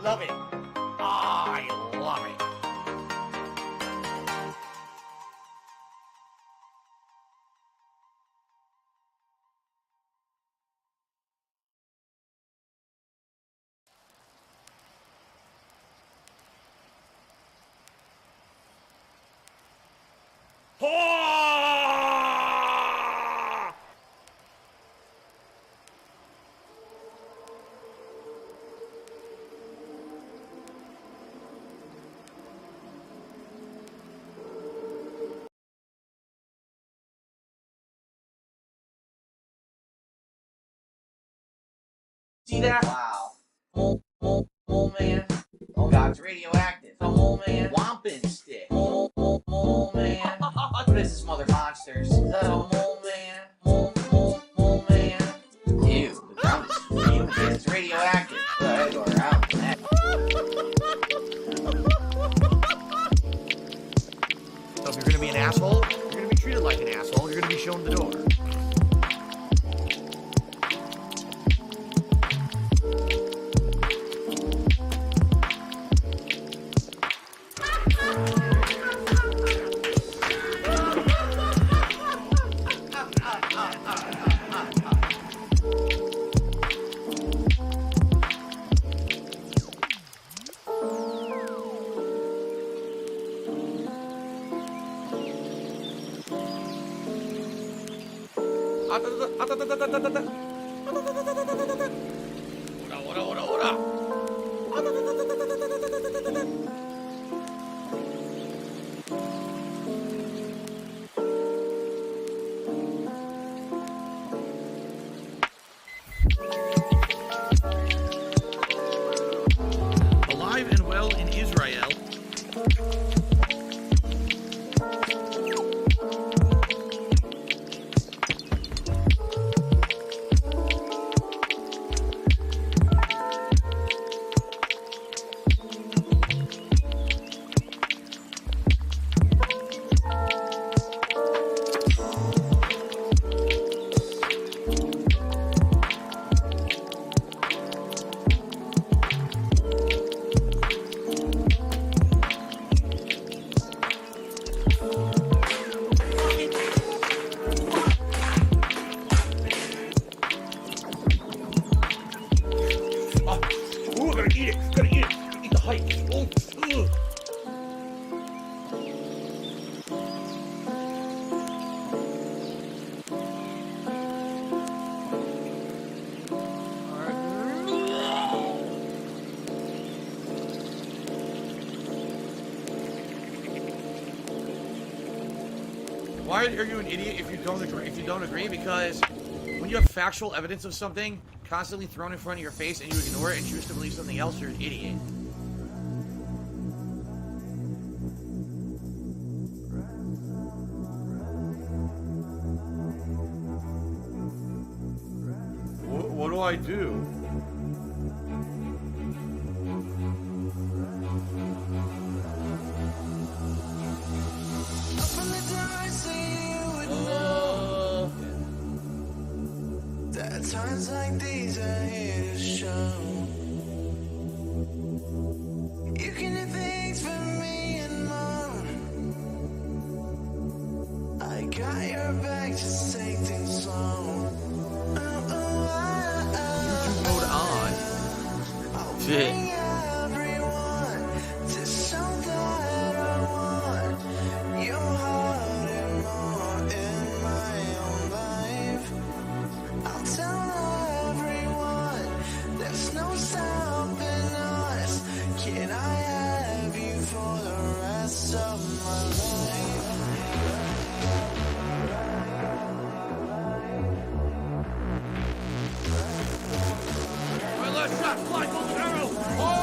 love it. I love it. See that? Wow. Oh man. Oh god, it's radioactive. Oh man. Wampin stick. Oh man. What is this, mother monsters? Oh man. Oh man. Ew, the ground is fuming. It's radioactive. I gotta go around that. So if you're gonna be an asshole, you're gonna be treated like an asshole. You're gonna be shown the door. Alive and well in Israel. Why are you an idiot if you don't agree? Because when you have factual evidence of something constantly thrown in front of your face and you ignore it and choose to believe something else, you're an idiot. What do I do? Times like these are here to show. You can do things for me and mom. I got your back, just take things slow. YouTube mode on. Shit. Everyone to something that I want. Your heart and more in my own life. I'll tell everyone there's no stopping us. Can I have you for the rest of my life? My last shot, fly, go arrow! Oh!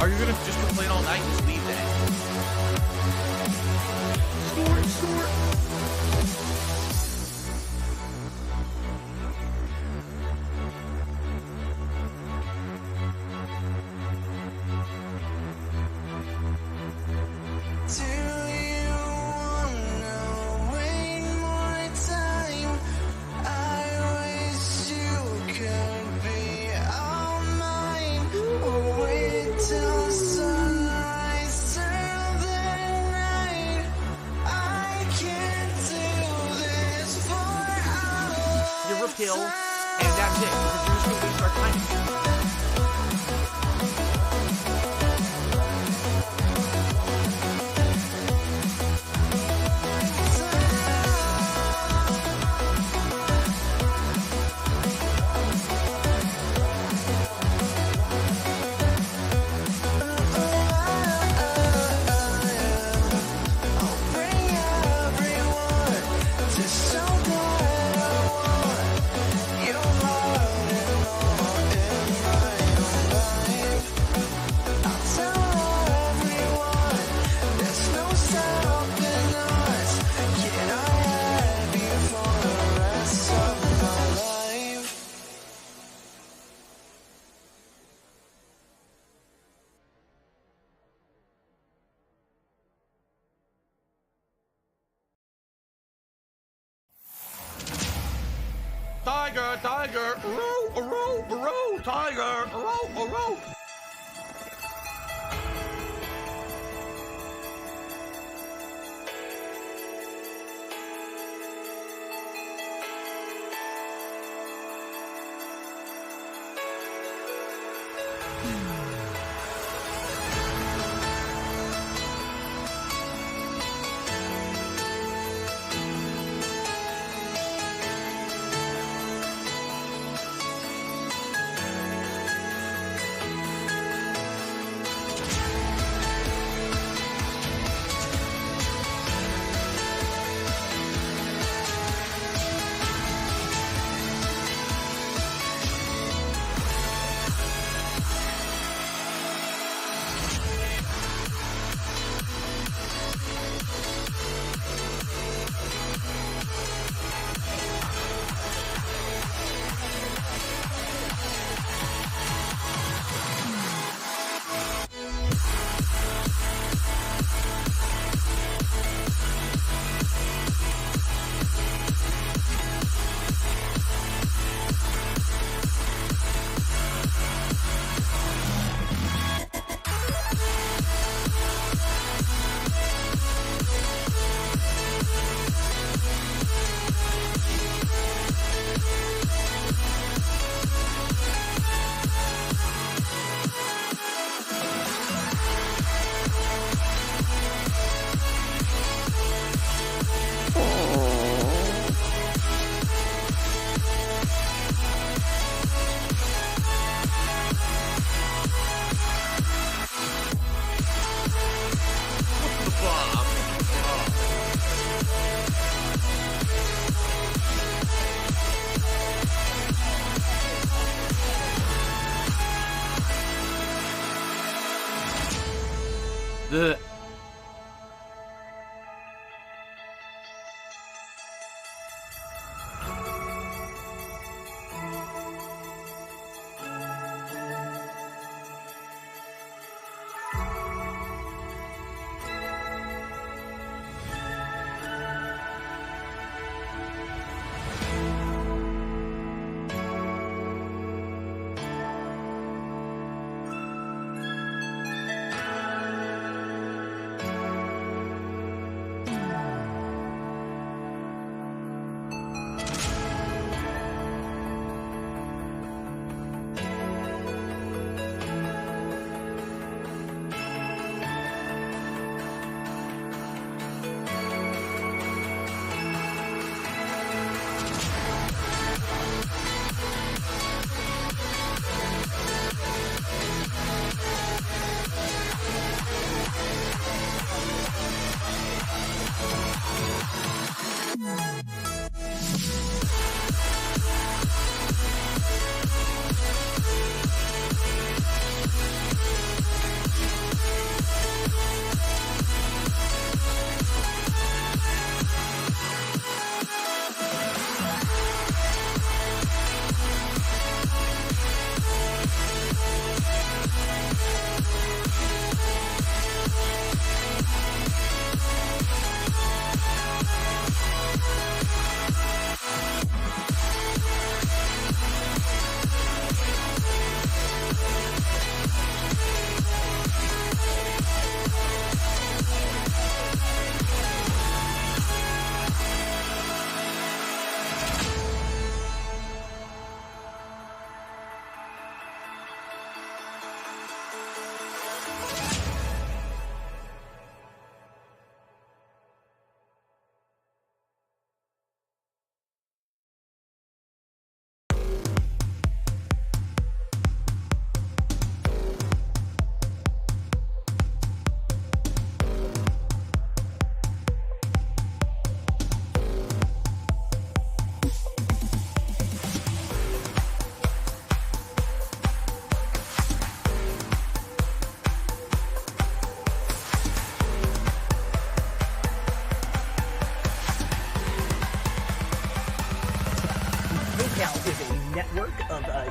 Are you gonna just complain all night? Just leave then. Snort. Do you wanna wait more time? I wish you could be all mine. Wait till sunrise till the night. I can't do this for hours. You repeal, and that's it. Because you're just gonna waste our time. Bring everyone to show that I want your heart and all in my own life. I'll tell everyone there's no stopping us. Can I have you for the rest of my life? Tiger, row, tiger, row. The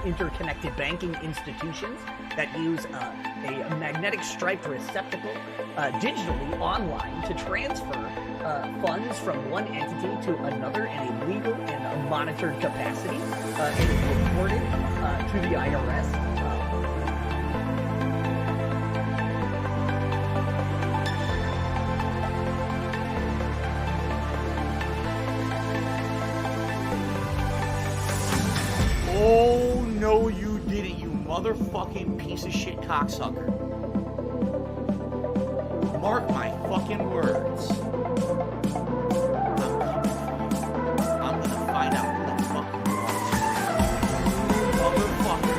interconnected banking institutions that use a magnetic striped receptacle digitally online to transfer funds from one entity to another in a legal and a monitored capacity. It is reported to the IRS. Oh, no, you didn't, you motherfucking piece of shit cocksucker. Mark my fucking words. I'm gonna find out who the fuck you are. Motherfucker.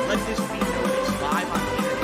Let this be noticed live on the internet.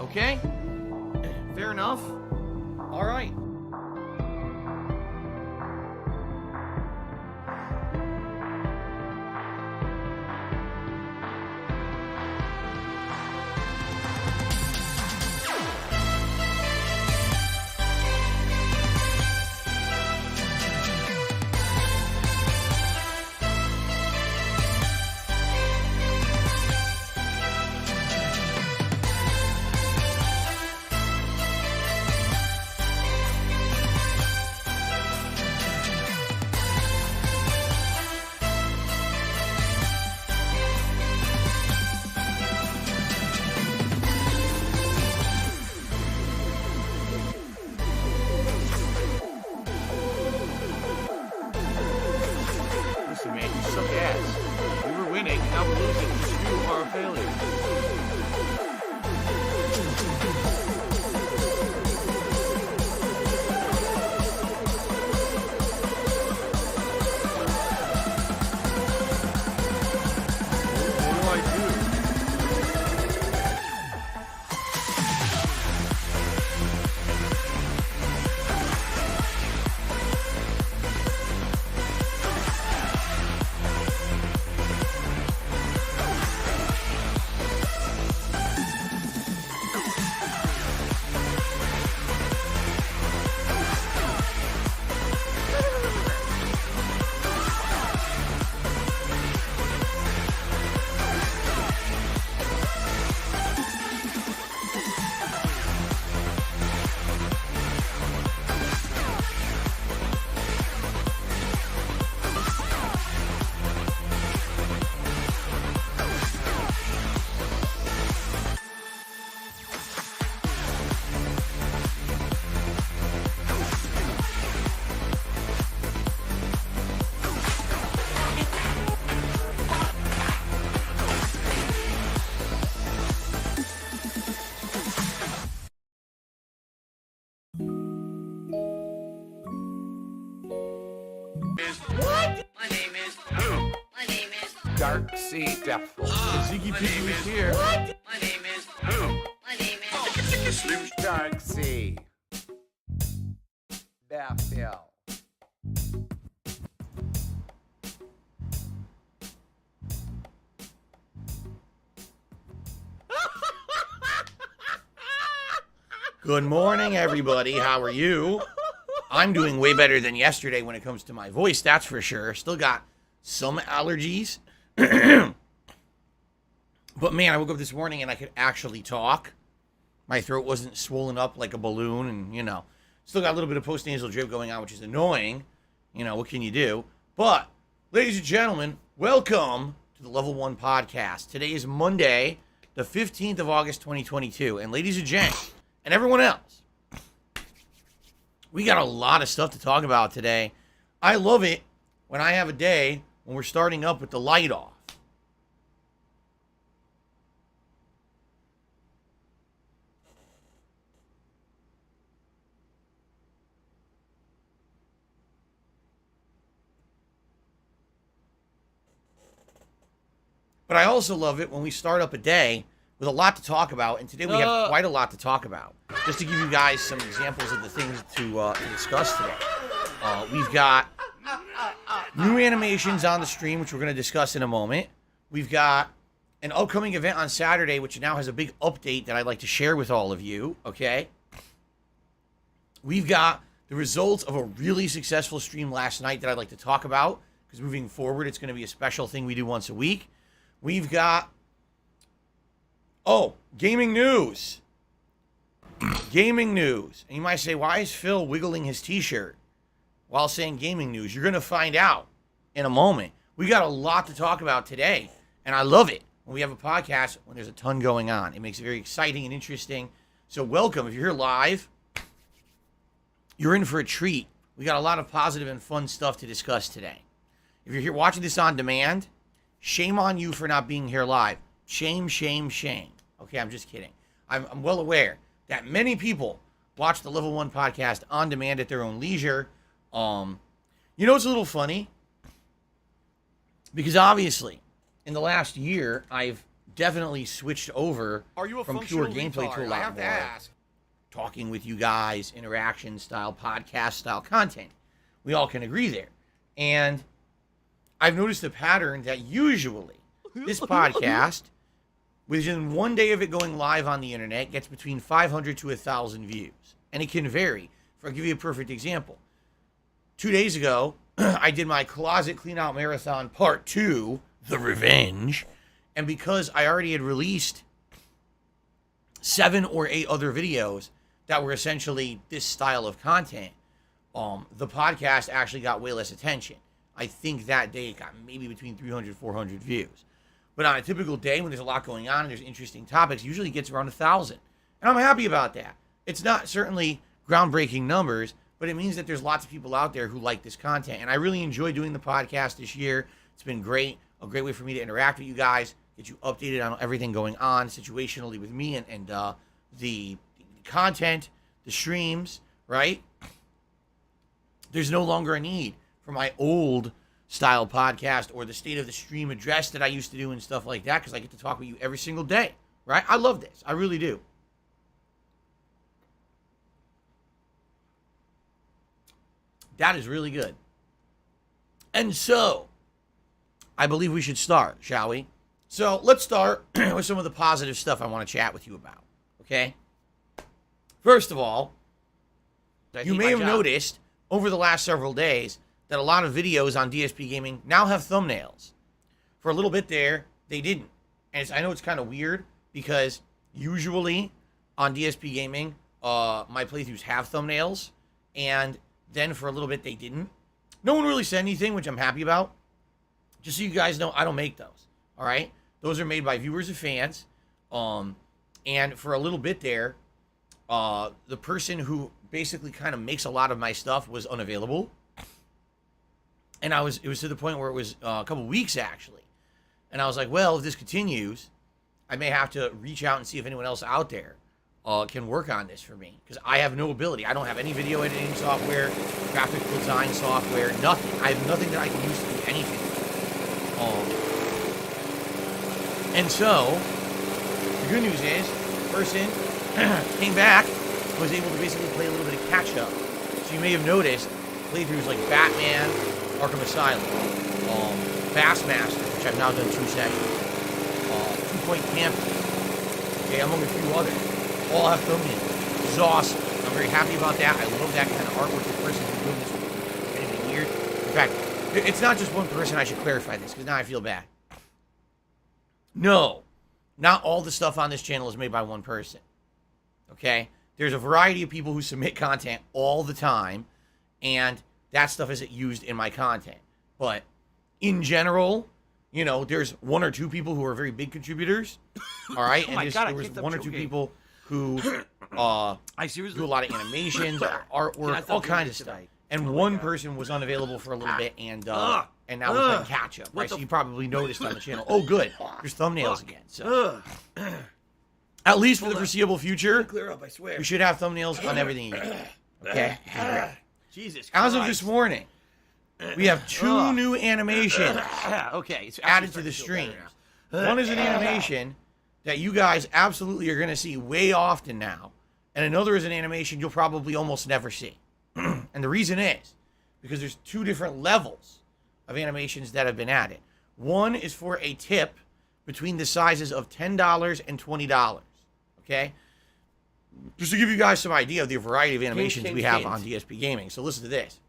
Okay? Fair enough. All right. Listen, man, you suck ass. We were winning, now we're losing. You are a failure. What do I do? What? My name is who? My name is Dark Sea Deathful. Ziggy Piggy is here. what? My name is who? My name is Dark Sea Deathful. Good morning, everybody. How are you? I'm doing way better than yesterday when it comes to my voice, that's for sure. Still got some allergies. But man, I woke up this morning and I could actually talk. My throat wasn't swollen up like a balloon and, you know, still got a little bit of post-nasal drip going on, which is annoying. You know, what can you do? But, ladies and gentlemen, welcome to the Level 1 Podcast. Today is Monday, the 15th of August, 2022. And ladies and gents, and everyone else, we got a lot of stuff to talk about today. I love it when I have a day when we're starting up with the light off. But I also love it when we start up a day with a lot to talk about, and today we have quite a lot to talk about. Just to give you guys some examples of the things to discuss today. We've got new animations on the stream, which we're going to discuss in a moment. We've got an upcoming event on Saturday, which now has a big update that I'd like to share with all of you, okay? We've got the results of a really successful stream last night that I'd like to talk about, because moving forward, it's going to be a special thing we do once a week. We've got, gaming news. Gaming news. And you might say, why is Phil wiggling his t-shirt while saying gaming news? You're going to find out in a moment. We got a lot to talk about today, and I love it when we have a podcast when there's a ton going on. It makes it very exciting and interesting. So welcome. If you're here live, you're in for a treat. We got a lot of positive and fun stuff to discuss today. If you're here watching this on demand, shame on you for not being here live. Shame, shame, shame. Okay, I'm just kidding. I'm well aware that many people watch the Level 1 podcast on demand at their own leisure. You know, it's a little funny because obviously in the last year, I've definitely switched over from pure gameplay to a lot more talking with you guys, interaction style, podcast style content. We all can agree there. And I've noticed a pattern that usually this podcast, within one day of it going live on the internet, gets between 500 to 1,000 views. And it can vary. I'll give you a perfect example. 2 days ago, I did my Closet Clean Out Marathon Part 2, The Revenge. And because I already had released 7 or 8 other videos that were essentially this style of content, the podcast actually got way less attention. I think that day it got maybe between 300 400 views. But on a typical day when there's a lot going on and there's interesting topics, usually it gets around 1,000. And I'm happy about that. It's not certainly groundbreaking numbers, but it means that there's lots of people out there who like this content. And I really enjoy doing the podcast this year. It's been great. A great way for me to interact with you guys, get you updated on everything going on situationally with me and the content, the streams, right? There's no longer a need for my old style podcast or the state of the stream address that I used to do and stuff like that, because I get to talk with you every single day, right? I love this. I really do. That is really good. And so, I believe we should start, shall we? So, let's start with some of the positive stuff I want to chat with you about, okay? First of all, you may have noticed over the last several days that a lot of videos on DSP Gaming now have thumbnails. For a little bit there, they didn't. And I know it's kind of weird because usually on DSP Gaming, my playthroughs have thumbnails, and then for a little bit they didn't. No one really said anything, which I'm happy about. Just so you guys know, I don't make those, all right? Those are made by viewers and fans. And for a little bit there, the person who basically kind of makes a lot of my stuff was unavailable. And it was to the point where it was a couple weeks, actually. And I was like, well, if this continues, I may have to reach out and see if anyone else out there can work on this for me. Because I have no ability. I don't have any video editing software, graphic design software, nothing. I have nothing that I can use to do anything. And so, the good news is, the person came back, was able to basically play a little bit of catch up. So you may have noticed playthroughs like Batman, Arkham Asylum, Bassmaster, which I've now done 2 sessions, 2 Point Camping, okay, among a few others, all have thumbnails. This is awesome. I'm very happy about that. I love that kind of artwork. The person who's doing this with anything weird. In fact, it's not just one person. I should clarify this because now I feel bad. No, not all the stuff on this channel is made by one person, okay? There's a variety of people who submit content all the time, and that stuff isn't used in my content. But in general, you know, there's one or two people who are very big contributors, all right? Oh my and God, I there was kicked up one or two Chocobo. people who I seriously do a lot of animations, artwork, all kinds of stuff. And one person was unavailable for a little bit, and now we're playing catch up, right? So you probably noticed on the channel. Oh, good. There's thumbnails again. So at least for the foreseeable future, clear up, I swear. we should have thumbnails on everything again. Okay? Jesus Christ. As of this morning, we have two new animations Okay. It's added to the stream. One is an animation that you guys absolutely are going to see way often now, and another is an animation you'll probably almost never see. And the reason is because there's two different levels of animations that have been added. One is for a tip between the sizes of $10 and $20. Okay? Just to give you guys some idea of the variety of animations we have on DSP Gaming. So listen to this.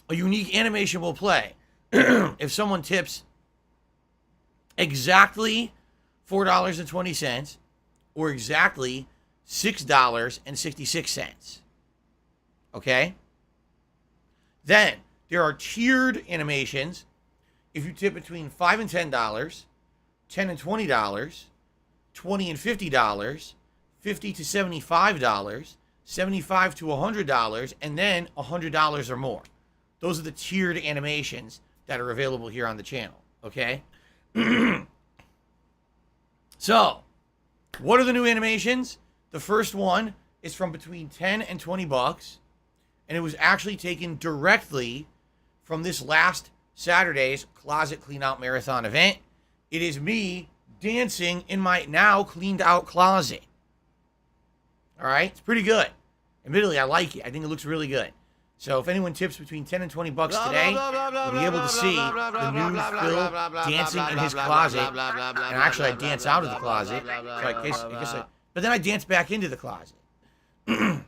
A unique animation will play if someone tips exactly $4.20 or exactly $6.66. Okay? Then there are tiered animations. If you tip between $5 and $10, $10 and $20, $20 and $50, $50 to $75, $75 to $100, and then $100 or more. Those are the tiered animations that are available here on the channel. Okay? So, what are the new animations? The first one is from between 10 and 20 bucks, and it was actually taken directly from this last Saturday's Closet Clean Out Marathon event. It is me dancing in my now cleaned out closet. All right? It's pretty good. Admittedly, I like it. I think it looks really good. So if anyone tips between 10 and 20 bucks today, you'll be able to see the new Phil dancing in his closet. And actually, I dance out of the closet. So but then I dance back into the closet. I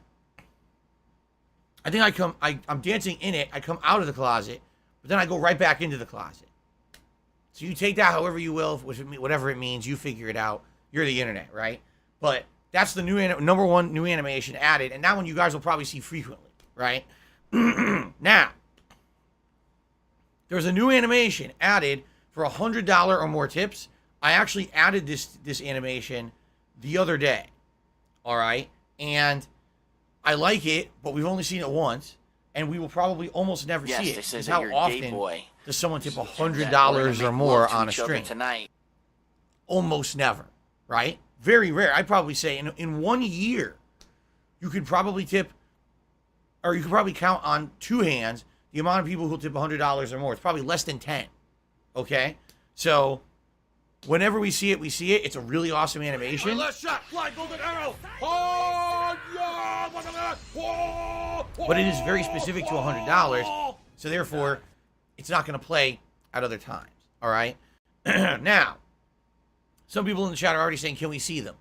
think I'm dancing in it. I come out of the closet, but then I go right back into the closet. So you take that however you will, whatever it means. You figure it out. You're the internet, right? But that's the new number one new animation added, and that one you guys will probably see frequently, right? Now, there's a new animation added for $100 or more tips. I actually added this animation the other day, all right? And I like it, but we've only seen it once, and we will probably almost never see it. This is How often does someone tip $100 or more on a stream? Tonight. Almost never, right? Very rare. I'd probably say in 1 year, you could probably tip, or you could probably count on two hands the amount of people who tip $100 or more. It's probably less than 10. Okay? So, whenever we see it, we see it. It's a really awesome animation. Last shot. Fly, golden arrow. But it is very specific to $100. So, therefore, it's not going to play at other times. All right? Now, some people in the chat are already saying, can we see them?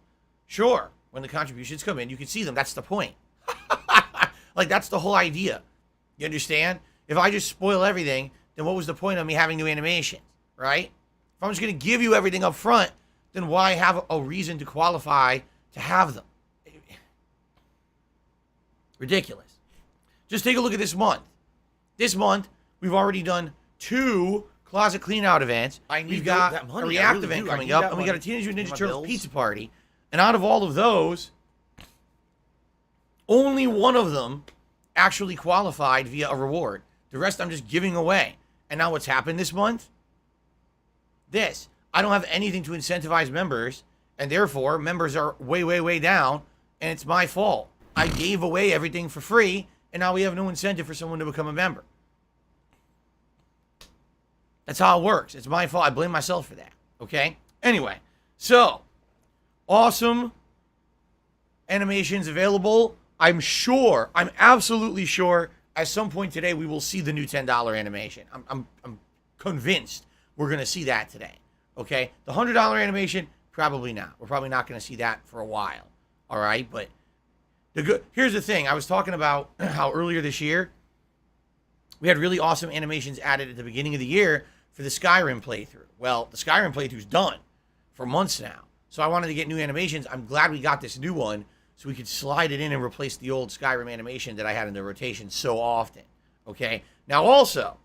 Sure. When the contributions come in, you can see them. That's the point. Like, that's the whole idea. You understand? If I just spoil everything, then what was the point of me having new animations, right? If I'm just going to give you everything up front, then why have a reason to qualify to have them? Ridiculous. Just take a look at this month. This month, we've already done 2 closet clean-out events. We've got that money. a React event coming up, and we got a Teenage Mutant Ninja Turtles pizza party. And out of all of those, only one of them actually qualified via a reward. The rest I'm just giving away. And now what's happened this month? This. I don't have anything to incentivize members, and therefore members are way, way, way down, and it's my fault. I gave away everything for free, and now we have no incentive for someone to become a member. That's how it works. It's my fault. I blame myself for that. Okay? Anyway, so awesome animations available. I'm absolutely sure at some point today we will see the new $10 animation. I'm convinced we're going to see that today. Okay? The $100 animation, probably not. We're probably not going to see that for a while. All right? But here's the thing. I was talking about how earlier this year we had really awesome animations added at the beginning of the year for the Skyrim playthrough. Well, the Skyrim playthrough's done for months now. So I wanted to get new animations. I'm glad we got this new one, so we could slide it in and replace the old Skyrim animation that I had in the rotation so often. Okay? Now also,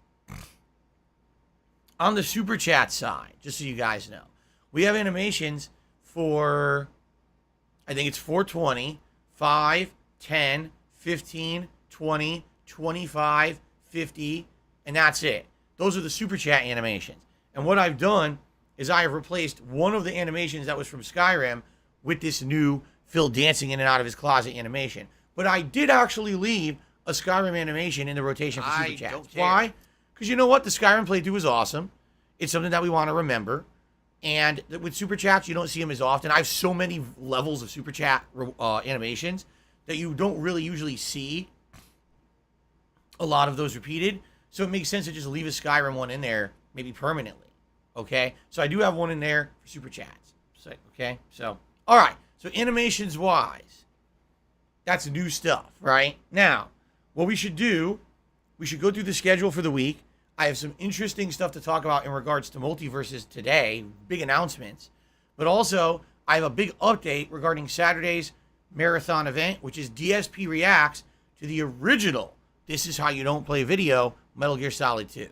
on the super chat side, just so you guys know, we have animations for, I think it's 420, 5, 10, 15, 20, 25, 50, and that's it. Those are the super chat animations. And what I've done is I have replaced one of the animations that was from Skyrim with this new Phil dancing in and out of his closet animation. But I did actually leave a Skyrim animation in the rotation for super chats. don't care. Why? Because you know what? The Skyrim playthrough was awesome. It's something that we want to remember. And with super chats, you don't see them as often. I have so many levels of super chat animations that you don't really usually see a lot of those repeated. So it makes sense to just leave a Skyrim one in there, maybe permanently. Okay? So I do have one in there for super chats. So, okay? So, all right. So animations wise, that's new stuff, right? Now, what we should do, we should go through the schedule for the week. I have some interesting stuff to talk about in regards to Multiverses today, big announcements. But also, I have a big update regarding Saturday's marathon event, which is DSP Reacts to the original This Is How You Don't Play Video, Metal Gear Solid 2.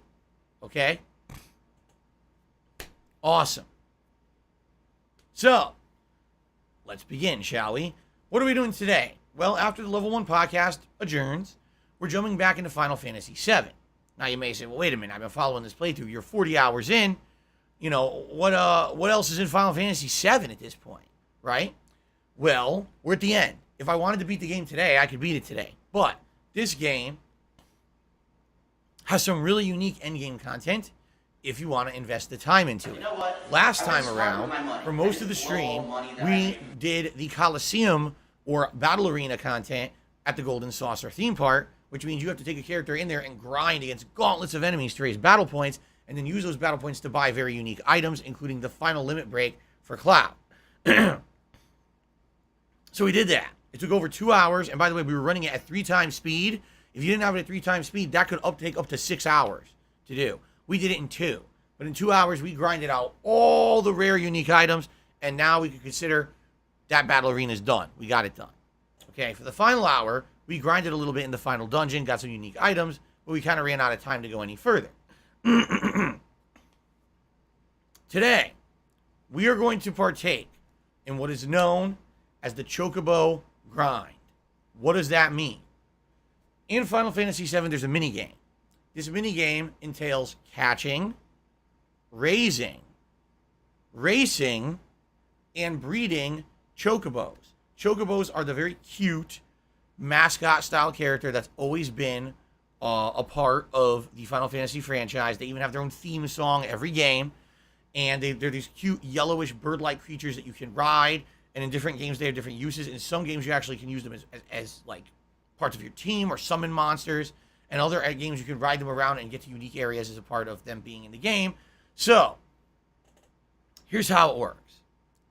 Okay? Awesome. So, let's begin, shall we? What are we doing today? Well, after the Level 1 podcast adjourns, we're jumping back into Final Fantasy VII. Now, you may say, well, wait a minute, I've been following this playthrough. You're 40 hours in. You know, what else is in Final Fantasy VII at this point, right? Well, we're at the end. If I wanted to beat the game today, I could beat it today. But this game has some really unique endgame content if you want to invest the time into it. You know what? Last I time was around, smart with my money. for I most of the didn't blow all stream, money that I we made. did the Coliseum or Battle Arena content at the Golden Saucer theme park, which means you have to take a character in there and grind against gauntlets of enemies to raise battle points, and then use those battle points to buy very unique items, including the final limit break for Cloud. So we did that. It took over 2 hours, and by the way, we were running it at 3 times speed. If you didn't have it at 3 times speed, that could take up to 6 hours to do. We did it in 2. But in 2 hours, we grinded out all the rare unique items, and now we can consider that battle arena is done. We got it done. Okay, for the final hour, we grinded a little bit in the final dungeon, got some unique items, but we kind of ran out of time to go any further. Today, we are going to partake in what is known as the Chocobo grind. What does that mean? In Final Fantasy VII, there's a minigame. This minigame entails catching, raising, racing, and breeding chocobos. Chocobos are the very cute mascot-style character that's always been a part of the Final Fantasy franchise. They even have their own theme song every game. And they're these cute, yellowish, bird-like creatures that you can ride. And in different games, they have different uses. In some games, you actually can use them as like parts of your team or summon monsters. And other games, you can ride them around and get to unique areas as a part of them being in the game. So, here's how it works.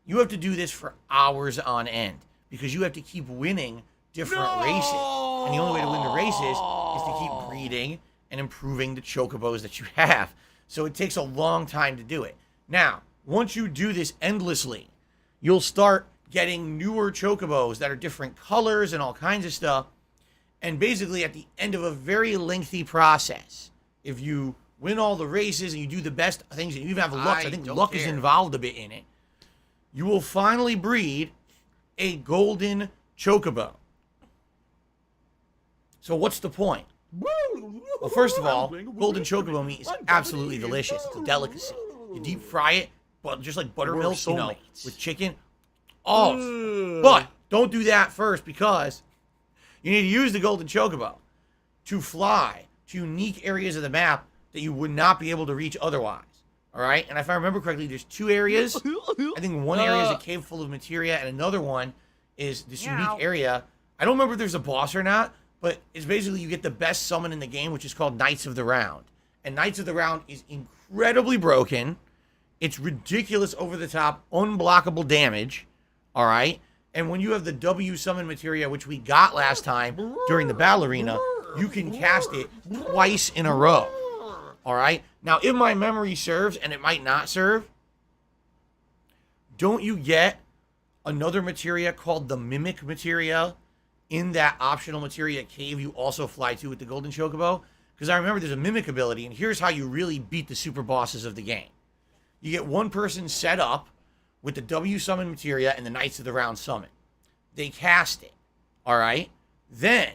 You have to do this for hours on end because you have to keep winning different races. And the only way to win the races is to keep breeding and improving the chocobos that you have. So it takes a long time to do it. Now, once you do this endlessly, you'll start getting newer chocobos that are different colors and all kinds of stuff. And basically, at the end of a very lengthy process, if you win all the races and you do the best things, and you even have luck, I think luck is involved a bit in it, you will finally breed a golden chocobo. So what's the point? Well, first of all, golden chocobo meat is absolutely delicious. It's a delicacy. You deep fry it, but just like buttermilk, you know, with chicken. Oh, but don't do that first because you need to use the golden chocobo to fly to unique areas of the map that you would not be able to reach otherwise. All right? And if I remember correctly, there's 2 areas. I think one area is a cave full of materia, and another one is this unique area. I don't remember if there's a boss or not, but it's basically you get the best summon in the game, which is called Knights of the Round. And Knights of the Round is incredibly broken. It's ridiculous, over-the-top, unblockable damage. All right? And when you have the W summon materia, which we got last time during the battle arena, you can cast it twice in a row. All right? Now, if my memory serves, and it might not serve, don't you get another materia called the Mimic materia in that optional materia cave you also fly to with the Golden Chocobo? Because I remember there's a mimic ability, and here's how you really beat the super bosses of the game. You get one person set up with the W summon materia and the Knights of the Round summon. They cast it, all right? Then,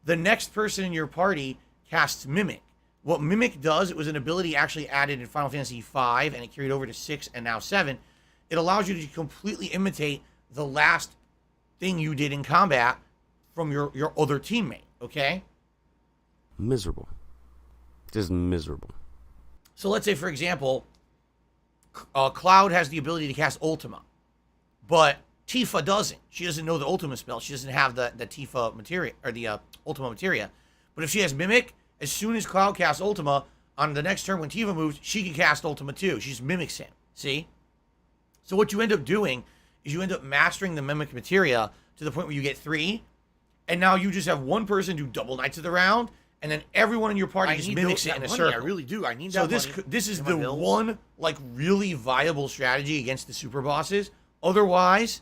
the next person in your party casts Mimic. What Mimic does, it was an ability actually added in Final Fantasy V, and it carried over to 6 and now 7. It allows you to completely imitate the last thing you did in combat from your other teammate, okay? Miserable. Just miserable. So let's say, for example, Cloud has the ability to cast Ultima, but Tifa doesn't. She doesn't know the Ultima spell. She doesn't have the Tifa materia, or the Ultima materia. But if she has Mimic, as soon as Cloud casts Ultima, on the next turn when Tifa moves, she can cast Ultima too. She just mimics him, see? So what you end up doing is you end up mastering the Mimic materia to the point where you get 3, and now you just have one person do double Knights of the Round, and then everyone in your party just mimics it in a circle. I really do. I need So that money. this is in my the bills. one like really viable strategy against the super bosses. Otherwise,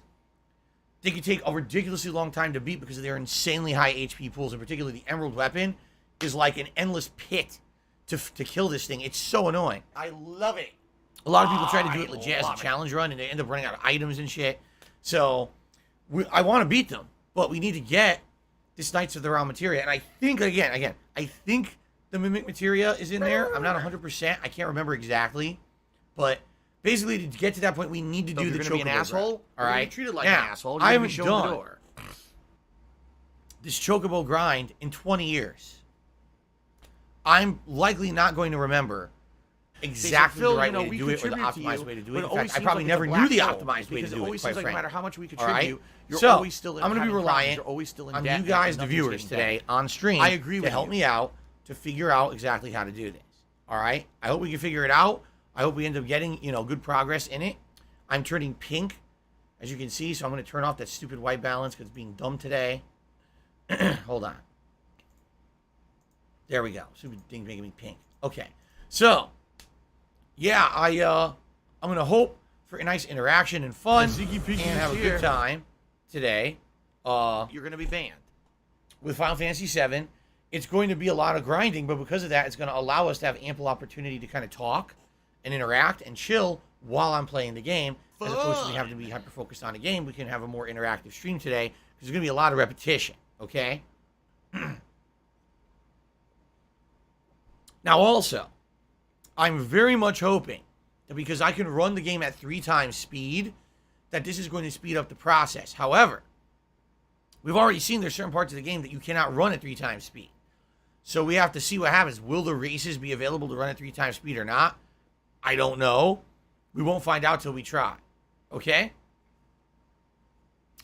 they could take a ridiculously long time to beat because of their insanely high HP pools, and particularly the Emerald weapon is like an endless pit to kill this thing. It's so annoying. I love it. A lot of people try to do it I legit as a love it. challenge run, and they end up running out of items and shit. So I want to beat them, but we need to get this Knights of the Round materia. And I think, again, I think the Mimic materia is in there. I'm not 100%. I can't remember exactly. But basically, to get to that point, we need to So do if the you're gonna be an Chocobo asshole, grind. you're All gonna be right? treated like Now, an asshole. I You're gonna be haven't shown the done door. this Chocobo grind in 20 years. I'm likely not going to remember exactly Phil, the right you know, way to we do it or the contribute to optimized you, way to do but it. In always fact, I seems probably like never it's a knew the black hole, optimized way to because do it it, always quite seems like no frankly. matter how much we All right? contribute, you're So, always still in I'm going to be having problems. reliant You're always still in on debt, you guys, and the nothing's viewers, getting today done. on stream I agree to with help you. me out to figure out exactly how to do this. All right? I hope we can figure it out. I hope we end up getting, good progress in it. I'm turning pink, as you can see, so I'm going to turn off that stupid white balance because it's being dumb today. Hold on. There we go. Stupid thing making me pink. Okay. So, yeah, I'm going to hope for a nice interaction and fun Ziggy Piggy and have a is good here. time today. You're going to be banned. With Final Fantasy VII, it's going to be a lot of grinding, but because of that, it's going to allow us to have ample opportunity to kind of talk and interact and chill while I'm playing the game. As opposed to me having to be hyper-focused on a game, we can have a more interactive stream today because there's going to be a lot of repetition, okay? Now, also, I'm very much hoping that because I can run the game at 3 times speed, that this is going to speed up the process. However, we've already seen there's certain parts of the game that you cannot run at 3 times speed. So we have to see what happens. Will the races be available to run at 3 times speed or not? I don't know. We won't find out till we try. Okay?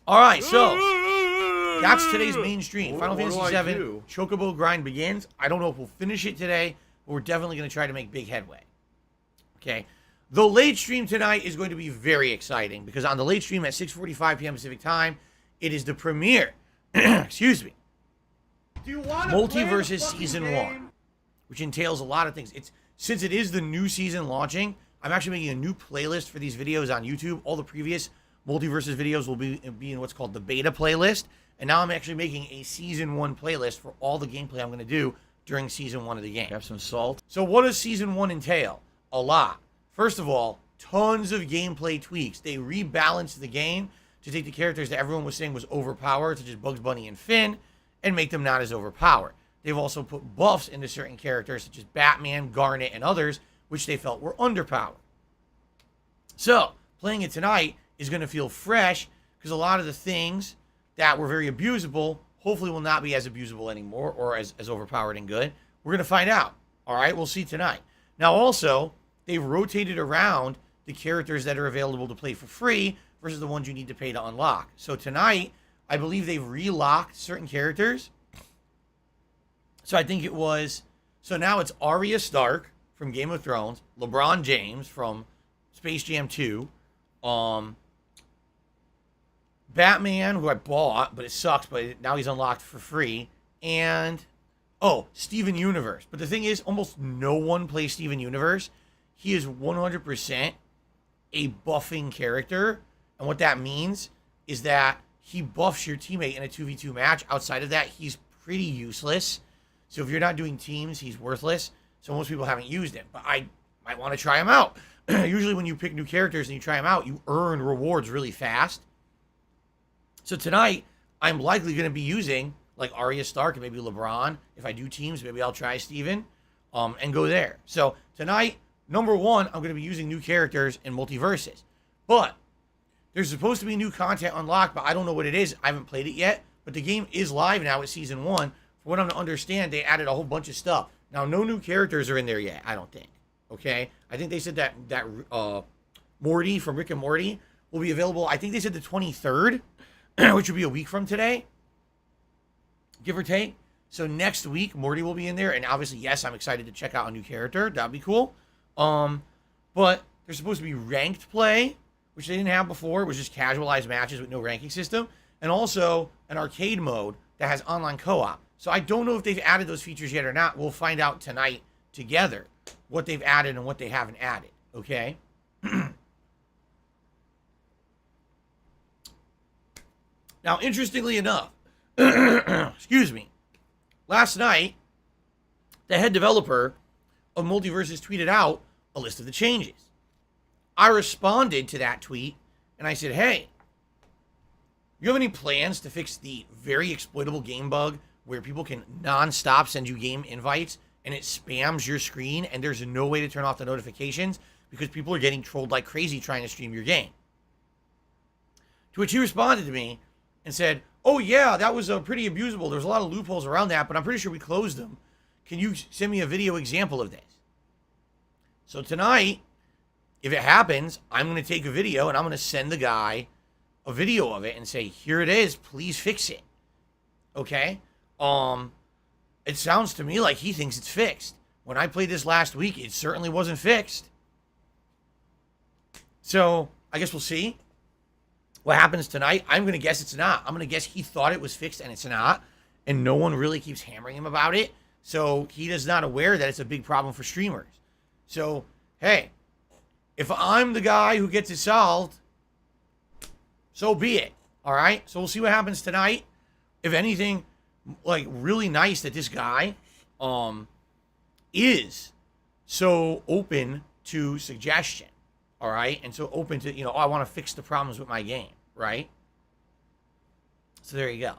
All right, so that's today's main stream. Final What do Fantasy I VII do? Chocobo grind begins. I don't know if we'll finish it today, but we're definitely going to try to make big headway. Okay? The late stream tonight is going to be very exciting because on the late stream at 6:45 p.m. Pacific time, it is the premiere. Excuse me. Do you want Multiverses Season 1, which entails a lot of things. Since it is the new season launching, I'm actually making a new playlist for these videos on YouTube. All the previous Multiverses videos will be in what's called the beta playlist, and now I'm actually making a Season 1 playlist for all the gameplay I'm going to do during Season 1 of the game. Have some salt. So what does Season 1 entail? A lot. First of all, tons of gameplay tweaks. They rebalanced the game to take the characters that everyone was saying was overpowered, such as Bugs Bunny and Finn, and make them not as overpowered. They've also put buffs into certain characters, such as Batman, Garnet, and others, which they felt were underpowered. So, playing it tonight is going to feel fresh, because a lot of the things that were very abusable hopefully will not be as abusable anymore, or as overpowered and good. We're going to find out. All right, we'll see tonight. Now, also, they've rotated around the characters that are available to play for free versus the ones you need to pay to unlock. So tonight, I believe they've relocked certain characters. So I think it was... So now it's Arya Stark from Game of Thrones, LeBron James from Space Jam 2, Batman, who I bought, but it sucks, but now he's unlocked for free, and... Oh, Steven Universe. But the thing is, almost no one plays Steven Universe. He is 100% a buffing character. And what that means is that he buffs your teammate in a 2v2 match. Outside of that, he's pretty useless. So if you're not doing teams, he's worthless. So most people haven't used him. But I might want to try him out. Usually when you pick new characters and you try them out, you earn rewards really fast. So tonight, I'm likely going to be using like Arya Stark and maybe LeBron. If I do teams, maybe I'll try Steven and go there. So tonight, number one, I'm going to be using new characters in Multiverses. But there's supposed to be new content unlocked, but I don't know what it is. I haven't played it yet. But the game is live now with Season 1. From what I'm to understand, they added a whole bunch of stuff. Now, no new characters are in there yet, I don't think. Okay? I think they said that Morty from Rick and Morty will be available, I think they said the 23rd, which would be a week from today, give or take. So next week, Morty will be in there. And obviously, yes, I'm excited to check out a new character. That'd be cool. But there's supposed to be ranked play, which they didn't have before. It was just casualized matches with no ranking system. And also an arcade mode that has online co-op. So I don't know if they've added those features yet or not. We'll find out tonight together what they've added and what they haven't added. Okay? Now, interestingly enough, excuse me, last night, the head developer of Multiverses tweeted out a list of the changes. I responded to that tweet, and I said, hey, you have any plans to fix the very exploitable game bug where people can non-stop send you game invites and it spams your screen and there's no way to turn off the notifications because people are getting trolled like crazy trying to stream your game? To which he responded to me and said, oh yeah, that was pretty abusable. There's a lot of loopholes around that, but I'm pretty sure we closed them. Can you send me a video example of this? So tonight, if it happens, I'm going to take a video and I'm going to send the guy a video of it and say, here it is, please fix it. Okay? It sounds to me like he thinks it's fixed. When I played this last week, it certainly wasn't fixed. So, I guess we'll see what happens tonight. I'm going to guess it's not. I'm going to guess he thought it was fixed and it's not. And no one really keeps hammering him about it. So, he is not aware that it's a big problem for streamers. So, hey, if I'm the guy who gets it solved, so be it. All right? So we'll see what happens tonight. If anything, like, really nice that this guy is so open to suggestion. All right? And so open to, you know, oh, I want to fix the problems with my game. Right? So there you go.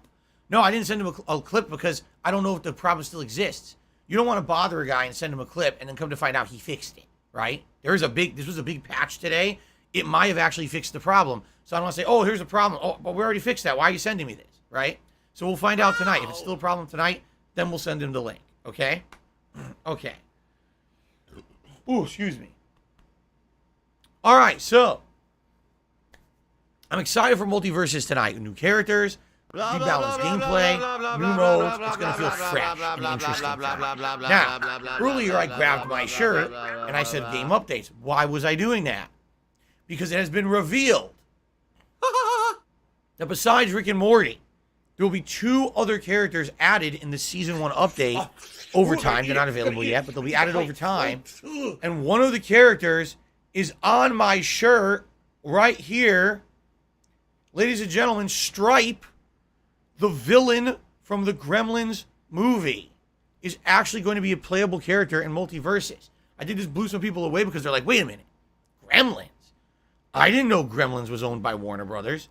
No, I didn't send him a clip because I don't know if the problem still exists. You don't want to bother a guy and send him a clip and then come to find out he fixed it. Right? This was a big patch today. It might have actually fixed the problem. So I don't want to say, oh, here's a problem. Oh, but we already fixed that. Why are you sending me this? Right? So we'll find out tonight. If it's still a problem tonight, then we'll send him the link. Okay? Okay. Ooh, excuse me. All right, so I'm excited for Multiverses tonight. New characters, rebalanced gameplay, new modes. It's going to feel fresh and interesting. Now, earlier I grabbed my shirt and I said game updates. Why was I doing that? Because it has been revealed that besides Rick and Morty, there will be 2 other characters added in the Season 1 update over time. They're not available yet, but they'll be added over time. And one of the characters is on my shirt right here. Ladies and gentlemen, Stripe, the villain from the Gremlins movie, is actually going to be a playable character in Multiverses. I think this blew some people away because they're like, wait a minute, Gremlins? I didn't know Gremlins was owned by Warner Brothers.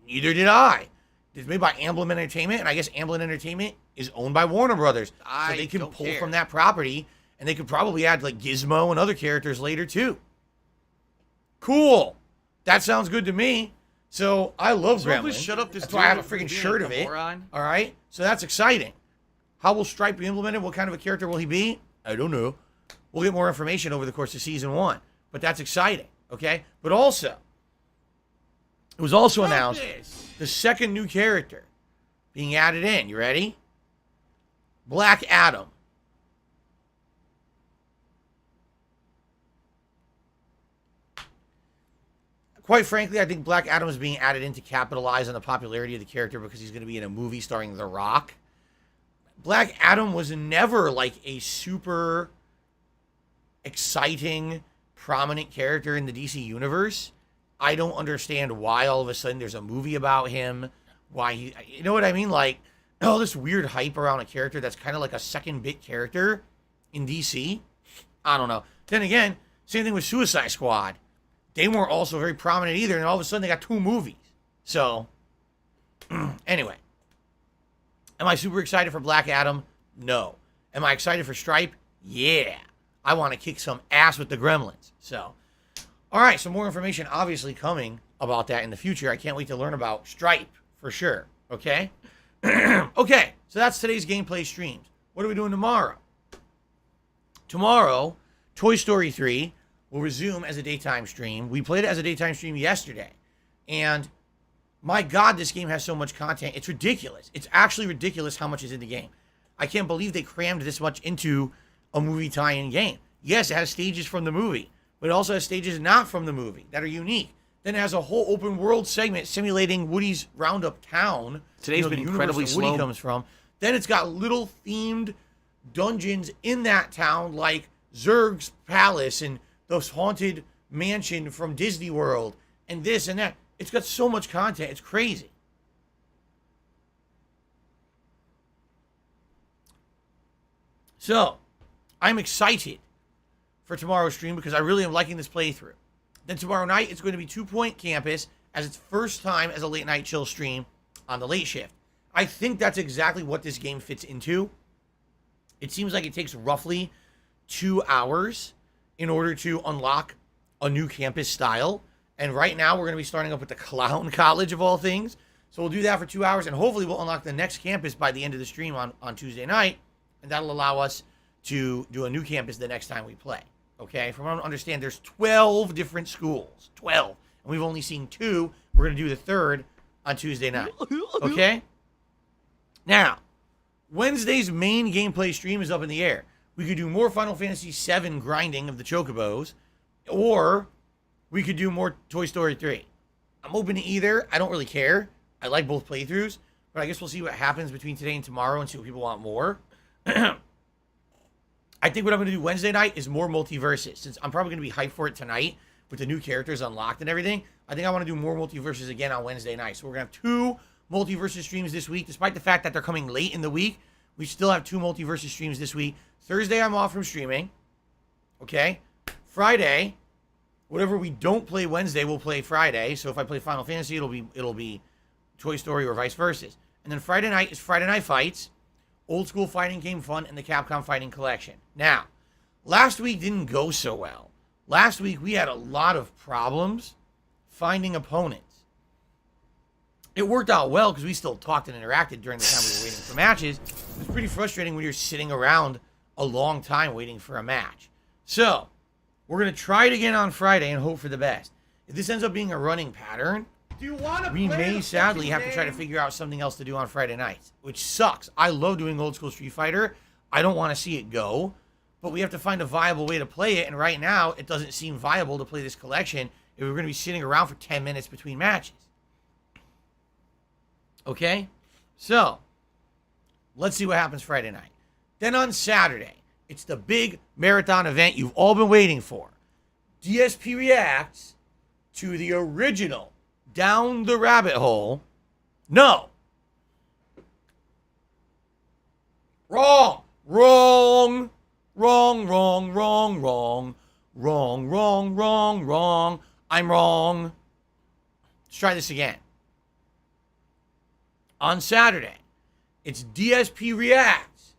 Neither did I. It's made by Amblin Entertainment, and I guess Amblin Entertainment is owned by Warner Brothers. So they can pull from that property, and they could probably add like Gizmo and other characters later too. Cool. That sounds good to me. So I love Gremlins. Shut up this That's why I have a freaking shirt of it. All right. So that's exciting. How will Stripe be implemented? What kind of a character will he be? I don't know. We'll get more information over the course of Season 1. But that's exciting. Okay? But also, it was also announced the second new character being added in. You ready? Black Adam. Quite frankly, I think Black Adam is being added in to capitalize on the popularity of the character because he's going to be in a movie starring The Rock. Black Adam was never like a super exciting, prominent character in the DC universe. I don't understand why all of a sudden there's a movie about him. Why he, you know what I mean? Like, all this weird hype around a character that's kind of like a second bit character in DC. I don't know. Then again, same thing with Suicide Squad. They weren't also very prominent either, and all of a sudden they got 2 movies. So, anyway. Am I super excited for Black Adam? No. Am I excited for Stripe? Yeah. I want to kick some ass with the Gremlins. So, all right, some more information obviously coming about that in the future. I can't wait to learn about Stripe for sure. Okay? Okay, so that's today's gameplay streams. What are we doing tomorrow? Tomorrow, Toy Story 3 will resume as a daytime stream. We played it as a daytime stream yesterday. And my God, this game has so much content. It's ridiculous. It's actually ridiculous how much is in the game. I can't believe they crammed this much into a movie tie-in game. Yes, it has stages from the movie, but it also has stages not from the movie that are unique. Then it has a whole open world segment simulating Woody's Roundup town. Today's been incredibly slow. Woody slow. comes from. Then it's got little themed dungeons in that town, like Zurg's Palace and this haunted mansion from Disney World, and this and that. It's got so much content. It's crazy. So, I'm excited for tomorrow's stream because I really am liking this playthrough. Then tomorrow night, it's going to be 2 Point Campus as its first time as a late night chill stream on the late shift. I think that's exactly what this game fits into. It seems like it takes roughly 2 hours in order to unlock a new campus style. And right now, we're going to be starting up with the Clown College of all things. So we'll do that for 2 hours, and hopefully we'll unlock the next campus by the end of the stream on Tuesday night. And that'll allow us to do a new campus the next time we play. Okay? From what I understand, there's 12 different schools. 12. And we've only seen 2. We're going to do the 3rd on Tuesday night. Okay? Now, Wednesday's main gameplay stream is up in the air. We could do more Final Fantasy VII grinding of the Chocobos, or we could do more Toy Story 3. I'm open to either. I don't really care. I like both playthroughs, but I guess we'll see what happens between today and tomorrow and see what people want more. I think what I'm going to do Wednesday night is more Multiverses. Since I'm probably going to be hyped for it tonight with the new characters unlocked and everything, I think I want to do more Multiverses again on Wednesday night. So we're going to have 2 Multiverses streams this week. Despite the fact that they're coming late in the week, we still have 2 Multiverses streams this week. Thursday, I'm off from streaming. Okay? Friday, whatever we don't play Wednesday, we'll play Friday. So if I play Final Fantasy, it'll be Toy Story or vice versa. And then Friday night is Friday Night Fights, Old School Fighting Game Fun, and the Capcom Fighting Collection. Now, last week didn't go so well. Last week we had a lot of problems finding opponents. It worked out well because we still talked and interacted during the time we were waiting for matches. It was pretty frustrating when you're sitting around a long time waiting for a match. So, we're going to try it again on Friday and hope for the best. If this ends up being a running pattern, Do you want to we play may the sadly fucking have to try to game? figure out something else to do on Friday nights, which sucks. I love doing old school Street Fighter. I don't want to see it go, but we have to find a viable way to play it, and right now it doesn't seem viable to play this collection if we're going to be sitting around for 10 minutes between matches. Okay? So, let's see what happens Friday night. Then on Saturday, it's the big marathon event you've all been waiting for. DSP reacts to the original Down the Rabbit Hole. No. Wrong. Wrong. Wrong, wrong, wrong, wrong. Wrong, wrong, wrong, wrong. I'm wrong. Let's try this again. On Saturday, it's DSP reacts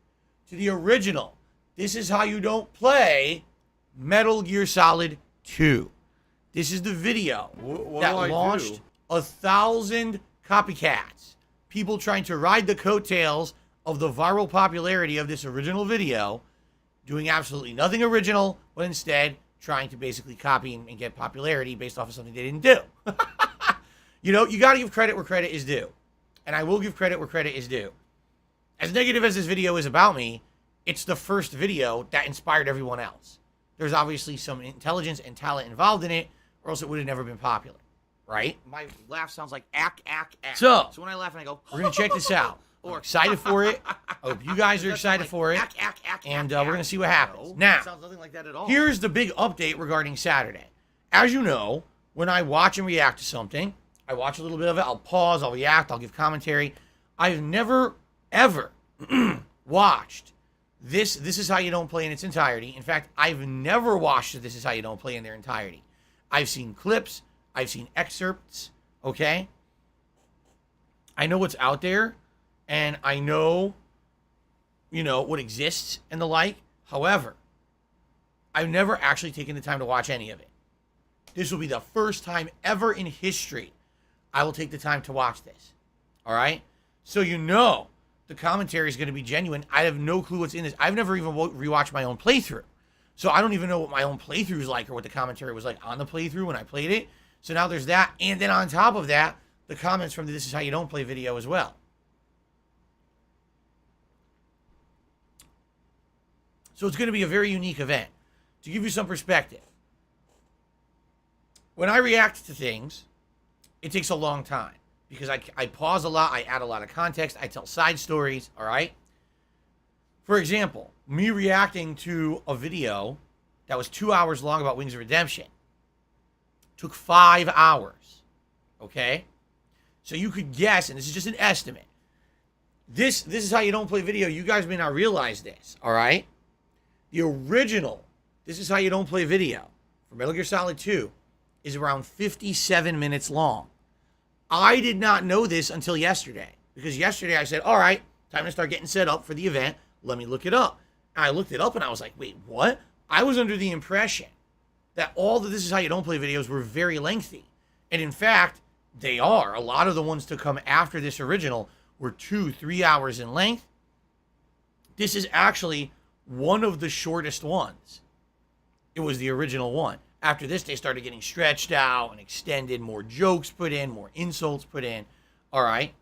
to the original This Is How You Don't Play Metal Gear Solid 2. This is the video that launched 1,000 copycats. People trying to ride the coattails of the viral popularity of this original video, doing absolutely nothing original, but instead trying to basically copy and get popularity based off of something they didn't do. You know, you got to give credit where credit is due. And I will give credit where credit is due. As negative as this video is about me, it's the first video that inspired everyone else. There's obviously some intelligence and talent involved in it, or else it would have never been popular, right? My laugh sounds like ack. So when I laugh and I go, we're going to check this out. I'm excited for it. I hope you guys are excited for it. And we're going to see what happens. No, Now, it sounds nothing like that at all. here's the big update regarding Saturday. As you know, when I watch and react to something, I watch a little bit of it, I'll pause, I'll react, I'll give commentary. I've never ever watched This Is How You Don't Play in its entirety. In fact, I've never watched This Is How You Don't Play in their entirety. I've seen clips. I've seen excerpts. Okay? I know what's out there, and I know, what exists and the like. However, I've never actually taken the time to watch any of it. This will be the first time ever in history I will take the time to watch this. All right? So the commentary is going to be genuine. I have no clue what's in this. I've never even rewatched my own playthrough. So I don't even know what my own playthrough is like or what the commentary was like on the playthrough when I played it. So now there's that. And then on top of that, the comments from the This Is How You Don't Play video as well. So it's going to be a very unique event. To give you some perspective, when I react to things, it takes a long time because I pause a lot, I add a lot of context, I tell side stories, all right? For example, me reacting to a video that was 2 hours long about Wings of Redemption took 5 hours, okay? So you could guess, and this is just an estimate, this Is How You Don't Play video, you guys may not realize this, all right? The original This Is How You Don't Play video for Metal Gear Solid 2 is around 57 minutes long. I did not know this until yesterday, because yesterday I said, all right, time to start getting set up for the event. Let me look it up. And I looked it up and I was like, wait, what? I was under the impression that all the This Is How You Don't Play videos were very lengthy. And in fact, they are. A lot of the ones to come after this original were 2-3 hours in length. This is actually one of the shortest ones. It was the original one. After this, they started getting stretched out and extended, more jokes put in, more insults put in. All right.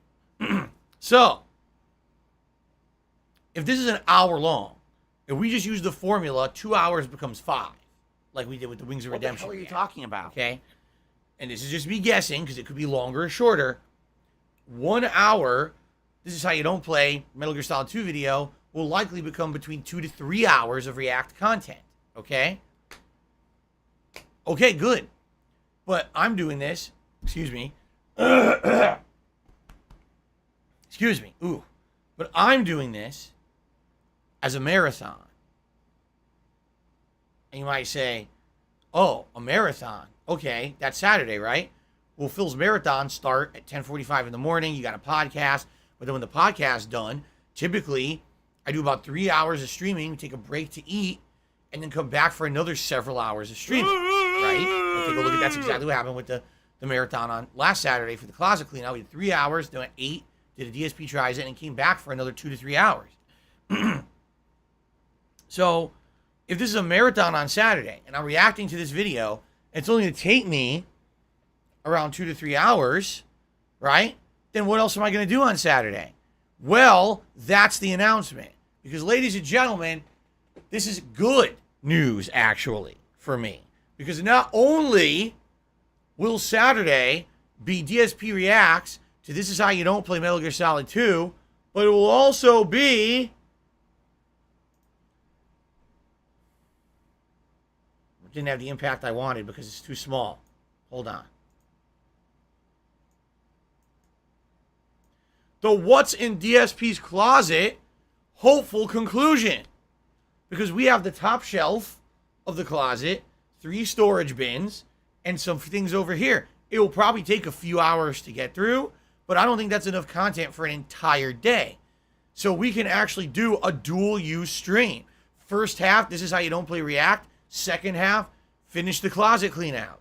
So, if this is an hour long, if we just use the formula, 2 hours becomes 5, like we did with the Wings of Redemption. What the hell are you talking about? Okay. And this is just me guessing, because it could be longer or shorter. 1 hour, This Is How You Don't Play Metal Gear Solid 2 video will likely become between 2 to 3 hours of React content. Okay? Okay, good. But I'm doing this. Excuse me. Excuse me. Ooh. But I'm doing this as a marathon. And you might say, oh, a marathon. Okay, that's Saturday, right? Well, Phil's marathons start at 10:45 in the morning. You got a podcast. But then when the podcast's done, typically I do about 3 hours of streaming, take a break to eat, and then come back for another several hours of streaming, right? We'll take a look at that's exactly what happened with the marathon on last Saturday for the closet clean out. We did 3 hours, then went 8, did a DSP tries it, and came back for another 2 to 3 hours. So if this is a marathon on Saturday and I'm reacting to this video, it's only going to take me around 2 to 3 hours, right? Then what else am I going to do on Saturday? Well, that's the announcement. Because, ladies and gentlemen, this is good news, actually, for me. Because not only will Saturday be DSP Reacts to This Is How You Don't Play Metal Gear Solid 2, but it will also be... It didn't have the impact I wanted because it's too small. Hold on. The What's in DSP's Closet hopeful conclusion. Because we have the top shelf of the closet, 3 storage bins, and some things over here. It will probably take a few hours to get through, but I don't think that's enough content for an entire day. So we can actually do a dual use stream. First half, This Is How You Don't Play React. Second half, finish the closet clean out.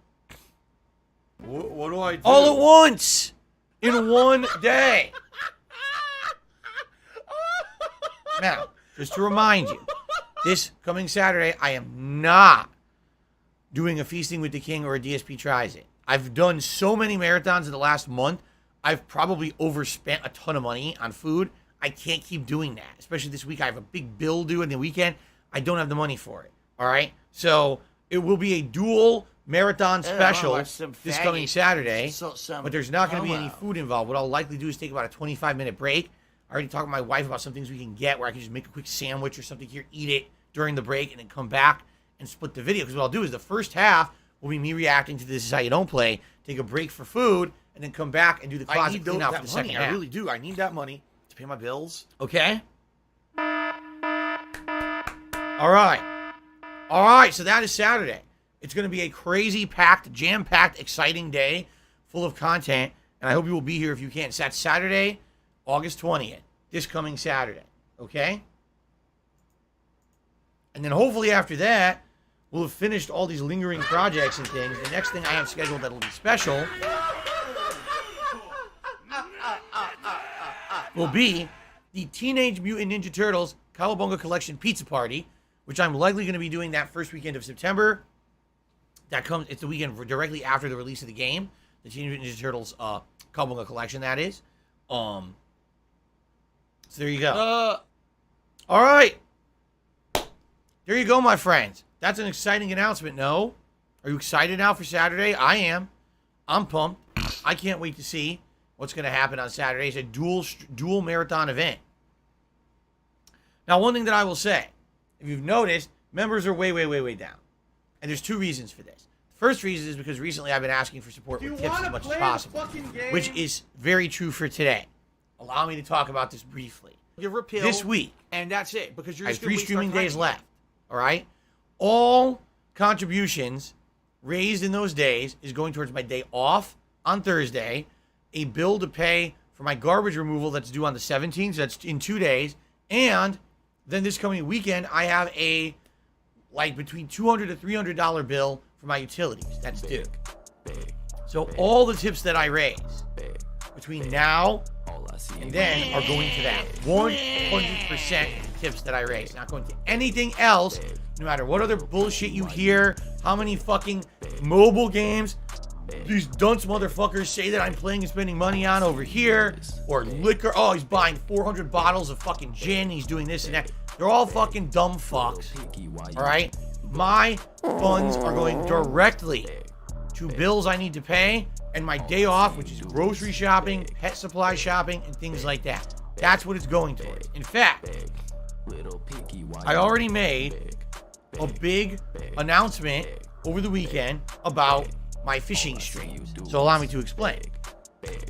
What do I do? All at once! In one day. Now, just to remind you, this coming Saturday, I am not doing a Feasting with the King or a DSP Tries It. I've done so many marathons in the last month, I've probably overspent a ton of money on food. I can't keep doing that. Especially this week, I have a big bill due in the weekend. I don't have the money for it. All right? So, it will be a dual marathon special this coming Saturday. But there's not going to be any food involved. What I'll likely do is take about a 25-minute break. I already talked to my wife about some things we can get where I can just make a quick sandwich or something here, eat it during the break, and then come back and split the video. Because what I'll do is the first half will be me reacting to This Is How You Don't Play, take a break for food, and then come back and do the closet clean out for the second half. I really do. I need that money to pay my bills. Okay? All right. All right, so that is Saturday. It's going to be a crazy packed, jam-packed, exciting day full of content, and I hope you will be here if you can. So that's Saturday, August 20th, this coming Saturday, okay? And then hopefully after that, we'll have finished all these lingering projects and things. The next thing I have scheduled that'll be special will be the Teenage Mutant Ninja Turtles Cowabunga Collection Pizza Party, which I'm likely going to be doing that first weekend of September. It's the weekend directly after the release of the game, the Teenage Mutant Ninja Turtles Cowabunga Collection, that is. So there you go. All right. There you go, my friends. That's an exciting announcement, no? Are you excited now for Saturday? I am. I'm pumped. I can't wait to see what's going to happen on Saturday. It's a dual marathon event. Now, one thing that I will say, if you've noticed, members are way, way, way, way down. And there's two reasons for this. The first reason is because recently I've been asking for support with tips as much as possible, which is very true for today. Allow me to talk about this briefly. Give her a pill, this week, and that's it, because you're I have just 3 streaming days left. All right? All contributions raised in those days is going towards my day off on Thursday, a bill to pay for my garbage removal that's due on the 17th, so that's in 2 days, and then this coming weekend, I have a between $200 to $300 bill for my utilities. That's due. So all the tips that I raise between now and then are going to that. 100% tips that I raise. Not going to anything else, no matter what other bullshit you hear, how many fucking mobile games these dunce motherfuckers say that I'm playing and spending money on over here, or liquor. Oh, he's buying 400 bottles of fucking gin. He's doing this and that. They're all fucking dumb fucks. All right? My funds are going directly to bills I need to pay and my day off, which is grocery shopping, pet supply shopping, and things like that. That's what it's going towards. In fact, I already made a big announcement over the weekend about my fishing streams. So allow me to explain.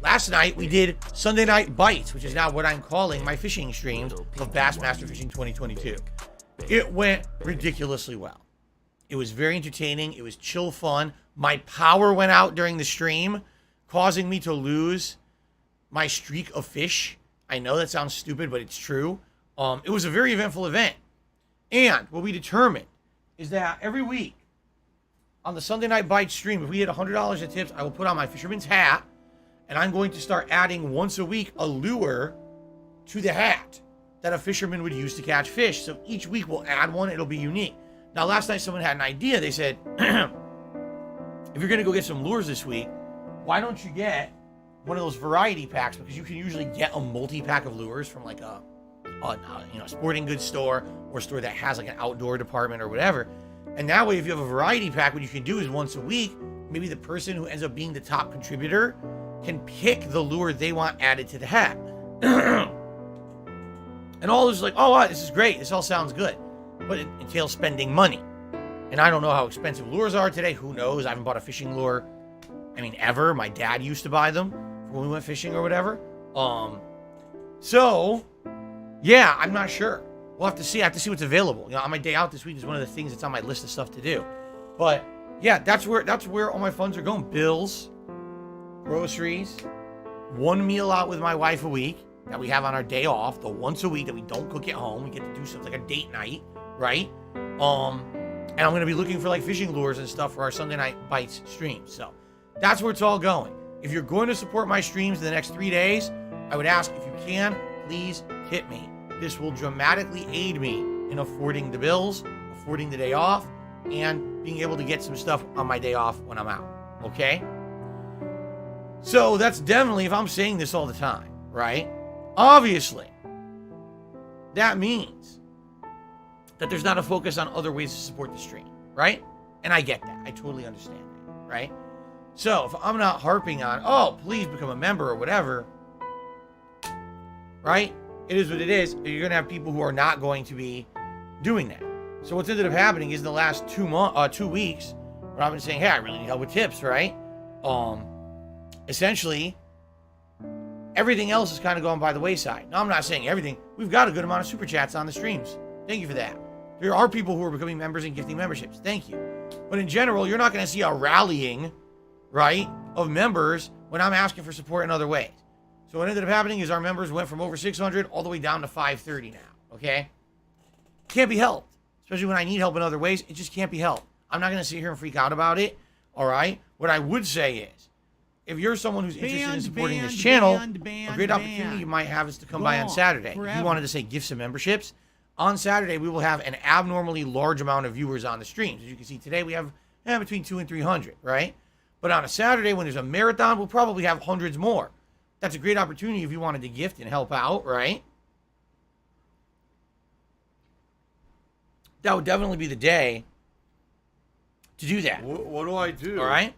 Last night, we did Sunday Night Bites, which is now what I'm calling my fishing streams of Bassmaster Fishing 2022. It went ridiculously well. It was very entertaining. It was chill fun. My power went out during the stream, causing me to lose my streak of fish. I know that sounds stupid, but it's true. It was a very eventful event. And what we determined is that every week on the Sunday Night Bites stream, if we hit $100 of tips, I will put on my fisherman's hat, and I'm going to start adding once a week a lure to the hat that a fisherman would use to catch fish. So each week we'll add one. It'll be unique. Now, last night someone had an idea. They said, if you're going to go get some lures this week, why don't you get one of those variety packs? Because you can usually get a multi-pack of lures from like a sporting goods store or a store that has like an outdoor department or whatever. And that way, if you have a variety pack, what you can do is once a week, maybe the person who ends up being the top contributor can pick the lure they want added to the hat. And all is like, oh, wow, this is great. This all sounds good. But it entails spending money. And I don't know how expensive lures are today. Who knows? I haven't bought a fishing lure, ever. My dad used to buy them when we went fishing or whatever. So, yeah, I'm not sure. We'll have to see. I have to see what's available. On my day out this week is one of the things that's on my list of stuff to do. But, yeah, that's where all my funds are going. Bills, groceries, one meal out with my wife a week that we have on our day off, the once a week that we don't cook at home. We get to do something like a date night, right? And I'm going to be looking for like fishing lures and stuff for our Sunday Night Bites streams. So that's where it's all going. If you're going to support my streams in the next 3 days, I would ask if you can, please hit me. This will dramatically aid me in affording the bills, affording the day off, and being able to get some stuff on my day off when I'm out. Okay? So that's definitely, if I'm saying this all the time, right? Obviously, that means that there's not a focus on other ways to support the stream, right? And I get that. I totally understand that, right? So if I'm not harping on, oh, please become a member or whatever, right? It is what it is. You're going to have people who are not going to be doing that. So what's ended up happening is in the last 2 weeks, where I've been saying, hey, I really need help with tips, right? Essentially, everything else is kind of going by the wayside. Now, I'm not saying everything. We've got a good amount of super chats on the streams. Thank you for that. There are people who are becoming members and gifting memberships. Thank you. But in general, you're not going to see a rallying, right, of members when I'm asking for support in other ways. So what ended up happening is our members went from over 600 all the way down to 530 now, okay? Can't be helped. Especially when I need help in other ways, it just can't be helped. I'm not going to sit here and freak out about it, all right? What I would say is, if you're someone who's interested in supporting this channel, a great opportunity you might have is to come by on Saturday. If you wanted to say gifts and memberships, on Saturday we will have an abnormally large amount of viewers on the streams. As you can see today, we have between 200 and 300, right? But on a Saturday when there's a marathon, we'll probably have hundreds more. That's a great opportunity if you wanted to gift and help out, right? That would definitely be the day to do that. What do I do? All right?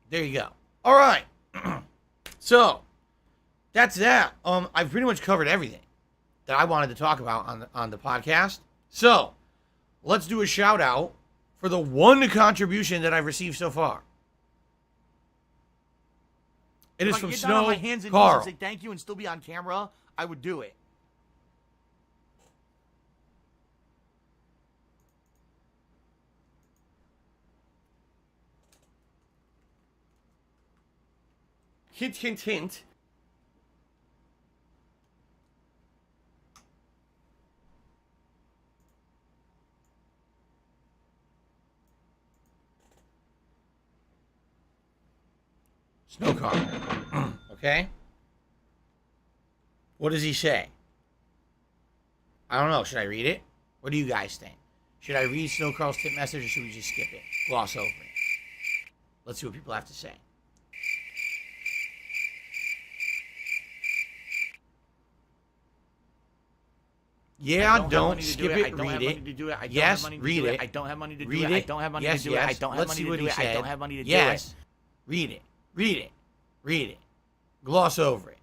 There you go. All right. So, that's that. I've pretty much covered everything that I wanted to talk about on the podcast. So, let's do a shout out for the one contribution that I've received so far. It is If I from could get down on Snow my hands and knees Carl. and say thank you and still be on camera, I would do it. Hint, hint, hint. Snow Carl. Okay? What does he say? I don't know. Should I read it? What do you guys think? Should I read Snow Carl's tip message or should we just skip it? Gloss over it. Let's see what people have to say. Yeah, don't skip it. Read it. Yes, read it. I don't have money to do Read it. it. I don't have money to Yes, do it. I yes. don't have Let's money see to what do he it. I said. don't have money to do it. Yes. Read it. Read it. Read it. Gloss over it.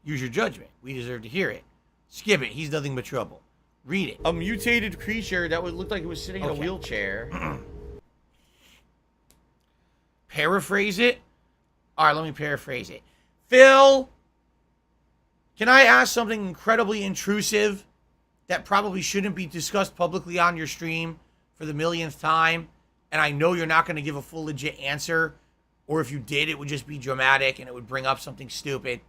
Use your judgment. We deserve to hear it. Skip it. He's nothing but trouble. Read it. A mutated creature that would look like it was sitting in a Okay. wheelchair. Paraphrase it? All right, let me paraphrase it. Phil, can I ask something incredibly intrusive that probably shouldn't be discussed publicly on your stream for the millionth time? And I know you're not going to give a full legit answer. Or if you did, it would just be dramatic and it would bring up something stupid.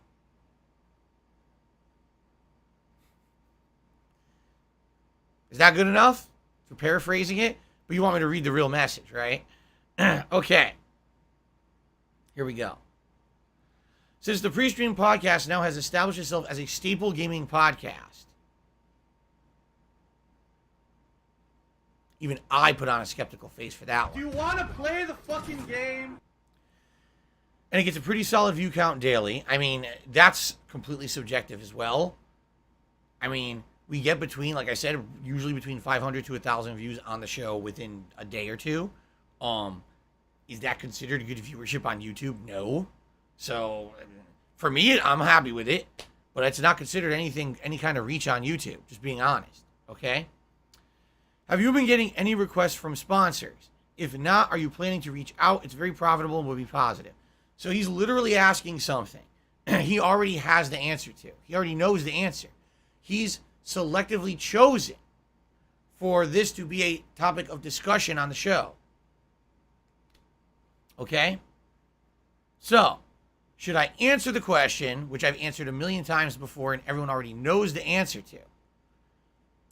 Is that good enough for paraphrasing it? But you want me to read the real message, right? Okay. Here we go. Since the Pre-Stream Podcast now has established itself as a staple gaming podcast, even I put on a skeptical face for that Do one. you want to play the fucking game? And it gets a pretty solid view count daily. I mean, that's completely subjective as well. I mean, we get between, like I said, usually between 500 to 1,000 views on the show within a day or two. Is that considered good viewership on YouTube? No. So, for me, I'm happy with it. But it's not considered any kind of reach on YouTube. Just being honest. Okay? Have you been getting any requests from sponsors? If not, are you planning to reach out? It's very profitable and will be positive. So he's literally asking something he already has the answer to. He already knows the answer. He's selectively chosen for this to be a topic of discussion on the show. Okay? So, should I answer the question, which I've answered a million times before and everyone already knows the answer to?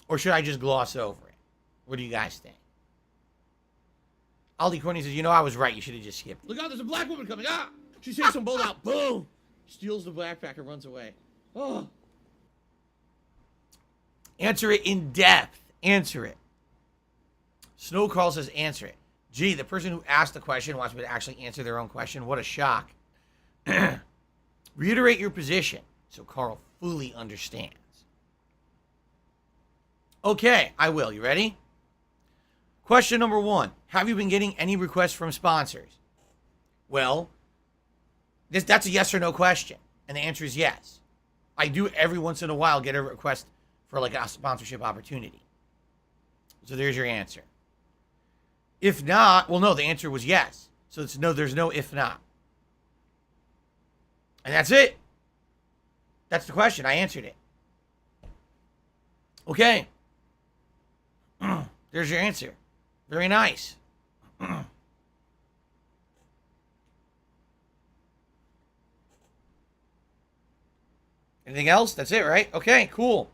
Or should I just gloss over it? What do you guys think? Aldi Corny says, I was right. You should have just skipped it. Look out, there's a black woman coming. Ah! She takes some bolt out. Boom! Steals the backpack and runs away. Oh. Answer it in depth. Answer it. Snow Carl says, answer it. Gee, the person who asked the question wants me to actually answer their own question. What a shock. Reiterate your position so Carl fully understands. Okay, I will. You ready? Question number 1. Have you been getting any requests from sponsors? Well, that's a yes or no question. And the answer is yes. I do every once in a while get a request for like a sponsorship opportunity. So there's your answer. If not, well, no, the answer was yes. So it's no, there's no if not. And that's it. That's the question. I answered it. Okay. There's your answer. Very nice. Anything else? That's it, right? Okay, cool.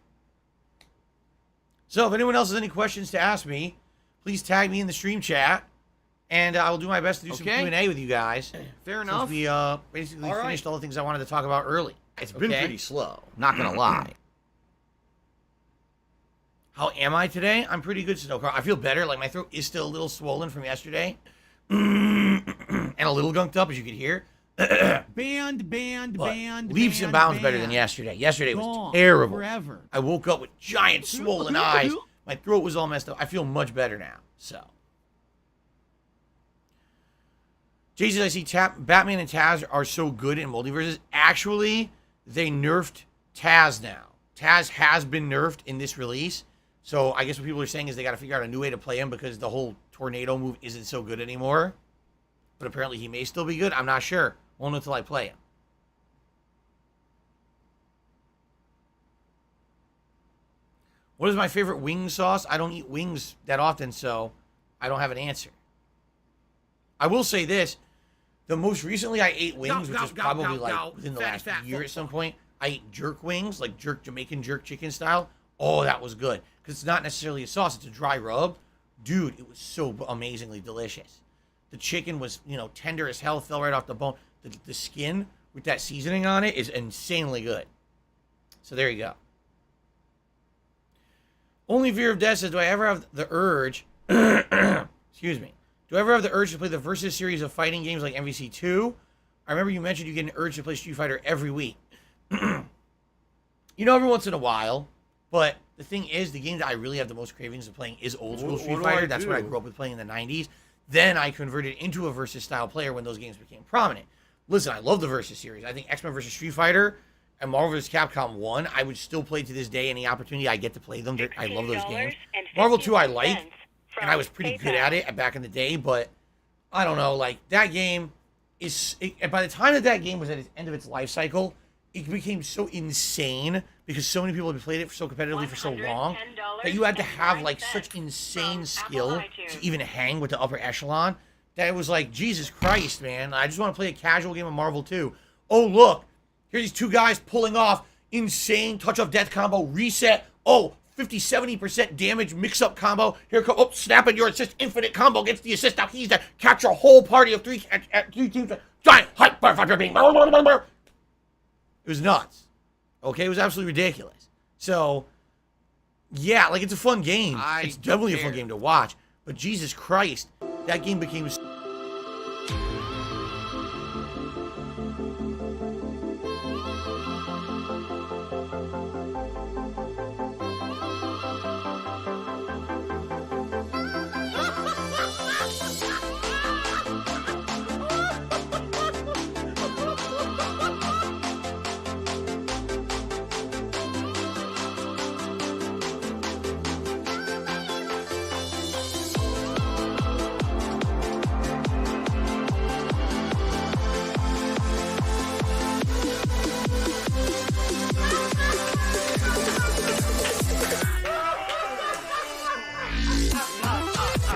So if anyone else has any questions to ask me, please tag me in the stream chat, and I will do my best to do some Q&A with you guys. Fair enough. We basically finished all the things I wanted to talk about early. It's been pretty slow, not gonna lie. How am I today? I'm pretty good, Snow Car. I feel better. Like, my throat is still a little swollen from yesterday. And a little gunked up, as you could hear. Band, leaps and bounds better than yesterday. Yesterday was terrible. Forever. I woke up with giant swollen eyes. My throat was all messed up. I feel much better now. So, Jesus, I see Batman and Taz are so good in Multiverses. Actually, they nerfed Taz now. Taz has been nerfed in this release. So I guess what people are saying is they got to figure out a new way to play him because the whole tornado move isn't so good anymore. But apparently he may still be good. I'm not sure. Won't know until I play him. What is my favorite wing sauce? I don't eat wings that often, so I don't have an answer. I will say this. The most recently I ate wings, which is probably like within the last year at some point, I ate jerk wings, like Jamaican jerk chicken style. Oh, that was good. Because it's not necessarily a sauce, it's a dry rub. Dude, it was so amazingly delicious. The chicken was, tender as hell, fell right off the bone. The skin with that seasoning on it is insanely good. So there you go. Only Fear of Death says, do I ever have the urge, excuse me, do I ever have the urge to play the Versus series of fighting games like MVC2? I remember you mentioned you get an urge to play Street Fighter every week. Every once in a while, but the thing is, the game that I really have the most cravings of playing is old school Street Fighter. That's what I grew up with playing in the 90s. Then I converted into a Versus style player when those games became prominent. Listen, I love the Versus series. I think X-Men vs. Street Fighter and Marvel vs. Capcom 1, I would still play to this day any opportunity I get to play them. I love those games. Marvel 2 I like, and I was pretty good at it back in the day, but I don't know, like, that game is... by the time that game was at the end of its life cycle, it became so insane because so many people had played it so competitively for so long that you had to have, like, such insane skill to even hang with the upper echelon that it was like, Jesus Christ, man. I just want to play a casual game of Marvel 2. Oh, look. Here are these two guys pulling off insane touch of death combo, reset. Oh, 50-70% damage mix-up combo. Here comes, oh, snapping your assist, infinite combo gets the assist. Now he's to capture a whole party of three teams. Giant hyper beam. It was nuts. Okay, it was absolutely ridiculous. So, yeah, like, it's a fun game. It's definitely a fun game to watch. But Jesus Christ, that game became...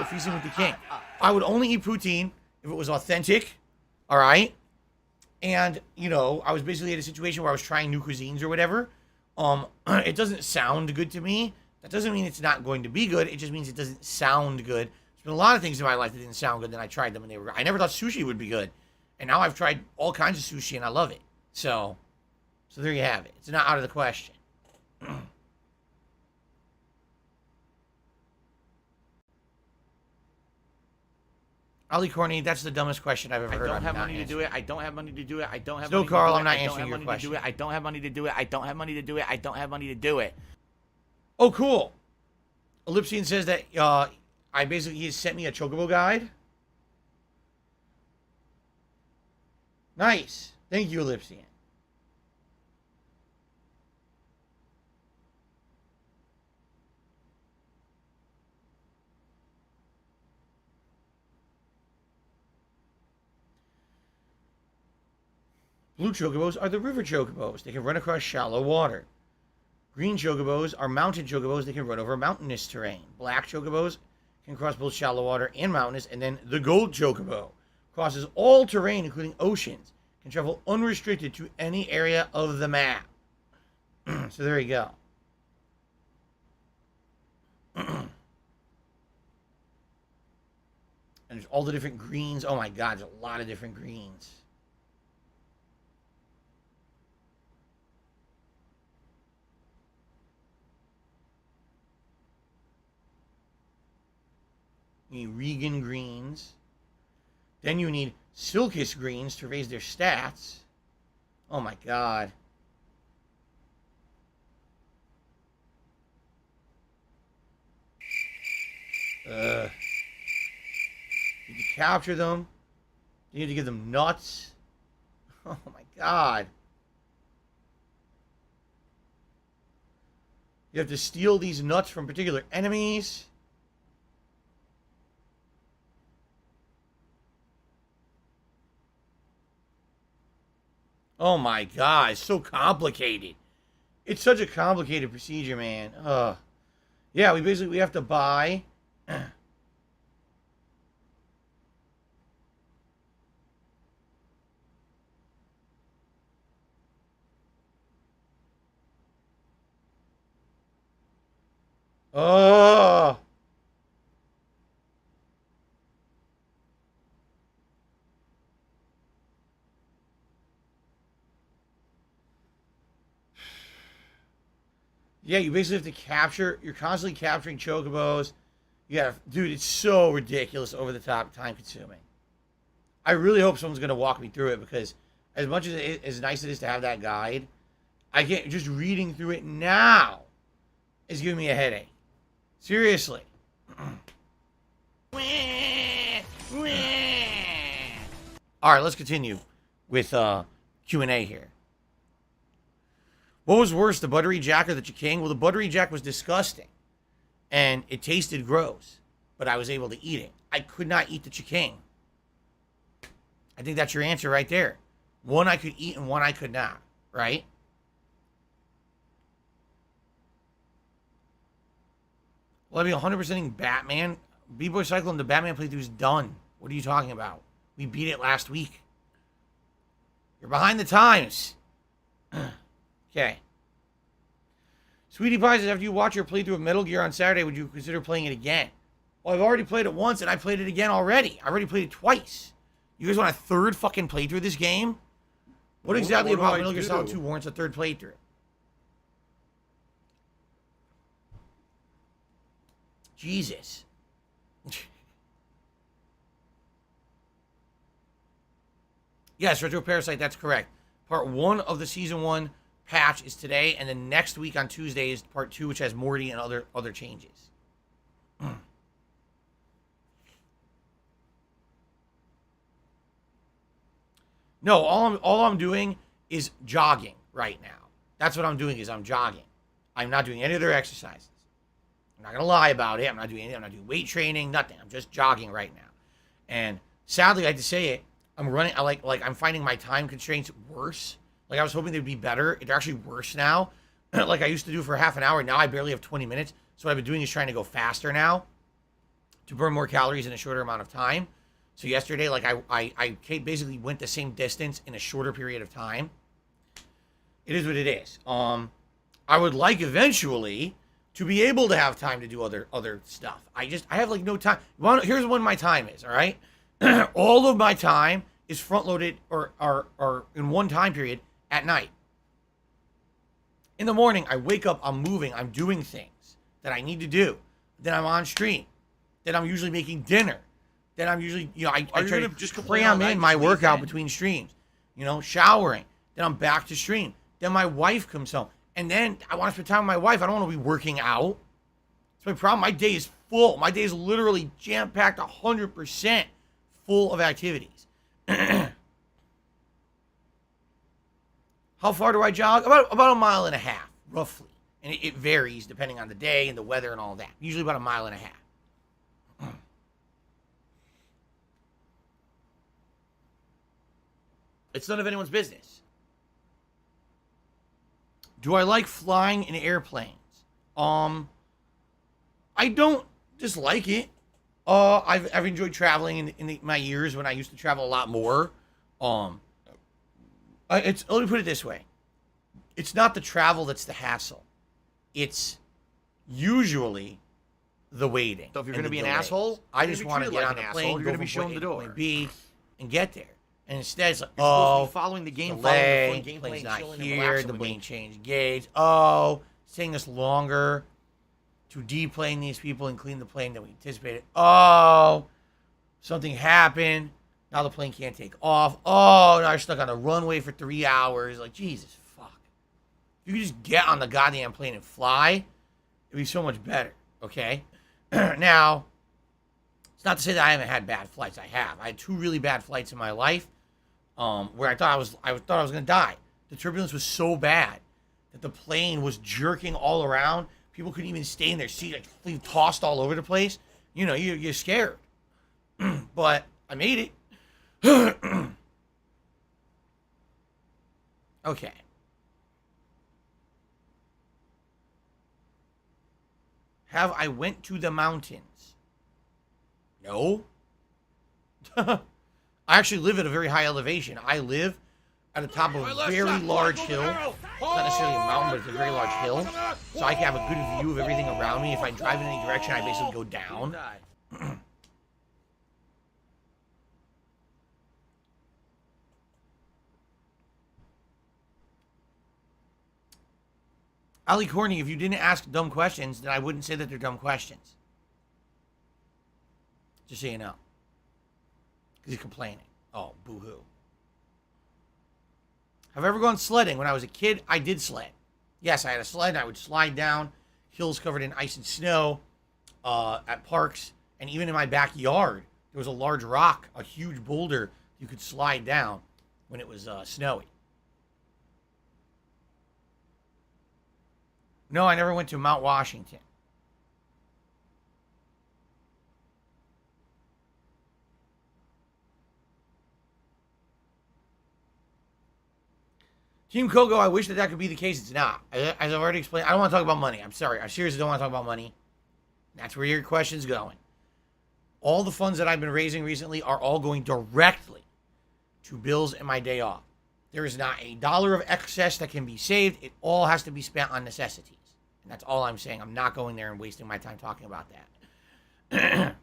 Feasting with the King. I would only eat poutine if it was authentic, all right? And, I was basically in a situation where I was trying new cuisines or whatever. It doesn't sound good to me. That doesn't mean it's not going to be good. It just means it doesn't sound good. There's been a lot of things in my life that didn't sound good, then I tried them and they were... I never thought sushi would be good. And now I've tried all kinds of sushi and I love it. So there you have it. It's not out of the question. Ali Corny, that's the dumbest question I've ever heard. I don't have money to do it. I don't have money to do it. I don't have money to do it. Carl, I'm not answering your question. I don't have money to do it. I don't have money to do it. I don't have money to do it. Oh, cool. Ellipsian says that he sent me a Chocobo guide. Nice. Thank you, Ellipsian. Blue chocobos are the river chocobos. They can run across shallow water. Green chocobos are mountain chocobos. They can run over mountainous terrain. Black chocobos can cross both shallow water and mountainous. And then the gold chocobo crosses all terrain, including oceans. Can travel unrestricted to any area of the map. So there you go. And there's all the different greens. Oh my god, there's a lot of different greens. You need Regan greens. Then you need Silkus greens to raise their stats. Oh my god. You need to capture them. You need to give them nuts. Oh my god. You have to steal these nuts from particular enemies. Oh my god, it's so complicated. It's such a complicated procedure, man. Yeah, we have to buy. Oh. Yeah, you basically have to capture. You're constantly capturing chocobos. Yeah, dude, it's so ridiculous, over the top, time consuming. I really hope someone's gonna walk me through it, because as much as nice it is to have that guide, I can't. Just reading through it now is giving me a headache. Seriously. All right, let's continue with Q&A here. What was worse, the buttery jack or the chiking? Well, the buttery jack was disgusting, and it tasted gross, but I was able to eat it. I could not eat the chiking. I think that's your answer right there. One I could eat and one I could not, right? Well, I'd be 100%ing Batman. B-Boy Cyclone, the Batman playthrough is done. What are you talking about? We beat it last week. You're behind the times. Okay. Sweetie Pie says, after you watch your playthrough of Metal Gear on Saturday, would you consider playing it again? Well, I've already played it once, and I played it again already. I already played it twice. You guys want a third fucking playthrough of this game? What exactly about Metal Gear Solid 2 warrants a third playthrough? Jesus. Yes, Retro Parasite, that's correct. Part 1 of the Season 1 patch is today, and then next week on Tuesday is Part 2, which has Morty and other changes. No, all I'm doing is jogging right now. That's what I'm doing, is I'm jogging. I'm not doing any other exercises. I'm not going to lie about it. I'm not doing anything. I'm not doing weight training, nothing. I'm just jogging right now. And sadly, I had to say it, I'm running, I'm finding my time constraints worse. Like, I was hoping they'd be better. They're actually worse now. Like I used to do for half an hour. Now I barely have 20 minutes. So what I've been doing is trying to go faster now to burn more calories in a shorter amount of time. So yesterday, like, I basically went the same distance in a shorter period of time. It is what it is. I would like eventually to be able to have time to do other stuff. I have like no time. Here's when my time is, all right? All of my time is front loaded or in one time period at night. In the morning, I wake up, I'm moving, I'm doing things that I need to do. Then I'm on stream. Then I'm usually making dinner. Then I'm usually, I try to just cram in my workout between streams. Showering. Then I'm back to stream. Then my wife comes home. And then I want to spend time with my wife. I don't want to be working out. That's my problem. My day is full. My day is literally jam-packed 100% full of activities. How far do I jog? About a mile and a half, roughly. And it varies depending on the day and the weather and all that. Usually about a mile and a half. It's none of anyone's business. Do I like flying in airplanes? I don't dislike it. I've enjoyed traveling in my years when I used to travel a lot more. Let me put it this way. It's not the travel that's the hassle. It's usually the waiting. So if you're and going to the be an delays. asshole, I you're just gonna want be to treated get like on an the plane, asshole. You're go gonna be from shown point the A to door. point B, and get there. And instead, it's like, You're supposed to oh, be following the game, delay, following the game plane's plan, not chilling and here, relaxing the with plane me. changed gates. Oh, it's taking us longer to deplane these people and clean the plane than we anticipated. Oh, something happened. Now the plane can't take off. Oh, now you're stuck on a runway for 3 hours. Like, Jesus, fuck. If you could just get on the goddamn plane and fly, it'd be so much better, okay? Now, it's not to say that I haven't had bad flights. I have. I had 2 really bad flights in my life where I thought I was going to die. The turbulence was so bad that the plane was jerking all around. People couldn't even stay in their seat, like being tossed all over the place. You know, you're scared. But I made it. Okay. Have I went to the mountains? No. I actually live at a very high elevation. I live at the top of a very large hill. It's not necessarily a mountain, but it's a very large hill. So I can have a good view of everything around me. If I drive in any direction, I basically go down. Ali Courtney, if you didn't ask dumb questions, then I wouldn't say that they're dumb questions. Just so you know. Because he's complaining. Oh, boo-hoo. Have I ever gone sledding? When I was a kid, I did sled. Yes, I had a sled. I would slide down hills covered in ice and snow at parks. And even in my backyard, there was a large rock, a huge boulder you could slide down when it was snowy. No, I never went to Mount Washington. Team Kogo, I wish that could be the case. It's not. As I've already explained, I don't want to talk about money. I'm sorry. I seriously don't want to talk about money. That's where your question's going. All the funds that I've been raising recently are all going directly to bills and my day off. There is not a dollar of excess that can be saved. It all has to be spent on necessities. And that's all I'm saying. I'm not going there and wasting my time talking about that.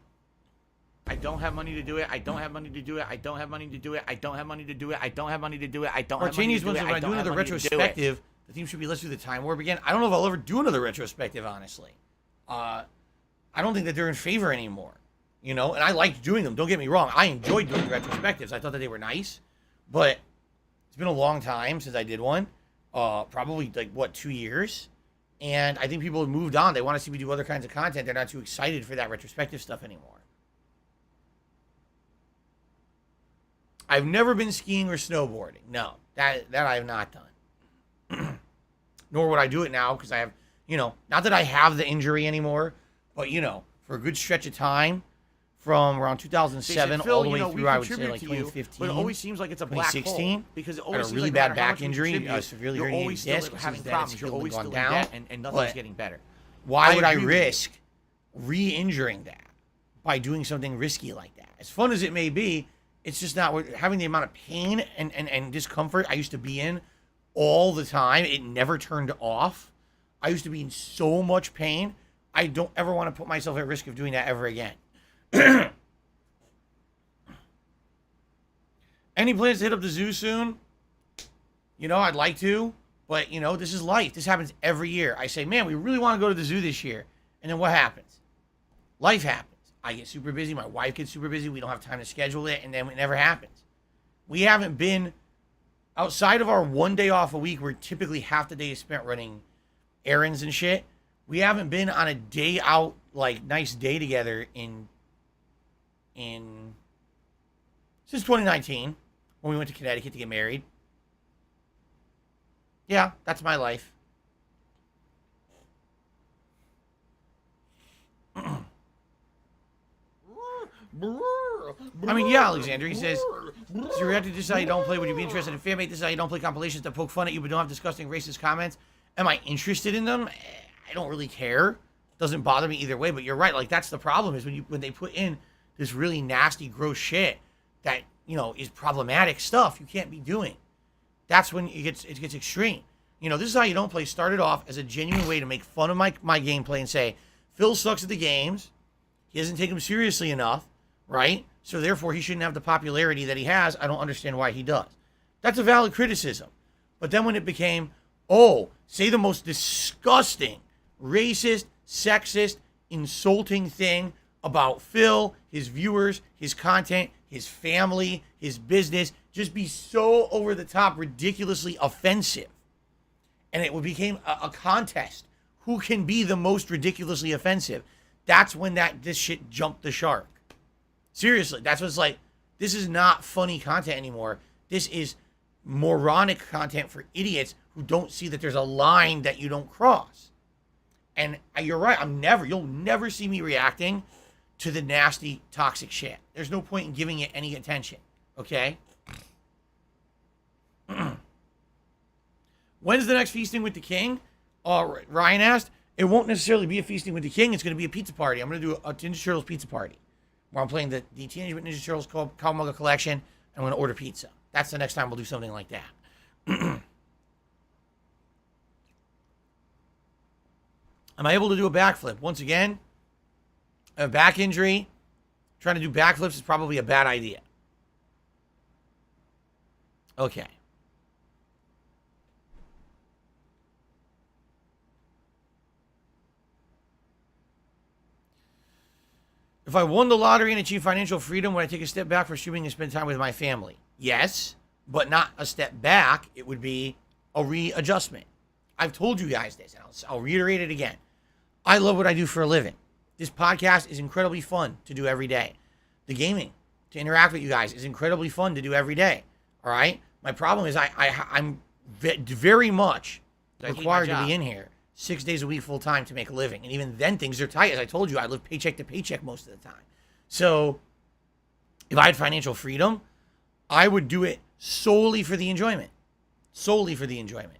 I don't have money to do it. I don't have money to do it. I don't have money to do it. I don't have money to do it. I don't have money to do it. I don't have money to do it. When I do another retrospective, the theme should be let's do the Time Warp again. I don't know if I'll ever do another retrospective, honestly. I don't think that they're in favor anymore. You know, and I liked doing them. Don't get me wrong. I enjoyed doing retrospectives. I thought that they were nice. But it's been a long time since I did one. Probably, 2 years? And I think people have moved on. They want to see me do other kinds of content. They're not too excited for that retrospective stuff anymore. I've never been skiing or snowboarding. No, that I have not done. Nor would I do it now because I have, not that I have the injury anymore, but, for a good stretch of time, from around 2007 all the way through, I would say, 2015. But it always seems like it's a black 2016, hole because it I always had a seems really like bad no matter how back much we injury, contribute, severely you're always herniated still disc, having since problems. then You're it's always gone still down. in debt, and nothing's getting better. Why would I agree with you. risk re-injuring that by doing something risky like that? As fun as it may be, it's just not worth having the amount of pain and discomfort I used to be in all the time. It never turned off. I used to be in so much pain. I don't ever want to put myself at risk of doing that ever again. Any plans to hit up the zoo soon? I'd like to, but, this is life. This happens every year. I say, man, we really want to go to the zoo this year. And then what happens? Life happens. I get super busy. My wife gets super busy. We don't have time to schedule it. And then it never happens. We haven't been outside of our 1 day off a week where typically half the day is spent running errands and shit. We haven't been on a day out, nice day together since 2019 when we went to Connecticut to get married. Yeah, that's my life. I mean, yeah, Alexander, he says, so you have to decide you don't play. Would you be interested in Fanmate? This is how you don't play compilations that poke fun at you but don't have disgusting racist comments. Am I interested in them? I don't really care. Doesn't bother me either way, but you're right. Like, that's the problem is when they put in this really nasty, gross shit that, you know, is problematic stuff you can't be doing. That's when it gets extreme. You know, this is how you don't play. Started off as a genuine way to make fun of my gameplay and say, Phil sucks at the games. He doesn't take them seriously enough, right? So therefore, he shouldn't have the popularity that he has. I don't understand why he does. That's a valid criticism. But then when it became, oh, say the most disgusting, racist, sexist, insulting thing about Phil, his viewers, his content, his family, his business, just be so over the top, ridiculously offensive. And it became a contest. Who can be the most ridiculously offensive? That's when this shit jumped the shark. Seriously, that's what's like, this is not funny content anymore. This is moronic content for idiots who don't see that there's a line that you don't cross. And you're right, you'll never see me reacting to the nasty, toxic shit. There's no point in giving it any attention, okay? When's the next Feasting with the King? Ryan asked. It won't necessarily be a Feasting with the King. It's going to be a pizza party. I'm going to do a Ninja Turtles pizza party where I'm playing the Teenage Mutant Ninja Turtles Kawamaga Collection, and I'm going to order pizza. That's the next time we'll do something like that. Am I able to do a backflip? Once again, a back injury. Trying to do backflips is probably a bad idea. Okay. If I won the lottery and achieved financial freedom, would I take a step back for streaming and spend time with my family? Yes, but not a step back. It would be a readjustment. I've told you guys this, and I'll reiterate it again. I love what I do for a living. This podcast is incredibly fun to do every day. The gaming, to interact with you guys, is incredibly fun to do every day. All right? My problem is I'm very much required to be in here 6 days a week full time to make a living. And even then, things are tight. As I told you, I live paycheck to paycheck most of the time. So if I had financial freedom, I would do it solely for the enjoyment. Solely for the enjoyment.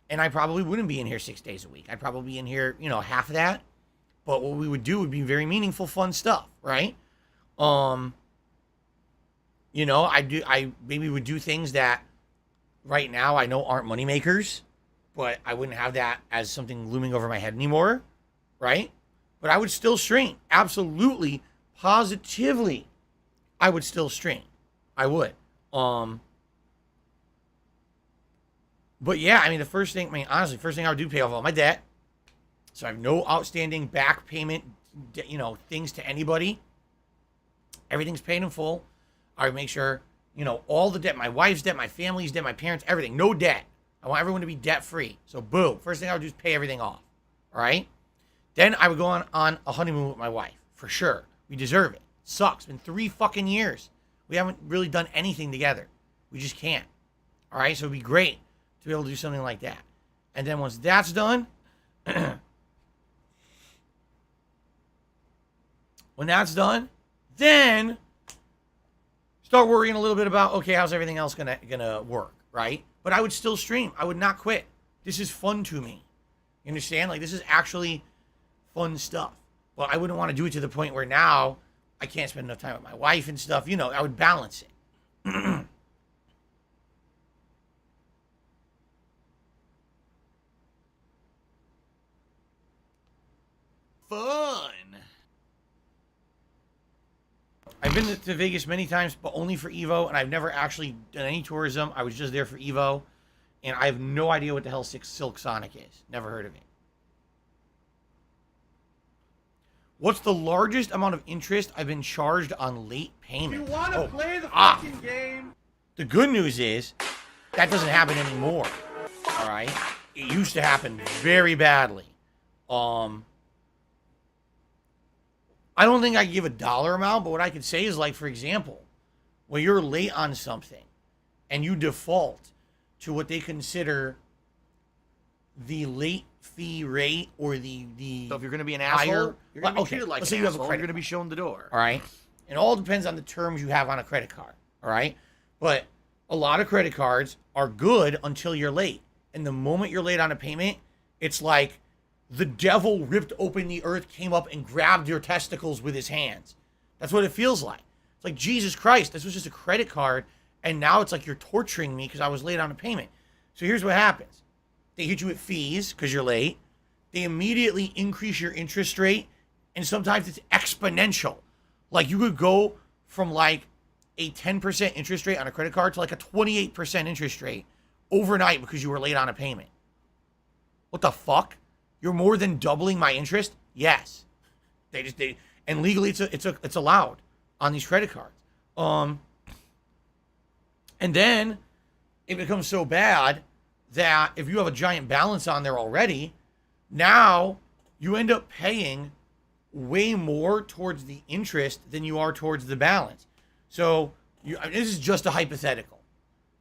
And I probably wouldn't be in here 6 days a week. I'd probably be in here, half of that. But what we would do would be very meaningful, fun stuff, right? I maybe would do things that right now I know aren't money makers, but I wouldn't have that as something looming over my head anymore, right? But I would still stream. Absolutely, positively, I would still stream. I would. But yeah, the first thing I would do, pay off all my debt. So I have no outstanding back payment, things to anybody. Everything's paid in full. I would make sure, all the debt, my wife's debt, my family's debt, my parents, everything, no debt. I want everyone to be debt free. So boom, first thing I would do is pay everything off. All right. Then I would go on a honeymoon with my wife for sure. We deserve it. Sucks. It's been 3 fucking years. We haven't really done anything together. We just can't. All right. So it'd be great to be able to do something like that. And then once that's done, then start worrying a little bit about, okay, how's everything else gonna work, right? But I would still stream. I would not quit. This is fun to me. You understand? Like, this is actually fun stuff. But I wouldn't want to do it to the point where now I can't spend enough time with my wife and stuff. I would balance it. Fun. I've been to Vegas many times, but only for Evo, and I've never actually done any tourism. I was just there for Evo, and I have no idea what the hell Silk Sonic is. Never heard of it. What's the largest amount of interest I've been charged on late payment? You want to play the fucking game? The good news is that doesn't happen anymore. All right? It used to happen very badly. I don't think I can give a dollar amount, but what I could say is, like, for example, when you're late on something and you default to what they consider the late fee rate or the So if you're going to be an higher, asshole, you're going to be treated like let's an say you have a asshole. credit You're going to be shown the door. all right? It all depends on the terms you have on a credit card, all right? But a lot of credit cards are good until you're late. And the moment you're late on a payment, It's like the devil ripped open the earth, came up and grabbed your testicles with his hands. That's what it feels like. It's like, Jesus Christ, this was just a credit card, and now it's like you're torturing me because I was late on a payment. So here's what happens. They hit you with fees because you're late. They immediately increase your interest rate, and sometimes it's exponential. Like, you could go from like a 10% interest rate on a credit card to like a 28% interest rate overnight because you were late on a payment. What the fuck? You're more than doubling my interest? Yes. And legally it's allowed on these credit cards. And then it becomes so bad that if you have a giant balance on there already, now you end up paying way more towards the interest than you are towards the balance. So this is just a hypothetical.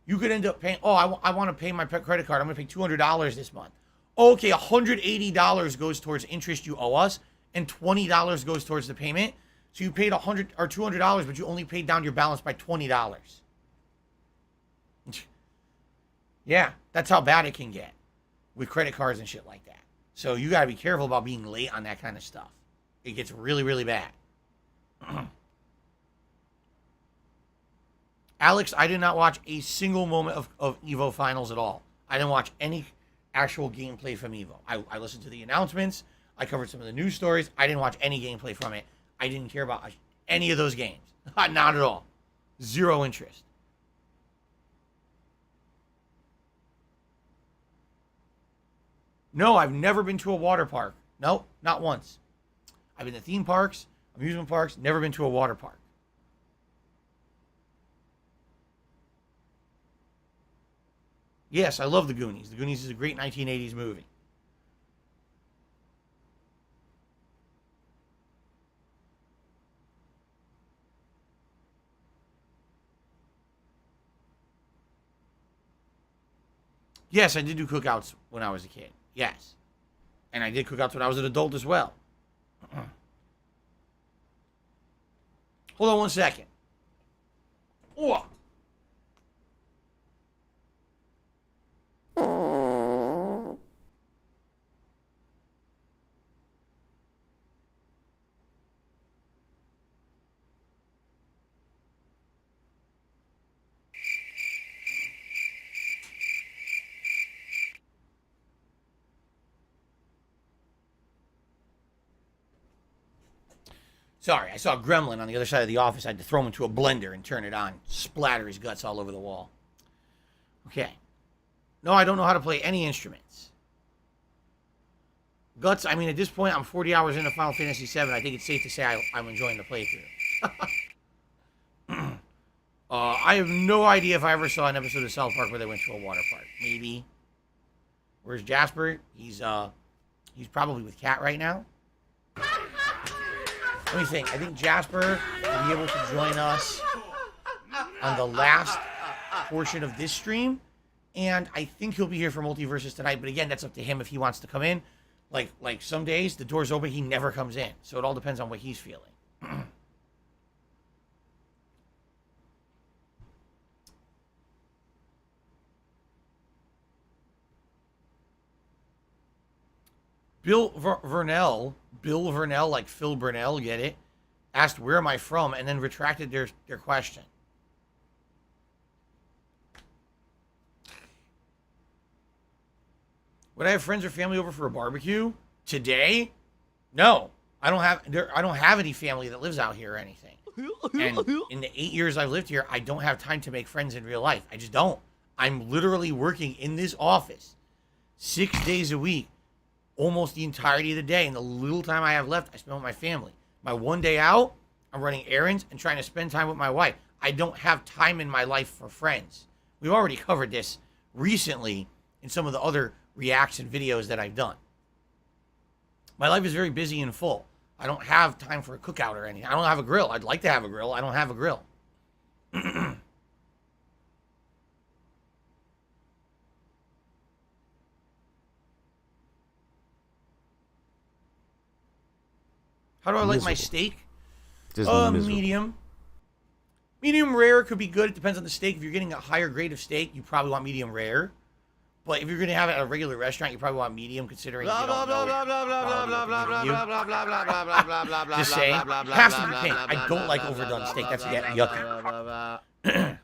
You could end up paying, I want to pay my credit card. I'm going to pay $200 this month. Okay, $180 goes towards interest you owe us, and $20 goes towards the payment. So you paid $100 or $200, but you only paid down your balance by $20. Yeah, that's how bad it can get with credit cards and shit like that. So you got to be careful about being late on that kind of stuff. It gets really, really bad. Alex, I did not watch a single moment of EVO finals at all. I didn't watch any actual gameplay from EVO. I listened to the announcements. I covered some of the news stories. I didn't watch any gameplay from it. I didn't care about any of those games. Not at all. Zero interest. No, I've never been to a water park. Nope, not once. I've been to theme parks, amusement parks, never been to a water park. Yes, I love The Goonies. The Goonies is a great 1980s movie. Yes, I did do cookouts when I was a kid. Yes. And I did cookouts when I was an adult as well. Hold on one second. Oh. Sorry, I saw a gremlin on the other side of the office. I had to throw him into a blender and turn it on. Splatter his guts all over the wall. Okay. No, I don't know how to play any instruments. Guts, I mean, at this point, I'm 40 hours into Final Fantasy VII. I think it's safe to say I'm enjoying the playthrough. I have no idea if I ever saw an episode of South Park where they went to a water park. Maybe. Where's Jasper? He's probably with Kat right now. Let me think. I think Jasper will be able to join us on the last portion of this stream. And I think he'll be here for Multiverses tonight. But again, that's up to him if he wants to come in. Like some days, the door's open, he never comes in. So it all depends on what he's feeling. Bill Vernell, like Phil Burnell, get it? Asked, where am I from? And then retracted their question. Would I have friends or family over for a barbecue today? No, I don't have any family that lives out here or anything. And in the 8 years I've lived here, I don't have time to make friends in real life. I just don't. I'm literally working in this office 6 days a week, almost the entirety of the day. And the little time I have left, I spend with my family. My one day out, I'm running errands and trying to spend time with my wife. I don't have time in my life for friends. We've already covered this recently in some of the other reaction videos that I've done. My life is very busy and full. I don't have time for a cookout or anything. I don't have a grill. I'd like to have a grill. I don't have a grill. How do I like my steak? Medium. Medium rare could be good. It depends on the steak. If you're getting a higher grade of steak, you probably want medium rare. But if you're gonna have it at a regular restaurant, you probably want medium, considering you don't know. Just saying, has to be pink. I don't like overdone steak. That's yucky.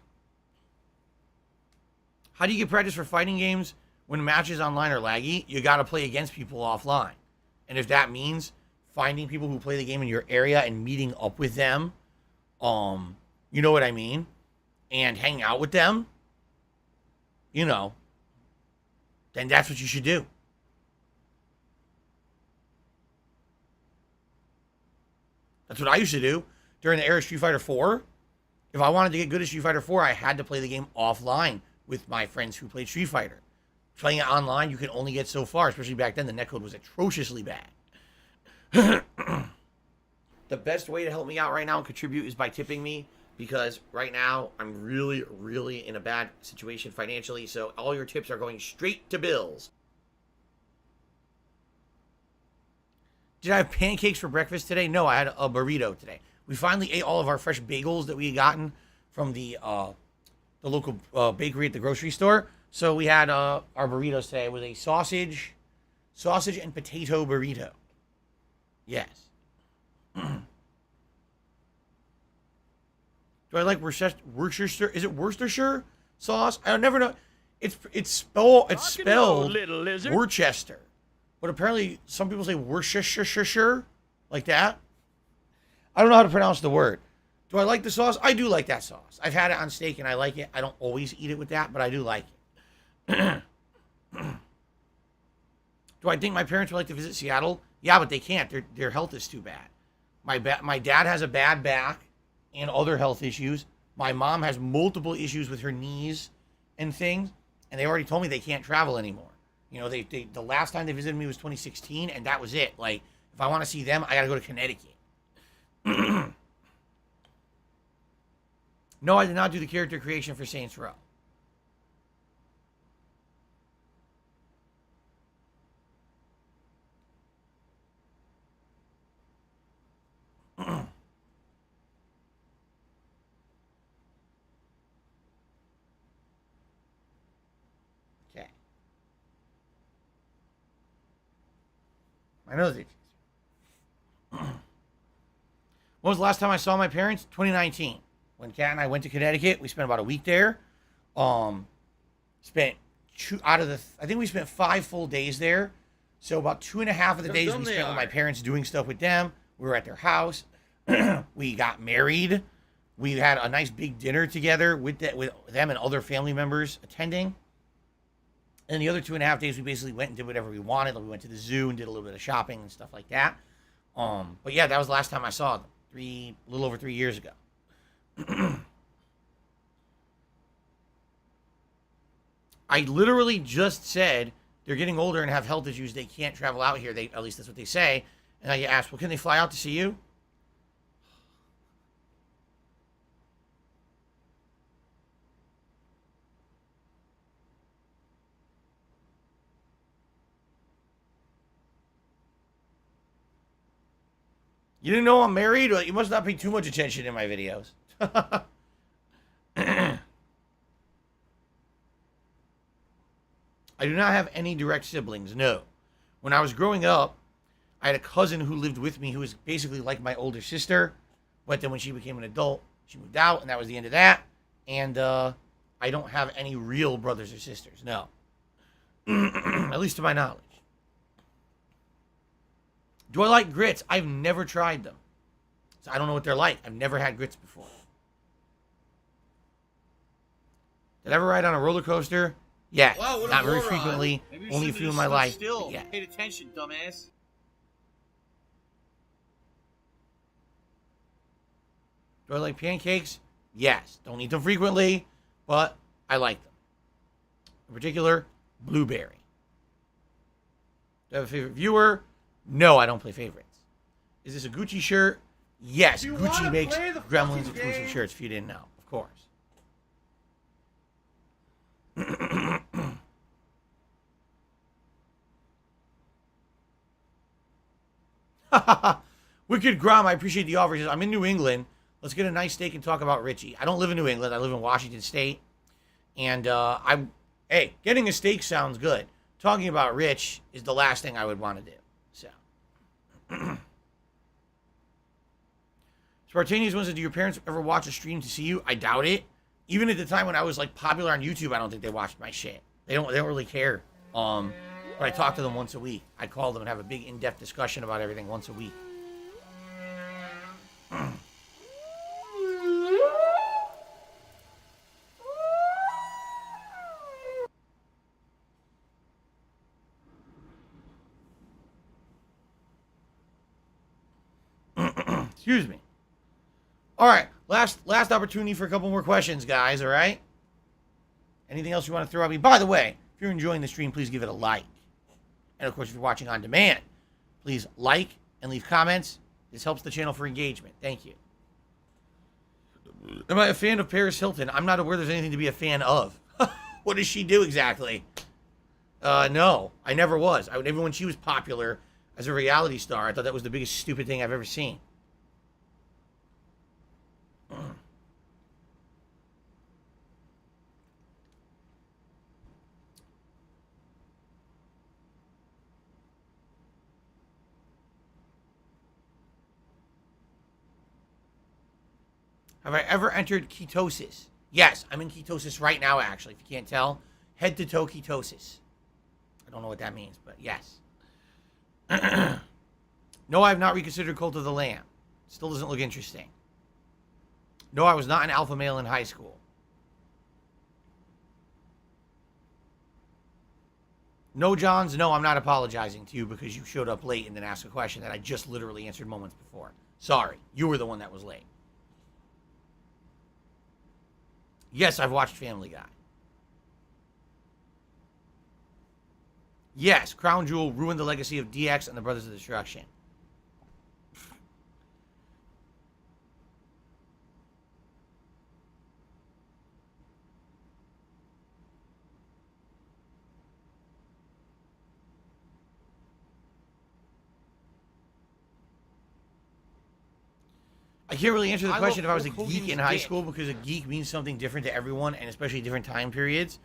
How do you get practice for fighting games when matches online are laggy? You got to play against people offline, and if that means finding people who play the game in your area and meeting up with them, you know what I mean, and hanging out with them, you know, then that's what you should do. That's what I used to do during the era of Street Fighter 4. If I wanted to get good at Street Fighter 4, I had to play the game offline with my friends who played Street Fighter. Playing it online, you can only get so far, especially back then. The netcode was atrociously bad. The best way to help me out right now and contribute is by tipping me, because right now I'm really, really in a bad situation financially, so all your tips are going straight to bills. Did I have pancakes for breakfast today? No, I had a burrito today. We finally ate all of our fresh bagels that we had gotten from the local bakery at the grocery store. So we had our burritos today with a sausage and potato burrito. Yes. Do I like Worcestershire? Is it Worcestershire sauce? I never know. It's spelled Worcester, but apparently some people say Worcestershire like that. I don't know how to pronounce the word. Do I like the sauce? I do like that sauce. I've had it on steak and I like it. I don't always eat it with that, but I do like it. Do I think my parents would like to visit Seattle? Yeah, but they can't. Their health is too bad. My dad has a bad back and other health issues. My mom has multiple issues with her knees and things, and they already told me they can't travel anymore. You know, the last time they visited me was 2016, and that was it. Like, if I want to see them, I got to go to Connecticut. No, I did not do the character creation for Saints Row. Okay. My nose itches. When was the last time I saw my parents? 2019. When Kat and I went to Connecticut, we spent about a week there. Spent I think we spent 5 full days there. So about 2.5 of the days we spent with my parents doing stuff with them. We were at their house. We got married. We had a nice big dinner together with them and other family members attending. And the other 2.5 days we basically went and did whatever we wanted. Like we went to the zoo and did a little bit of shopping and stuff like that. But yeah, that was the last time I saw them. A little over 3 years ago. I literally just said they're getting older and have health issues. They can't travel out here. At least that's what they say. And I asked, well, can they fly out to see you? You didn't know I'm married? Well, you must not pay too much attention in my videos. I do not have any direct siblings, no. When I was growing up, I had a cousin who lived with me who was basically like my older sister. But then when she became an adult, she moved out, and that was the end of that. And I don't have any real brothers or sisters, no. At least to my knowledge. Do I like grits? I've never tried them. So I don't know what they're like. I've never had grits before. Did I ever ride on a roller coaster? Yeah, Wow, what a not very moron. frequently. Maybe you Only a should've few in just my stood life. Still. Yeah. Paid attention, dumbass. Do I like pancakes? Yes. Don't eat them frequently, but I like them. In particular, blueberry. Do I have a favorite viewer? No, I don't play favorites. Is this a Gucci shirt? Yes, You Gucci wanna makes play the Gremlins fucking exclusive game? shirts, if you didn't know. Of course. Wicked Grom, I appreciate the offer. He says, I'm in New England. Let's get a nice steak and talk about Richie. I don't live in New England. I live in Washington State. And Hey, getting a steak sounds good. Talking about rich is the last thing I would want to do. So. Spartanius wants to, do your parents ever watch a stream to see you? I doubt it. Even at the time when I was like popular on YouTube, I don't think they watched my shit. They don't really care. But I talk to them once a week. I call them and have a big in-depth discussion about everything once a week. Excuse me. All right, last opportunity for a couple more questions, guys, all right? Anything else you want to throw at me? By the way, if you're enjoying the stream, please give it a like. And, of course, if you're watching on demand, please like and leave comments. This helps the channel for engagement. Thank you. Am I a fan of Paris Hilton? I'm not aware there's anything to be a fan of. What does she do exactly? No, I never was. Even when she was popular as a reality star, I thought that was the biggest stupid thing I've ever seen. Have I ever entered ketosis? Yes, I'm in ketosis right now, actually, if you can't tell. Head-to-toe ketosis. I don't know what that means, but yes. No, I have not reconsidered Cult of the Lamb. Still doesn't look interesting. No, I was not an alpha male in high school. No, Johns, no, I'm not apologizing to you because you showed up late and then asked a question that I just literally answered moments before. Sorry, you were the one that was late. Yes, I've watched Family Guy. Yes, Crown Jewel ruined the legacy of DX and the Brothers of Destruction. I can't really answer the question if I was a geek in high school because a geek means something different to everyone and especially different time periods.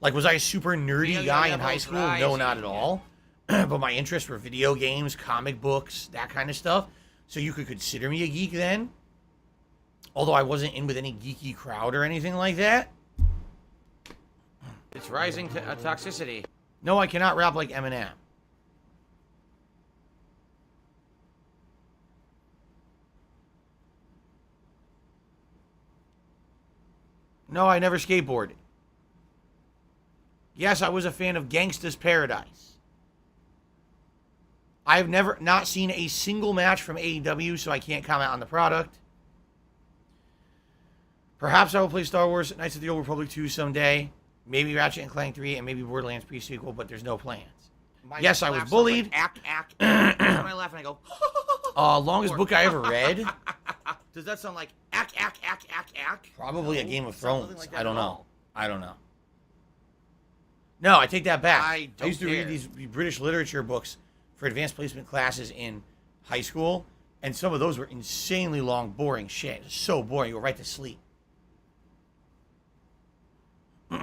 Like, was I a super nerdy guy in high school? No, not at all. But my interests were video games, comic books, that kind of stuff. So you could consider me a geek then. Although I wasn't in with any geeky crowd or anything like that. It's rising to toxicity. No, I cannot rap like Eminem. No, I never skateboarded. Yes, I was a fan of Gangsta's Paradise. I have never not seen a single match from AEW, so I can't comment on the product. Perhaps I will play Star Wars Knights of the Old Republic 2 someday. Maybe Ratchet and Clank 3 and maybe Borderlands pre-sequel, but there's no plans. Yes, I was bullied. Like, ack. When I laugh and I go... Longest book I ever read. Does that sound like ack? Probably no, a Game of Thrones. Like I don't know. No, I take that back. I used to read these British literature books for advanced placement classes in high school, and some of those were insanely long, boring shit. It was so boring, you go right to sleep. Do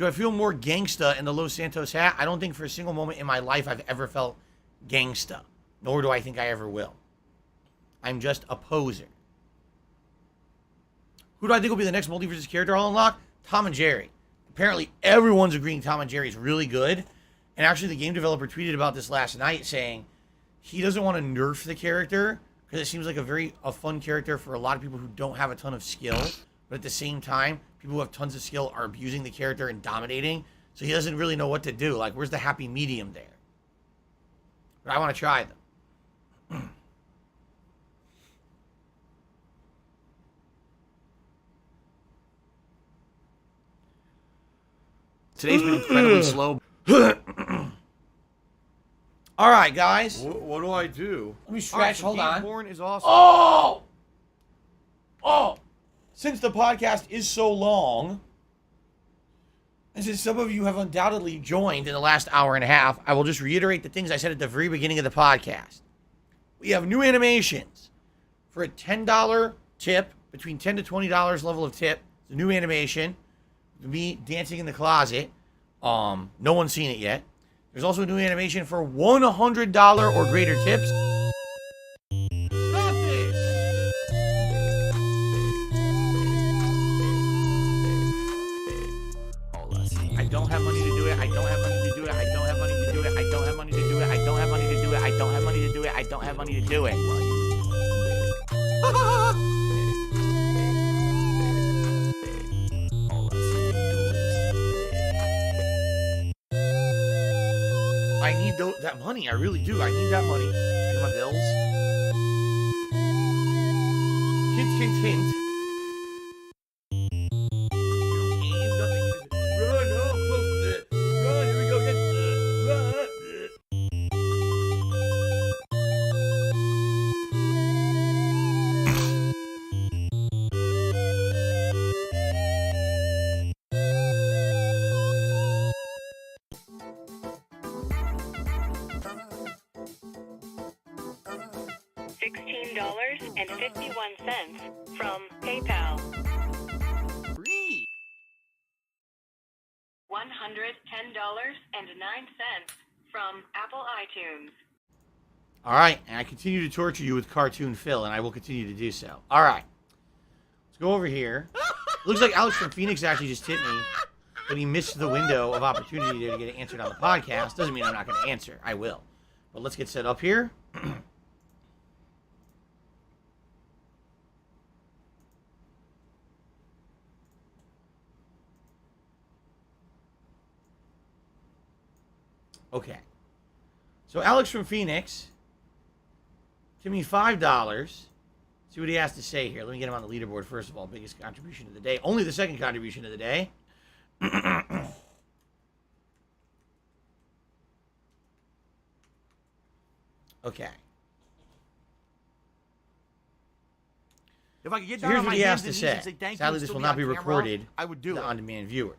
I feel more gangsta in the Los Santos hat? I don't think for a single moment in my life I've ever felt gangsta, nor do I think I ever will. I'm just a poser. Who do I think will be the next Multiverses character I'll unlock? Tom and Jerry. Apparently everyone's agreeing Tom and Jerry is really good. And actually the game developer tweeted about this last night saying he doesn't want to nerf the character because it seems like a fun character for a lot of people who don't have a ton of skill. But at the same time, people who have tons of skill are abusing the character and dominating. So he doesn't really know what to do. Like, where's the happy medium there? But I want to try them. Today's been incredibly slow. All right, guys. What do I do? Let me stretch. Hold on. Porn is awesome. Oh! Since the podcast is so long, and since some of you have undoubtedly joined in the last hour and a half, I will just reiterate the things I said at the very beginning of the podcast. We have new animations for a $10 tip, between $10 to $20 level of tip. It's a new animation. Me dancing in the closet. No one's seen it yet. There's also a new animation for $100 or greater tips. Stop this! I don't have money to do it. I don't have money to do it. I don't have money to do it. I don't have money to do it. I don't have money to do it. I don't have money to do it. I don't have money to do it. I need that money. I really do. I need that money. Pay my bills. Hint, hint, hint. Run, oh, close it. Run, here we go again. Run. $16.51 from PayPal. Free. $110.09 from Apple iTunes. All right, and I continue to torture you with Cartoon Phil, and I will continue to do so. All right, let's go over here. Looks like Alex from Phoenix actually just hit me, but he missed the window of opportunity to get it answered on the podcast. Doesn't mean I'm not going to answer. I will. But let's get set up here. Okay. So Alex from Phoenix, give me $5. See what he has to say here. Let me get him on the leaderboard first of all. Biggest contribution of the day. Only the second contribution of the day. Okay. If I could get So down here's on what my he has hands to and knees say. and say thank you Sadly, and this still will not be on camera, recorded I would do to it. on-demand viewers.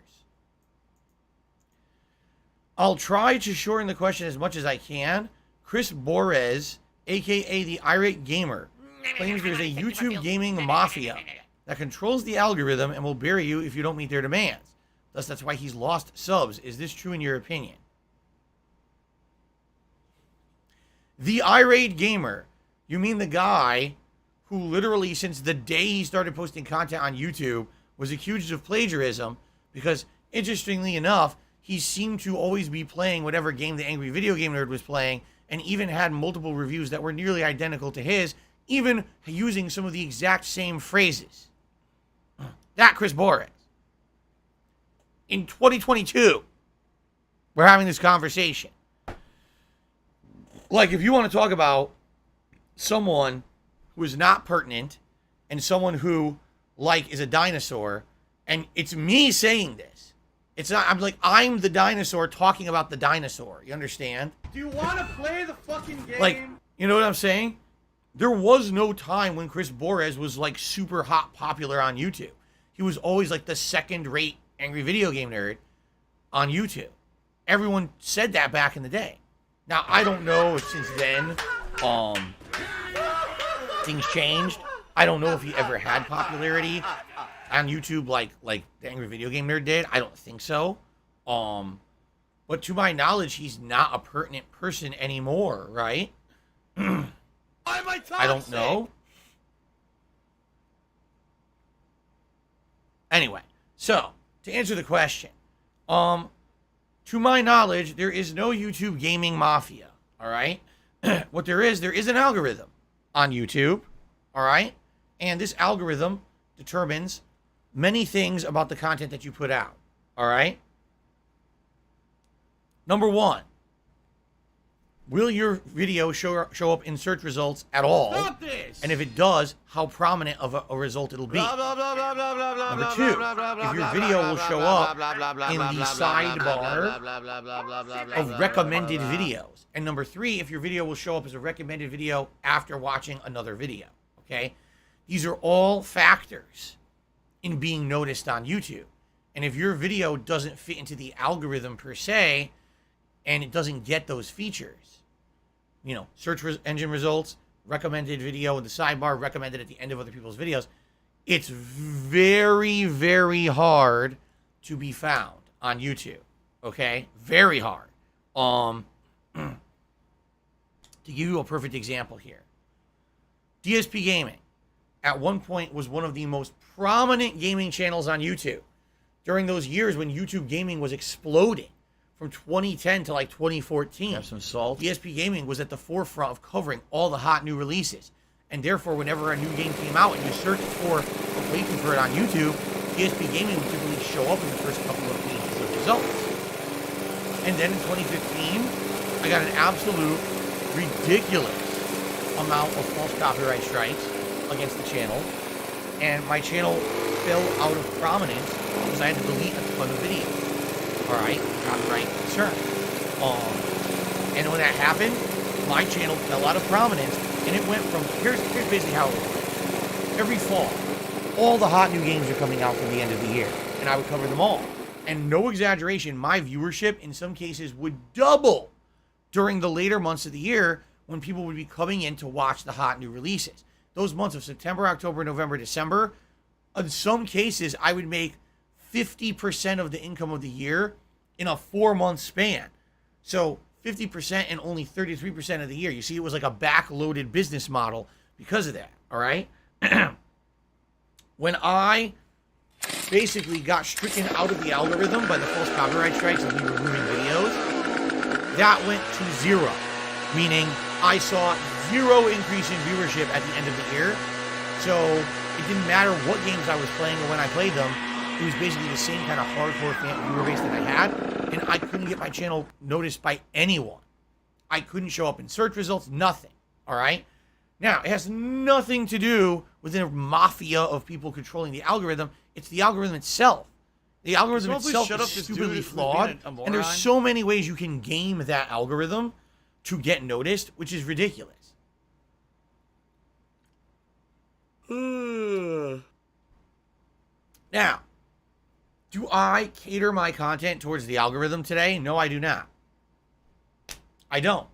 I'll try to shorten the question as much as I can. Chris Borez, a.k.a. the Irate Gamer, claims there's a YouTube gaming mafia that controls the algorithm and will bury you if you don't meet their demands. Thus, that's why he's lost subs. Is this true in your opinion? The Irate Gamer. You mean the guy who literally, since the day he started posting content on YouTube, was accused of plagiarism because, interestingly enough, he seemed to always be playing whatever game the Angry Video Game Nerd was playing, and even had multiple reviews that were nearly identical to his, even using some of the exact same phrases. That Chris Borez. In 2022, we're having this conversation. Like, if you want to talk about someone who is not pertinent and someone who, like, is a dinosaur, and it's me saying this. It's not, I'm the dinosaur talking about the dinosaur. You understand? Do you want to play the fucking game? Like, you know what I'm saying? There was no time when Chris Borez was, like, super hot popular on YouTube. He was always, like, the second-rate Angry Video Game Nerd on YouTube. Everyone said that back in the day. Now, I don't know if since then, things changed. I don't know if he ever had popularity on YouTube like the Angry Video Game Nerd did. I don't think so. But to my knowledge, he's not a pertinent person anymore, right? I don't know. Anyway, so to answer the question, to my knowledge, there is no YouTube gaming mafia. All right. What there is an algorithm on YouTube. All right. And this algorithm determines many things about the content that you put out. All right. Number one, will your video show up in search results at all? Stop this! And if it does, how prominent of a result it'll be? Number two, if your video will show up in the sidebar of recommended videos. And number three, if your video will show up as a recommended video after watching another video. Okay? These are all factors in being noticed on YouTube. And if your video doesn't fit into the algorithm per se, and it doesn't get those features, you know, search engine results, recommended video in the sidebar, recommended at the end of other people's videos, It's very, very hard to be found on YouTube. Okay? Very hard. To give you a perfect example here. DSP Gaming, at one point, was one of the most prominent gaming channels on YouTube. During those years when YouTube gaming was exploding, from 2010 to like 2014. Have some salt. DSP Gaming was at the forefront of covering all the hot new releases. And therefore, whenever a new game came out and you searched for a playthrough for it on YouTube, DSP Gaming would typically show up in the first couple of pages of results. And then in 2015, I got an absolute ridiculous amount of false copyright strikes against the channel. And my channel fell out of prominence because I had to delete a ton of videos. Alright? Copyright concern. And when that happened, my channel fell out of prominence. And it went from, here's basically how it works. Every fall, all the hot new games are coming out from the end of the year. And I would cover them all. And no exaggeration, my viewership in some cases would double during the later months of the year when people would be coming in to watch the hot new releases. Those months of September, October, November, December, in some cases, I would make 50% of the income of the year in a 4-month span. So 50% and only 33% of the year. You see, it was like a backloaded business model because of that, all right? When I basically got stricken out of the algorithm by the false copyright strikes and me removing videos, that went to 0, meaning I saw 0 increase in viewership at the end of the year. So it didn't matter what games I was playing or when I played them. It was basically the same kind of hardcore fan viewer base that I had, and I couldn't get my channel noticed by anyone. I couldn't show up in search results, nothing, all right? Now, it has nothing to do with the mafia of people controlling the algorithm. It's the algorithm itself. The algorithm itself is stupidly flawed, and there's so many ways you can game that algorithm to get noticed, which is ridiculous. Now, do I cater my content towards the algorithm today? No, I do not. I don't.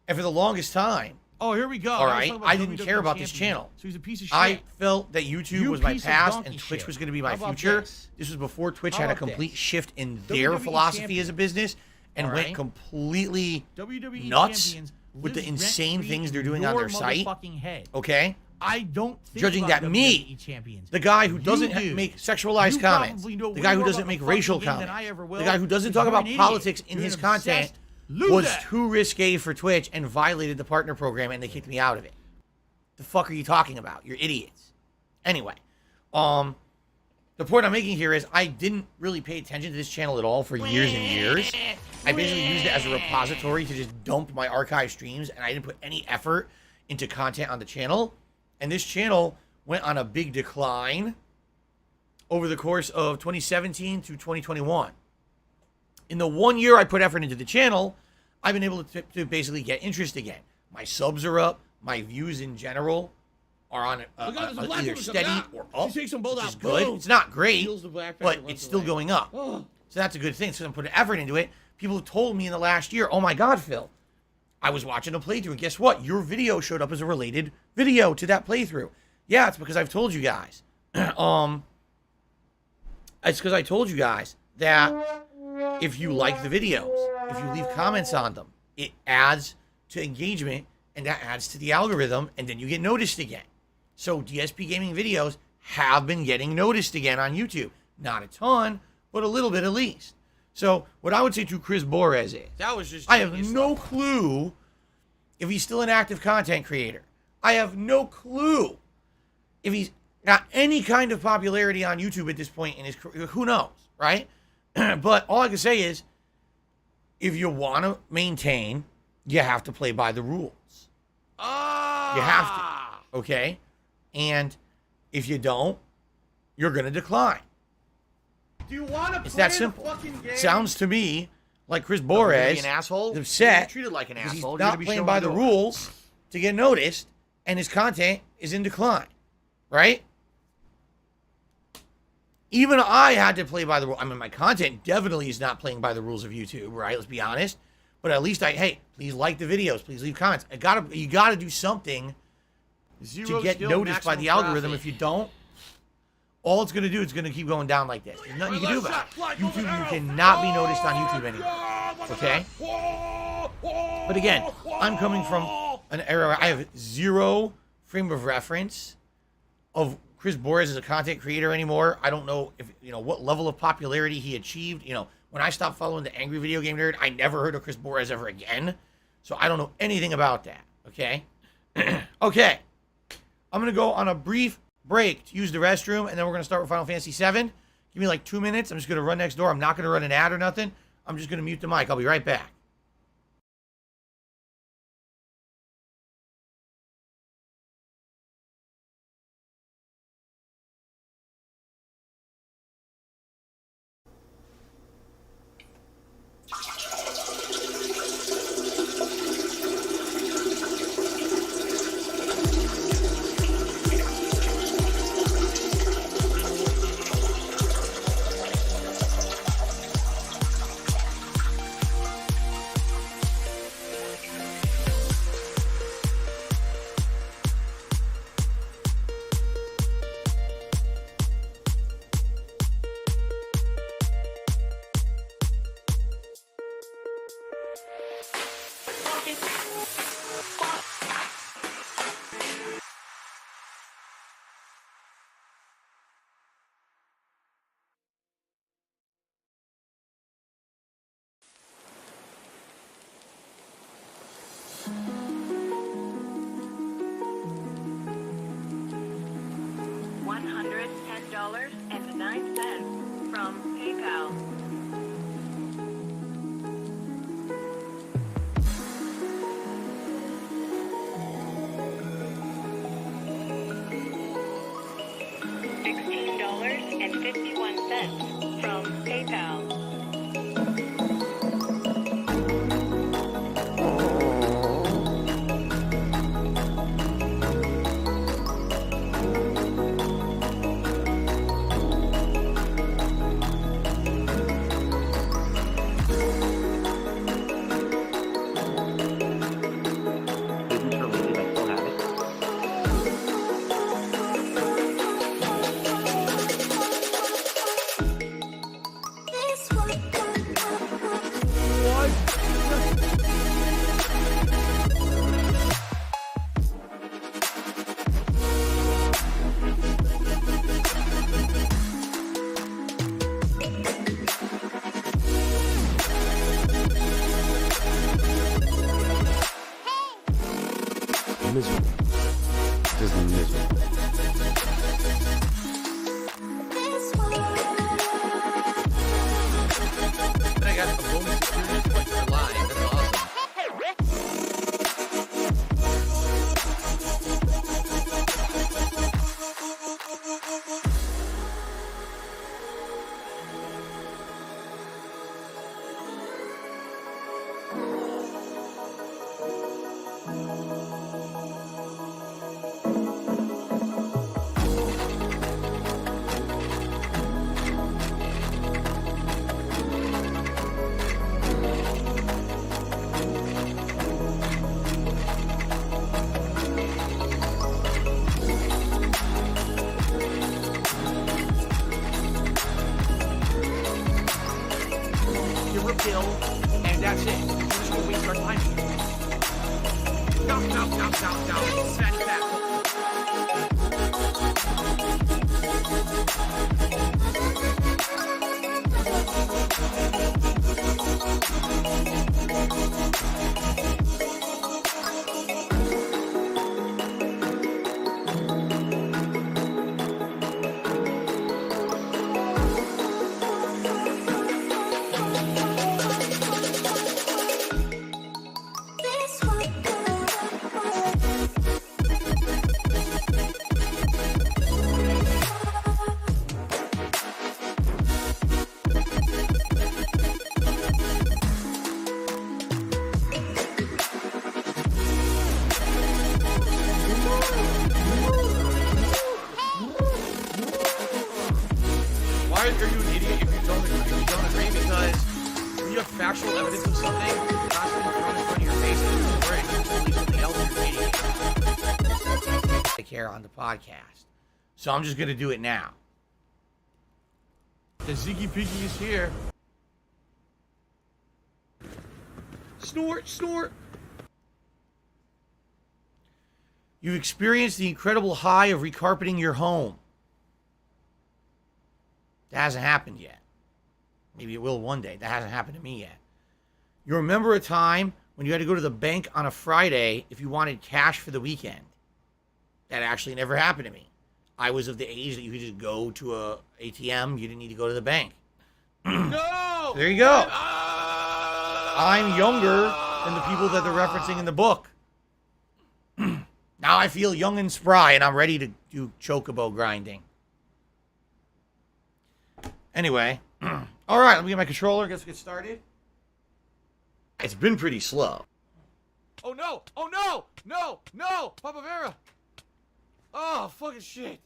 And for the longest time, Oh, here we go. all right, I didn't care about this channel. So he's a piece of shit. I felt that YouTube You was my piece of past donkey and Twitch shit. was going to be my How about future. this? This was before Twitch How had a about complete this? shift in their WWE philosophy champion. as a business and All went right. completely WWE nuts champions with the lives insane rent-free things they're in doing on your their site. motherfucking head. Okay? I don't think Judging about that me, WWE champions. the guy who You doesn't do. make sexualized You comments, probably know the way guy who more doesn't about make the racial fucking game than comments, I ever will, the guy who doesn't because talk you're about an politics idiot. in You're his an content obsessed was loser. too risque for Twitch and violated the partner program and they kicked me out of it. The fuck are you talking about? You're idiots. Anyway, the point I'm making here is I didn't really pay attention to this channel at all for years and years. I basically used it as a repository to just dump my archive streams, and I didn't put any effort into content on the channel. And this channel went on a big decline over the course of 2017 to 2021. In the 1 year I put effort into the channel, I've been able to basically get interest again. My subs are up. My views in general are on either steady or up, She takes them both which out. is good. Boom. It's not great, Steals the black but pepper, runs it's still away. going up. Oh. So that's a good thing. So I'm putting effort into it. People have told me in the last year, oh my God, Phil, I was watching a playthrough, and guess what? Your video showed up as a related video to that playthrough. Yeah, it's because I've told you guys. It's because I told you guys that if you like the videos, if you leave comments on them, it adds to engagement, and that adds to the algorithm, and then you get noticed again. So DSP Gaming videos have been getting noticed again on YouTube. Not a ton, but a little bit at least. So what I would say to Chris Borez is, That was just I have genius no stuff. clue if he's still an active content creator. I have no clue if he's got any kind of popularity on YouTube at this point in his career. Who knows, right? But all I can say is, if you want to maintain, you have to play by the rules. You have to, okay? And if you don't, you're going to decline. Do you want to It's play that simple. the fucking game? Sounds to me like Chris You're gonna Borez be an asshole. is upset You're treated like an because he's asshole. You're not gonna be playing shown by the the door. rules to get noticed, and his content is in decline, right? Even I had to play by the rules. I mean, my content definitely is not playing by the rules of YouTube, right? Let's be honest. But at least hey, please like the videos, please leave comments. You gotta do something to Zero get skill, noticed by maximum the algorithm. profit. If you don't, all it's going to do is going to keep going down like this. There's nothing you can do about it. YouTube, you cannot be noticed on YouTube anymore. Okay? But again, I'm coming from an era where I have 0 frame of reference of Chris Borges as a content creator anymore. I don't know if, what level of popularity he achieved. When I stopped following the Angry Video Game Nerd, I never heard of Chris Borges ever again. So I don't know anything about that. Okay? Okay. I'm going to go on a brief break to use the restroom, and then we're going to start with Final Fantasy VII. Give me like 2 minutes. I'm just going to run next door. I'm not going to run an ad or nothing. I'm just going to mute the mic. I'll be right back. $110.09 from PayPal. $16.51 from PayPal. Miserable. Just miserable. And I got a bonus experience points for live. That's awesome. You refill, and that's it. This is where we start timing. No. Send back. Why are you an idiot if you don't agree? Because when you have factual evidence of something, constantly thrown in front of your face, and you're completely something else, you're an idiot. Take care on the podcast. So I'm just going to do it now. The Ziggy Piggy is here. Snort, snort. You've experienced the incredible high of recarpeting your home. That hasn't happened yet. Maybe it will one day. That hasn't happened to me yet. You remember a time when you had to go to the bank on a Friday if you wanted cash for the weekend. That actually never happened to me. I was of the age that you could just go to a ATM. You didn't need to go to the bank. No! There you go. I'm younger than the people that they're referencing in the book. Now I feel young and spry, and I'm ready to do Chocobo grinding. Anyway. All right, let me get my controller. Guess we get started. It's been pretty slow. Oh no! Oh no! No! No! Papa Vera! Oh, fucking shit.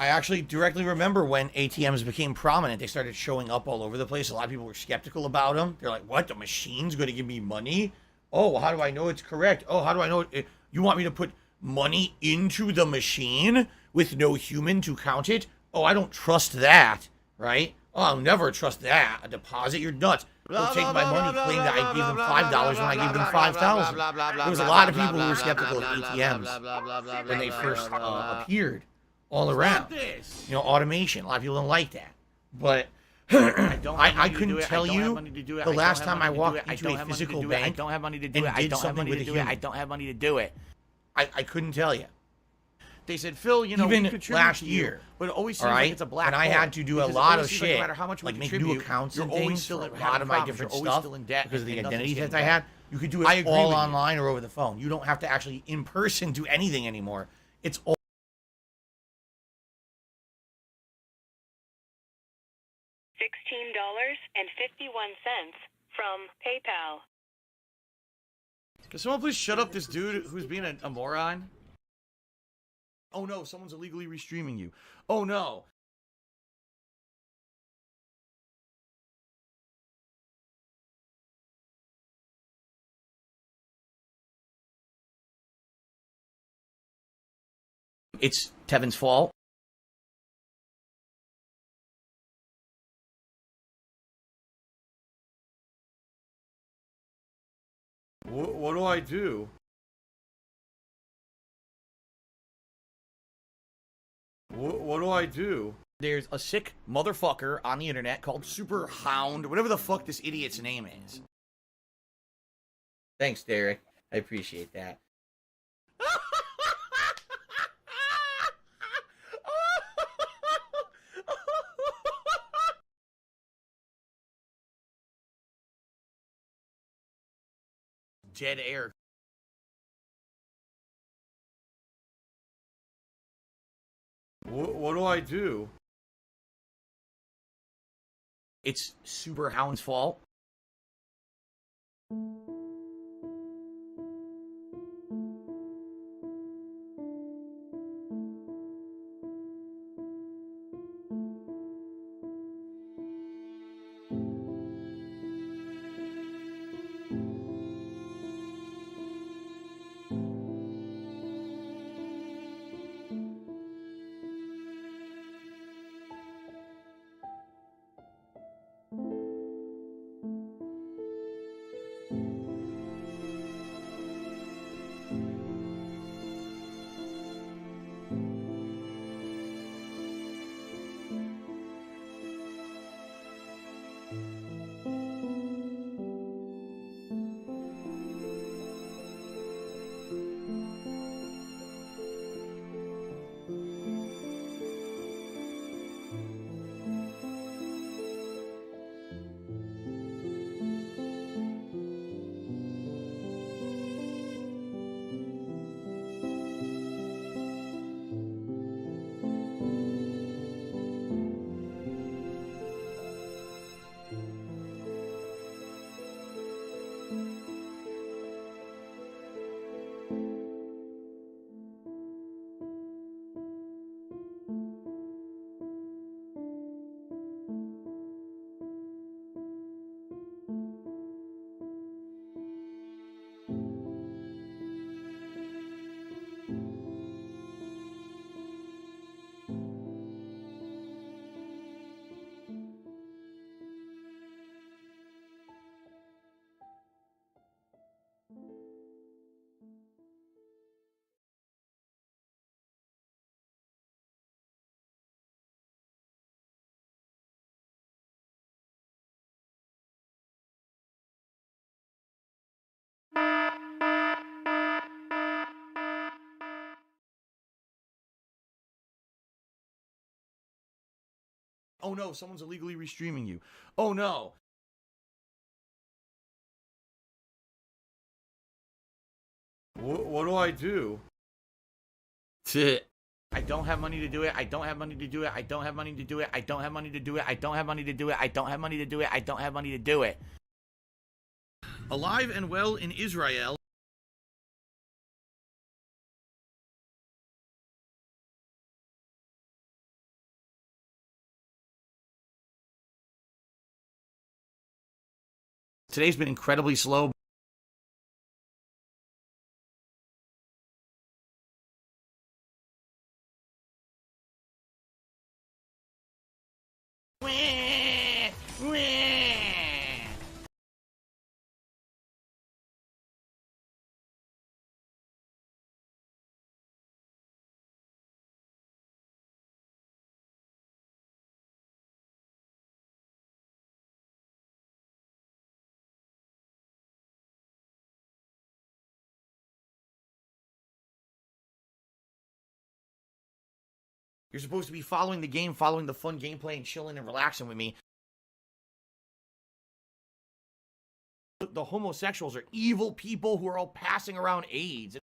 I actually directly remember when ATMs became prominent. They started showing up all over the place. A lot of people were skeptical about them. They're like, what? The machine's going to give me money? Oh, how do I know it's correct? Oh, how do I know it? You want me to put money into the machine with no human to count it? Oh, I don't trust that, right? Oh, I'll never trust that. A deposit? You're nuts. They'll take my money, claim that I gave them $5 when I gave them $5,000. There was a lot of people who were skeptical of ATMs when they first appeared all around. You know, automation. A lot of people don't like that. But I couldn't tell you the last time I walked into a physical bank I don't have money to do it. and I did don't have something money with to a do it. I human. don't have money to do it. I couldn't tell you. They said, Phil, you know, Even we contribute last to you, year, but it always all seems right? like it's a black And I hole, had to do a because it lot always of seems like shit, no matter how much we like make new contribute, accounts you're and always things still for in a lot of my problems, different you're always stuff still in debt, because of the and identity nothing's theft I getting had. You could do I it agree all with you. online or over the phone. You don't have to actually in person do anything anymore. It's all $16.51 from PayPal. Can someone please shut up this dude who's being a moron? Oh no, someone's illegally restreaming you. Oh no. It's Tevin's fault. What do I do? What do I do? There's a sick motherfucker on the internet called Super Hound, whatever the fuck this idiot's name is. Thanks, Derek. I appreciate that. Dead air. What do I do? It's Super Hound's fault. Oh no, someone's illegally restreaming you. Oh no. What do I do? I don't have money to do it. I don't have money to do it. I don't have money to do it. I don't have money to do it. I don't have money to do it. I don't have money to do it. I don't have money to do it. Alive and well in Israel. Today's been incredibly slow. You're supposed to be following the game, following the fun gameplay, and chilling and relaxing with me. The homosexuals are evil people who are all passing around AIDS.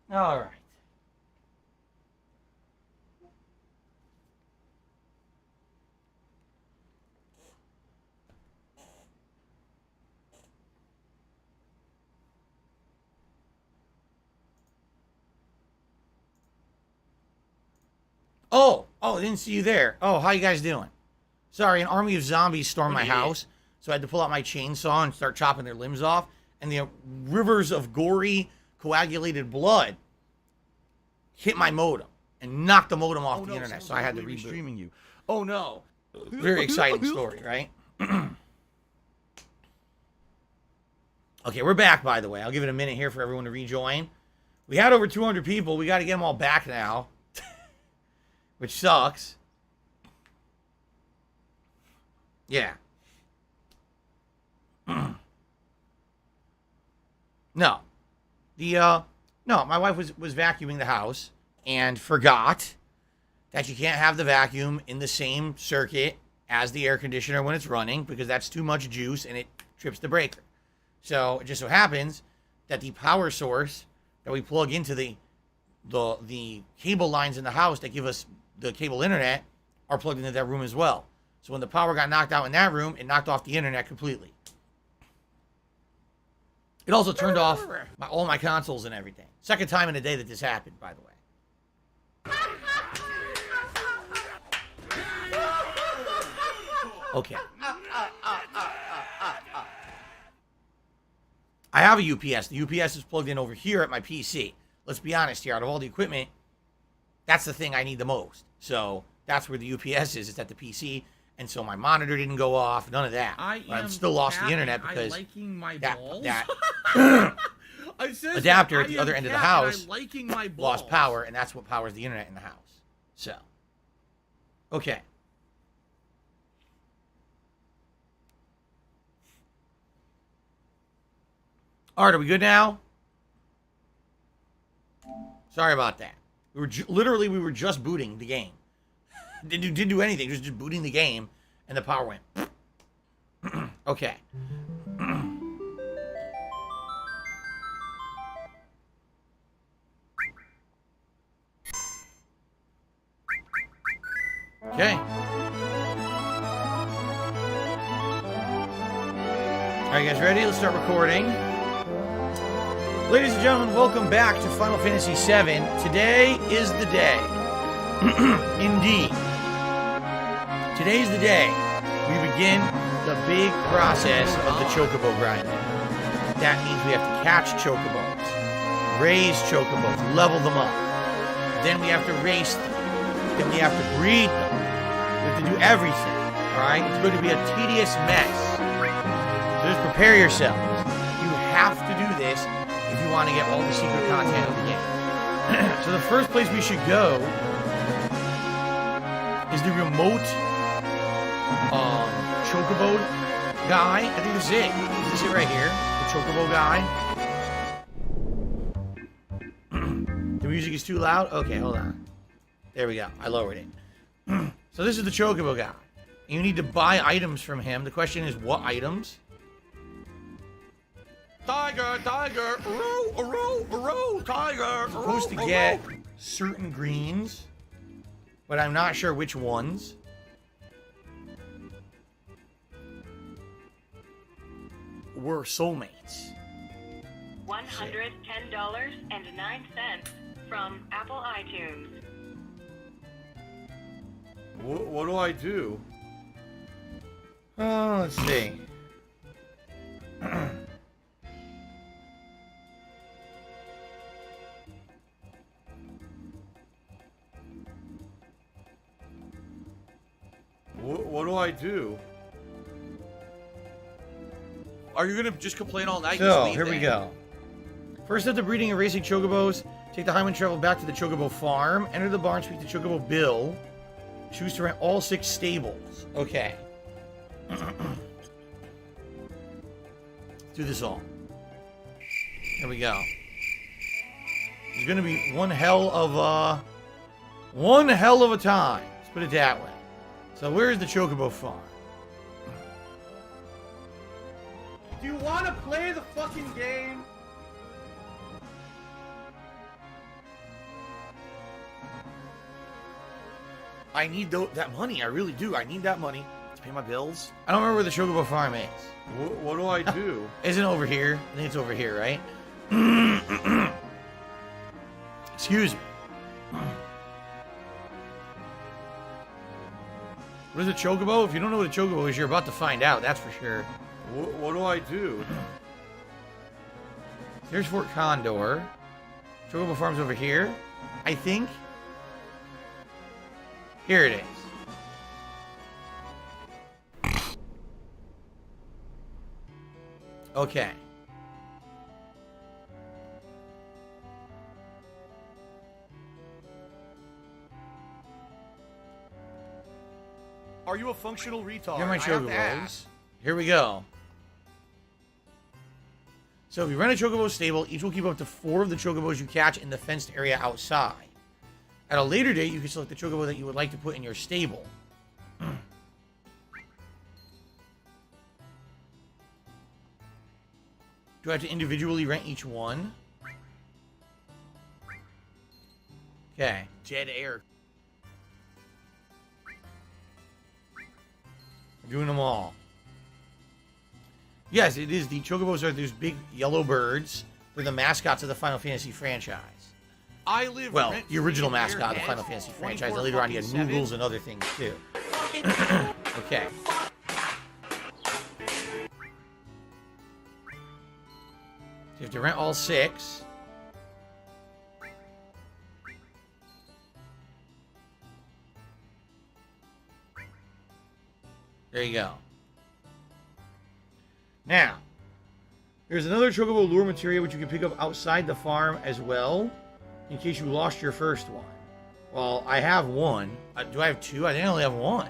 All right. Oh, I didn't see you there. Oh, how you guys doing? Sorry, an army of zombies stormed my house, so I had to pull out my chainsaw and start chopping their limbs off, and the rivers of gory, coagulated blood hit my modem and knocked the modem off the internet, so I had to reboot. Streaming you. Oh no. Very exciting story, right? Okay, we're back, by the way. I'll give it a minute here for everyone to rejoin. We had over 200 people. We got to get them all back now, which sucks. Yeah. No. No, my wife was vacuuming the house and forgot that you can't have the vacuum in the same circuit as the air conditioner when it's running because that's too much juice and it trips the breaker. So it just so happens that the power source that we plug into the cable lines in the house that give us the cable internet are plugged into that room as well. So when the power got knocked out in that room, it knocked off the internet completely. It also turned off all my consoles and everything. Second time in a day that this happened, by the way. Okay. I have a UPS. The UPS is plugged in over here at my PC. Let's be honest here. Out of all the equipment, that's the thing I need the most. So that's where the UPS is. It's at the PC. And so my monitor didn't go off. None of that. I'm still lost the internet because that adapter at the other end of the house lost power, and that's what powers the internet in the house. So, okay. All right, are we good now? Sorry about that. We were just booting the game. Didn't do anything, just booting the game, and the power went. Okay. Okay. Are you guys ready? Let's start recording. Ladies and gentlemen, welcome back to Final Fantasy VII. Today is the day. Indeed. Today's the day we begin the big process of the Chocobo grinding. That means we have to catch Chocobos, raise Chocobos, level them up. Then we have to race them. Then we have to breed them. We have to do everything. Alright? It's going to be a tedious mess. So just prepare yourselves. You have to do this if you want to get all the secret content of the game. So the first place we should go is the remote Chocobo guy. I think this is it. This is it right here. The Chocobo guy. The music is too loud? Okay, hold on. There we go. I lowered it. So this is the Chocobo guy. You need to buy items from him. The question is, what items? Tiger, tiger, tiger. I'm supposed to get certain greens, but I'm not sure which ones. We're soulmates. $110.09 from Apple iTunes. What do I do? Oh, let's see. What do I do? Are you gonna just complain all night? So, here we go. First up, the breeding and racing Chocobos. Take the highway travel back to the Chocobo farm. Enter the barn, speak to Chocobo Bill. Choose to rent all 6 stables. Okay. Let's do this all. Here we go. It's gonna be one hell of a time. Let's put it that way. So where's the Chocobo farm? Do you want to play the fucking game? I need that money. I really do. I need that money to pay my bills. I don't remember where the Chocobo farm is. What do I do? Isn't it over here? I think it's over here, right? Excuse me. What is a Chocobo? If you don't know what a Chocobo is, you're about to find out. That's for sure. What do I do? Here's Fort Condor. Chocobo farm's over here, I think. Here it is. Okay. Are you a functional retard? Here are my I have to Chocobos. ask. Here we go. So if you rent a Chocobo stable, each will keep up to 4 of the Chocobos you catch in the fenced area outside. At a later date, you can select the Chocobo that you would like to put in your stable. Do I have to individually rent each one? Okay. Dead air. We're doing them all. Yes, it is. The Chocobos are those big yellow birds. They're the mascots of the Final Fantasy franchise. I live Well, the original mascot of the Airheads, Final Fantasy franchise. 24 And later on, you had fucking 7. Moogles and other things, too. Okay. So you have to rent all 6. There you go. Now, there's another Chocobo lure material which you can pick up outside the farm as well, in case you lost your first one. Well, I have one. Do I have 2? I think I only have 1.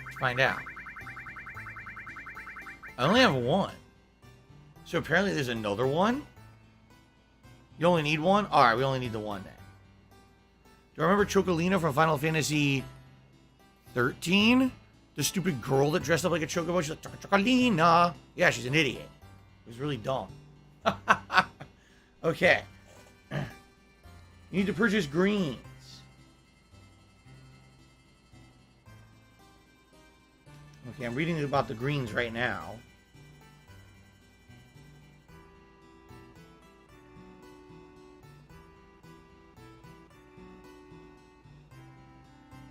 Let's find out. I only have 1. So apparently there's another one? You only need 1? Alright, we only need the 1 then. Do you remember Chocolina from Final Fantasy 13? The stupid girl that dressed up like a Chocobo? She's like, Chocolina. Yeah, she's an idiot. It was really dumb. Okay. You need to purchase greens. Okay, I'm reading about the greens right now.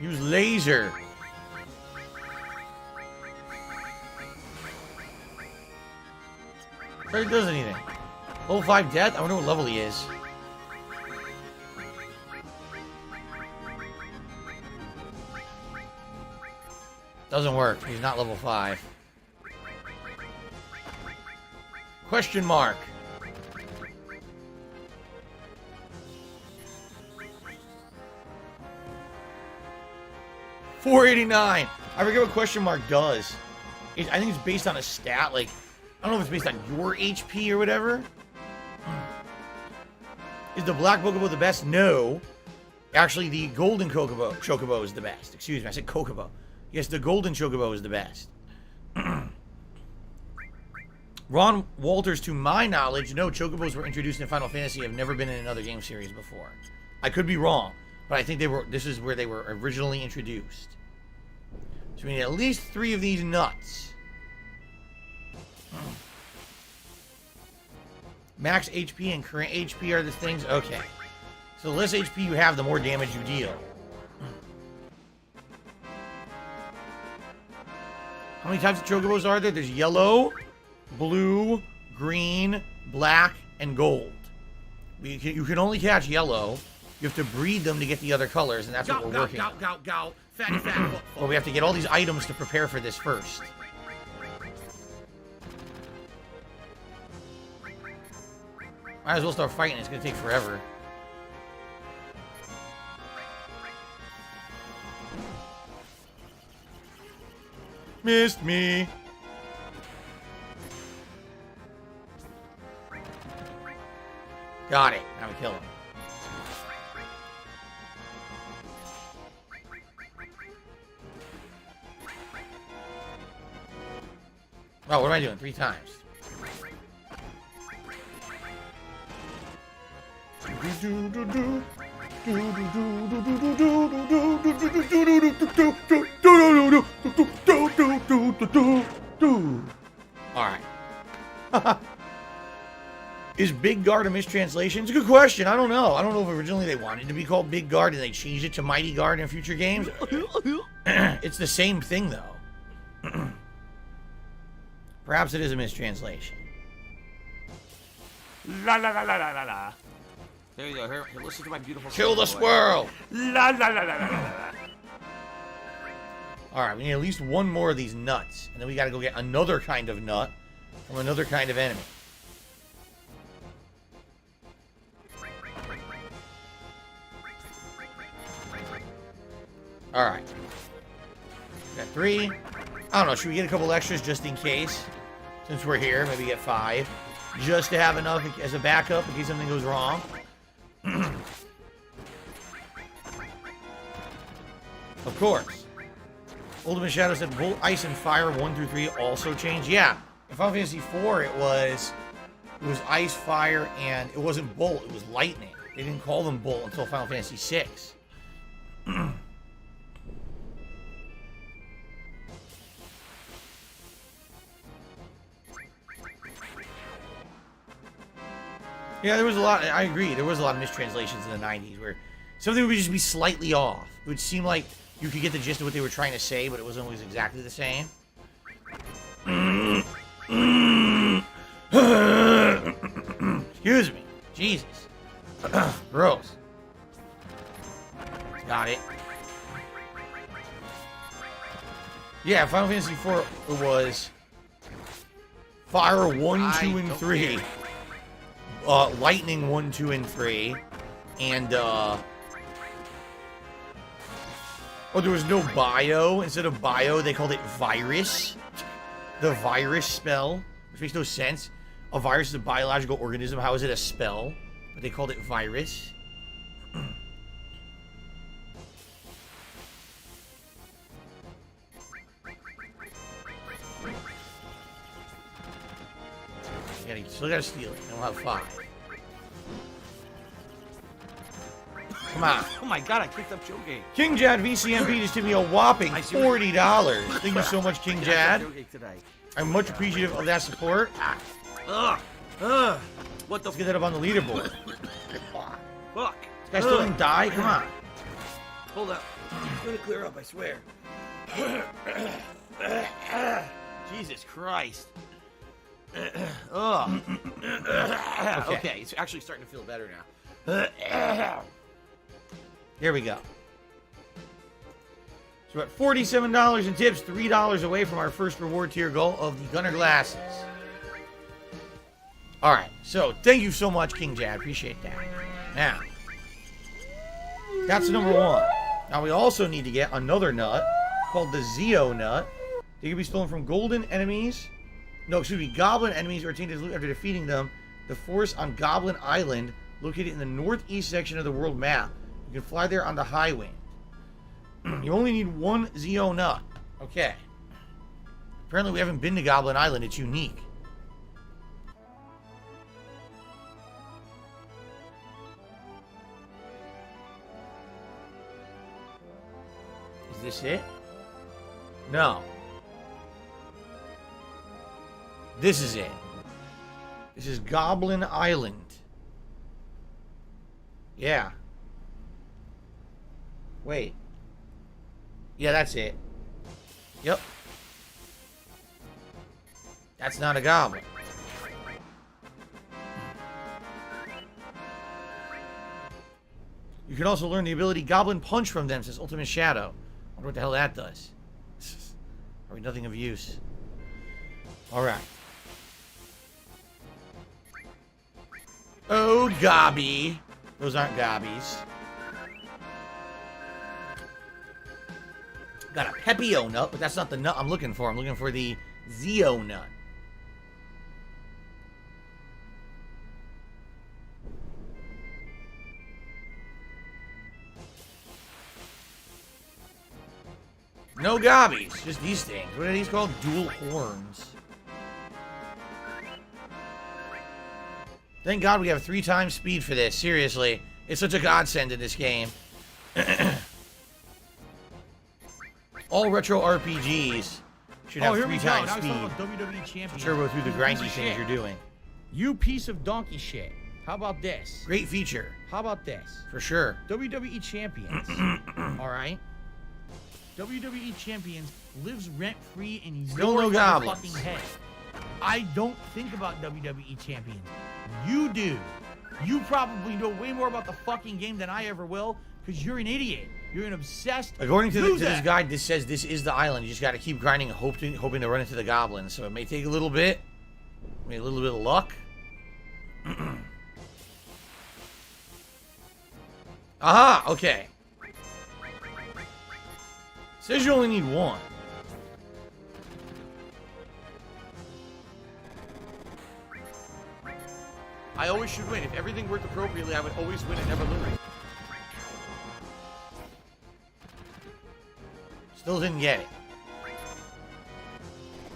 Use laser. But it does anything. Level 5 death? I wonder what level he is. Doesn't work. He's not level 5. Question mark. $4.89. I forget what question mark does. I think it's based on a stat. Like, I don't know if it's based on your HP or whatever. Is the black Chocobo the best? No. Actually, the golden Chocobo is the best. Excuse me, I said Chocobo. Yes, the golden Chocobo is the best. Ron Walters, to my knowledge, no, Chocobos were introduced in Final Fantasy. Have never been in another game series before. I could be wrong, but I think they were. This is where they were originally introduced. So we need at least 3 of these nuts. Max HP and current HP are the things. Okay. So the less HP you have, the more damage you deal. How many types of Chocobos are there? There's yellow, blue, green, black, and gold. You can only catch yellow. You have to breed them to get the other colors, and that's what we're working on. Fatty, fat. Well, we have to get all these items to prepare for this first. Might as well start fighting. It's going to take forever. Missed me. Got it. Now we kill him. Oh, what am I doing? 3 times. Alright. Is Big Guard a mistranslation? It's a good question. I don't know. I don't know if originally they wanted to be called Big Guard and they changed it to Mighty Guard in future games. It's the same thing, though. Perhaps it is a mistranslation. La la la la la la la. There you go. Here, listen to my beautiful. Kill the squirrel. La la la la la la. All right, we need at least 1 more of these nuts, and then we got to go get another kind of nut from another kind of enemy. All right. Got 3. I don't know. Should we get a couple extras just in case? Since we're here, maybe get 5. Just to have enough as a backup in case something goes wrong. Of course. Ultimate Shadow said Volt, Ice, and Fire 1 through 3 also changed. Yeah. In Final Fantasy 4, it was Ice, Fire, and it wasn't Bolt. It was Lightning. They didn't call them Bolt until Final Fantasy 6. Yeah, there was a lot. I agree. There was a lot of mistranslations in the 90s where something would just be slightly off. It would seem like you could get the gist of what they were trying to say, but it wasn't always exactly the same. Excuse me. Jesus. Gross. Got it. Yeah, Final Fantasy IV was Fire 1, 2, and 3. Lightning 1, 2, and 3. And, oh, there was no bio. Instead of bio, they called it virus. The virus spell. Which makes no sense. A virus is a biological organism. How is it a spell? But they called it virus. Yeah, you still gotta steal it. Then we'll have 5. Come on. Oh my god, I kicked up Chocobo. King Jad VCMP just gave me a whopping $40. Thank you so much, King Jad. I'm much appreciative of that support. What the Let's get that up on the leaderboard. fuck? This guy still didn't die? Come on. Hold up. gonna clear up, I swear. Jesus Christ. Ugh. Okay, it's actually starting to feel better now. Here we go. So we're at $47 in tips, $3 away from our first reward tier goal of the Gunner Glasses. Alright, so thank you so much, King Jad. Appreciate that. Now, that's number one. Now we also need to get another nut called the Zeo nut. They can be stolen from golden enemies. No, excuse me, goblin enemies or obtained as loot after defeating them. The forest on Goblin Island, located in the northeast section of the world map. You can fly there on the high wind. You only need one Zeo nut. Okay. Apparently we haven't been to Goblin Island. It's unique. Is this it? No. This is it. This is Goblin Island. Yeah. Wait. Yeah, that's it. Yep. That's not a goblin. You can also learn the ability Goblin Punch from them, says Ultimate Shadow. I wonder what the hell that does. Probably nothing of use. Alright. Oh, Gobby. Those aren't Gobbies. Got a Pepio nut, but that's not the nut I'm looking for. I'm looking for the Zeo nut. No Gobbies, just these things. What are these called? Dual horns. Thank God we have 3 times speed for this. Seriously. It's such a godsend in this game. All retro RPGs should have 3 times speed. WWE Champion. Turbo through the grindy things you're doing. You piece of donkey shit. How about this? Great feature. How about this? For sure. WWE Champions. Alright? WWE Champions lives rent-free in Still your no goblins. fucking head. I don't think about WWE Champions. You do. You probably know way more about the fucking game than I ever will, because you're an idiot. You're an obsessed According to loser. this guide, this says this is the island. You just got to keep grinding and hoping to run into the goblins. So it may take a little bit. Maybe a little bit of luck. Aha! Okay. Says you only need one. I always should win. If everything worked appropriately, I would always win and never lose. Still didn't get it.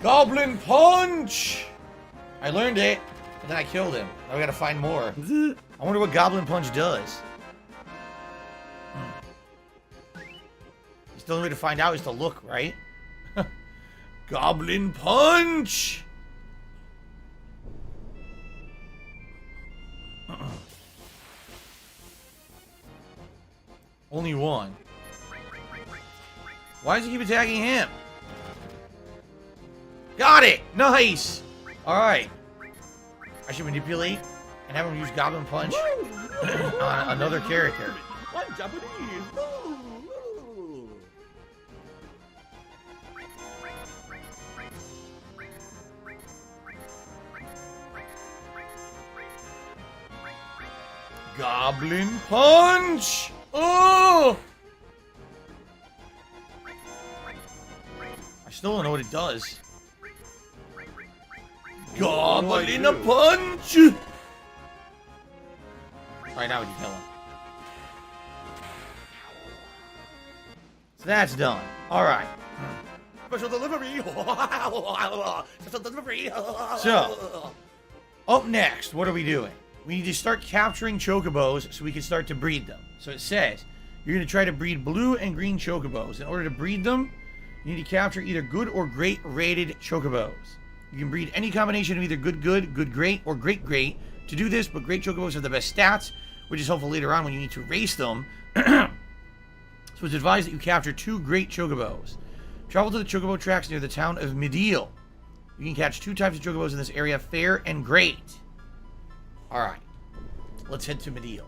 Goblin Punch! I learned it, and then I killed him. Now we gotta find more. I wonder what Goblin Punch does. The only way to find out is to look, right? Goblin Punch! Only one. Why does he keep attacking him? Got it! Nice! Alright. I should manipulate and have him use Goblin Punch on another character. I'm Japanese. Goblin Punch! Oh! I still don't know what it does. Goblin Punch! Alright, now we can kill him. So that's done. Alright. Special delivery. Special delivery. So, up next, what are we doing? We need to start capturing chocobos so we can start to breed them. So it says, you're going to try to breed blue and green chocobos. In order to breed them, you need to capture either good or great rated chocobos. You can breed any combination of either good, great, or great, great to do this, but great chocobos have the best stats, which is helpful later on when you need to race them. So So it's advised that you capture 2 great chocobos. Travel to the chocobo tracks near the town of Mideel. You can catch 2 types of chocobos in this area, fair and great. Alright. Let's head to Mideel.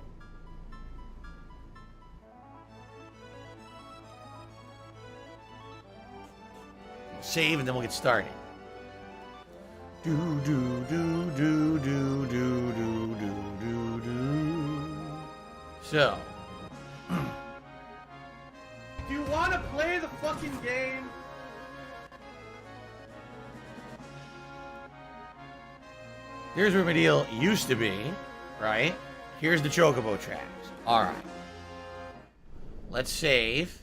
We'll save and then we'll get started. Do do do do do do do do do do. So. Do you want to play the fucking game? Here's where Mideel used to be, right? Here's the chocobo tracks. Alright. Let's save.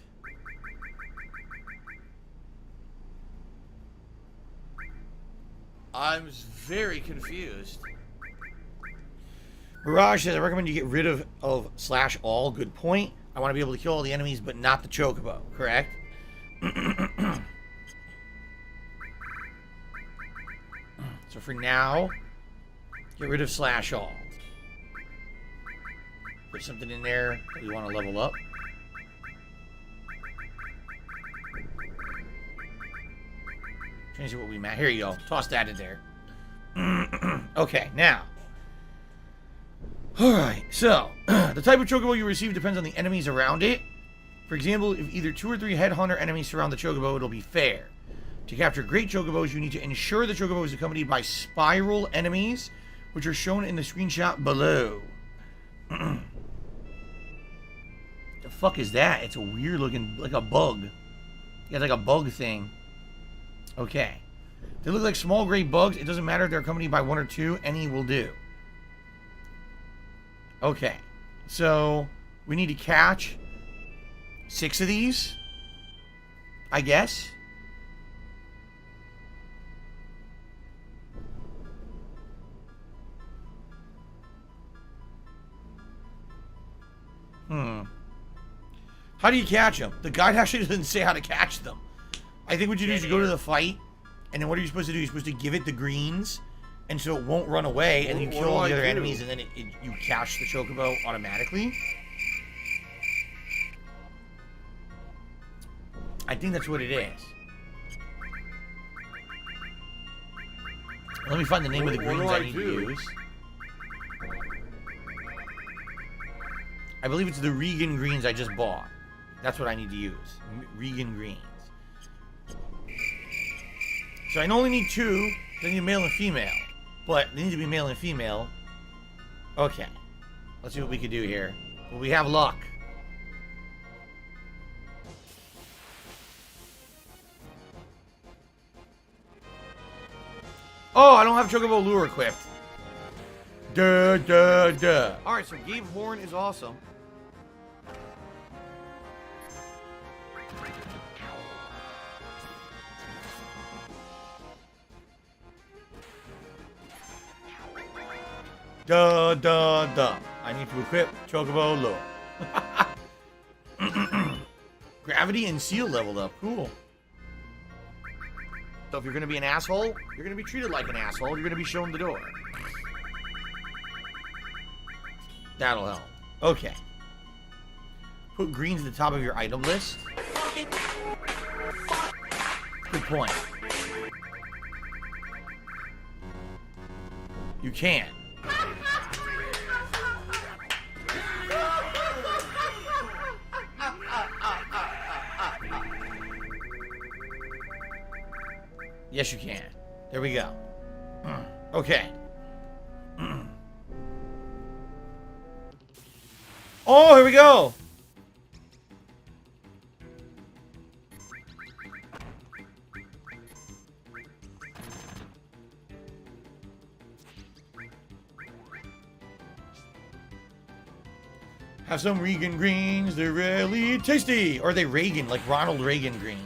I'm very confused. Mirage says, I recommend you get rid of /all. Good point. I want to be able to kill all the enemies, but not the chocobo. Correct? So for now, get rid of /all. Put something in there that we want to level up. Trying to see what we met. Here you go. Toss that in there. Okay, now. Alright, so. The type of chocobo you receive depends on the enemies around it. For example, if either 2 or 3 headhunter enemies surround the chocobo, it'll be fair. To capture great chocobos, you need to ensure the chocobo is accompanied by spiral enemies, which are shown in the screenshot below. The fuck is that? It's a weird looking, like a bug. Yeah, like a bug thing. Okay. They look like small gray bugs. It doesn't matter if they're accompanied by 1 or 2. Any will do. Okay. So, we need to catch 6 of these. I guess. How do you catch them? The guide actually doesn't say how to catch them. I think what you do is you go to the fight, and then what are you supposed to do? You're supposed to give it the greens, and so it won't run away, and then you kill all the other enemies, and then you catch the chocobo automatically. I think that's what it is. Let me find the name of the greens I need to use. I believe it's the Regan greens I just bought. That's what I need to use. Regan greens. So I only need 2. I need male and female. But they need to be male and female. Okay. Let's see what we can do here. Will we have luck? Oh, I don't have Chocobo Lure equipped. Duh, duh, duh. Alright, so Gabe Horn is awesome. Duh, duh, duh. I need to equip Chocobo Lure. Gravity and Seal leveled up. Cool. So if you're going to be an asshole, you're going to be treated like an asshole. You're going to be shown the door. That'll help. Okay. Put greens at the top of your item list. Good point. You can. Yes, you can. There we go. Okay. Oh, here we go. Have some Regan greens. They're really tasty. Or are they Reagan, like Ronald Reagan greens?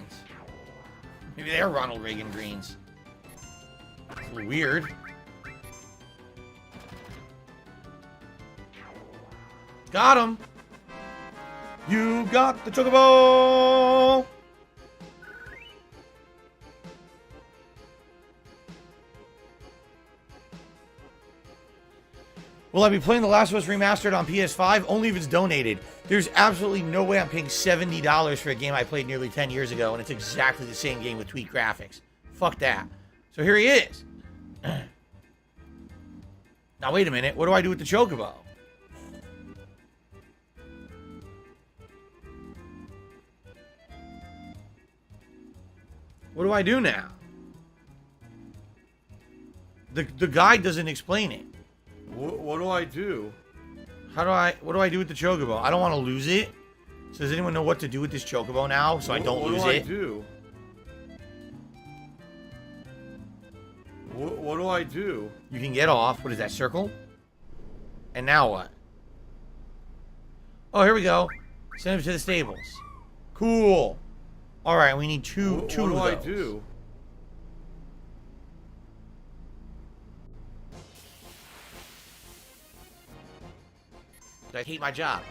Maybe they're Ronald Reagan greens. It's a little weird. Got him. You got the Chocobo. Will I be playing The Last of Us Remastered on PS5? Only if it's donated. There's absolutely no way I'm paying $70 for a game I played nearly 10 years ago, and it's exactly the same game with tweaked graphics. Fuck that. So here he is. Now, wait a minute. What do I do with the Chocobo? What do I do now? The guide doesn't explain it. What do I do? What do I do with the Chocobo? I don't want to lose it. So does anyone know what to do with this Chocobo now so I don't lose it? What do? What do I do? You can get off. What is that, circle? And now what? Oh, here we go. Send him to the stables. Cool. All right, we need two What of do I those. do? I hate my job.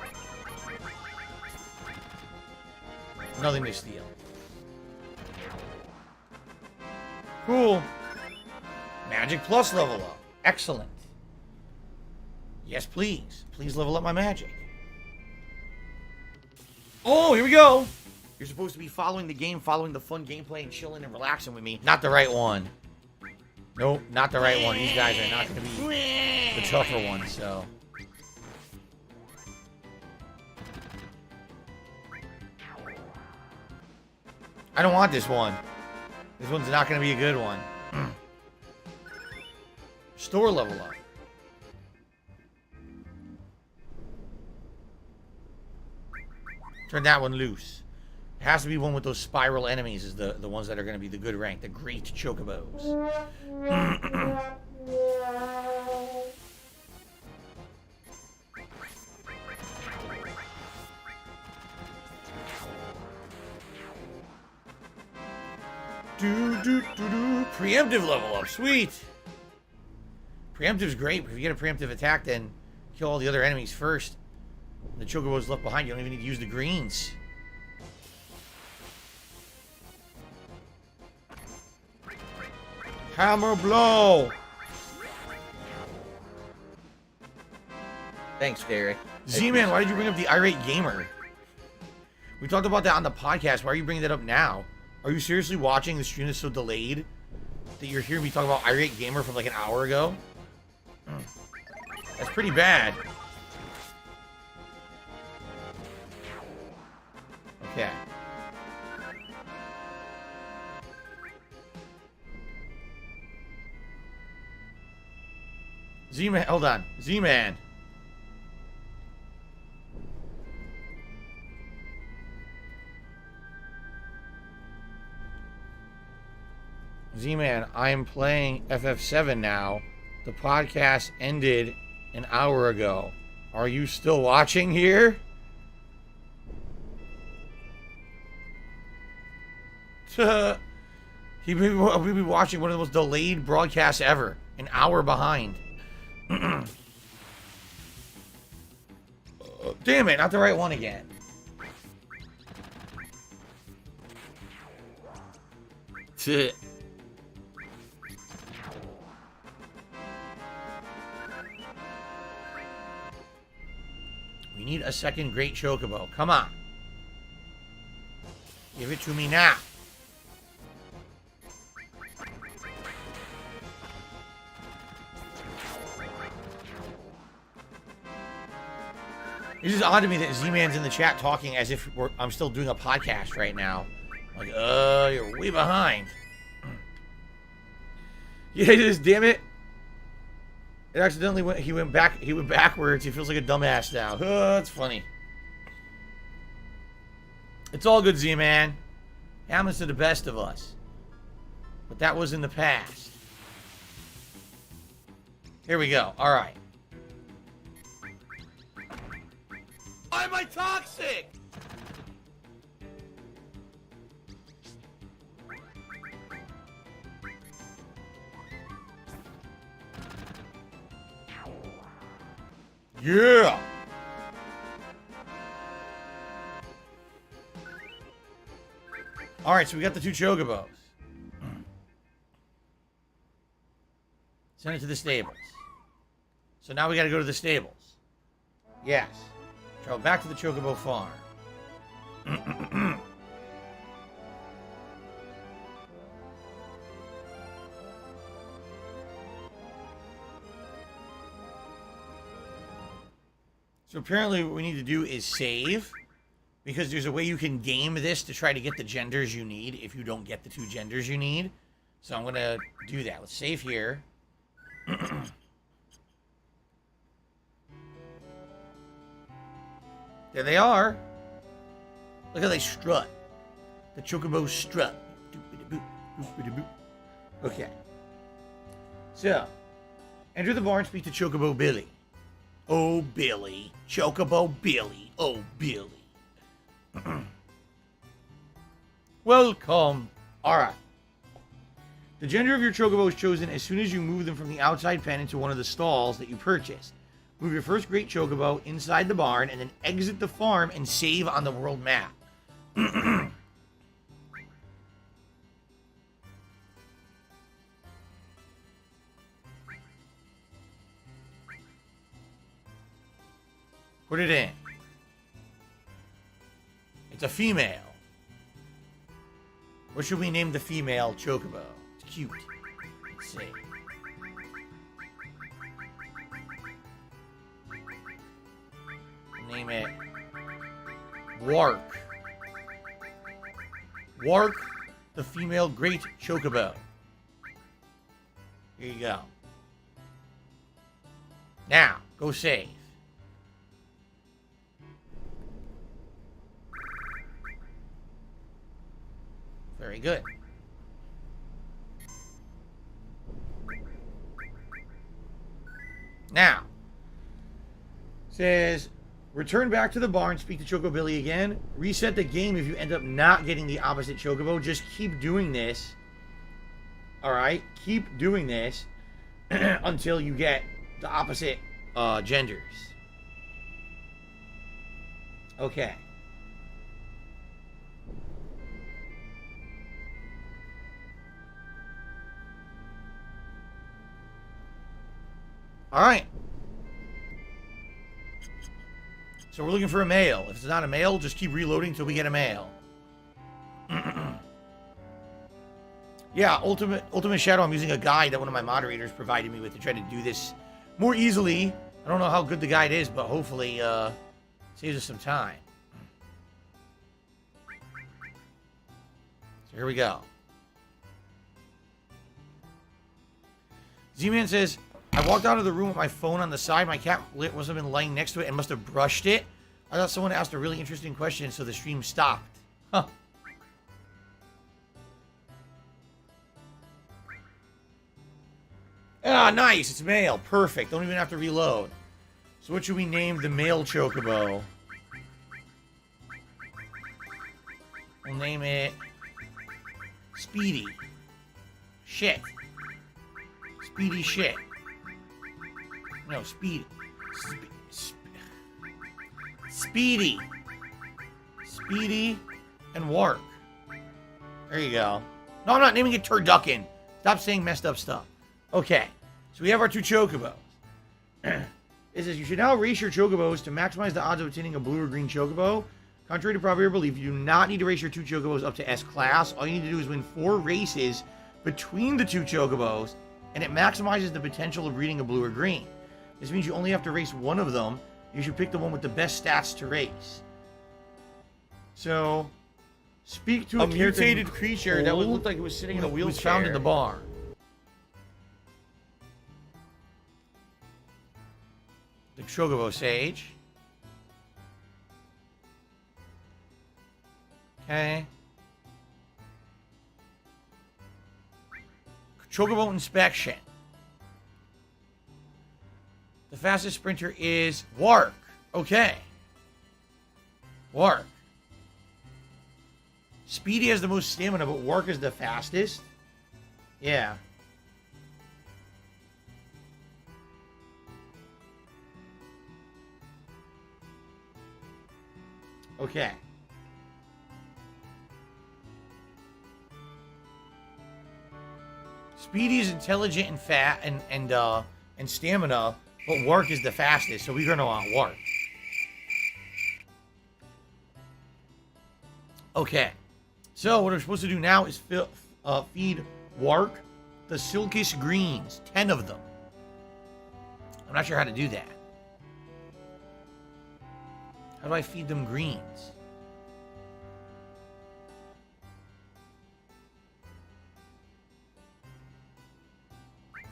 Nothing to steal. Cool. Magic plus level up. Excellent. Yes, please. Please level up my magic. Oh, here we go. You're supposed to be following the game, following the fun gameplay, and chilling and relaxing with me. Not the right one. Nope, not the right one. These guys are not going to be the tougher ones, so... I don't want this one. This one's not going to be a good one. Store level up. Turn that one loose. It has to be one with those spiral enemies is the ones that are going to be the good rank. The great Chocobos. Preemptive level up. Sweet. Preemptive's great. If you get a preemptive attack, then kill all the other enemies first. The Chocobo's left behind. You don't even need to use the greens. Hammer blow. Thanks, Derek. Z-Man, why did you bring up the irate gamer? We talked about that on the podcast. Why are you bringing that up now? Are you seriously watching the stream that's so delayed that you're hearing me talk about irate gamer from like an hour ago? That's pretty bad. Okay. Z-Man, hold on. Z-Man. Z-Man, I am playing FF7 now. The podcast ended an hour ago. Are you still watching here? We'll be watching one of the most delayed broadcasts ever. An hour behind. Damn it, not the right one again. We need a second great Chocobo. Come on. Give it to me now. It's just odd to me that Z-Man's in the chat talking as if I'm still doing a podcast right now. Like, you're way behind. Yeah, just damn it. It accidentally went. He went backwards. He feels like a dumbass now. That's funny. It's all good, Z-Man. Happens to the best of us. But that was in the past. Here we go. All right. Why am I toxic? Yeah. All right, so we got the two Chocobos. Send it to the stables. So now we got to go to the stables. Yes. Travel back to the Chocobo farm. So apparently what we need to do is save, because there's a way you can game this to try to get the genders you need if you don't get the 2 genders you need. So I'm going to do that. Let's save here. There they are. Look how they strut. The Chocobo strut. Okay. So, enter the barn, speak to Chocobo Billy. Oh, Billy. Chocobo Billy. Oh, Billy. Welcome. Alright. The gender of your Chocobo is chosen as soon as you move them from the outside pen into one of the stalls that you purchased. Move your first great Chocobo inside the barn and then exit the farm and save on the world map. Put it in. It's a female. What should we name the female Chocobo? It's cute. Let's see. Name it Wark. Wark, the female great Chocobo. Here you go. Now, go save. Very good. Now, says, return back to the barn, speak to Choco Billy again, reset the game if you end up not getting the opposite Chocobo. Just keep doing this. Alright? Keep doing this until you get the opposite genders. Okay. Alright. So we're looking for a male. If it's not a male, just keep reloading until we get a male. Yeah, Ultimate Shadow, I'm using a guide that one of my moderators provided me with to try to do this more easily. I don't know how good the guide is, but hopefully saves us some time. So here we go. Z-Man says, I walked out of the room with my phone on the side. My cat must have been lying next to it and must have brushed it. I thought someone asked a really interesting question, so the stream stopped. Huh. Ah, nice. It's male. Perfect. Don't even have to reload. So what should we name the male Chocobo? We'll name it Speedy. Shit. Speedy shit. No, Speedy. Speedy. Speedy and Wark. There you go. No, I'm not naming it Turducken. Stop saying messed up stuff. Okay. So we have our 2 Chocobos. It says you should now race your Chocobos to maximize the odds of obtaining a blue or green Chocobo. Contrary to popular belief, you do not need to race your 2 Chocobos up to S class. All you need to do is win 4 races between the 2 Chocobos, and it maximizes the potential of breeding a blue or green. This means you only have to race one of them. You should pick the one with the best stats to race. So, speak to a mutated creature that would look like it was sitting in a wheelchair. Was found in the barn. The Chocobo Sage. Okay. Chocobo Inspection. The fastest sprinter is Wark. Okay. Wark. Speedy has the most stamina, but Wark is the fastest. Yeah. Okay. Speedy is intelligent and fat and stamina, But Wark is the fastest, so we're going to want Wark. Okay. So what we're supposed to do now is feed Wark the silkish greens. 10 of them. I'm not sure how to do that. How do I feed them greens?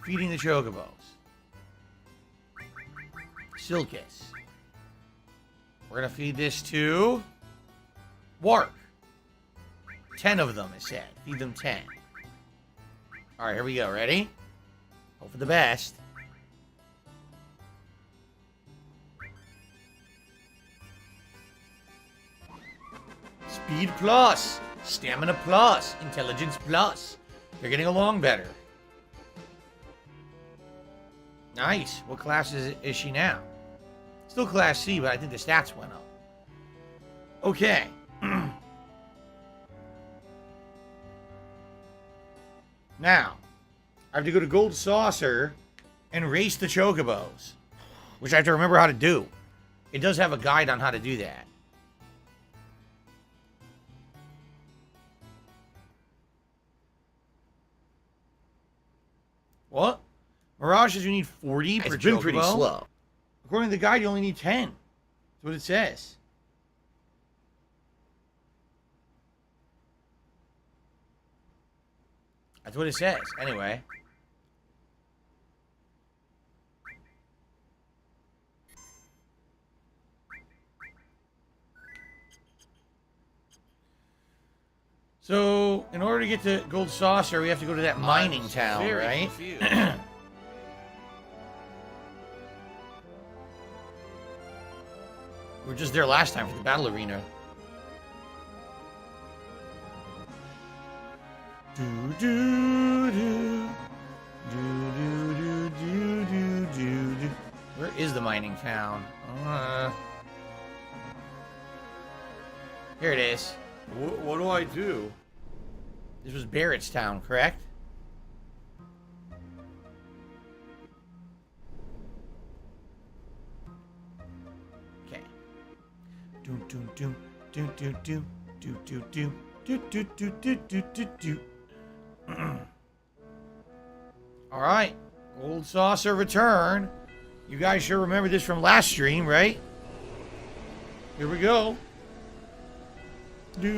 Feeding the chocobos. Silkus. We're going to feed this to Wark. 10 of them, it said. Feed them 10. All right, here we go. Ready? Hope for the best. Speed plus. Stamina plus. Intelligence plus. They're getting along better. Nice. What class is she now? Still class C, but I think the stats went up. Okay. Now, I have to go to Gold Saucer and race the chocobos, which I have to remember how to do. It does have a guide on how to do that. What? Mirage says you need 40 per chocobo. It's been pretty slow. According to the guide, you only need 10. That's what it says. That's what it says. Anyway. So, in order to get to Gold Saucer, we have to go to that mining town, right? We were just there last time for the battle arena. Where is the mining town? Here it is. What do I do? This was Barrett's town, correct? Okay. All right, Gold Saucer return. You guys sure remember this from last stream, right? Here we go. Let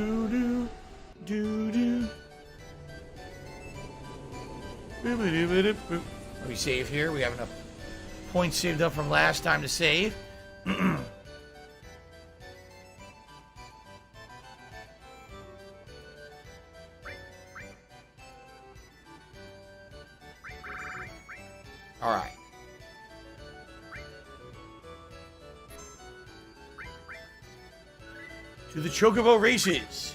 me save here. We have enough points saved up from last time to save. All right. To the Chocobo races.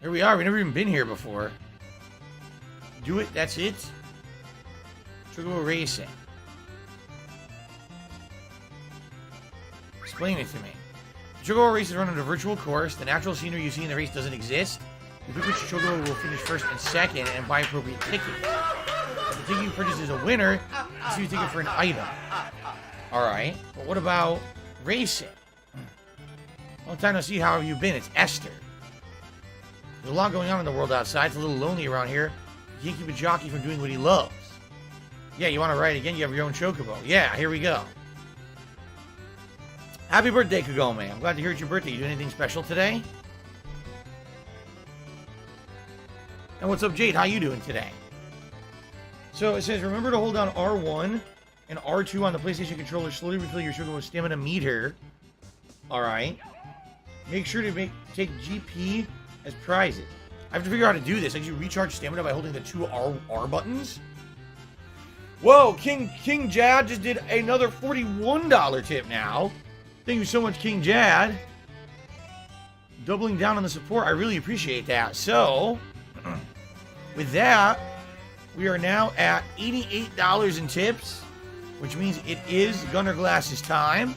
Here we are. We've never even been here before. Do it. That's it. Chocobo racing. Explain it to me. The Chocobo race is run on a virtual course. The natural scenery you see in the race doesn't exist. You pick which Chocobo will finish first and second and buy appropriate tickets. If the ticket you purchase is a winner, you see a ticket for an item. Alright, but what about racing? Long time no see, how have you been? It's Esther. There's a lot going on in the world outside. It's a little lonely around here. You can't keep a jockey from doing what he loves. Yeah, you want to ride again? You have your own Chocobo. Yeah, here we go. Happy birthday, Kagome. I'm glad to hear it's your birthday. You do anything special today? And what's up, Jade? How you doing today? So it says, remember to hold down R1 and R2 on the PlayStation controller. Slowly refill your Chocobo stamina meter. Alright. Make sure to take GP as prizes. I have to figure out how to do this. Like, you recharge stamina by holding the two R buttons. Whoa, King Jad just did another $41 tip now. Thank you so much, King Jad. Doubling down on the support. I really appreciate that. So, with that, we are now at $88 in tips, which means it is Gunner Glass's time.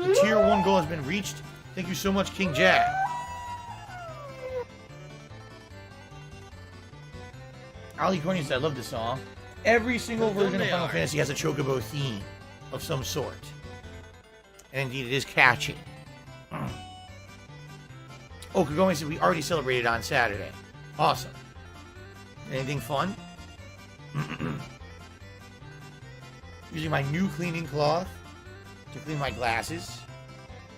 The tier 1 goal has been reached. Thank you so much, King Jack. Ali Corny said, I love this song. Every single version of Final Fantasy has a Chocobo theme of some sort. And indeed, it is catchy. Oh, Kagome said we already celebrated on Saturday. Awesome. Anything fun? Using my new cleaning cloth to clean my glasses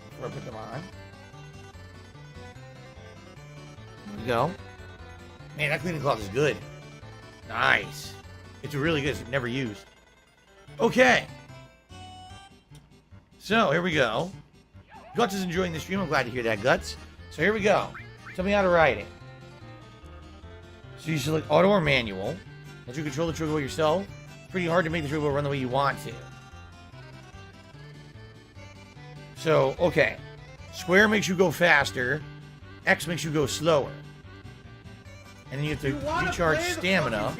before I put them on. There we go. Man, that cleaning cloth is good. Nice. It's really good. It's never used. Okay. So, here we go. Guts is enjoying the stream. I'm glad to hear that, Guts. So, here we go. Tell me how to ride it. So, you select auto or manual. Let you control the Chocobo yourself. It's pretty hard to make the Chocobo run the way you want to. So, okay. Square makes you go faster. X makes you go slower. And then you have to recharge stamina.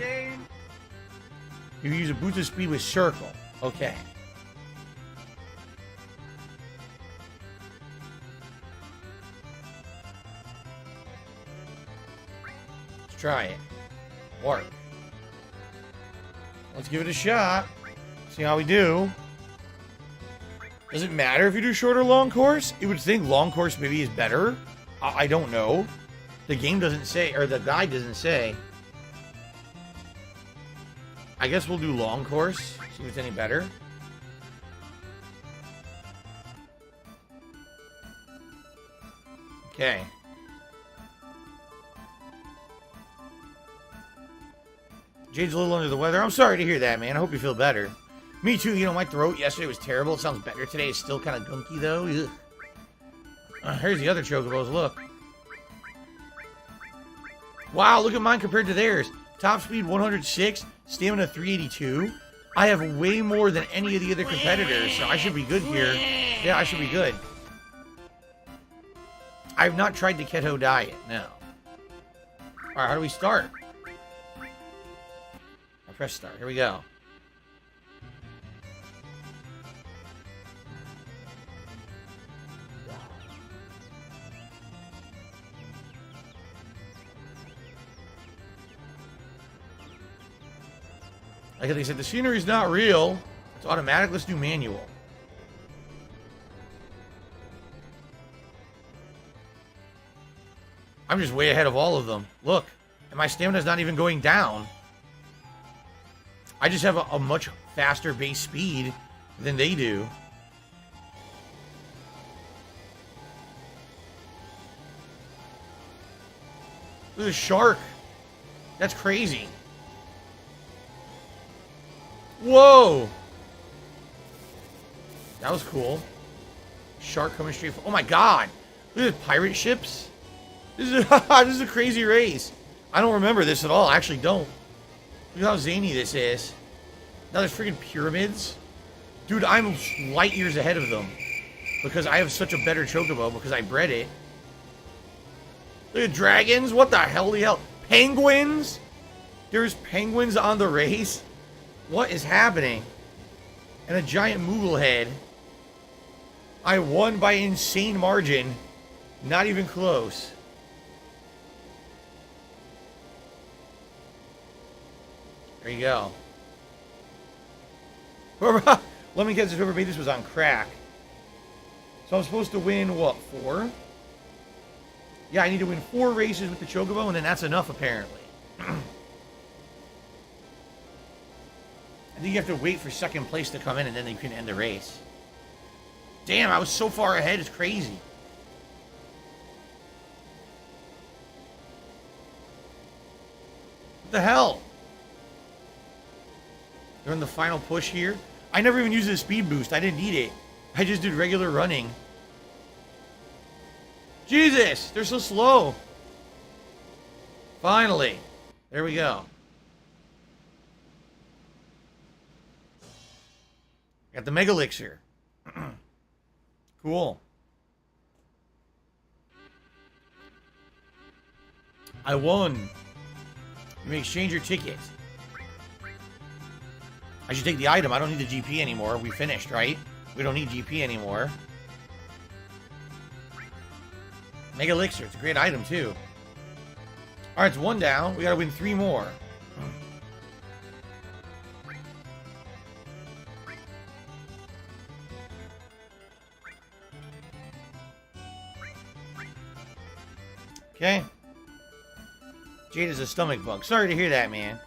You use a boost of speed with circle. Okay. Let's try it. Work. Let's give it a shot. See how we do. Does it matter if you do short or long course? You would think long course maybe is better. I don't know. The game doesn't say, or the guide doesn't say. I guess we'll do long course. See if it's any better. Okay. Jade's a little under the weather. I'm sorry to hear that, man. I hope you feel better. Me too. You know, my throat yesterday was terrible. It sounds better today. It's still kind of gunky, though. Here's the other Chocobos. Look. Wow, look at mine compared to theirs. Top speed 106, stamina 382. I have way more than any of the other competitors, so I should be good here. Yeah, I should be good. I have not tried the keto diet, no. Alright, how do we start? I press start. Here we go. Like they said, the scenery is not real. It's automatic. Let's do manual. I'm just way ahead of all of them. Look, and my stamina's not even going down. I just have a much faster base speed than they do. Look at the shark. That's crazy. Whoa! That was cool. Shark coming straight from... Oh my god! Look at the pirate ships. This is a crazy race. I don't remember this at all. I actually don't. Look how zany this is. Now there's freaking pyramids. Dude, I'm light years ahead of them. Because I have such a better Chocobo because I bred it. Look at dragons. What the hell? Penguins? There's penguins on the race? What is happening? And a giant Moogle head. I won by an insane margin. Not even close. There you go. Let me guess if whoever made this was on crack. So I'm supposed to win, what, 4? Yeah, I need to win 4 races with the Chocobo, and then that's enough, apparently. I think you have to wait for second place to come in, and then you can end the race. Damn, I was so far ahead, it's crazy. What the hell? They're in the final push here. I never even used a speed boost. I didn't need it. I just did regular running. Jesus, they're so slow. Finally. There we go. Got the Mega Elixir. Cool. I won. You may exchange your ticket. I should take the item. I don't need the GP anymore. We finished, right? We don't need GP anymore. Mega Elixir. It's a great item, too. All right, it's 1 down. We got to win 3 more. Okay. Jade is a stomach bug. Sorry to hear that, man.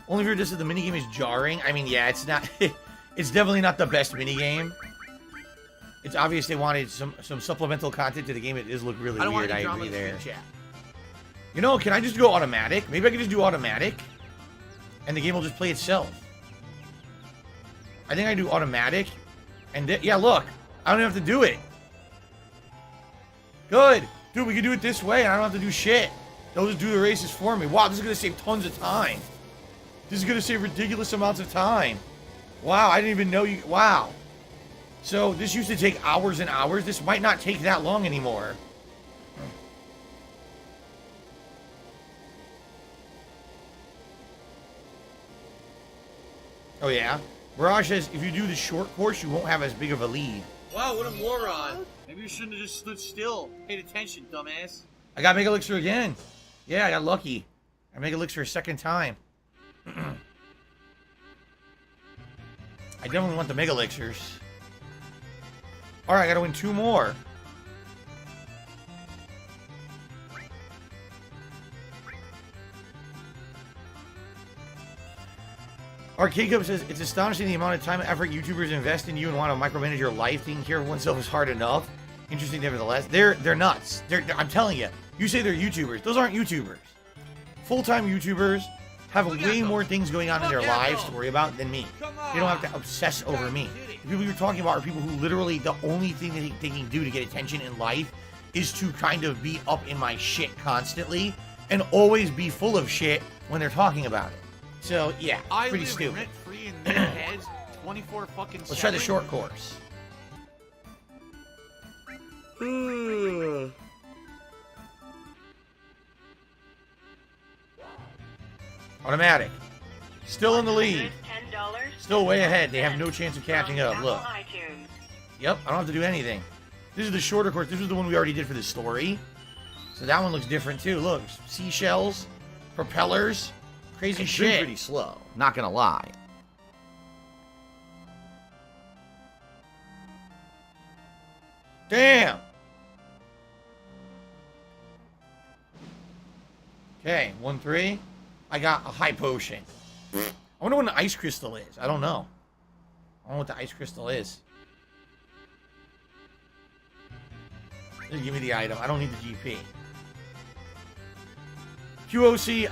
Only for just that the minigame is jarring. I mean, yeah, it's not... it's definitely not the best minigame. It's obvious they wanted some supplemental content to the game. It does look really weird. I agree there. You know, can I just go automatic? Maybe I can just do automatic. And the game will just play itself. I think I do automatic. And yeah, look. I don't have to do it. Good. Dude, we can do it this way, and I don't have to do shit. They'll just do the races for me. Wow, this is going to save tons of time. This is going to save ridiculous amounts of time. Wow, I didn't even know you... Wow. So, this used to take hours and hours. This might not take that long anymore. Oh, yeah? Barrage says, if you do the short course, you won't have as big of a lead. Wow, what a moron. Maybe you shouldn't have just stood still. Paid attention, dumbass. I got Mega Elixir again. Yeah, I got lucky. I Mega Elixir a second time. I definitely want the Mega Elixirs. Alright, I gotta win 2 more. Arcade Cup says, it's astonishing the amount of time and effort YouTubers invest in you and want to micromanage your life. Taking care of oneself is hard enough. Interesting nevertheless. They're nuts. I'm telling you. You say they're YouTubers. Those aren't YouTubers. Full-time YouTubers have way more things going on in their lives to worry about than me. They don't have to obsess over me. The people you're talking about are people who literally, the only thing that they can do to get attention in life is to kind of be up in my shit constantly and always be full of shit when they're talking about it. So, yeah, pretty stupid. Rent-free in their heads 24 fucking Let's try the short course. Automatic. Still in the lead. $10 Still way ahead. They have no chance of catching up. from Look. Apple iTunes. Yep, I don't have to do anything. This is the shorter course. This was the one we already did for the story. So that one looks different too. Look, seashells, propellers, crazy shit. Pretty slow, not gonna lie. Damn. Okay, 1-3. I got a high potion. I wonder what an ice crystal is. I don't know. I don't know what the ice crystal is. Just give me the item. I don't need the GP. QOC,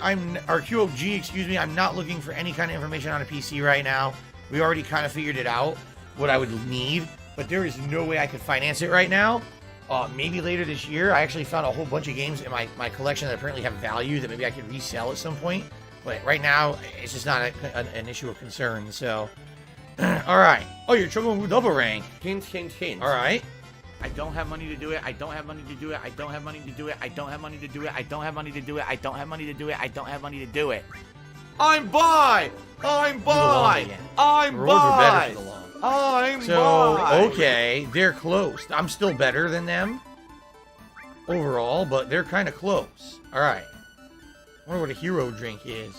or QOG, excuse me, I'm not looking for any kind of information on a PC right now. We already kind of figured it out, what I would need, but there is no way I could finance it right now. Maybe later this year. I actually found a whole bunch of games in my collection that apparently have value that maybe I could resell at some point. But right now, it's just not an issue of concern, so... Alright. Oh, you're Chocobo double rank. Hint, hint, hint. Alright. I don't have money to do it. I don't have money to do it. I don't have money to do it. I don't have money to do it. I don't have money to do it. I don't have money to do it. I don't have money to do it. I'm by! I'm by! I'm The roads were better by! for the long. I'm So, by! okay, they're close. I'm still better than them overall, but they're kind of close. Alright. I wonder what a hero drink is.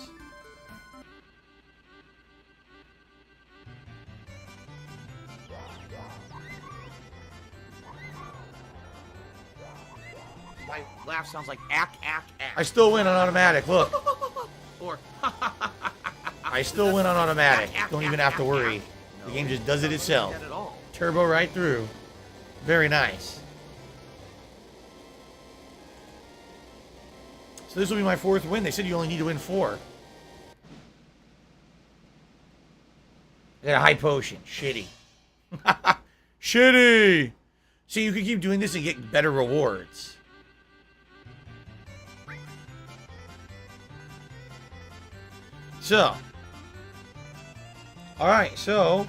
My laugh sounds like ack, ack, ack. I still win on automatic, look. Or I still win on automatic. Don't even have to worry. The game just does it itself. not at all. Turbo right through. Very nice. So this will be my 4th win. They said you only need to win 4. I got a high potion. Shitty. Shitty! See, you can keep doing this and get better rewards. So. Alright, so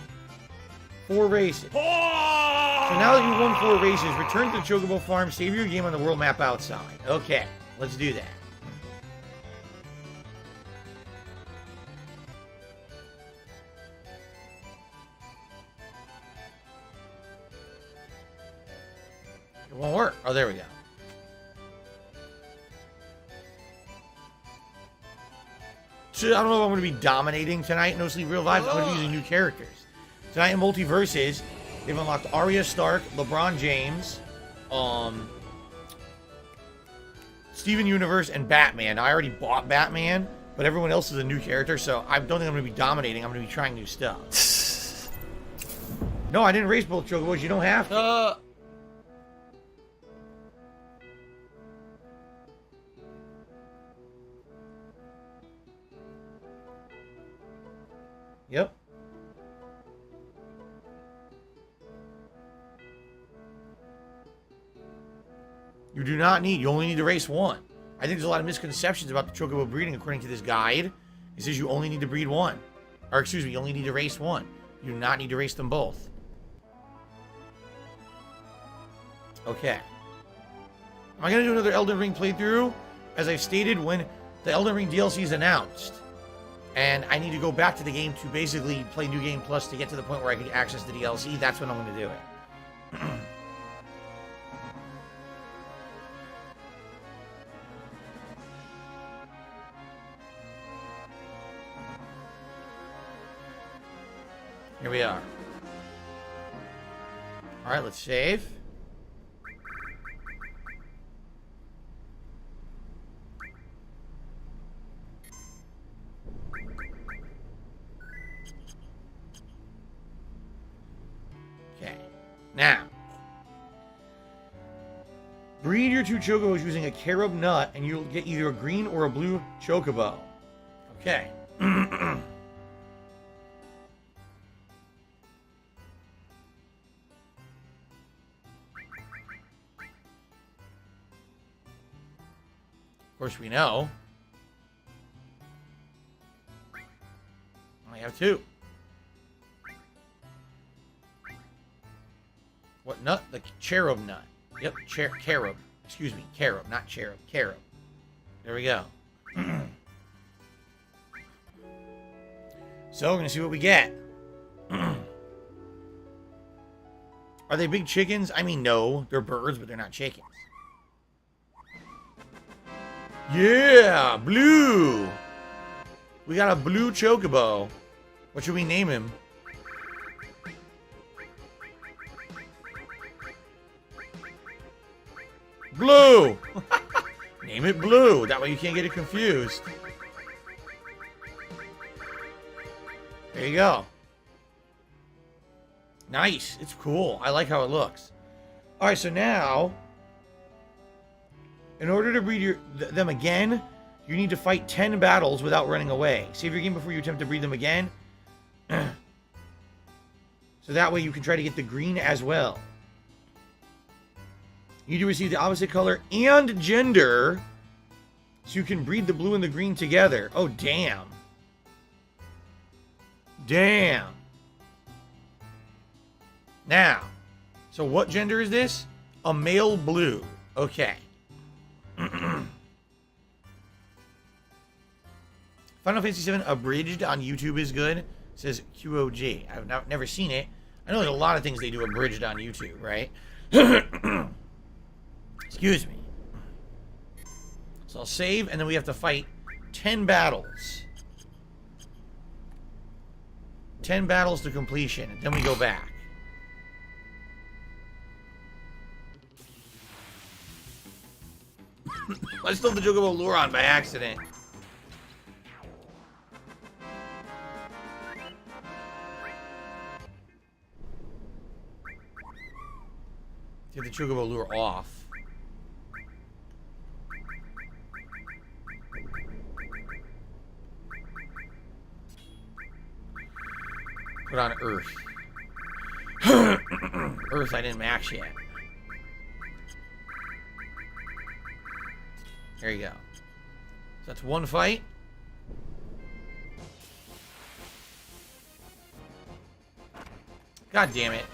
4 races. So now that you've won 4 races, return to the Chocobo Farm, save your game on the world map outside. Okay, let's do that. It won't work. Oh, there we go. I don't know if I'm going to be dominating tonight. No Sleep Real Vibes. I'm going to be using new characters. Tonight in Multiverses, they've unlocked Arya Stark, LeBron James, Steven Universe, and Batman. Now, I already bought Batman, but everyone else is a new character, so I don't think I'm going to be dominating. I'm going to be trying new stuff. No, I didn't race both Chocobos. You don't have to. Yep. You do not need. You only need to race one. I think there's a lot of misconceptions about the Chocobo breeding according to this guide. It says you only need to breed one. Or excuse me, you only need to race one. You do not need to race them both. Okay. Am I going to do another Elden Ring playthrough? As I've stated, when the Elden Ring DLC is announced, and I need to go back to the game to basically play New Game Plus to get to the point where I can access the DLC, that's when I'm going to do it. Here we are. Alright, let's save. Okay. Now. Breed your two Chocobos using a carob nut, and you'll get either a green or a blue Chocobo. Okay. Of course, we know. I have two. What nut? The cherub nut. Yep, carob. Excuse me, carob, not cherub. Carob. There we go. So, we're going to see what we get. Are they big chickens? I mean, no. They're birds, but they're not chickens. Yeah, blue. We got a blue Chocobo. What should we name him? Blue. Name it Blue. That way you can't get it confused. There you go. Nice. It's cool. I like how it looks. All right, so now, in order to breed them again, you need to fight 10 battles without running away. Save your game before you attempt to breed them again. So that way you can try to get the green as well. You need to receive the opposite color and gender so you can breed the blue and the green together. Oh, damn. Damn. Now, so what gender is this? A male blue. Okay. Final Fantasy VII Abridged on YouTube is good. It says QOG. I've never seen it. I know there's a lot of things they do abridged on YouTube, right? Excuse me. So I'll save, and then we have to fight 10 battles. 10 battles to completion, and then we go back. I stole the Chocobo lure on by accident. Take the Chocobo lure off. Put on Earth. Earth I didn't max yet. There you go. So that's one fight. God damn it.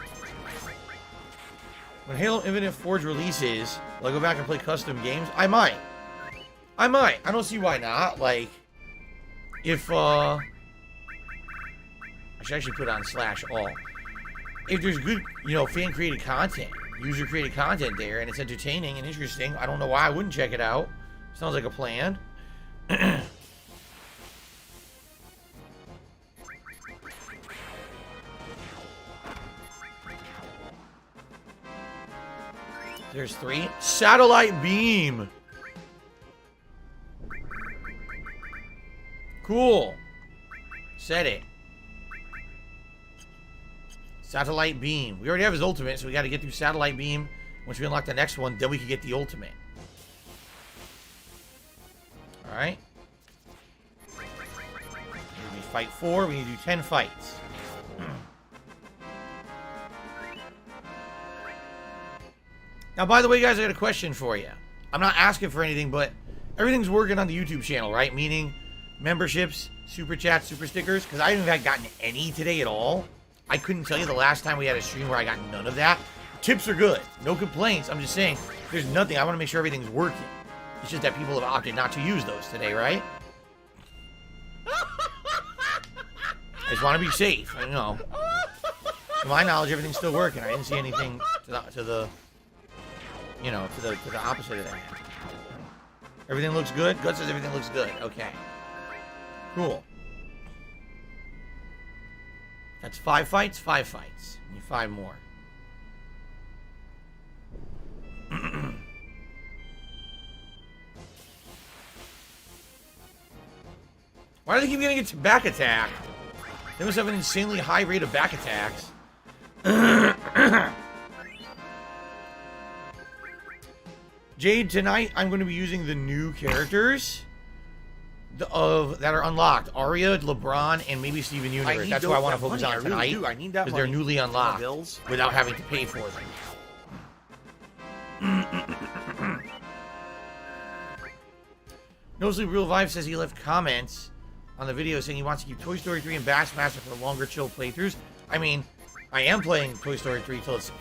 When Halo Infinite Forge releases, will I go back and play custom games? I might. I don't see why not. Like, if, I should actually put on /all. If there's good, fan-created content, user-created content there, and it's entertaining and interesting, I don't know why I wouldn't check it out. Sounds like a plan. There's 3. Satellite beam. Cool. Set it. Satellite beam. We already have his ultimate, so we got to get through satellite beam. Once we unlock the next one, then we can get the ultimate. Alright. We fight 4. We need to do 10 fights. Now, by the way, guys, I got a question for you. I'm not asking for anything, but everything's working on the YouTube channel, right? Meaning memberships, super chats, super stickers, because I haven't gotten any today at all. I couldn't tell you the last time we had a stream where I got none of that. Tips are good. No complaints. I'm just saying, there's nothing. I want to make sure everything's working. It's just that people have opted not to use those today, right? I just want to be safe. I don't know. To my knowledge, everything's still working. I didn't see anything to the opposite of that. Everything looks good? Gut says everything looks good. Okay. Cool. That's 5 fights? 5 fights. Need 5 more. Why do they keep getting its back attack? They must have an insanely high rate of back attacks. Jade, tonight I'm going to be using the new characters that are unlocked. Arya, LeBron, and maybe Steven Universe. That's what I want to focus on tonight. I need that because they're newly unlocked without having to pay for them. No Sleep Real Vibe says he left comments on the video saying he wants to keep Toy Story 3 and Bassmaster for longer chill playthroughs. I mean, I am playing Toy Story 3 till its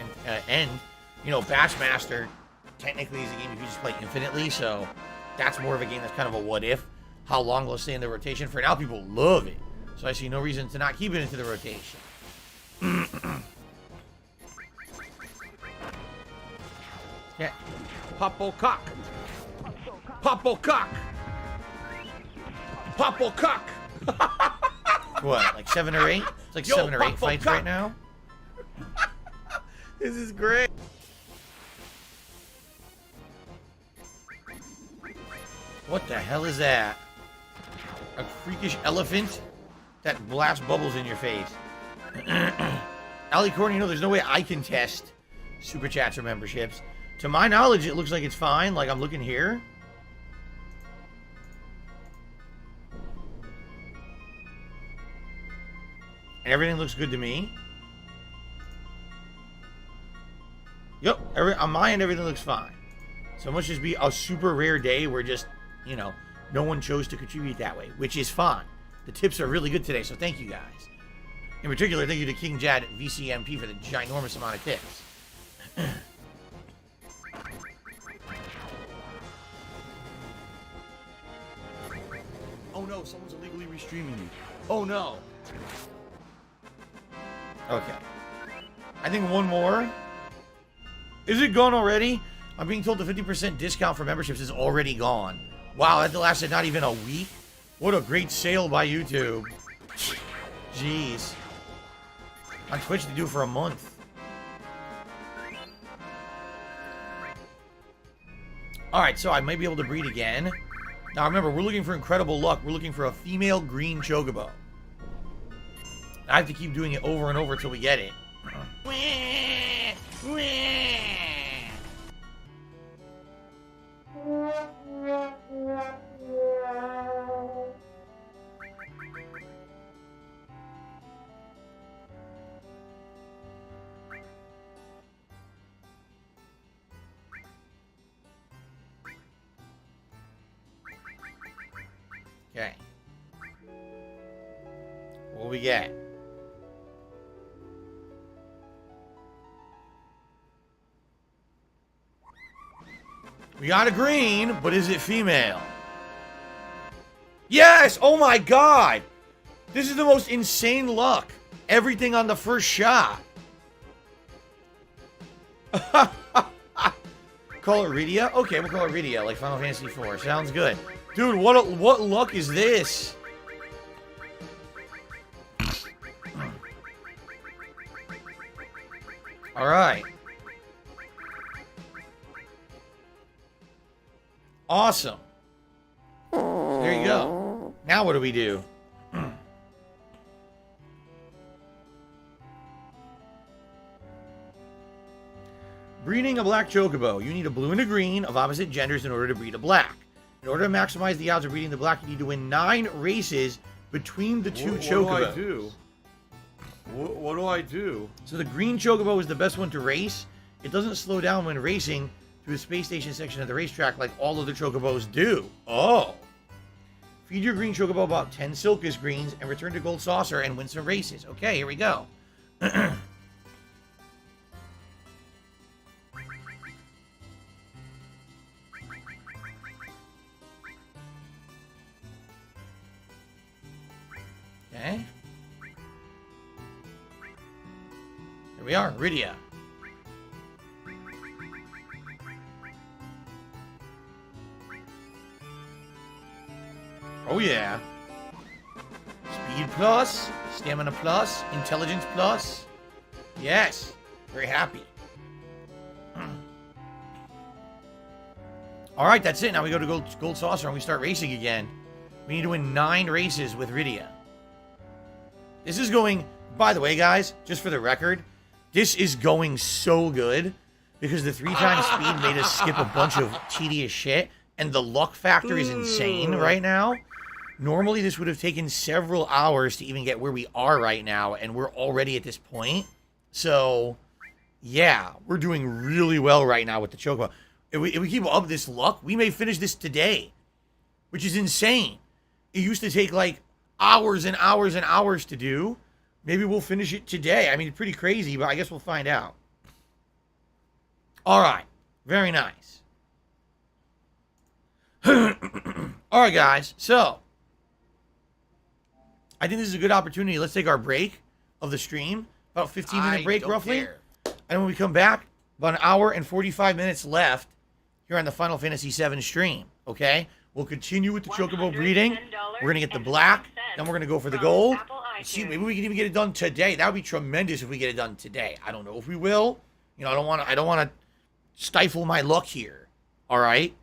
end. You know, Bassmaster technically is a game you can just play infinitely, so that's more of a game that's kind of a what if. How long will it stay in the rotation? For now, people love it, so I see no reason to not keep it into the rotation. Yeah. Popo cock. Popo cock. Popo cock. What, like 7 or 8? It's like 7 or 8 fights right now. This is great. What the hell is that? A freakish elephant that blasts bubbles in your face. Ali Corn, you know, there's no way I can test super chats or memberships. To my knowledge, it looks like it's fine. Like, I'm looking here. And everything looks good to me. Yep, on my end, everything looks fine. So it must just be a super rare day where just, you know, no one chose to contribute that way, which is fine. The tips are really good today, so thank you guys. In particular, thank you to King Jad VCMP for the ginormous amount of tips. Oh no, someone's illegally restreaming you. Oh no. Okay. I think one more. Is it gone already? I'm being told the 50% discount for memberships is already gone. Wow, that lasted not even a week? What a great sale by YouTube. Jeez. On Twitch, they do it for a month. Alright, so I might be able to breed again. Now remember, we're looking for incredible luck. We're looking for a female green Chocobo. I have to keep doing it over and over until we get it. Okay. What do we get? We got a green, but is it female? Yes! Oh my god! This is the most insane luck. Everything on the first shot. Call it Rydia? Okay, we'll call it Rydia, like Final Fantasy IV. Sounds good. Dude, what luck is this? Alright. Awesome. There you go. Now what do we do? Breeding a black chocobo. You need a blue and a green of opposite genders in order to breed a black. In order to maximize the odds of breeding the black, you need to win 9 races between the two chocobos. What do I do? So the green chocobo is the best one to race. It doesn't slow down when racing through the space station section of the racetrack like all other chocobos do. Oh. Feed your green chocobo about 10 Silkus greens and return to Gold Saucer and win some races. Okay, here we go. Okay. Here we are, Rydia. Oh yeah. Speed plus, stamina plus, intelligence plus. Yes. Very happy. Alright, that's it. Now we go to Gold Saucer and we start racing again. We need to win 9 races with Rydia. This is going, by the way, guys, just for the record, this is going so good because the 3 times speed made us skip a bunch of tedious shit, and the luck factor is insane right now. Normally, this would have taken several hours to even get where we are right now, and we're already at this point. So, yeah, we're doing really well right now with the Chocobo. If we keep up this luck, we may finish this today, which is insane. It used to take, like, hours and hours and hours to do. Maybe we'll finish it today. I mean, it's pretty crazy, but I guess we'll find out. All right. Very nice. All right, guys. So, I think this is a good opportunity. Let's take our break of the stream. About a 15-minute break, roughly. Care. And when we come back, about an hour and 45 minutes left here on the Final Fantasy VII stream. Okay? We'll continue with the Chocobo breeding. We're going to get the black. Then we're going to go for the gold. See, maybe we can even get it done today. That would be tremendous if we get it done today. I don't know if we will. You know, I don't want to stifle my luck here. All right?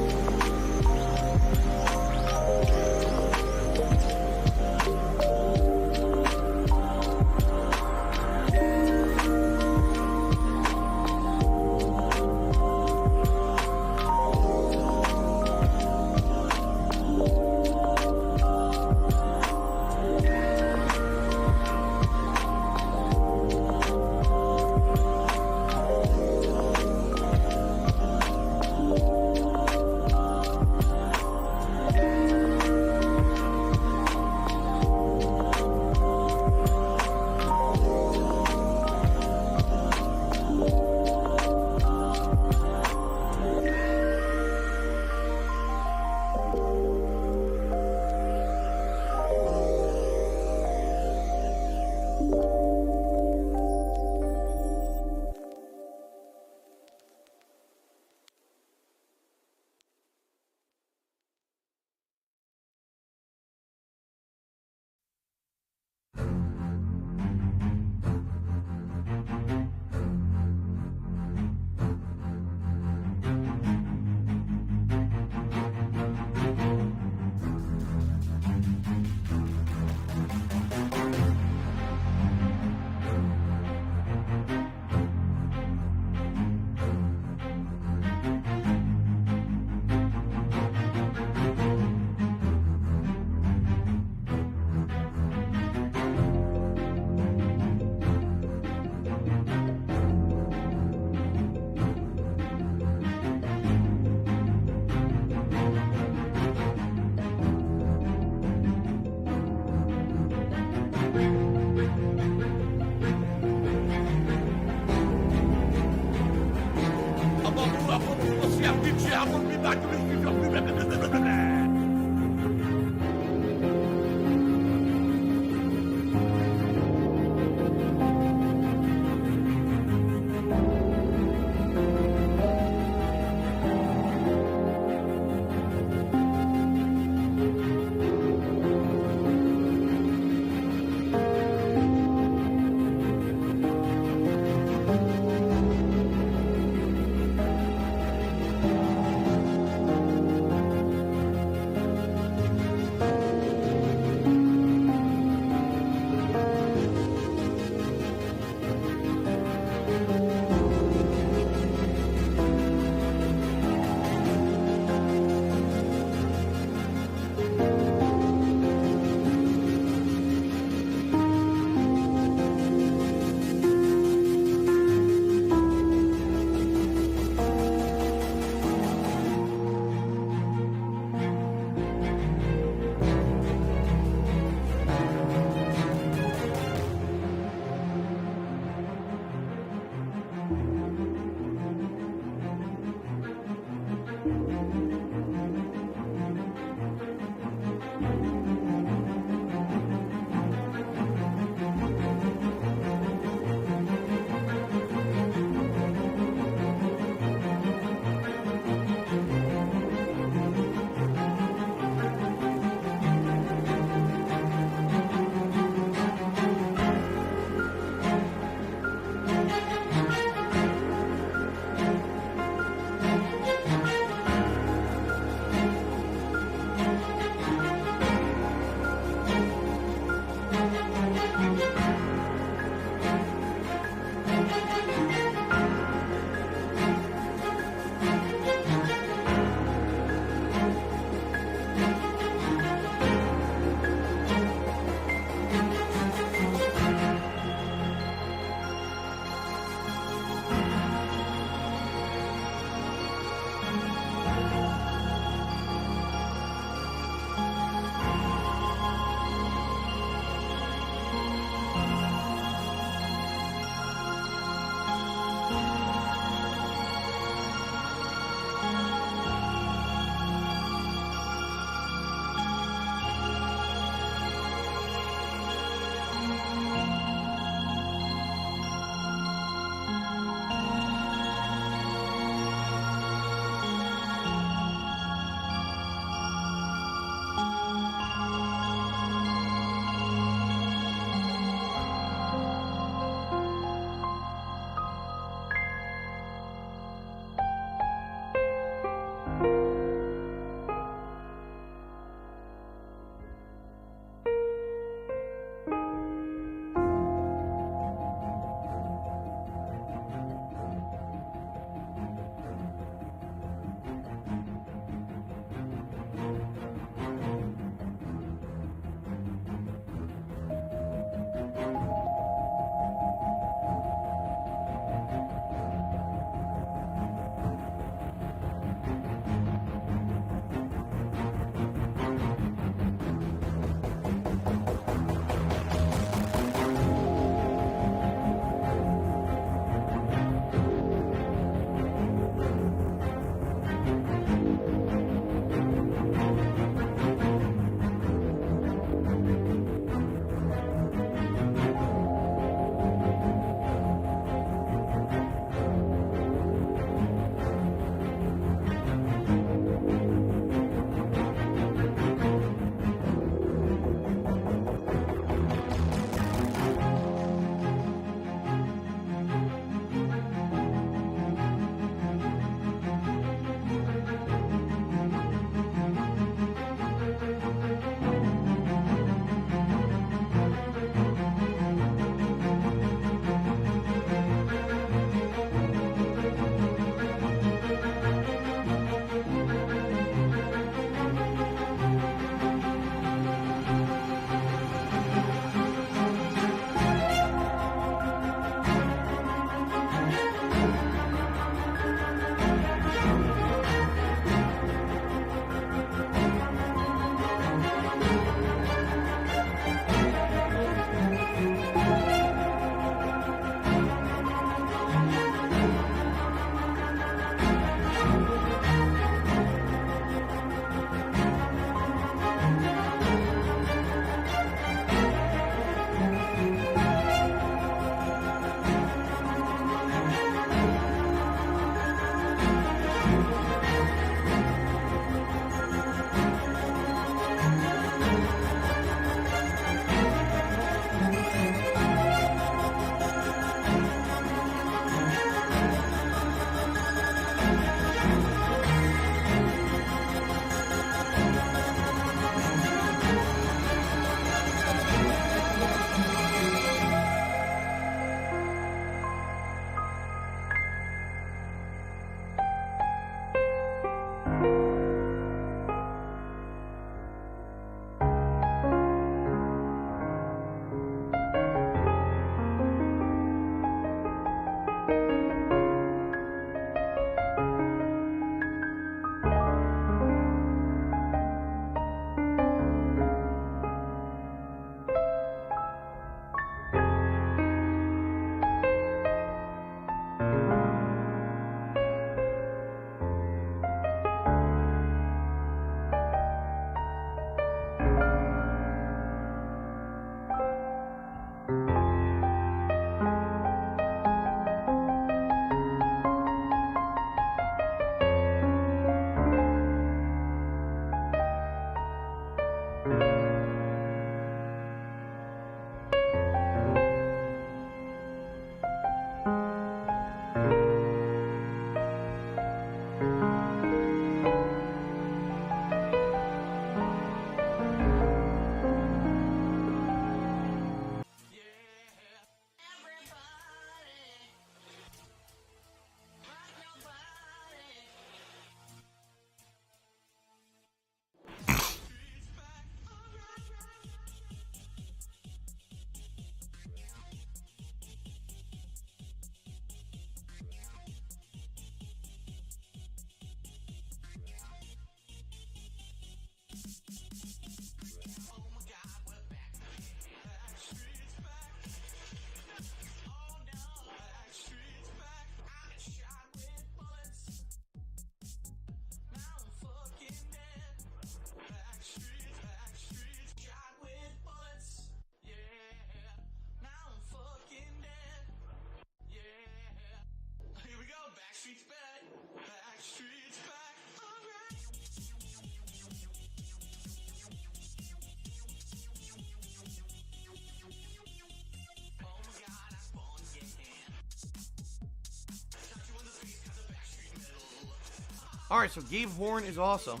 All right, so Gabe Horn is awesome.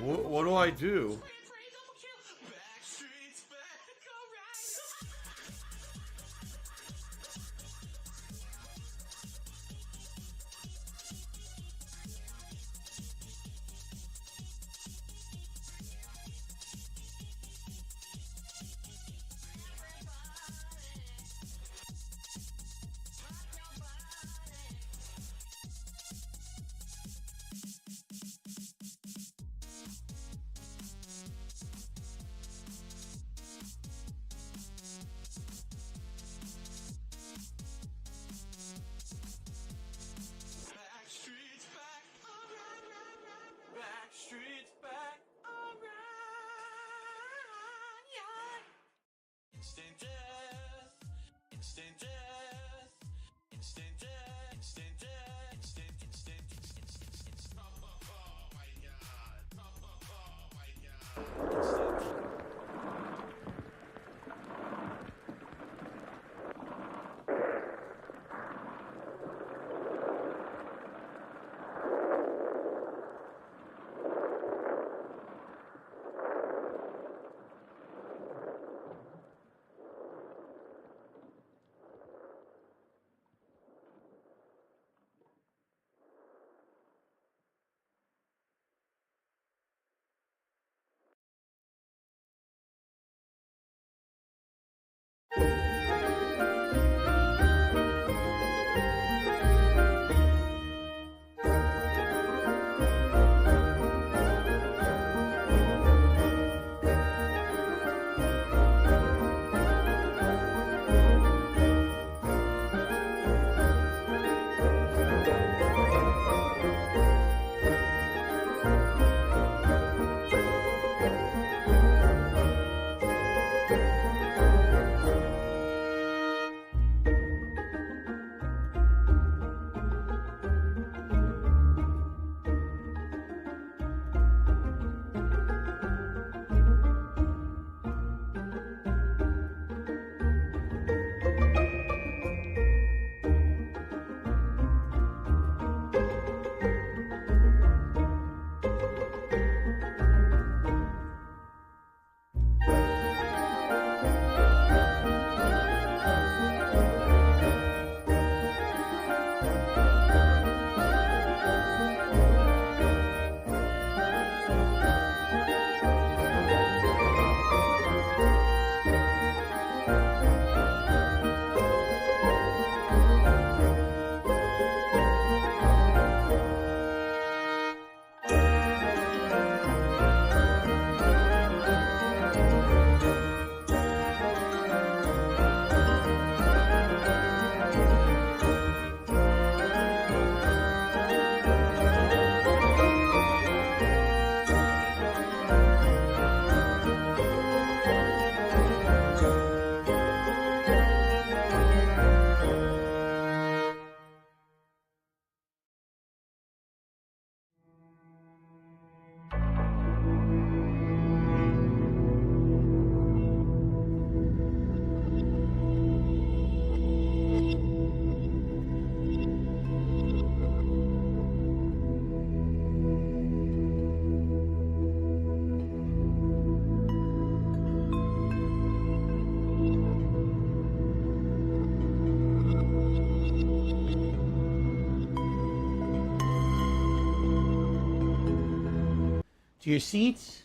What do I do? To your seats.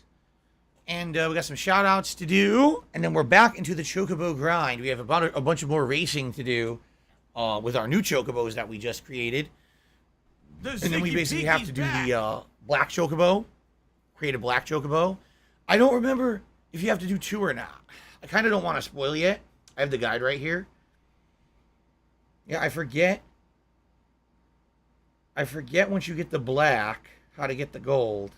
And we got some shout outs to do. And then we're back into the Chocobo grind. We have about a bunch of more racing to do with our new Chocobos that we just created. And then we basically have to do the black Chocobo. Create a black Chocobo. I don't remember if you have to do 2 or not. I kind of don't want to spoil yet. I have the guide right here. Yeah, I forget. Once you get the black, how to get the gold.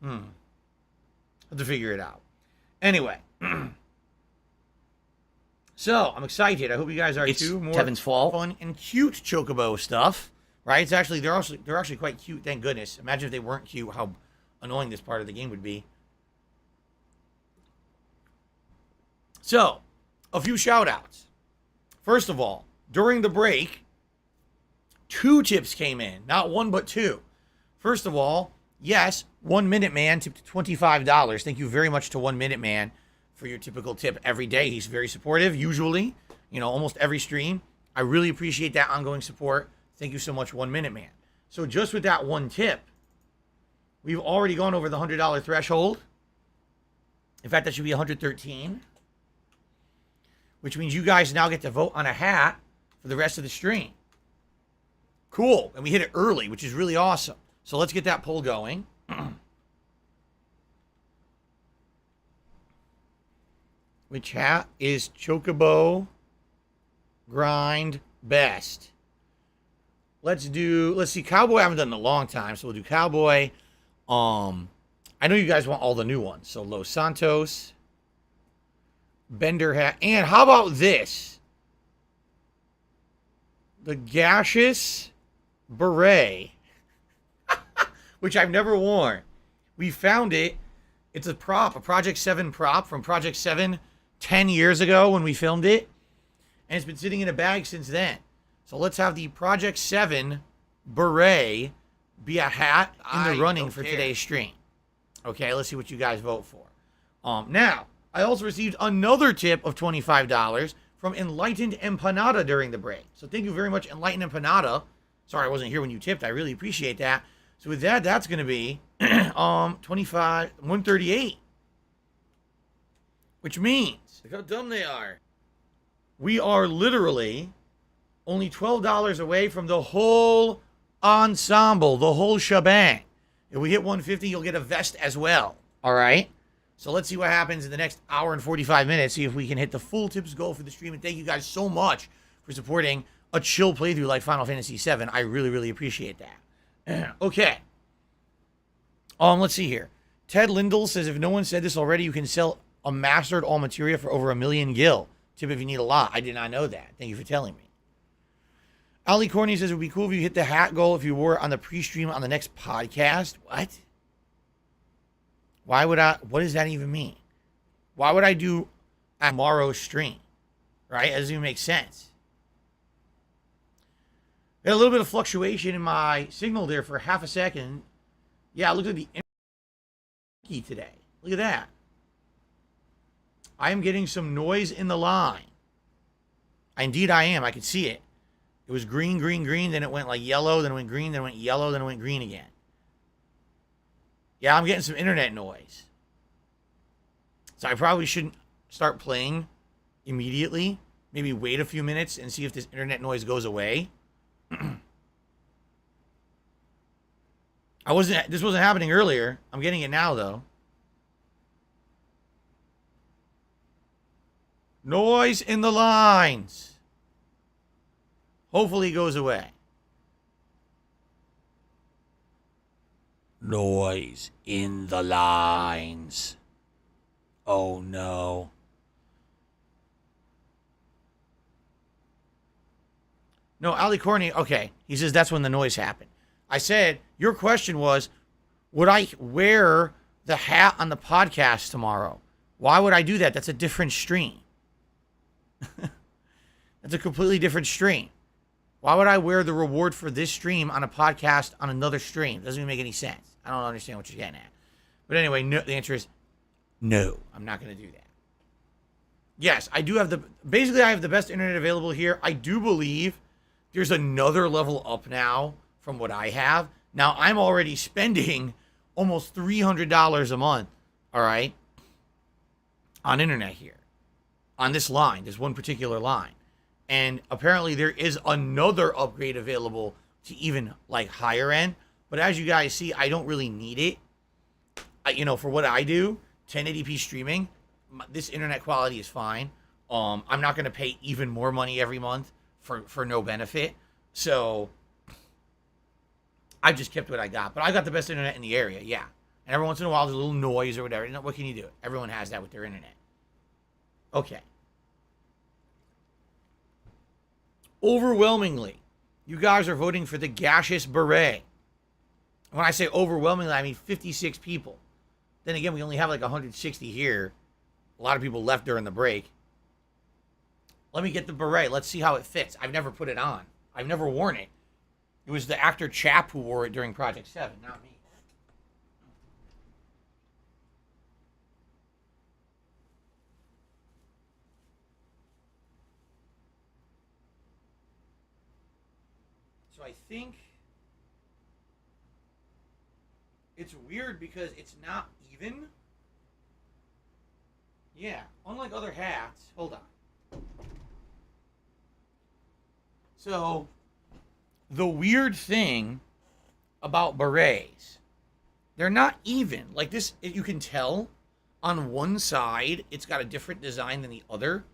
Have to figure it out. Anyway. So, I'm excited. I hope you guys are too. More Tevin's fault. Fun and cute Chocobo stuff. right? They're actually quite cute. Thank goodness. Imagine if they weren't cute, how annoying this part of the game would be. So, a few shout outs. First of all, during the break, 2 tips came in. Not 1, but 2. First of all, yes, 1 Minute Man tipped $25. Thank you very much to 1 Minute Man for your typical tip every day. He's very supportive, usually, almost every stream. I really appreciate that ongoing support. Thank you so much, 1 Minute Man. So just with that 1 tip, we've already gone over the $100 threshold. In fact, that should be 113. Which means you guys now get to vote on a hat for the rest of the stream. Cool. And we hit it early, which is really awesome. So let's get that poll going. Which hat is Chocobo Grind best? Let's see, Cowboy I haven't done in a long time, so we'll do Cowboy. I know you guys want all the new ones. So Los Santos, Bender hat, and how about this? The Gaseous Beret, which I've never worn. We found it. It's a prop, a Project 7 prop from Project 7 10 years ago when we filmed it. And it's been sitting in a bag since then. So let's have the Project 7 Beret be a hat in the running for today's stream. Okay, let's see what you guys vote for. Now, I also received another tip of $25 from Enlightened Empanada during the break. So thank you very much, Enlightened Empanada. Sorry I wasn't here when you tipped. I really appreciate that. So with that, that's going to be 138. Which means, look how dumb they are. We are literally only $12 away from the whole ensemble, the whole shebang. If we hit 150, you'll get a vest as well. All right? So let's see what happens in the next hour and 45 minutes. See if we can hit the full tips goal for the stream. And thank you guys so much for supporting a chill playthrough like Final Fantasy VII. I really, really appreciate that. Okay. Let's see here. Ted Lindell says, if no one said this already, you can sell a mastered all materia for over 1 million gil. Tip if you need a lot. I did not know that. Thank you for telling me. Ali Corney says, it would be cool if you hit the hat goal if you wore it on the pre-stream on the next podcast. What? Why would I? What does that even mean? Why would I do tomorrow's stream? Right? That doesn't even make sense. Had a little bit of fluctuation in my signal there for half a second. Yeah, I looked at the key today. Look at that. I am getting some noise in the line. Indeed, I am. I can see it. It was green, green, green. Then it went like yellow. Then it went green. Then it went yellow. Then it went green again. Yeah, I'm getting some internet noise. So I probably shouldn't start playing immediately. Maybe wait a few minutes and see if this internet noise goes away. This wasn't happening earlier. I'm getting it now though. Noise in the lines. Hopefully it goes away. Noise in the lines. Oh no. No, Ali Corney, okay. He says that's when the noise happened. I said, your question was, would I wear the hat on the podcast tomorrow? Why would I do that? That's a different stream. That's a completely different stream. Why would I wear the reward for this stream on a podcast on another stream? Doesn't even make any sense. I don't understand what you're getting at. But anyway, no, the answer is no. I'm not going to do that. Yes, I do have basically I have the best internet available here. I do believe there's another level up now from what I have. Now, I'm already spending almost $300 a month, all right, on internet here. On this line, this one particular line. And apparently there is another upgrade available to even like higher end. But as you guys see, I don't really need it. For what I do, 1080p streaming, this internet quality is fine. I'm not going to pay even more money every month for no benefit. So I've just kept what I got. But I got the best internet in the area, yeah. And every once in a while, there's a little noise or whatever. What can you do? Everyone has that with their internet. Okay. Overwhelmingly, You guys are voting for the gaseous beret. When I say overwhelmingly, I mean 56 people. Then again, we only have like 160 here. A lot of people left during the break. Let me get the beret. Let's see how it fits. I've never put it on. I've never worn it. It was the actor Chap who wore it during Project 7, not me. So I think it's weird because it's not even. Yeah, unlike other hats. Hold on. So, the weird thing about berets, they're not even. Like this, you can tell on one side, it's got a different design than the other.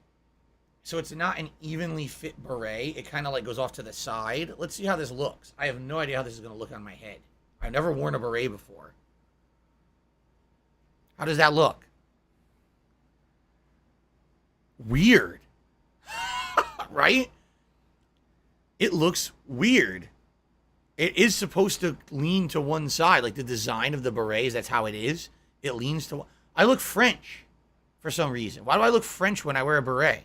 So it's not an evenly fit beret. It kind of like goes off to the side. Let's see how this looks. I have no idea how this is going to look on my head. I've never worn a beret before. How does that look? Weird. Right? It looks weird. It is supposed to lean to one side. Like the design of the berets, that's how it is. It leans to one. I look French for some reason. Why do I look French when I wear a beret?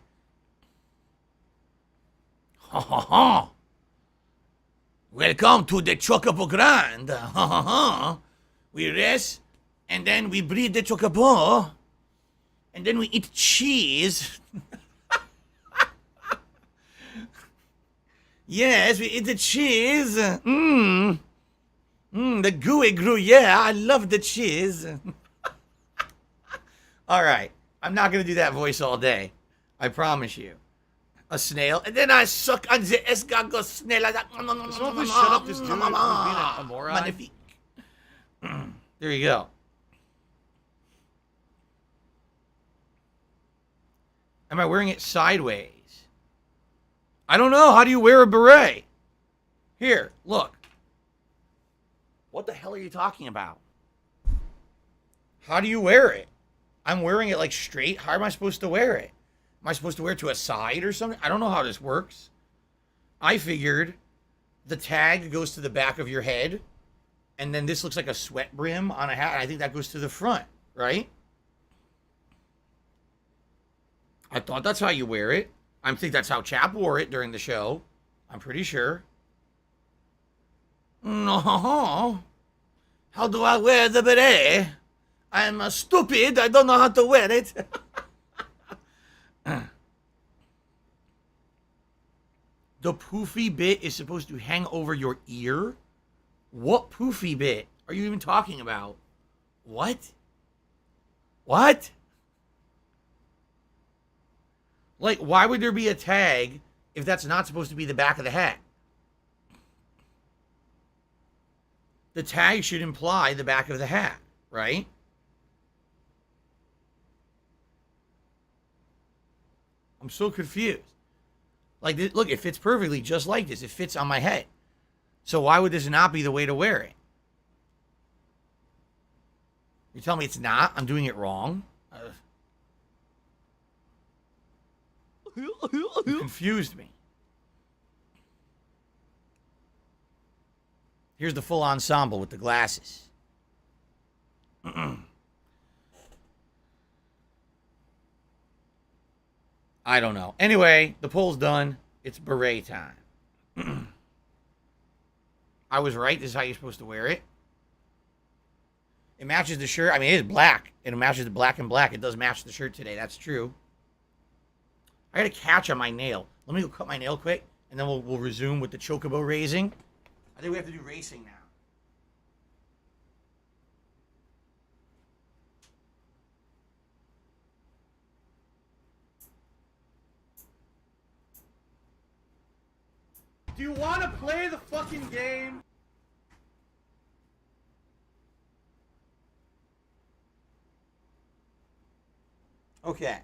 Ha ha ha. Welcome to the Chocobo Grand. Ha ha ha. We rest, and then we breed the Chocobo, and then we eat cheese. Yes, we eat the cheese. The gooey Gruyere. I love the cheese. All right. I'm not going to do that voice all day. I promise you. A snail. And then I suck on the escargot snail. Someone please shut up this dude who's being a moron. Magnifique. There you go. Am I wearing it sideways? I don't know. How do you wear a beret? Here, look. What the hell are you talking about? How do you wear it? I'm wearing it like straight. How am I supposed to wear it? Am I supposed to wear it to a side or something? I don't know how this works. I figured the tag goes to the back of your head, and then this looks like a sweat brim on a hat, and I think that goes to the front, right? I thought that's how you wear it. I think that's how Chap wore it during the show. I'm pretty sure. No. How do I wear the beret? I'm stupid. I don't know how to wear it. The poofy bit is supposed to hang over your ear? What poofy bit are you even talking about? What? What? Like, why would there be a tag if that's not supposed to be the back of the hat? The tag should imply the back of the hat, right? I'm so confused. Like, look, it fits perfectly just like this. It fits on my head. So why would this not be the way to wear it? You tell me it's not? I'm doing it wrong? You confused me. Here's the full ensemble with the glasses. I don't know. Anyway, the poll's done. It's beret time. I was right. This is how you're supposed to wear it. It matches the shirt. I mean, it is black. It matches the black and black. It does match the shirt today. That's true. I got a catch on my nail. Let me go cut my nail quick, and then we'll resume with the Chocobo raising. I think we have to do racing now. Do you want to play the fucking game? Okay.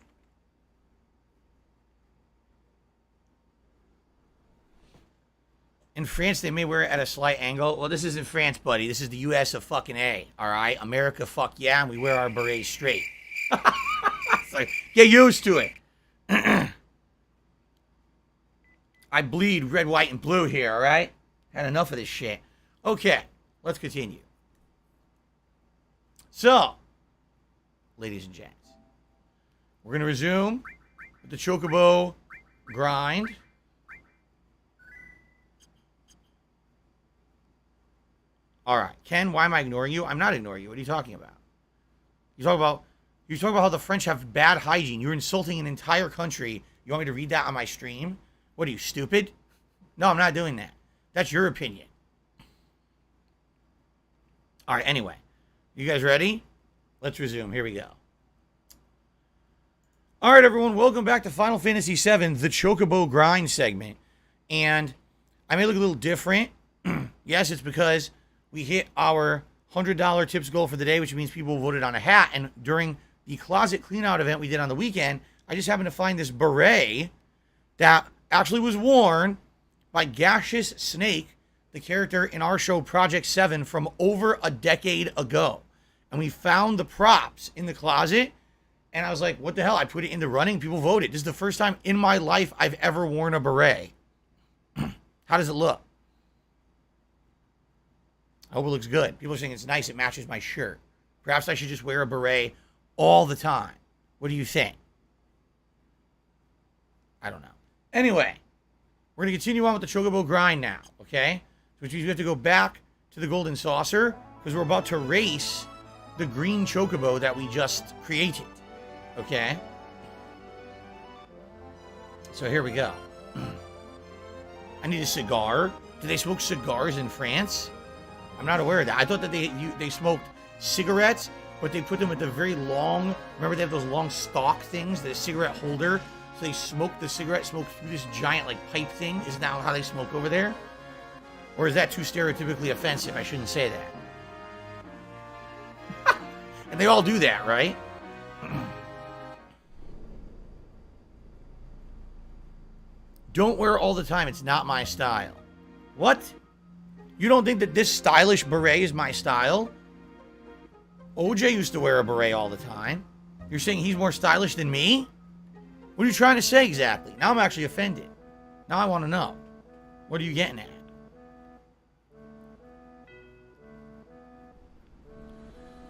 In France, they may wear it at a slight angle. Well, this isn't France, buddy. This is the U.S. of fucking A, all right? America, fuck yeah, and we wear our berets straight. So, get used to it. I I bleed red, white, and blue here, all right? Had enough of this shit. Okay, let's continue. So, ladies and gents, we're going to resume with the Chocobo grind. All right, Ken, why am I ignoring you? I'm not ignoring you. What are you talking about? You're talking about how the French have bad hygiene. You're insulting an entire country. You want me to read that on my stream? What are you, stupid? No, I'm not doing that. That's your opinion. All right, anyway. You guys ready? Let's resume. Here we go. All right, everyone. Welcome back to Final Fantasy VII, the Chocobo grind segment. And I may look a little different. Yes, it's because we hit our $100 tips goal for the day, which means people voted on a hat. And during the closet clean-out event we did on the weekend, I just happened to find this beret that actually was worn by Gaseous Snake, the character in our show Project 7 from over a decade ago. And we found the props in the closet, and I was like, what the hell? I put it in the running. People voted. This is the first time in my life I've ever worn a beret. How does it look? I hope it looks good. People are saying it's nice. It matches my shirt. Perhaps I should just wear a beret all the time. What do you think? I don't know. Anyway, we're going to continue on with the Chocobo grind now, okay? Which means we have to go back to the Golden Saucer because we're about to race the green Chocobo that we just created, okay? So here we go. I need a cigar. Do they smoke cigars in France? I'm not aware of that. I thought that they smoked cigarettes, but they put them with the very long, remember they have those long stalk things, the cigarette holder? So they smoke the cigarette smoke through this giant like pipe thing. Isn't that how they smoke over there? Or is that too stereotypically offensive? I shouldn't say that. And they all do that, right? Don't wear it all the time. It's not my style. What? You don't think that this stylish beret is my style? OJ used to wear a beret all the time. You're saying he's more stylish than me? What are you trying to say exactly? Now I'm actually offended. Now I want to know. What are you getting at?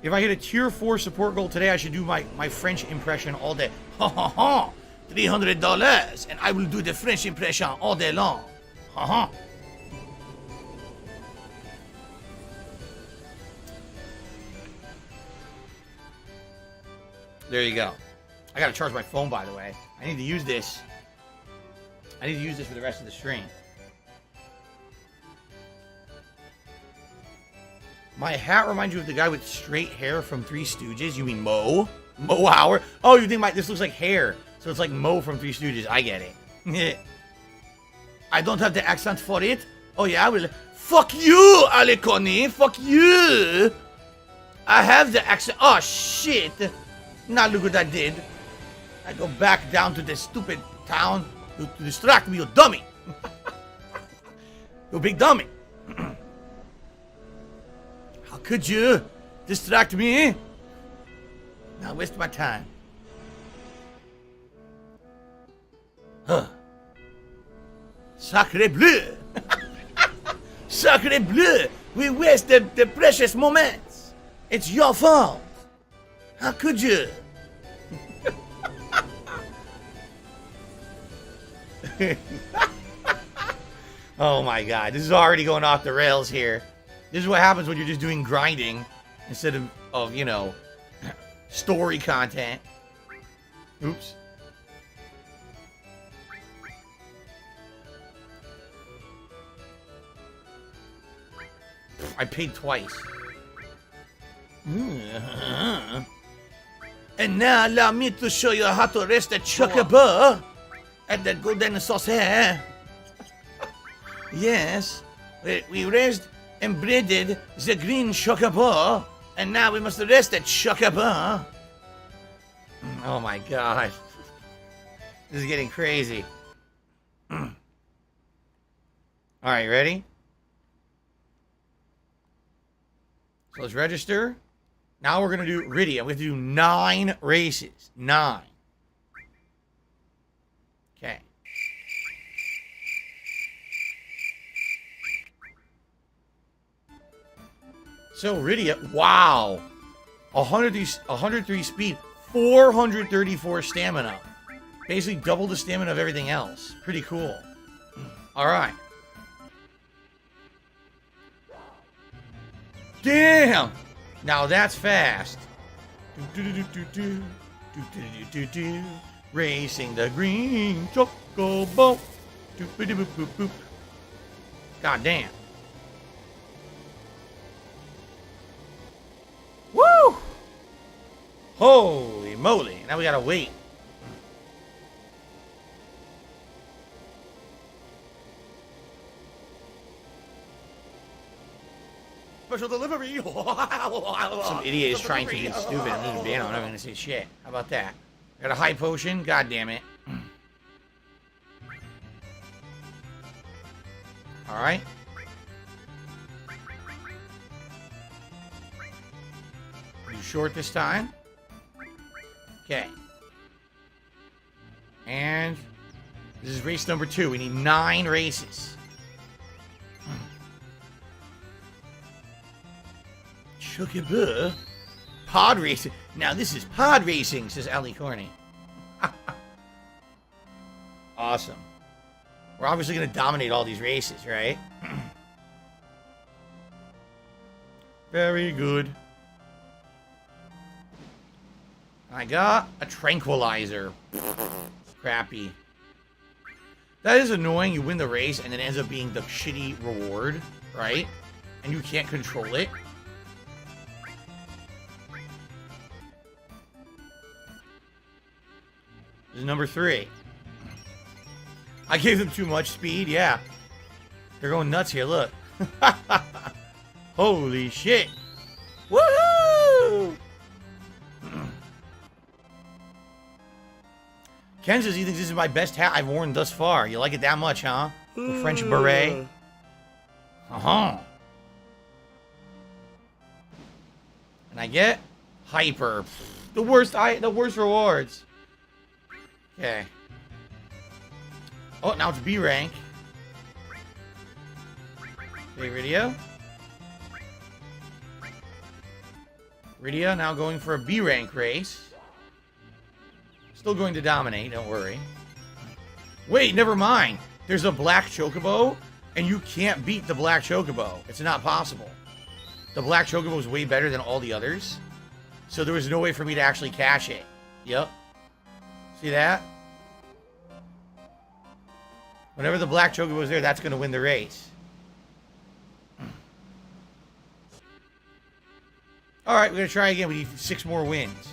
If I hit a tier 4 support goal today, I should do my French impression all day. Ha ha ha! $300, and I will do the French impression all day long. Ha ha! There you go. I gotta charge my phone, by the way. I need to use this. I need to use this for the rest of the stream. My hat reminds you of the guy with straight hair from Three Stooges. You mean Mo? Mo Howard? Oh, you think this looks like hair. So it's like Mo from Three Stooges. I get it. I don't have the accent for it. Oh, yeah, I will. Fuck you, Aliconi. Fuck you. I have the accent. Oh, shit. Now look what I did. I go back down to this stupid town to distract me, you dummy. You big dummy. How could you distract me? Now waste my time. Huh. Sacre bleu. Sacre bleu. We waste the precious moments. It's your fault. How could you? Oh my god, this is already going off the rails here. This is what happens when you're just doing grinding instead of you know, story content. Oops. I paid twice. And now allow me to show you how to raise the Chocobo at the Golden Saucer. Yes, we raised and breeded the green Chocobo, and now we must raise the Chocobo. Oh my god. This is getting crazy. Alright, ready? So let's register. Now we're going to do Rydia. We have to do 9 races. 9. Okay. So, Rydia, wow. 103 speed, 434 stamina. Basically double the stamina of everything else. Pretty cool. Alright. Damn! Now that's fast. Racing the green Chocobo. God damn. Woo! Holy moly. Now we gotta wait. Special delivery. Some idiot is trying to be stupid. I'm not going to say shit. How about that? Got a high potion. God damn it. All right. You short this time. Okay. And this is race number 2. We need 9 races. Chocobo. Pod racing. Now this is pod racing, says Ali Corney. Awesome. We're obviously going to dominate all these races, right? Very good. I got a tranquilizer. Crappy. That is annoying. You win the race and it ends up being the shitty reward, right? And you can't control it. This is number 3. I gave them too much speed, yeah. They're going nuts here, look. Holy shit. Woohoo! Ken says he thinks this is my best hat I've worn thus far. You like it that much, huh? The French beret. Uh-huh. And I get hyper. The worst rewards. Okay. Oh, now it's B rank. Okay, Rydia. Rydia now going for a B rank race. Still going to dominate, don't worry. Wait, never mind. There's a black Chocobo, and you can't beat the black Chocobo. It's not possible. The black Chocobo is way better than all the others. So there was no way for me to actually cash it. Yep. See that? Whenever the black Chocobo is there, that's going to win the race. Alright, we're going to try again. We need 6 more wins.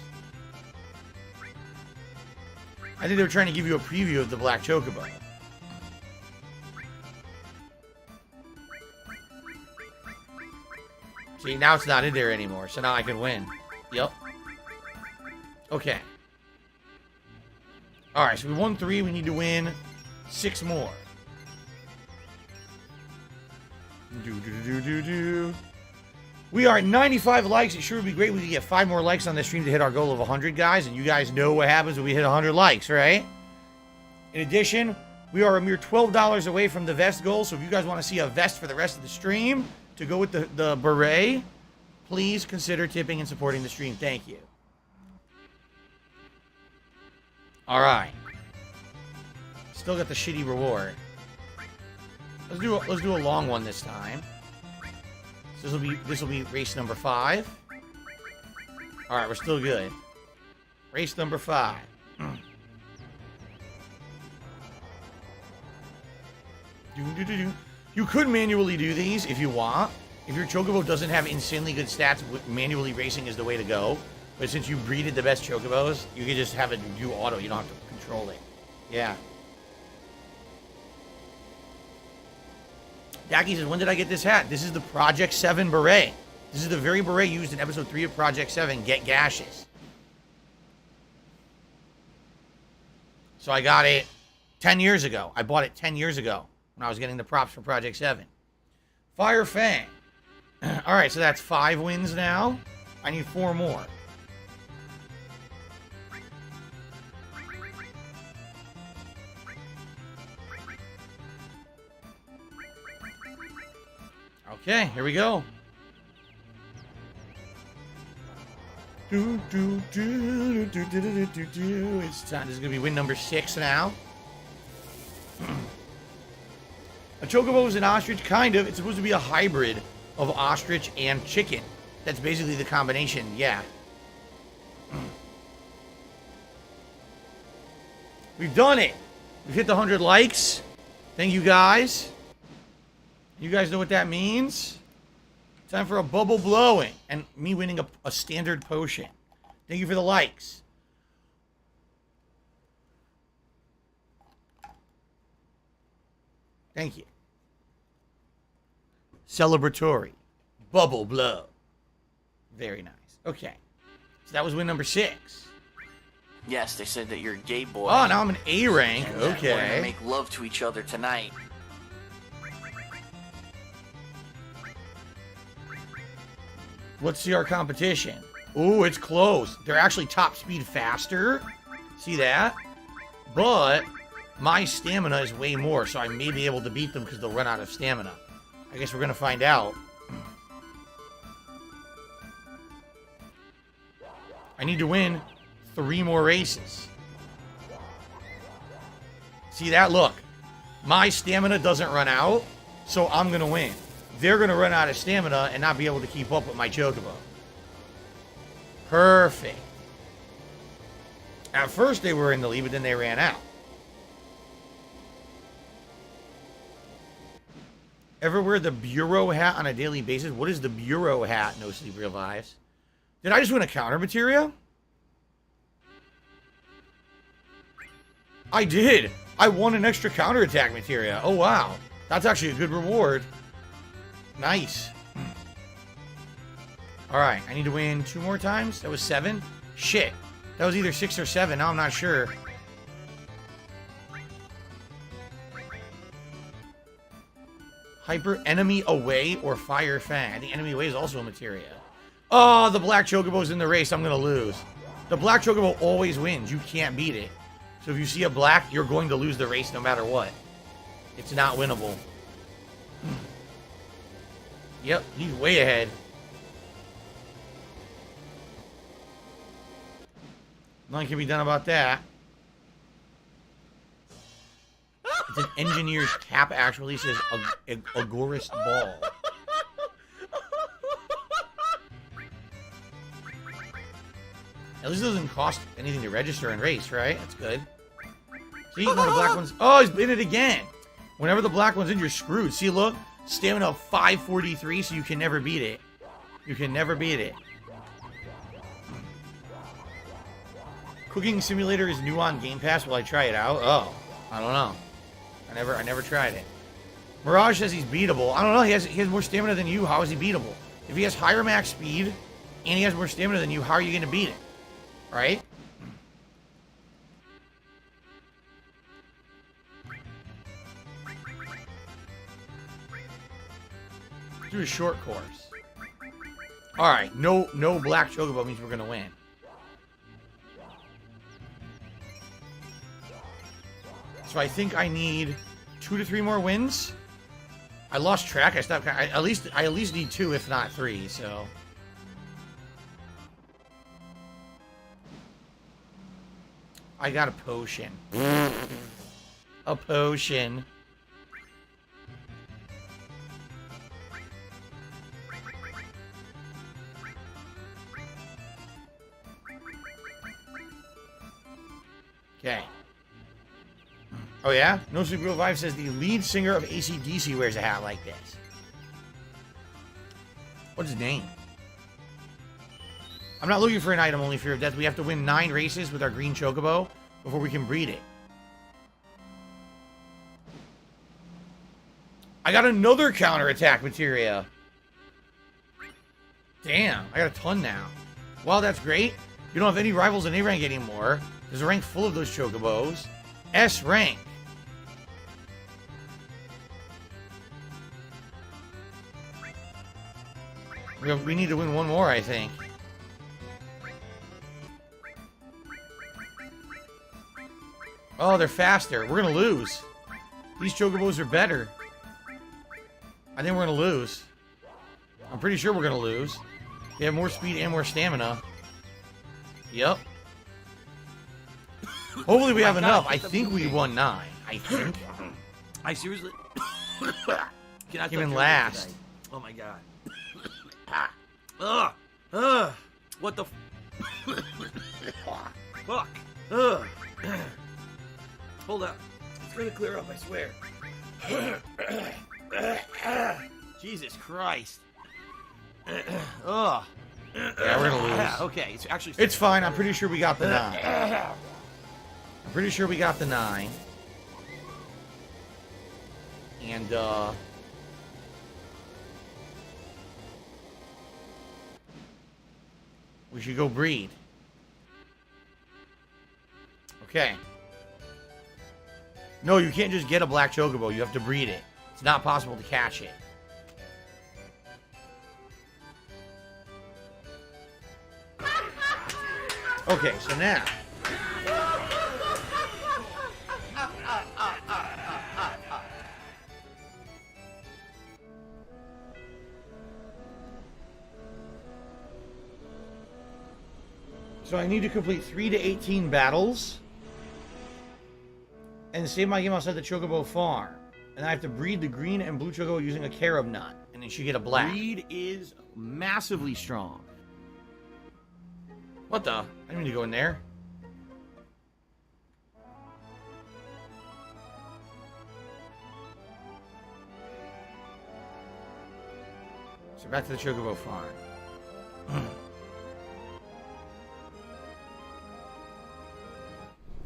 I think they were trying to give you a preview of the black Chocobo. See, now it's not in there anymore, so now I can win. Yep. Okay. Alright, so we won 3. We need to win 6 more. We are at 95 likes. It sure would be great if we could get 5 more likes on this stream to hit our goal of 100, guys. And you guys know what happens when we hit 100 likes, right? In addition, we are a mere $12 away from the vest goal. So if you guys want to see a vest for the rest of the stream to go with the beret, please consider tipping and supporting the stream. Thank you. All right. Still got the shitty reward. Let's do a long one this time. So this will be race number 5. All right, we're still good. Race number 5. You could manually do these if you want. If your Chocobo doesn't have insanely good stats, manually racing is the way to go. But since you breeded the best Chocobos, you can just have it do auto. You don't have to control it. Yeah. Dacky says, when did I get this hat? This is the Project 7 beret. This is the very beret used in episode 3 of Project 7, Get Gashes. So I got it 10 years ago. I bought it 10 years ago when I was getting the props for Project 7. Fire Fang. All right, so that's 5 wins now. I need 4 more. Okay, here we go. It's time. This is gonna be win number 6 now. A chocobo is an ostrich, kind of. It's supposed to be a hybrid of ostrich and chicken. That's basically the combination, yeah. We've done it. We've hit the 100 likes. Thank you guys. You guys know what that means? Time for a bubble blowing and me winning a standard potion. Thank you for the likes. Thank you. Celebratory. Bubble blow. Very nice. Okay. So that was win number 6. Yes, they said that you're a gay boy. Oh, now I'm an A rank. And that we're gonna Okay. make love to each other tonight. Let's see our competition. Ooh, it's close. They're actually top speed faster. See that? But my stamina is way more, so I may be able to beat them because they'll run out of stamina. I guess we're going to find out. I need to win 3 more races. See that? Look. My stamina doesn't run out, so I'm going to win. They're going to run out of stamina and not be able to keep up with my Chocobo. Perfect. At first they were in the lead, but then they ran out. Ever wear the bureau hat on a daily basis? What is the bureau hat? No Sleep Revives. Did I just win a counter materia? I did. I won an extra counterattack materia. Oh, wow. That's actually a good reward. Nice. Alright, I need to win 2 more times. That was 7. Shit. That was either 6 or 7. Now I'm not sure. Hyper enemy away or fire fang. I think enemy away is also a materia. Oh, the black chocobo's in the race. I'm going to lose. The black chocobo always wins. You can't beat it. So if you see a black, you're going to lose the race no matter what. It's not winnable. Yep, he's way ahead. Nothing can be done about that. It's an engineer's cap, actually says Agorist Ball. At least it doesn't cost anything to register and race, right? That's good. See, one of the black ones. Oh, he's in it again. Whenever the black one's in, you're screwed. See, look. Stamina 543, so you can never beat it. You can never beat it. Cooking Simulator is new on Game Pass. Will I try it out? Oh, I don't know. I never tried it. Mirage says he's beatable. I don't know. He has more stamina than you. How is he beatable? If he has higher max speed and he has more stamina than you, how are you going to beat it? Right? Do a short course. Alright, no black chocobo means we're gonna win. So I think I need 2 to 3 more wins. I lost track. I stopped. I at least need 2, if not 3. So I got a potion. A potion. Okay. Oh, yeah? No Sleep Revive says the lead singer of AC/DC wears a hat like this. What's his name? I'm not looking for an item, only fear of death. We have to win 9 races with our green chocobo before we can breed it. I got another counterattack materia. Damn, I got a ton now. Wow, that's great. You don't have any rivals in A rank anymore. There's a rank full of those chocobos. S rank. We need to win 1 more, I think. Oh, they're faster. We're gonna lose. These chocobos are better. I think we're gonna lose. I'm pretty sure we're gonna lose. They have more speed and more stamina. Yep. Hopefully we have enough. I think we won 9. I think. I seriously cannot Came in touch last. today. Oh my god. Ugh. Ugh. What the fuck? Ugh. Hold up. It's gonna clear up, I swear. Jesus Christ. Ugh. Yeah, we're gonna lose. Okay, it's actually. It's fine. I'm pretty sure we got the 9. I'm pretty sure we got the 9. And, we should go breed. Okay. No, you can't just get a black chocobo. You have to breed it. It's not possible to catch it. Okay, so now. So I need to complete 3 to 18 battles. And save my game outside the Chocobo farm. And I have to breed the green and blue Chocobo using a carob nut. And then she get a black. Breed is massively strong. What the? I didn't mean to go in there. So back to the Chocobo farm.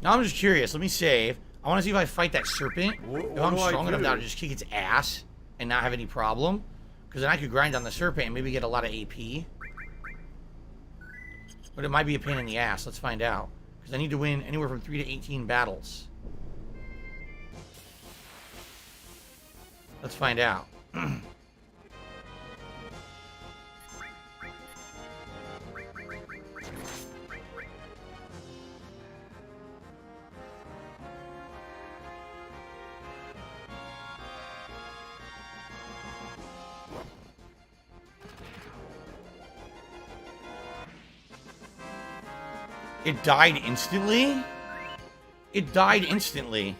Now I'm just curious. Let me save. I want to see if I fight that serpent. If I'm strong enough now to just kick its ass and not have any problem. Because then I could grind on the serpent and maybe get a lot of AP. But it might be a pain in the ass. Let's find out. Because I need to win anywhere from 3 to 18 battles. Let's find out. It died instantly? It died instantly.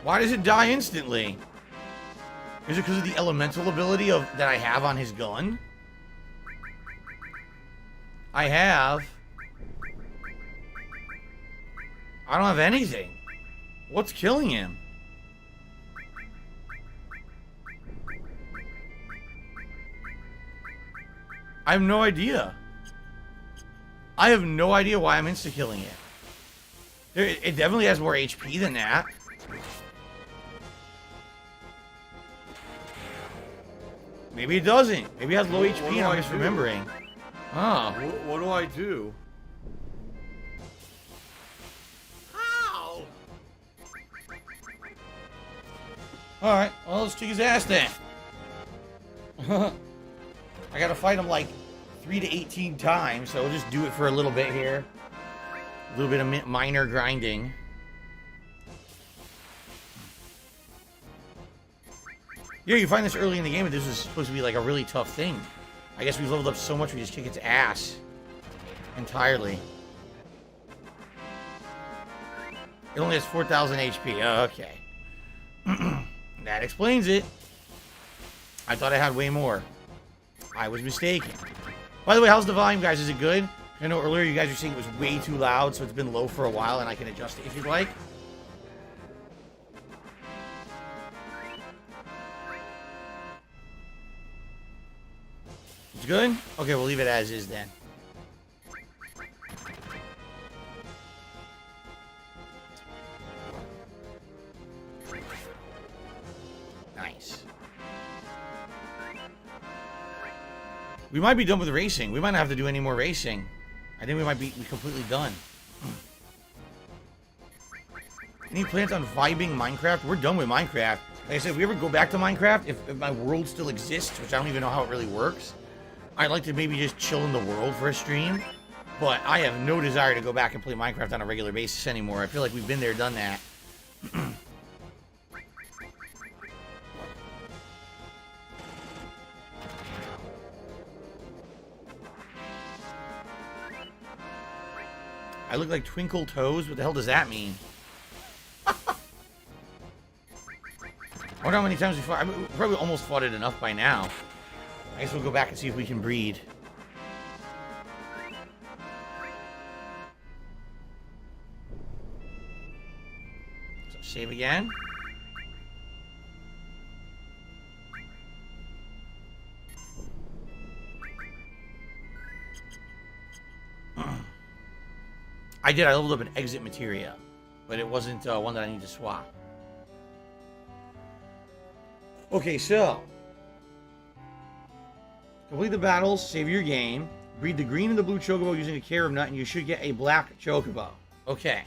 Why does it die instantly? Is it because of the elemental ability that I have on his gun? I don't have anything. What's killing him? I have no idea. I have no idea why I'm insta-killing it. It definitely has more HP than that. Maybe it doesn't. Maybe it has low HP and I'm misremembering. Oh. What do I do? Alright, well, let's kick his ass then. I gotta fight him like 3 to 18 times, so we'll just do it for a little bit here. A little bit of minor grinding. Yeah, you find this early in the game, but this is supposed to be like a really tough thing. I guess we've leveled up so much we just kick its ass. Entirely. It only has 4,000 HP. Oh, okay. That explains it. I thought I had way more. I was mistaken. By the way, how's the volume, guys? Is it good? I know earlier you guys were saying it was way too loud, so it's been low for a while, and I can adjust it if you'd like. It's good? Okay, we'll leave it as is then. Nice. We might be done with racing. We might not have to do any more racing. I think we might be completely done. Any plans on vibing Minecraft? We're done with Minecraft. Like I said, if we ever go back to Minecraft, if my world still exists, which I don't even know how it really works, I'd like to maybe just chill in the world for a stream. But I have no desire to go back and play Minecraft on a regular basis anymore. I feel like we've been there, done that. I look like Twinkle Toes? What the hell does that mean? I wonder how many times we fought. I mean, we probably almost fought it enough by now. I guess we'll go back and see if we can breed. So save again. I did. I leveled up an exit materia, but it wasn't one that I need to swap. Okay, so complete the battles, save your game, breed the green and the blue chocobo using a carob nut, and you should get a black chocobo. Okay.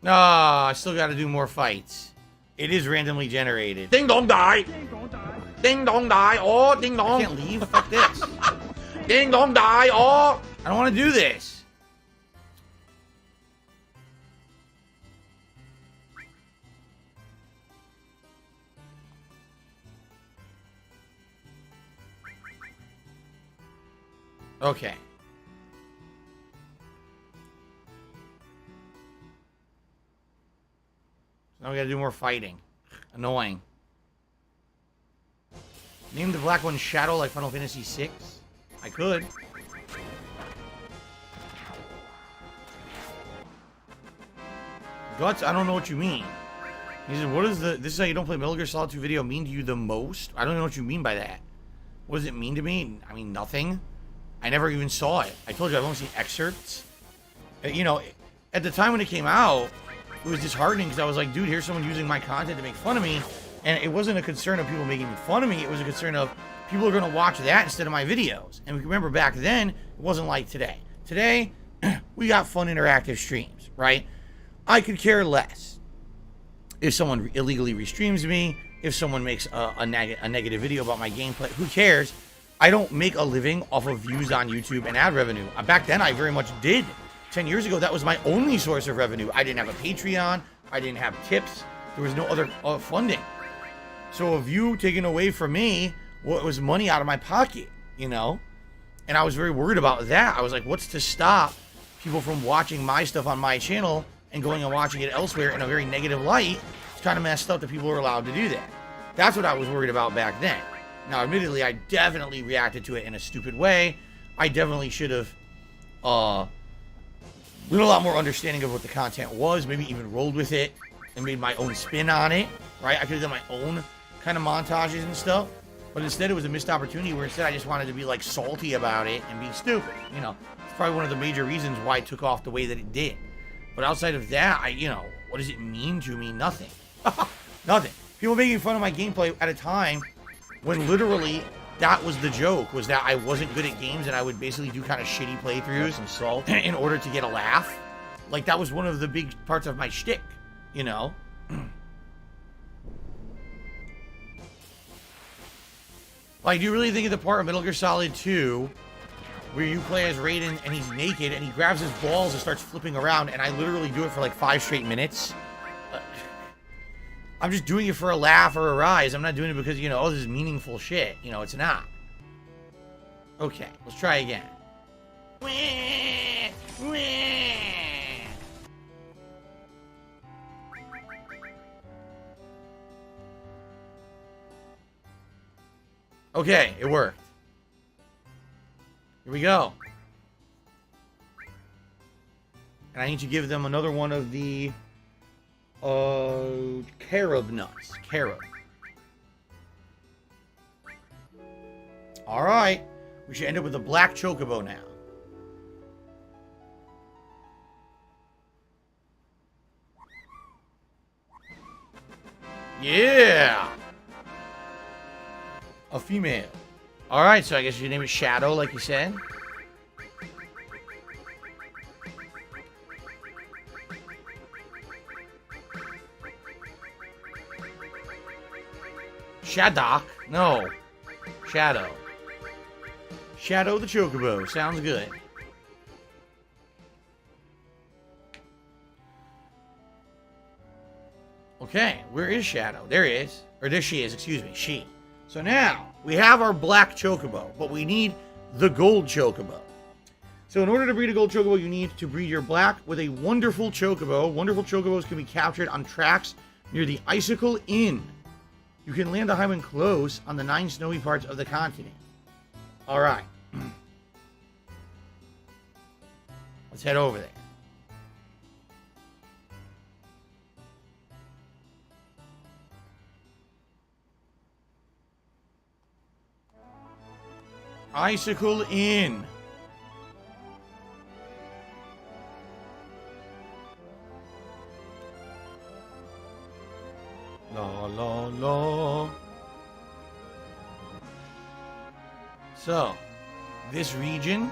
No, I still got to do more fights. It is randomly generated. Ding dong die. Ding dong die. Oh, ding dong. I can't leave. Fuck this. Ding dong die. Oh, I don't want to do this. Okay. Now we gotta do more fighting. Annoying. Name the black one Shadow like Final Fantasy VI? I could. Guts, I don't know what you mean. He said, what is this is how you don't play Metal Gear Solid 2 video mean to you the most? I don't know what you mean by that. What does it mean to me? I mean, nothing. I never even saw it. I told you I've only seen excerpts. You know, at the time when it came out, it was disheartening because I was like, dude, here's someone using my content to make fun of me. And it wasn't a concern of people making fun of me. It was a concern of people are going to watch that instead of my videos. And we remember back then, it wasn't like today. Today, we got fun interactive streams, right? I could care less if someone illegally restreams me, if someone makes a negative video about my gameplay. Who cares? I don't make a living off of views on YouTube and ad revenue. Back then, I very much did. 10 years ago, that was my only source of revenue. I didn't have a Patreon. I didn't have tips. There was no other funding. So a view taken away from me was money out of my pocket, you know? And I was very worried about that. I was like, what's to stop people from watching my stuff on my channel and going and watching it elsewhere in a very negative light? It's kind of messed up that people are allowed to do that. That's what I was worried about back then. Now, admittedly, I definitely reacted to it in a stupid way. I definitely should have been a lot more understanding of what the content was, maybe even rolled with it and made my own spin on it, right? I could have done my own kind of montages and stuff, but instead it was a missed opportunity where instead I just wanted to be like salty about it and be stupid, you know? It's probably one of the major reasons why it took off the way that it did. But outside of that, you know, what does it mean to me? Nothing. Nothing. People making fun of my gameplay at a time when literally that was the joke, was that I wasn't good at games and I would basically do kind of shitty playthroughs some salt in order to get a laugh. Like, that was one of the big parts of my shtick, you know? Like, do you really think of the part of Metal Gear Solid 2 where you play as Raiden and he's naked and he grabs his balls and starts flipping around and I literally do it for like 5 straight minutes? I'm just doing it for a laugh or a rise. I'm not doing it because, you know, oh, this is meaningful shit. You know, it's not. Okay, let's try again. Okay, it worked. Here we go. And I need to give them another one of the carob nuts. Carob. Alright. We should end up with a black chocobo now. Yeah! A female. Alright, so I guess your name is Shadow, like you said. Shadok? No. Shadow. Shadow the Chocobo. Sounds good. Okay, where is Shadow? There he is. Or there she is, excuse me. She. So now, we have our black Chocobo, but we need the gold Chocobo. So in order to breed a gold Chocobo, you need to breed your black with a wonderful Chocobo. Wonderful Chocobos can be captured on tracks near the Icicle Inn. You can land a highway close on the 9 snowy parts of the continent. Alright. Let's head over there. Icicle Inn. La la la. So, this region.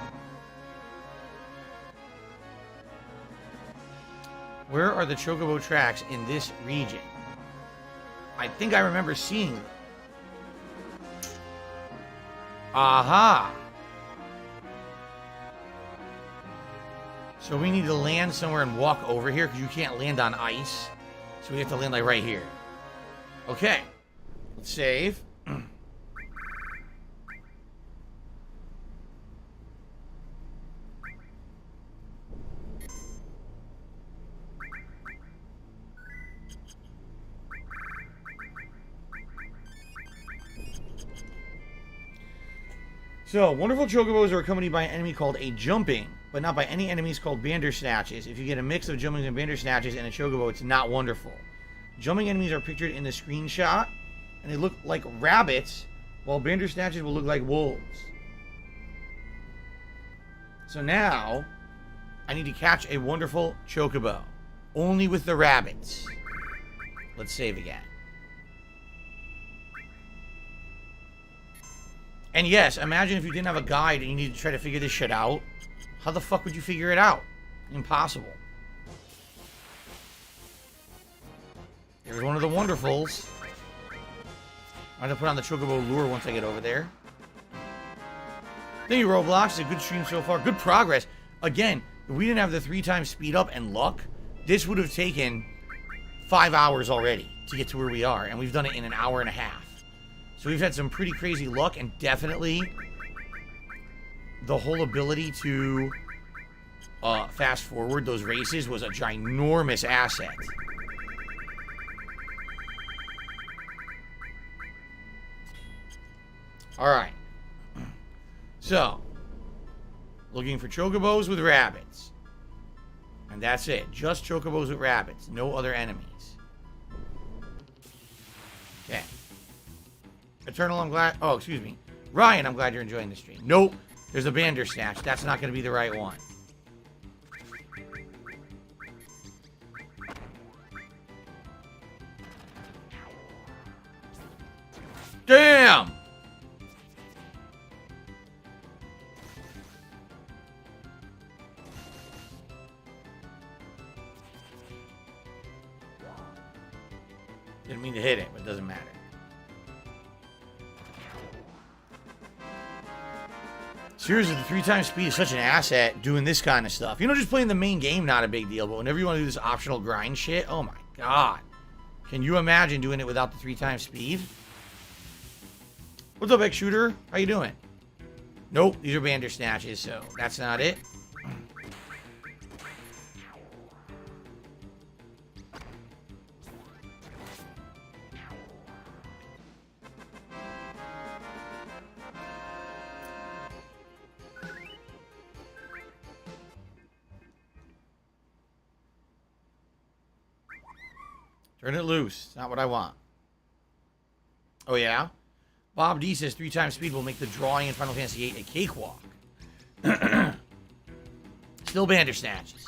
Where are the Chocobo tracks in this region? I think I remember seeing them. Aha! So we need to land somewhere and walk over here because you can't land on ice. So we have to land like right here. Okay. Let's save. So, wonderful Chocobos are accompanied by an enemy called a Jumping, but not by any enemies called Bandersnatches. If you get a mix of Jumpings and Bandersnatches in a Chocobo, it's not wonderful. Jumping enemies are pictured in the screenshot, and they look like rabbits, while Bandersnatches will look like wolves. So now, I need to catch a wonderful Chocobo, only with the rabbits. Let's save again. And yes, imagine if you didn't have a guide and you needed to try to figure this shit out. How the fuck would you figure it out? Impossible. Here's one of the wonderfuls. I'm gonna put on the Chocobo lure once I get over there. Thank you, Roblox. It's a good stream so far. Good progress. Again, if we didn't have the 3x speed up and luck, this would have taken 5 hours already to get to where we are. And we've done it in an hour and a half. So we've had some pretty crazy luck, and definitely the whole ability to fast forward those races was a ginormous asset. Alright. So, looking for Chocobos with rabbits. And that's it. Just Chocobos with rabbits. No other enemies. Okay. Eternal, I'm glad... Oh, excuse me. Ryan, I'm glad you're enjoying the stream. Nope. There's a Bandersnatch. That's not going to be the right one. Damn! Didn't mean to hit it, but it doesn't matter. Seriously, the 3x speed is such an asset doing this kind of stuff. You know, just playing the main game, not a big deal. But whenever you want to do this optional grind shit, oh my god. Can you imagine doing it without the 3x speed? What's up, X-Shooter? How you doing? Nope, these are Bandersnatches, so that's not it. Turn it loose. Not what I want. Oh, yeah? Bob D says 3x speed will make the drawing in Final Fantasy VIII a cakewalk. Still Bandersnatches.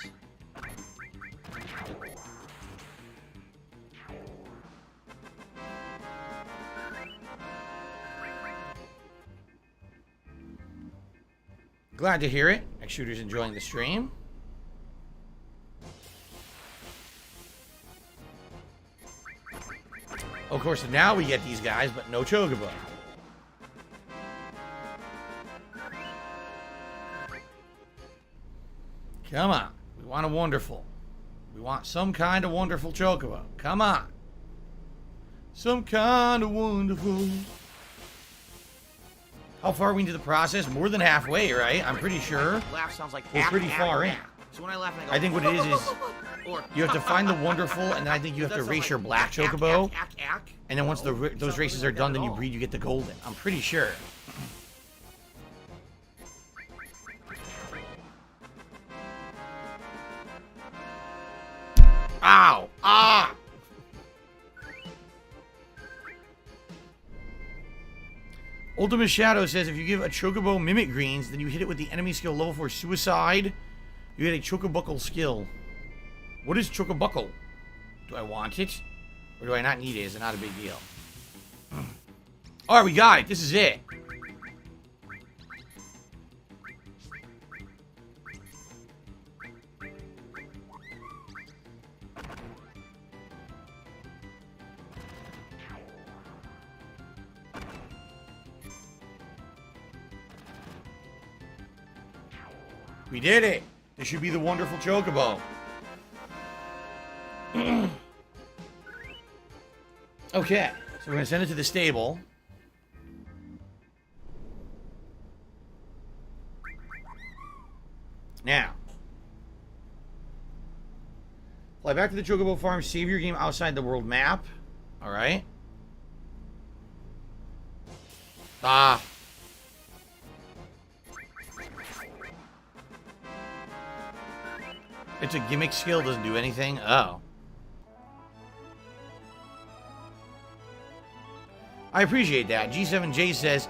Glad to hear it. X-Shooter's enjoying the stream. Of course, now we get these guys, but no Chocobo. Come on. We want a wonderful. We want some kind of wonderful Chocobo. Come on. Some kind of wonderful. How far are we into the process? More than halfway, right? I'm pretty sure. Laugh sounds like We're pretty far in. So when I laugh, I go. I think what it is or, you have to find the wonderful, and then I think you have to race your black Chocobo. Ack. And then once those races are done, then you breed, you get the golden. I'm pretty sure. Ow! Ah! Ultimate Shadow says if you give a Chocobo Mimic Greens, then you hit it with the enemy skill level 4 Suicide, you get a Chocobuckle skill. What is Chocobuckle? Do I want it? Or do I not need it? Is it not a big deal? Alright, we got it. This is it. We did it. This should be the wonderful Chocobo. Okay, so we're going to send it to the stable. Now, fly back to the Chocobo farm, save your game outside the world map. All right. Ah. It's a gimmick skill, doesn't do anything. Oh. I appreciate that. G7J says,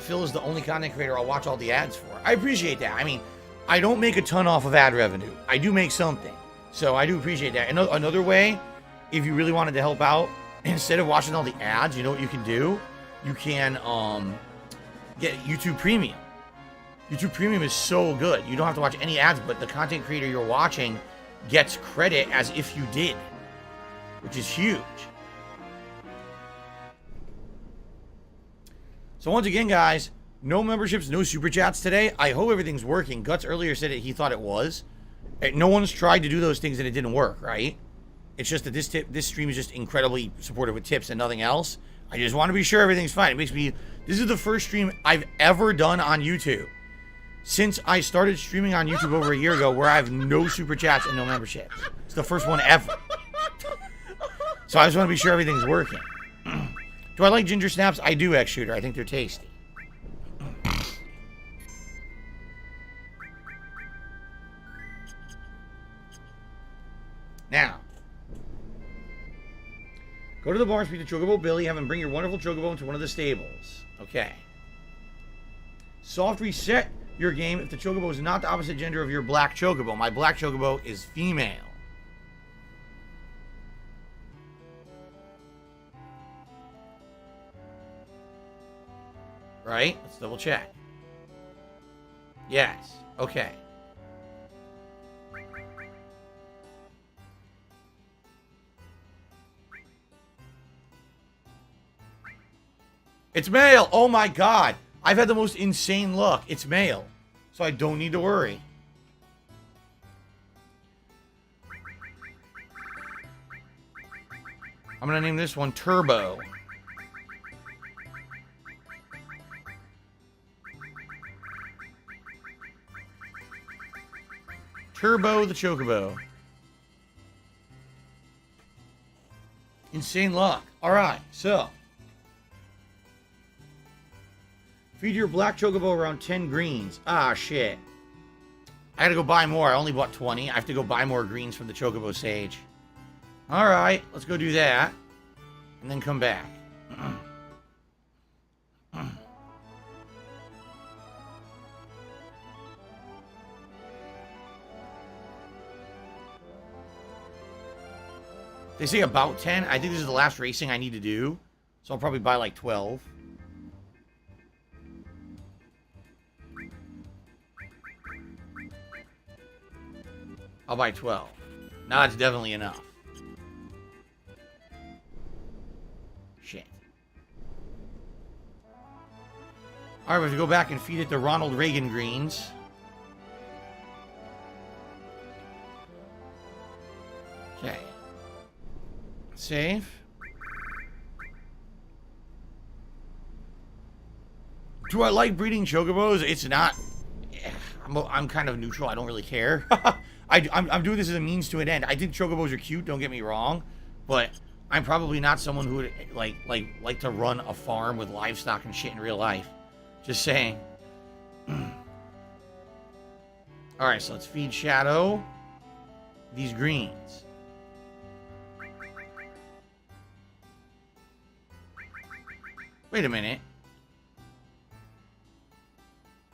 Phil is the only content creator I'll watch all the ads for. I appreciate that. I mean, I don't make a ton off of ad revenue. I do make something. So I do appreciate that. Another way, if you really wanted to help out, instead of watching all the ads, you know what you can do? You can get YouTube Premium. YouTube Premium is so good. You don't have to watch any ads, but the content creator you're watching gets credit as if you did, which is huge. So once again, guys, no memberships, no super chats today. I hope everything's working. Guts earlier said he thought it was. No one's tried to do those things and it didn't work, right? It's just that this stream is just incredibly supportive with tips and nothing else. I just want to be sure everything's fine. It makes me... This is the first stream I've ever done on YouTube since I started streaming on YouTube over a year ago, where I have no super chats and no memberships. It's the first one ever. So I just want to be sure everything's working. Do I like ginger snaps? I do, X-Shooter. I think they're tasty. Now, go to the bar, speak to Chocobo Billy, have him bring your wonderful Chocobo into one of the stables. Okay. Soft reset your game if the Chocobo is not the opposite gender of your black Chocobo. My black Chocobo is female. Right? Let's double check. Yes. Okay. It's male. Oh my god. I've had the most insane luck. It's male. So I don't need to worry. I'm going to name this one Turbo. Turbo the Chocobo. Insane luck. Alright, so. Feed your black Chocobo around 10 greens. Ah, shit. I gotta go buy more. I only bought 20. I have to go buy more greens from the Chocobo Sage. Alright, let's go do that. And then come back. They say about 10. I think this is the last racing I need to do. So I'll probably buy like 12. I'll buy 12. Now that's definitely enough. All right, we have to go back and feed it the Ronald Reagan greens. Okay. Save. Do I like breeding chocobos? It's not. I'm kind of neutral. I don't really care. I'm doing this as a means to an end. I think chocobos are cute. Don't get me wrong, but I'm probably not someone who would like to run a farm with livestock and shit in real life. Just saying. All right, so let's feed Shadow these greens. Wait a minute.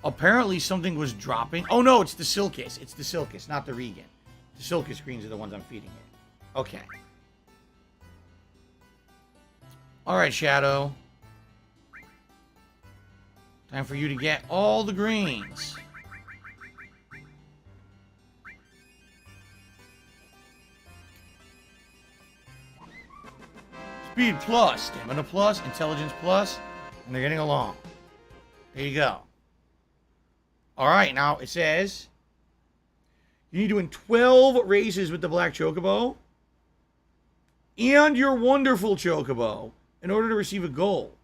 Apparently something was dropping. Oh no, it's the Silkus. It's the Silkus, not the Regan. The Silkus greens are the ones I'm feeding it. Okay. Alright, Shadow. Time for you to get all the greens. Speed plus, stamina plus, intelligence plus, and they're getting along. There you go. Alright, now it says you need to win 12 races with the Black Chocobo and your Wonderful Chocobo in order to receive a gold.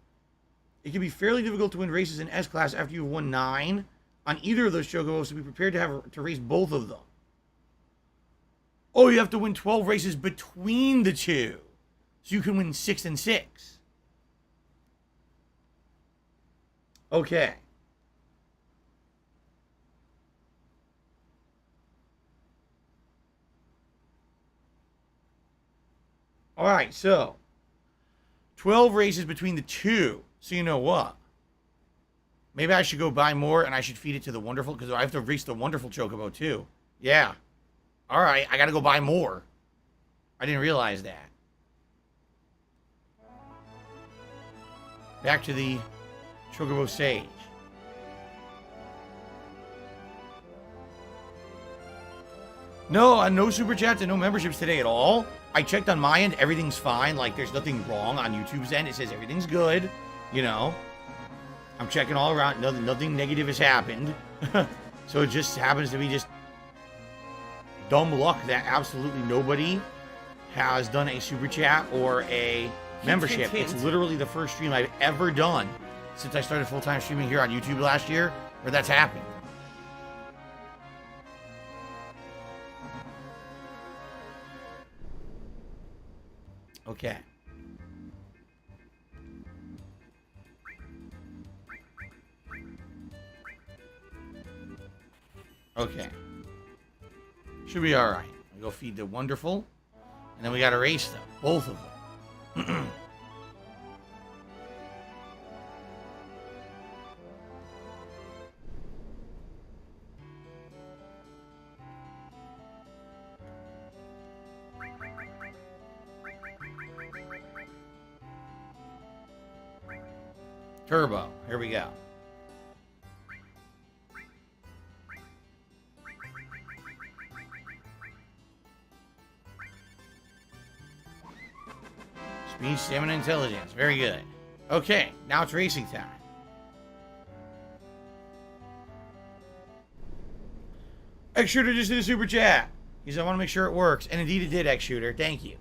It can be fairly difficult to win races in S-Class after you've won 9 on either of those Chocobos, so be prepared to race both of them. Oh, you have to win 12 races between the two, so you can win 6 and 6. Okay. Alright, so 12 races between the two. So you know what? Maybe I should go buy more and I should feed it to the Wonderful, because I have to race the Wonderful Chocobo too. Yeah. Alright, I gotta go buy more. I didn't realize that. Back to the Chocobo Sage. No, no super chats and no memberships today at all. I checked on my end, everything's fine. Like, there's nothing wrong on YouTube's end. It says everything's good, you know. I'm checking all around. Nothing negative has happened. So it just happens to be just dumb luck that absolutely nobody has done a super chat or a membership. It's literally the first stream I've ever done since I started full-time streaming here on YouTube last year where that's happened. Okay. Okay. Should be alright. We go feed the Wonderful. And then we gotta race them. Both of them. Turbo. Here we go. Speed, stamina, intelligence. Very good. Okay, now it's racing time. X Shooter just did a super chat. He said, I want to make sure it works. And indeed it did, X Shooter. Thank you.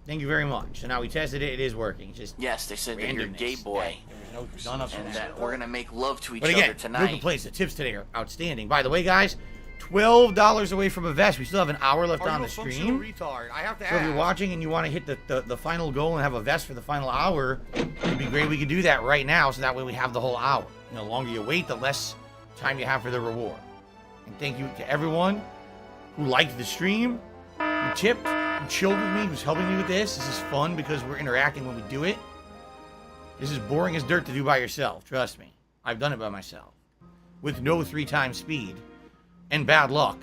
Thank you very much. So now we tested it. It is working. It's just Yes, they said that you're a gay boy. There's none of And that we're gonna make love to each But other again, no tonight. complaints. The tips today are outstanding. By the way, guys, $12 away from a vest. We still have an hour left on the stream. Retard. I have to So if you're watching and you want to hit the final goal and have a vest for the final hour, it'd be great. We could do that right now, so that way we have the whole hour. You know, the longer you wait, the less time you have for the reward. And thank you to everyone who liked the stream, who tipped, who chilled with me, who's helping me with this. This is fun because we're interacting when we do it. This is boring as dirt to do by yourself. Trust me. I've done it by myself. With no 3x speed. And bad luck.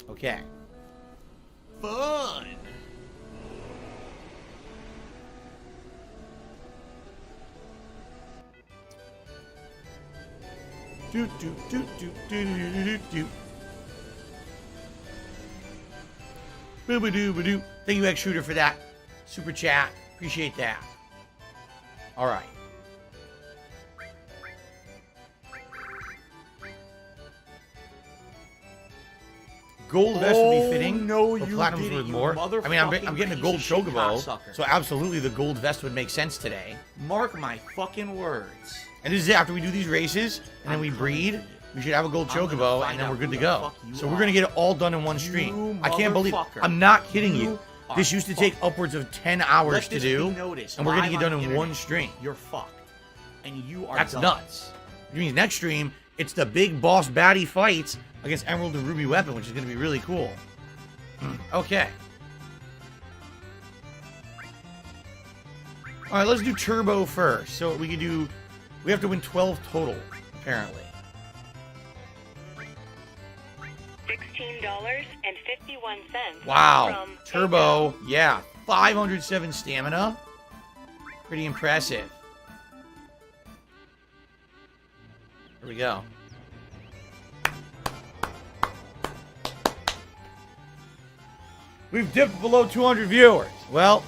Okay. Fun. Do do do do do do do do. Boo-ba-doo-ba-doo. Thank you, X Shooter, for that super chat. Appreciate that. All right. Gold vest would be fitting. no, but you platinum's didn't, worth you more. I mean, I'm motherfucking getting a piece gold of shit chocobo, cocksucker. so absolutely the gold vest would make sense today. Mark my fucking words. And this is after we do these races, and then we breed. We should have a gold I'm gonna chocobo, find and then out we're good who to the go. fuck you So we're are. gonna get it all done in one You stream. I can't believe. motherfucker. I'm not kidding you. You This are used to take upwards of 10 hours Let to this do, be noticed and we're gonna live get done on in the one internet. stream. You're fucked. And you are That's done. nuts. Which means next stream, it's the big boss baddie fights against Emerald and Ruby Weapon, which is gonna be really cool. Okay. All right, let's do Turbo first. So we have to win 12 total, apparently. $16.51. Wow. From Turbo, yeah. 507 stamina. Pretty impressive. Here we go. We've dipped below 200 viewers. Well,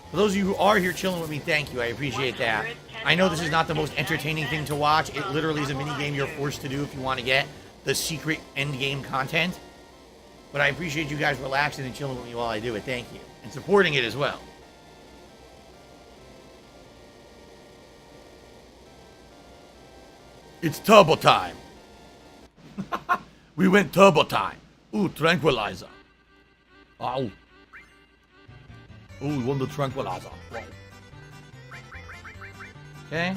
for those of you who are here chilling with me, thank you. I appreciate that. I know this is not the most entertaining thing to watch. It literally is a mini game you're forced to do if you want to get the secret end game content. But I appreciate you guys relaxing and chilling with me while I do it. Thank you. And supporting it as well. It's turbo time. We went turbo time. Ooh, tranquilizer. Ow. Ooh, we won the tranquilizer. Wow. Okay.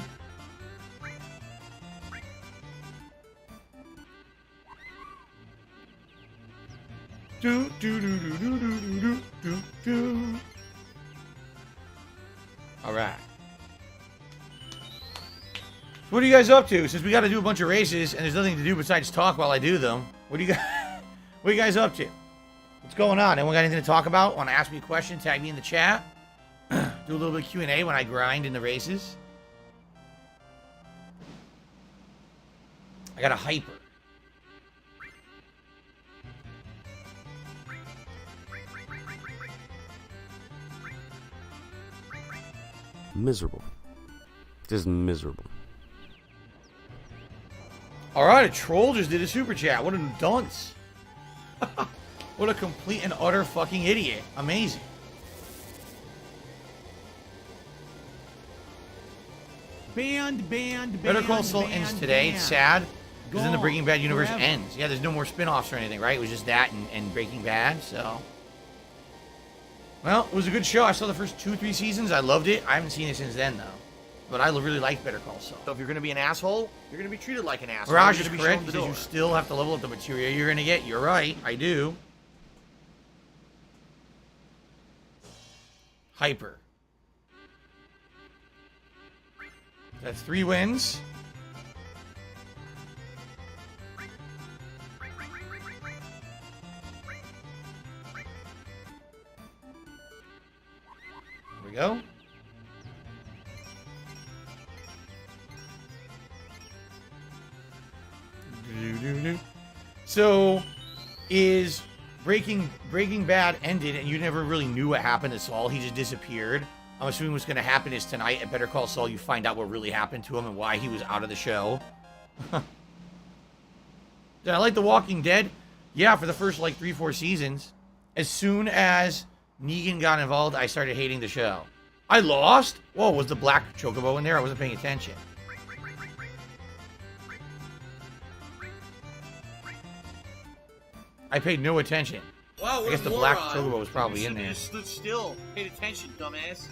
Do do do do do do do do do. All right. What are you guys up to? Since we got to do a bunch of races and there's nothing to do besides talk while I do them, what are you guys up to? What's going on? Anyone got anything to talk about? Want to ask me a question? Tag me in the chat. Do a little bit of Q&A when I grind in the races. I got a hyper. Miserable. Just miserable. All right, a troll just did a super chat. What a dunce. What a complete and utter fucking idiot. Amazing. Banned. Better Call Saul ends today. It's sad. Because then the Gone. Breaking Bad universe Forever. ends. Yeah, there's no more spin-offs or anything, right? It was just that and Breaking Bad, so. Well, it was a good show. I saw the first 2-3 seasons. I loved it. I haven't seen it since then, though. But I really liked Better Call Saul. So if you're going to be an asshole, you're going to be treated like an asshole. Raj You're is gonna be correct. shown He the says door. you still have to level up the material you're going to get. You're right. I do. Hyper. That's 3 wins. There we go. So, is Breaking Bad ended and you never really knew what happened to Saul? He just disappeared. I'm assuming what's going to happen is tonight at Better Call Saul, you find out what really happened to him and why he was out of the show. Did I like The Walking Dead? Yeah, for the first like 3-4 seasons. As soon as Negan got involved, I started hating the show. I lost? Whoa, was the black chocobo in there? I wasn't paying attention. I paid no attention. Wow, I guess the black chocobo was probably in there. Stood still. Paid attention, dumbass.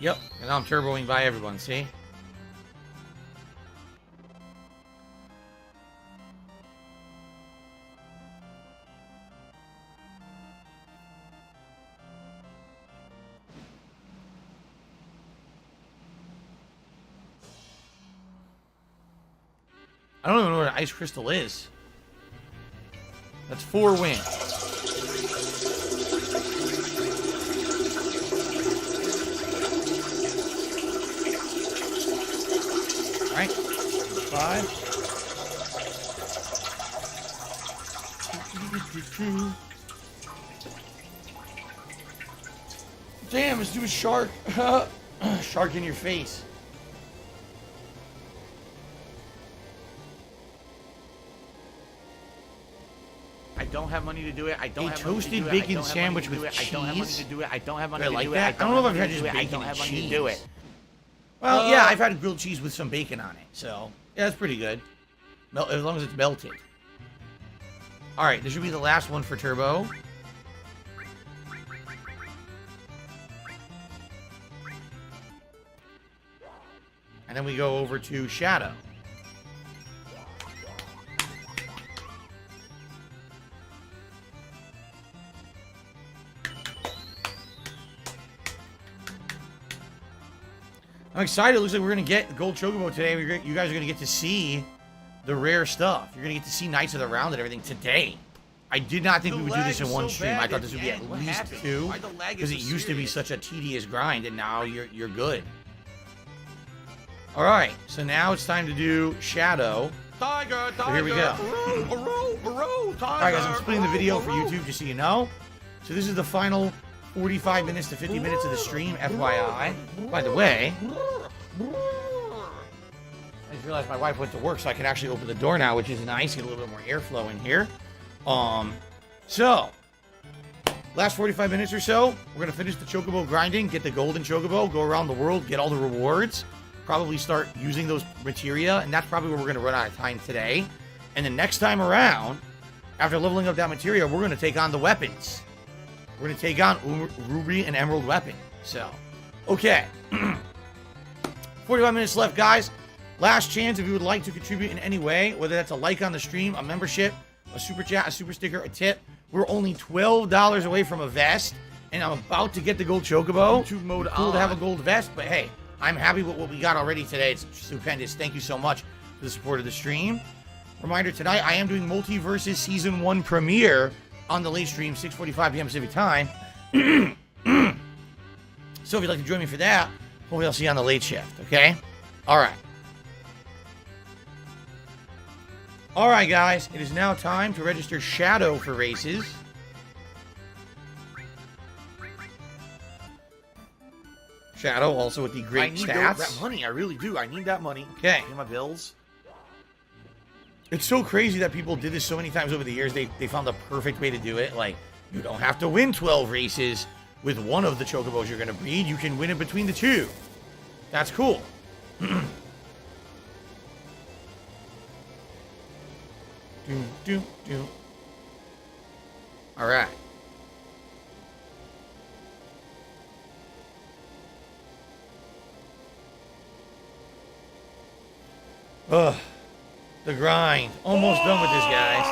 Yep, and now I'm turboing by everyone, see? I don't even know what an ice crystal is. That's 4 wins. Alright. 5. Damn, let's do a shark. Shark in your face. I don't have money to do it. I don't have money to toasted do it. bacon I don't have money sandwich to do with it. I don't have money cheese? to do it. I don't have money I to like do it. that. I don't know if I've have had money just to do it. I bacon don't and have money to do cheese. it. Well, yeah, I've had grilled cheese with some bacon on it, so yeah, that's pretty good. As long as it's melted. All right, this should be the last one for Turbo. And then we go over to Shadow. I'm excited. It looks like we're going to get Gold Chocobo today. You guys are going to get to see the rare stuff. You're going to get to see Knights of the Round and everything today. I did not think we would do this in one stream. I thought this would be at least two. Because it used to be such a tedious grind, and now you're good. Alright, so now it's time to do Shadow. Tiger, So here we go. Tiger. Alright guys, I'm splitting the video for YouTube just so you know. So this is the final 45 minutes to 50 minutes of the stream, FYI. By the way, I just realized my wife went to work, so I can actually open the door now, which is nice. Get a little bit more airflow in here. So, last 45 minutes or so, we're going to finish the Chocobo grinding, get the golden Chocobo, go around the world, get all the rewards, probably start using those materia, and that's probably where we're going to run out of time today. And the next time around, after leveling up that materia, we're going to take on the weapons. We're going to take on Ruby and Emerald weapon. So, okay. 45 minutes left, guys. Last chance if you would like to contribute in any way, whether that's a like on the stream, a membership, a super chat, a super sticker, a tip. We're only $12 away from a vest, and I'm about to get the gold Chocobo. YouTube mode cool to have a on. gold vest, but hey, I'm happy with what we got already today. It's stupendous. Thank you so much for the support of the stream. Reminder, tonight I am doing Multiverses Season 1 premiere on the late stream, 6:45 p.m. Pacific time. So if you'd like to join me for that, hopefully I'll see you on the late shift, okay? All right. All right, guys. It is now time to register Shadow for races. Shadow also with the great stats. that money. I really do. I need that money. Okay. Pay my bills. It's so crazy that people did this so many times over the years. They found the perfect way to do it. Like, you don't have to win 12 races with one of the Chocobos you're going to breed. You can win it between the two. That's cool. All right. Ugh. The grind. Almost done with this, guys.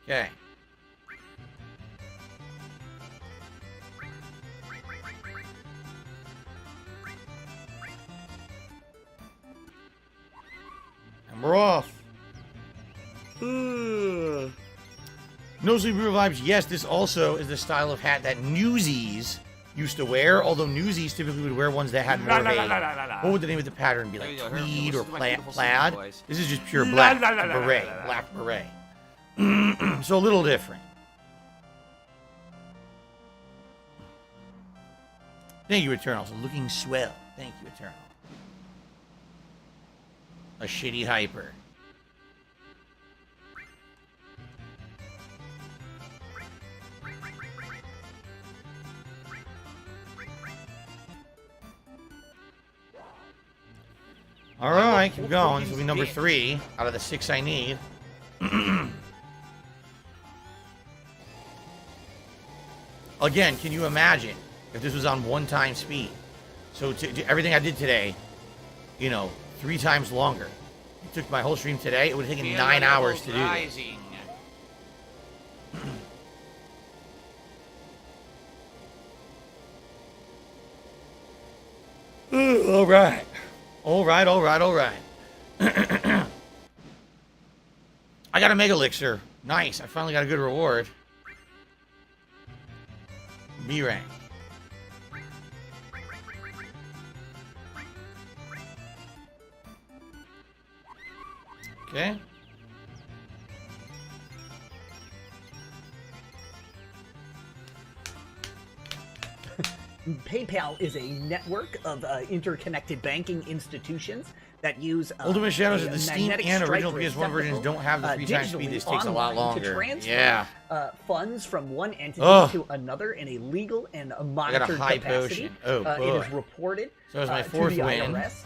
Okay. And we're off. No Sleep Real Vibes. Yes, this also is the style of hat that Newsies used to wear, although Newsies typically would wear ones that had more of a... What would the name of the pattern be? Like tweed or plaid? This is just pure black. Beret. Black beret. So a little different. Thank you, Eternal. So looking swell. Thank you, Eternal. A shitty hyper. All right, keep going. This will be number 3 out of the 6 I need. Again, can you imagine if this was on 1-time speed? So everything I did today, 3 times longer. It took my whole stream today. It would have taken 9 hours to do this. All right. All right. I got a Mega Elixir. Nice. I finally got a good reward. B rank. Okay. PayPal is a network of interconnected banking institutions that use Ultimate Shadows a of the Steam magnetic and original stripe PS1 versions receptacle, don't have the 3 times speed. digitally This takes a lot online to longer. transfer, Yeah. funds from one entity Ugh. to another in a legal and a I got a monitored high capacity. potion. Oh, It boy. is reported So it's my to fourth the win. IRS.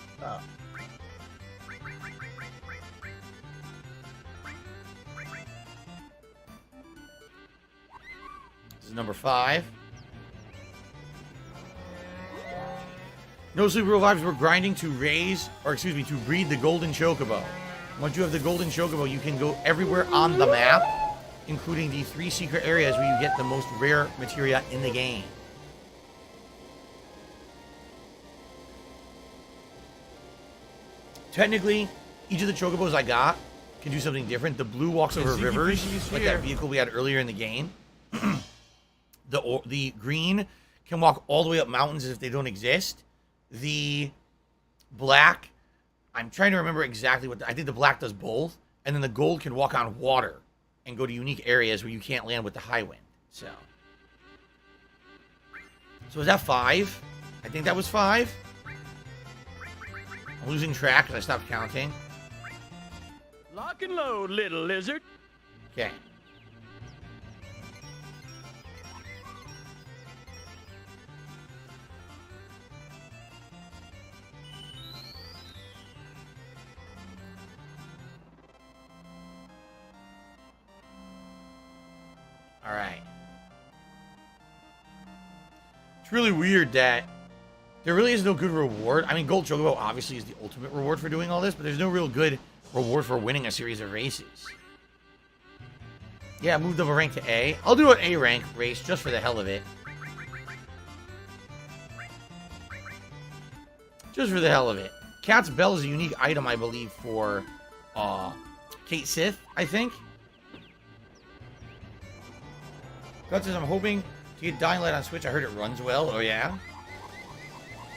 This is number 5. No Sleep Real Vibes, we're grinding to to breed the Golden Chocobo. Once you have the Golden Chocobo, you can go everywhere on the map, including the 3 secret areas where you get the most rare materia in the game. Technically, each of the Chocobos I got can do something different. The blue walks over rivers, like that vehicle we had earlier in the game. The green can walk all the way up mountains as if they don't exist. The black, I'm trying to remember exactly what, I think the black does both. And then the gold can walk on water and go to unique areas where you can't land with the high wind. So is that 5? I think that was 5. I'm losing track because I stopped counting. Lock and load, little lizard. Okay. All right. It's really weird that there really is no good reward. I mean, Gold Chocobo obviously is the ultimate reward for doing all this, but there's no real good reward for winning a series of races. Yeah, I moved up a rank to A. I'll do an A rank race just for the hell of it. Just for the hell of it. Cat's Bell is a unique item, I believe, for Kate Sith, I think. Guts says, I'm hoping to get Dying Light on Switch. I heard it runs well. Oh, yeah?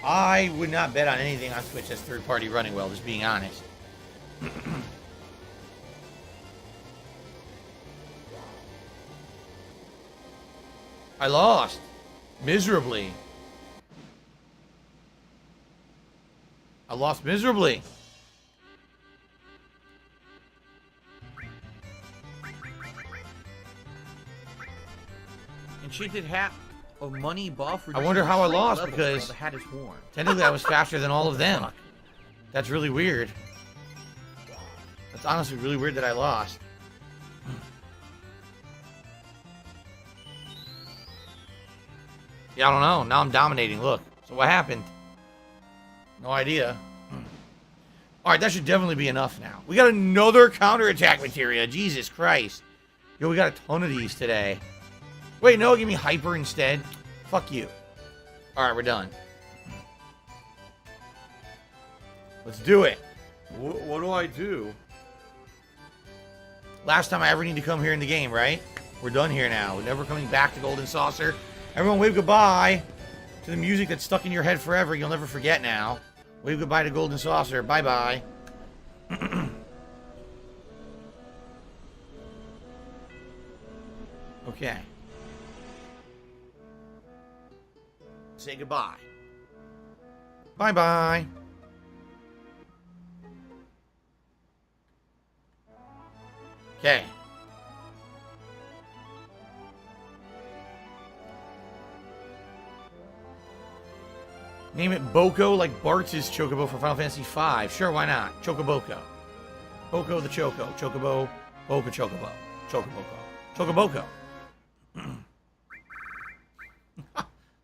I would not bet on anything on Switch that's third-party running well, just being honest. I lost. Miserably. I lost miserably. Enchanted hat of money buff. I wonder how I lost level because while the hat is worn. technically I was faster than all of them. That's really weird. That's honestly really weird that I lost. Yeah, I don't know. Now I'm dominating. Look. So what happened? No idea. Alright, that should definitely be enough now. We got another counterattack materia. Jesus Christ. Yo, we got a ton of these today. Wait, no, give me hyper instead. Fuck you. Alright, we're done. Let's do it. What do I do? Last time I ever need to come here in the game, right? We're done here now. We're never coming back to Golden Saucer. Everyone wave goodbye to the music that's stuck in your head forever. You'll never forget now. Wave goodbye to Golden Saucer. Bye-bye. Okay. Say goodbye. Bye-bye. Okay. Name it Boko like Bart's is Chocobo for Final Fantasy V. Sure, why not? Chocoboko. Boko the Choco. Chocobo. Boca Chocobo. Chocoboko. Chocoboko.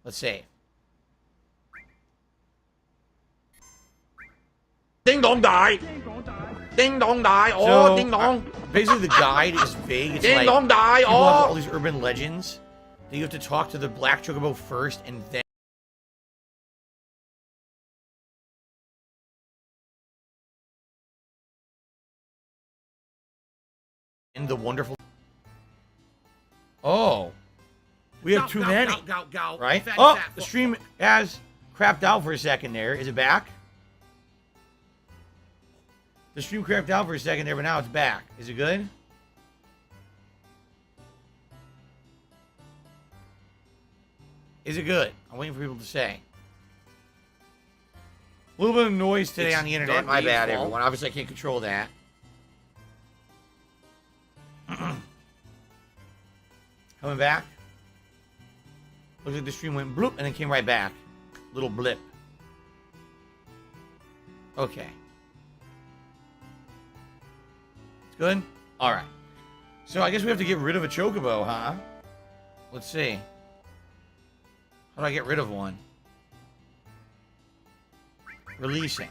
Let's save. Ding dong die. Ding dong die. Oh, so, ding dong. Basically, the guide is vague. It's Ding like dong die. people have Oh. all these urban legends that you have to talk to the Black Chocobo first, and then in the wonderful. Oh, we have too many, right? Oh, the stream has crapped out for a second there. Is it back? The stream crapped out for a second there, but now it's back. Is it good? Is it good? I'm waiting for people to say. A little bit of noise today on the internet. My bad, everyone. Obviously, I can't control that. Coming back. Looks like the stream went bloop and then came right back. Little blip. Okay. It's good? Alright. So I guess we have to get rid of a Chocobo, huh? Let's see. How do I get rid of one? Releasing.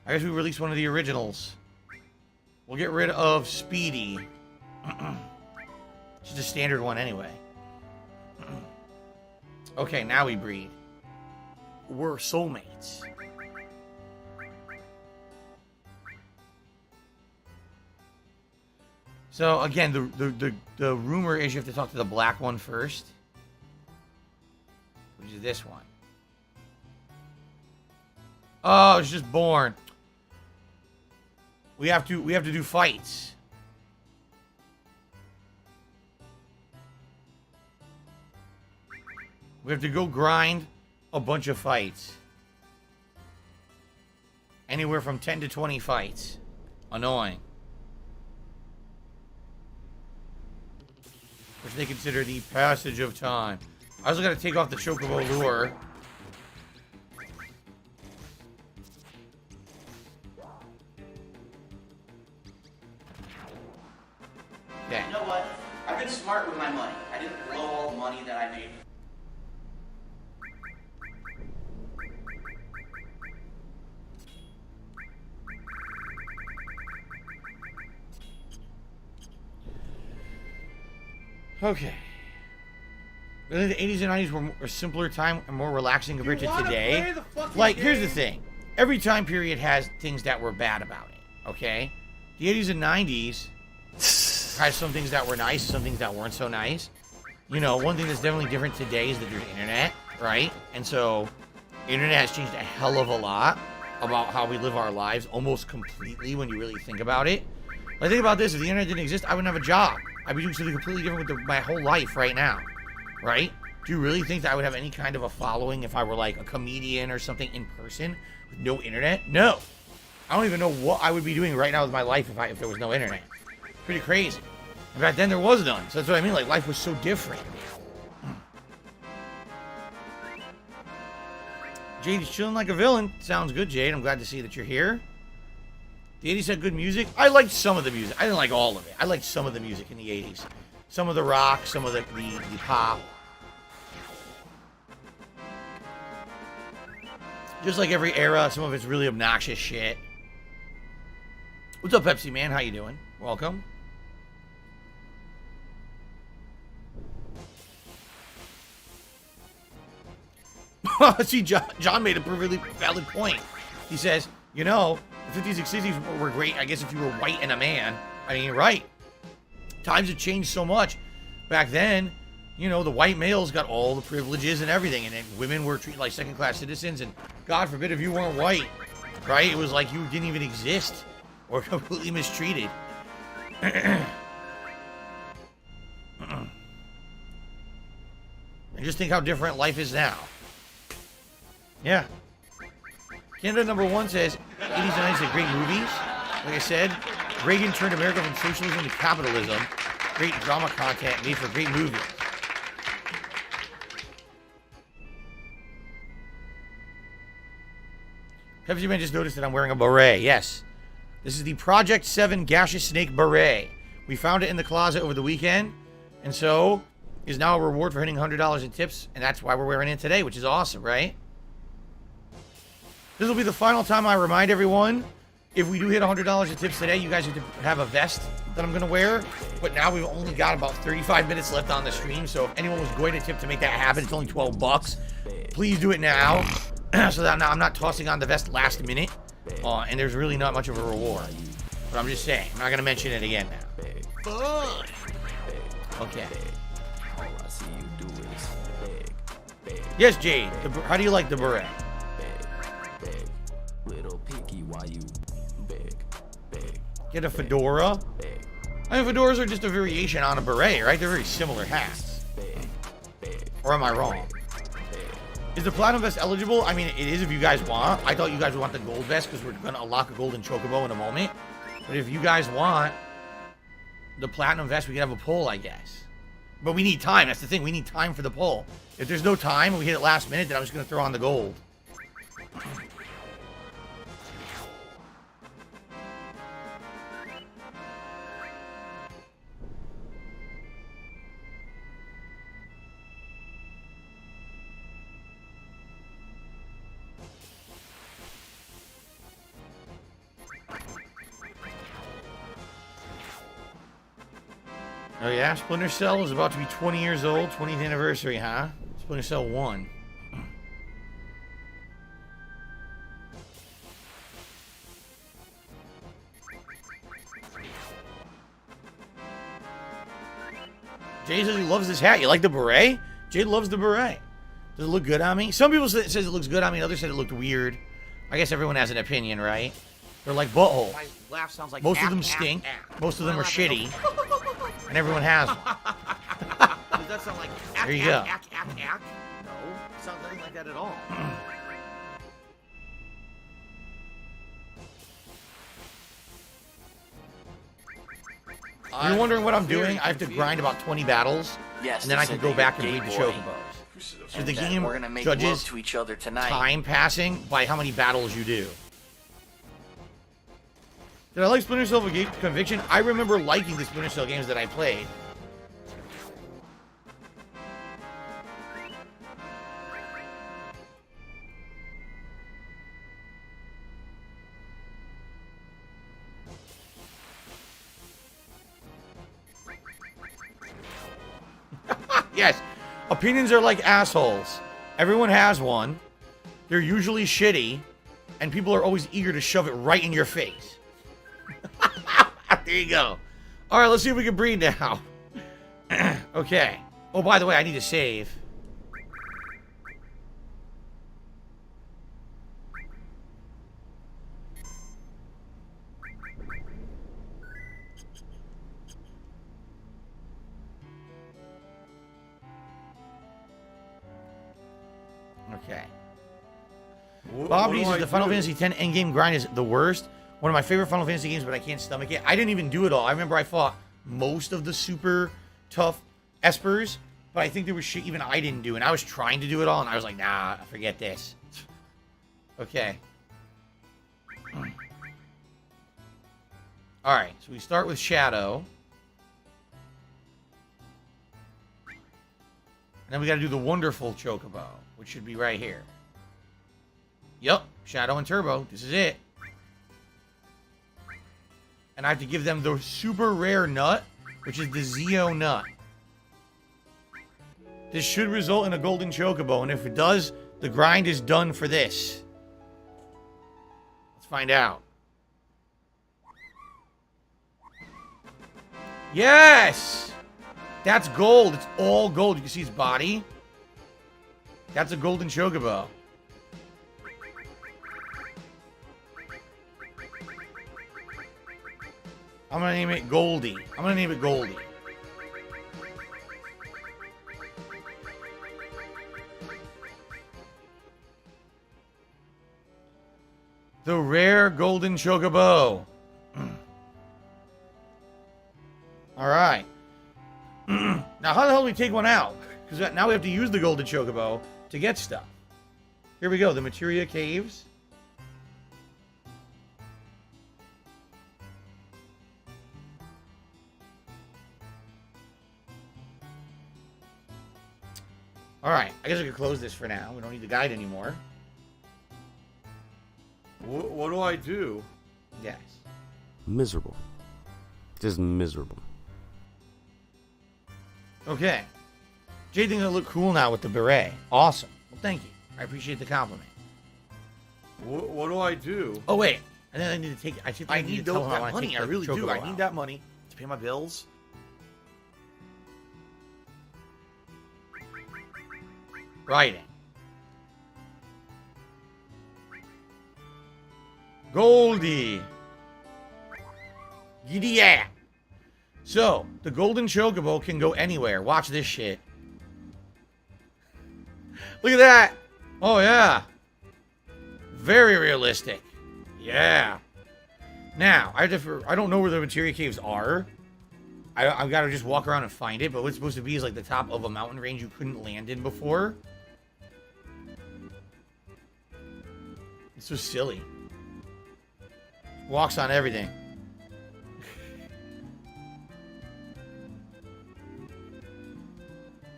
I guess we release one of the originals. We'll get rid of Speedy. Just a standard one anyway. Okay, now we breed. We're soulmates. So again, the rumor is you have to talk to the black one first, which is this one. Oh, it's just born. We have to do fights. We have to go grind a bunch of fights. Anywhere from 10 to 20 fights. Annoying. Which they consider the passage of time. I also got to take off the Chocobo lure. Okay. You know what? I've been smart with my money. I didn't blow all the money that I made. Okay. Really, the 80s and 90s were a simpler time and more relaxing compared to today. Like, here's the thing. Every time period has things that were bad about it, okay? The 80s and 90s has some things that were nice, some things that weren't so nice. You know, one thing that's definitely different today is that there's internet, right? And so, internet has changed a hell of a lot about how we live our lives, almost completely when you really think about it. Like, think about this. If the internet didn't exist, I wouldn't have a job. I'd be doing something completely different with my whole life right now, right? Do you really think that I would have any kind of a following if I were like a comedian or something in person with no internet? No. I don't even know what I would be doing right now with my life if there was no internet. Pretty crazy. And back then there was none. So that's what I mean. Like, life was so different. Jade is chilling like a villain. Sounds good, Jade. I'm glad to see that you're here. The 80s had good music. I liked some of the music. I didn't like all of it. I liked some of the music in the 80s. Some of the rock, some of the pop. Just like every era, some of it's really obnoxious shit. What's up, Pepsi Man? How you doing? Welcome. See, John made a really valid point. He says, you know, the 50s and 60s were great, I guess, if you were white and a man. I mean, right. Times have changed so much. Back then, you know, the white males got all the privileges and everything, and then women were treated like second-class citizens, and God forbid if you weren't white, right? It was like you didn't even exist or completely mistreated. And just think how different life is now. Yeah. Canada #1 says 80s and 90s are great movies. Like I said, Reagan turned America from socialism to capitalism. Great drama content made for great movies. Pepsi Man just noticed that I'm wearing a beret. Yes. This is the Project 7 Gaseous Snake Beret. We found it in the closet over the weekend. And so, is now a reward for hitting $100 in tips. And that's why we're wearing it today, which is awesome, right? This will be the final time I remind everyone, if we do hit $100 in tips today, you guys have to have a vest that I'm going to wear. But now we've only got about 35 minutes left on the stream. So if anyone was going to tip to make that happen, it's only 12 bucks. Please do it now. So that I'm not tossing on the vest last minute. And there's really not much of a reward. But I'm just saying. I'm not going to mention it again now. Okay. Yes, Jade. How do you like the beret? Get a fedora. I mean, fedoras are just a variation on a beret, right? They're very similar hats. Or am I wrong? Is the Platinum Vest eligible? I mean, it is if you guys want. I thought you guys would want the Gold Vest because we're going to unlock a Golden Chocobo in a moment. But if you guys want the Platinum Vest, we can have a poll, I guess. But we need time. That's the thing. We need time for the poll. If there's no time and we hit it last minute, then I'm just going to throw on the gold. Oh yeah, Splinter Cell is about to be 20 years old, 20th anniversary, huh? Splinter Cell 1. Jay says he loves this hat. You like the beret? Jay loves the beret. Does it look good on me? Some people say it looks good on me, others said it looked weird. I guess everyone has an opinion, right? They're like buttholes. My laugh sounds like Most of them stink. Most of them are shitty. And everyone has them. Does that sound like There you go. No, it sounds nothing like that at all. You're wondering what I'm doing? I have to grind about 20 battles, Yes, and then I can go back and read the Chocobos. So the game we're gonna make judges love to each other tonight. time passing by how many battles you do. Did I like Splinter Cell Conviction? I remember liking the Splinter Cell games that I played. Yes, opinions are like assholes. Everyone has one. They're usually shitty, and people are always eager to shove it right in your face. There you go. All right, let's see if we can breed now. Okay. Oh, by the way, I need to save. Okay. Bob D says the Final Fantasy X endgame grind is the worst. One of my favorite Final Fantasy games, but I can't stomach it. I didn't even do it all. I remember I fought most of the super tough espers, but I think there was shit even I didn't do, and I was trying to do it all, and I was like, nah, forget this. Okay. Alright, so we start with Shadow. And then we gotta do the wonderful Chocobo, which should be right here. Yup, Shadow and Turbo. This is it. And I have to give them the super rare nut, which is the Zeo nut. This should result in a golden Chocobo, and if it does, the grind is done for this. Let's find out. Yes! That's gold. It's all gold. You can see his body. That's a golden Chocobo. I'm gonna name it Goldie. I'm gonna name it Goldie. The rare golden Chocobo. Alright. Now how the hell do we take one out? Because now we have to use the golden Chocobo to get stuff. Here we go. The Materia Caves. Alright, I guess I could close this for now. We don't need the guide anymore. What do I do? Yes. Miserable. Just miserable. Okay. Jay thinks I look cool now with the beret. Awesome. Well, thank you. I appreciate the compliment. What do I do? Oh, wait. And then I need to take... I need to tell him I that want to money. take I the really do. Chocobo I out. need that money to pay my bills. Writing. Goldie. Giddy yeah. So, the golden Chocobo can go anywhere. Watch this shit. Look at that. Oh, yeah. Very realistic. Yeah. Now, I don't know where the materia caves are. I've got to just walk around and find it, but what's supposed to be is like the top of a mountain range you couldn't land in before. It's so silly. Walks on everything.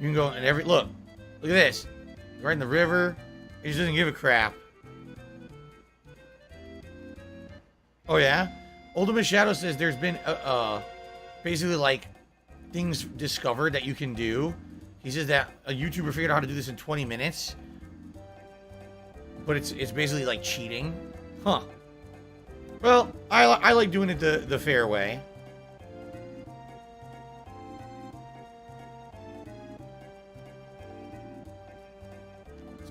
You can go in every... Look at this. Right in the river. He just doesn't give a crap. Oh, yeah? Ultimate Shadow says there's been, basically, like, things discovered that you can do. He says that a YouTuber figured out how to do this in 20 minutes. But it's basically, like, cheating. Huh. Well, I like doing it the fair way.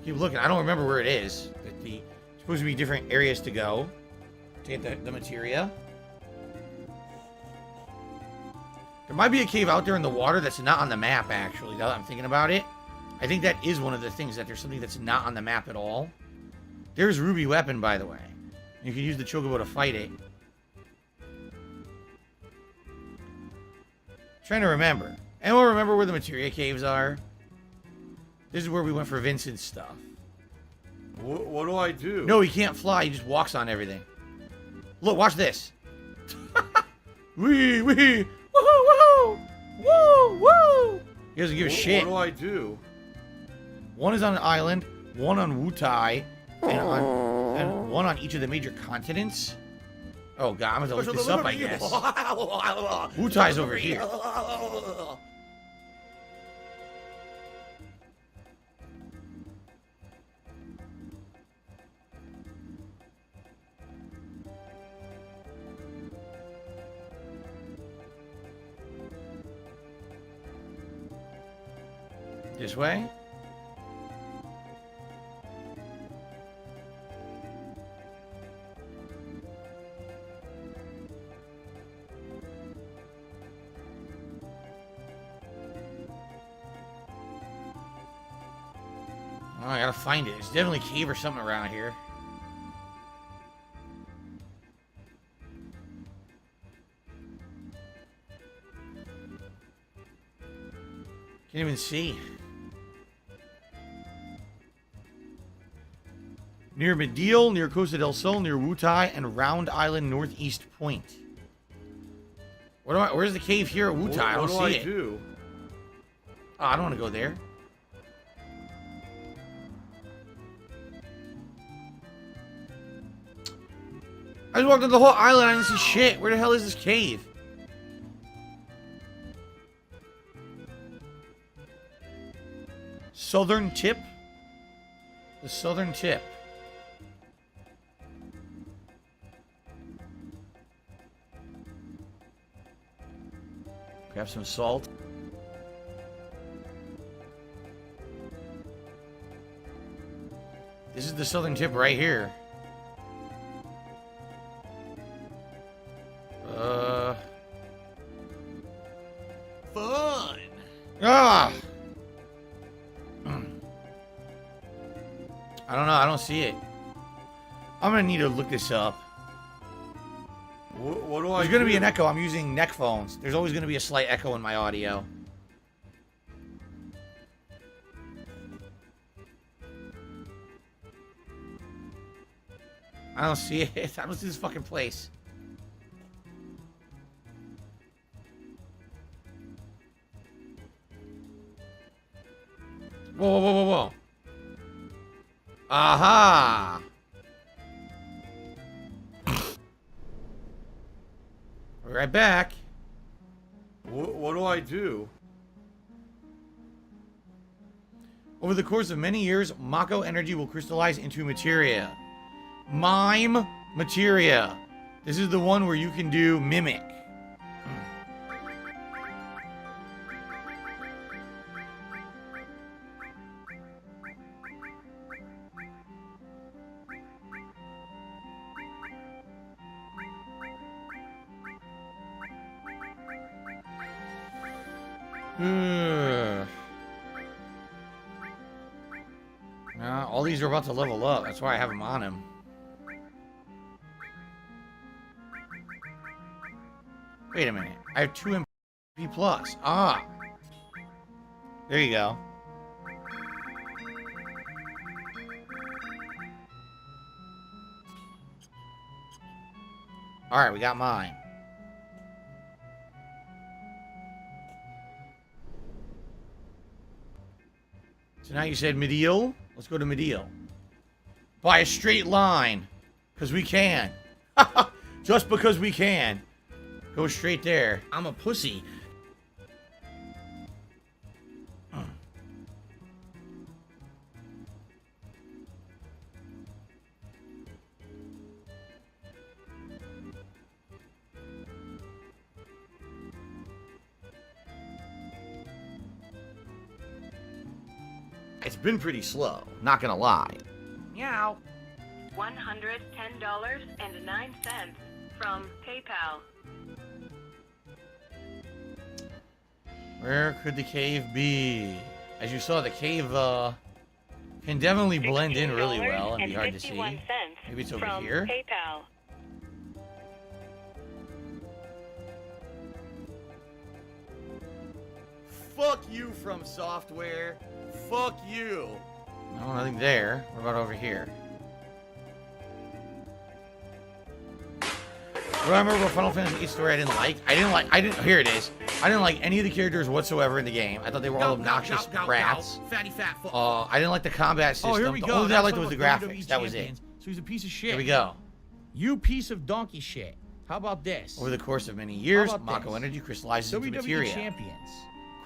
Keep looking. I don't remember where it is. Supposed to be different areas to go to get the materia. There might be a cave out there in the water that's not on the map, actually, now that I'm thinking about it. I think that is one of the things, that there's something that's not on the map at all. There's Ruby Weapon, by the way. You can use the Chocobo to fight it. Trying to remember. Anyone remember where the materia caves are? This is where we went for Vincent's stuff. What do I do? No, he can't fly. He just walks on everything. Look, watch this. Wee, wee. Woohoo, woohoo. Woo, woo. He doesn't give a shit. What do I do? One is on an island, one on Wutai, and one on each of the major continents. Oh, God, I'm going to look this up, I guess. Wutai's over here. This way? Oh, I gotta find it. There's definitely a cave or something around here. Can't even see. Near Mediel, near Costa del Sol, near Wutai, and Round Island Northeast Point. Where's the cave here at Wutai? I don't see it. Do? Oh, I don't want to go there. I just walked on the whole island. I didn't see shit. Where the hell is this cave? Southern tip? The southern tip. Grab some salt. This is the southern tip right here. Fun. Ah! I don't know. I don't see it. I'm going to need to look this up. What do I do? There's going to be an echo. I'm using neck phones. There's always going to be a slight echo in my audio. I don't see it. I don't see this fucking place. Whoa, whoa, whoa, whoa, whoa. Aha! We're right back. What do I do? Over the course of many years, Mako energy will crystallize into materia. Mime materia. This is the one where you can do mimic. these are about to level up. That's why I have them on him. Wait a minute. I have 2 MP plus. Ah. There you go. Alright, we got mine. So now you said medial. Let's go to medial. By a straight line. Because we can. Just because we can. Go straight there. I'm a pussy. It's been pretty slow, not gonna lie. Meow. $110.09 from PayPal. Where could the cave be? As you saw, the cave can definitely blend in really well and be hard to see. Maybe it's over from here. PayPal. Fuck you from software. Fuck you. No, nothing there. What about over here? What do I remember about Final Fantasy VIII story I didn't like? Here it is. I didn't like any of the characters whatsoever in the game. I thought they were all obnoxious brats. Fatty fat fuck. I didn't like the combat system. Oh, here we go. The only thing I liked That's was the what graphics. WWE That was it. champions. So he's a piece of shit. Here we go. You piece of donkey shit. How about this? Over the course of many years, How about Mako this? Energy crystallizes into WWE materia. champions.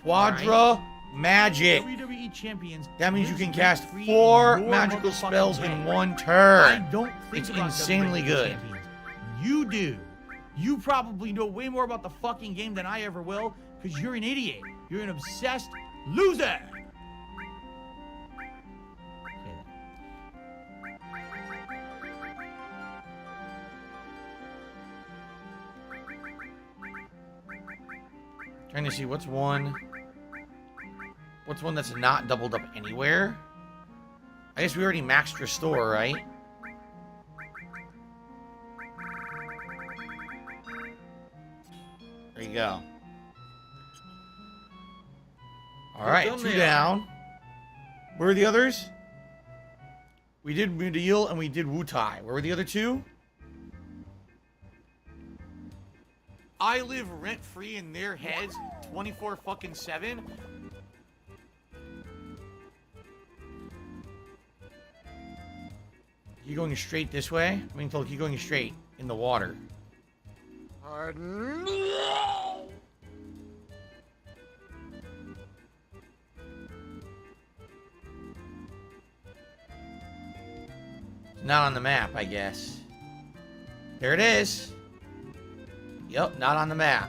Quadra magic. WWE champions. That means you lives can cast rent-free 4 in your magical motherfucking spells head. in one I turn. don't think It's about insanely WWE good. champions. You do. You probably know way more about the fucking game than I ever will, because you're an idiot. You're an obsessed loser. Trying to see what's one that's not doubled up anywhere. I guess we already maxed restore, right? There you go. Alright, 2 down. Where are the others? We did Mudiel and we did Wutai. Where were the other 2? I live rent-free in their heads 24/7. You going straight this way? I mean, keep going straight in the water. Pardon? It's not on the map, I guess. There it is. Yep, not on the map.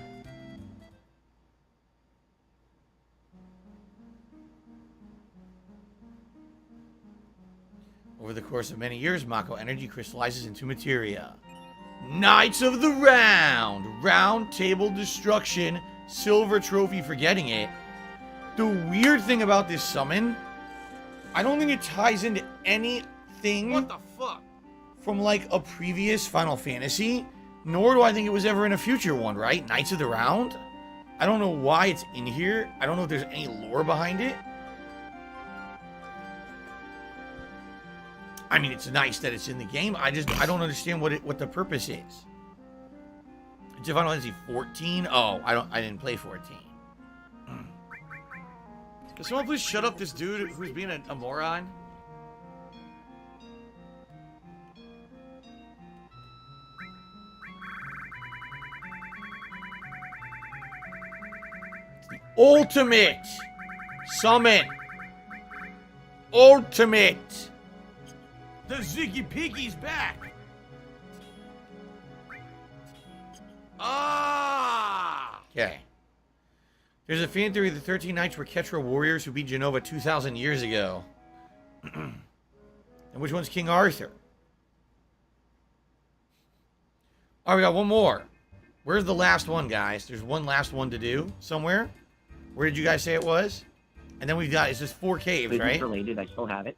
Over the course of many years, Mako Energy crystallizes into materia. Knights of the Round! Round Table Destruction. Silver trophy for getting it. The weird thing about this summon, I don't think it ties into anything. What the fuck? From like a previous Final Fantasy, nor do I think it was ever in a future one, right? Knights of the Round? I don't know why it's in here. I don't know if there's any lore behind it. I mean, it's nice that it's in the game. I don't understand what the purpose is. It's Final Fantasy 14? Oh, I didn't play 14. Can someone please shut up this dude who's being a moron? Ultimate summon. Ultimate. The Ziggy Piggy's back. Ah. Okay. There's a fan theory the 13 Knights were Ketra warriors who beat Genova 2,000 years ago. And which one's King Arthur? Oh, we got one more. Where's the last one, guys? There's one last one to do somewhere. Where did you guys say it was? And then we've got, it's just 4 caves, right? Related, I still have it.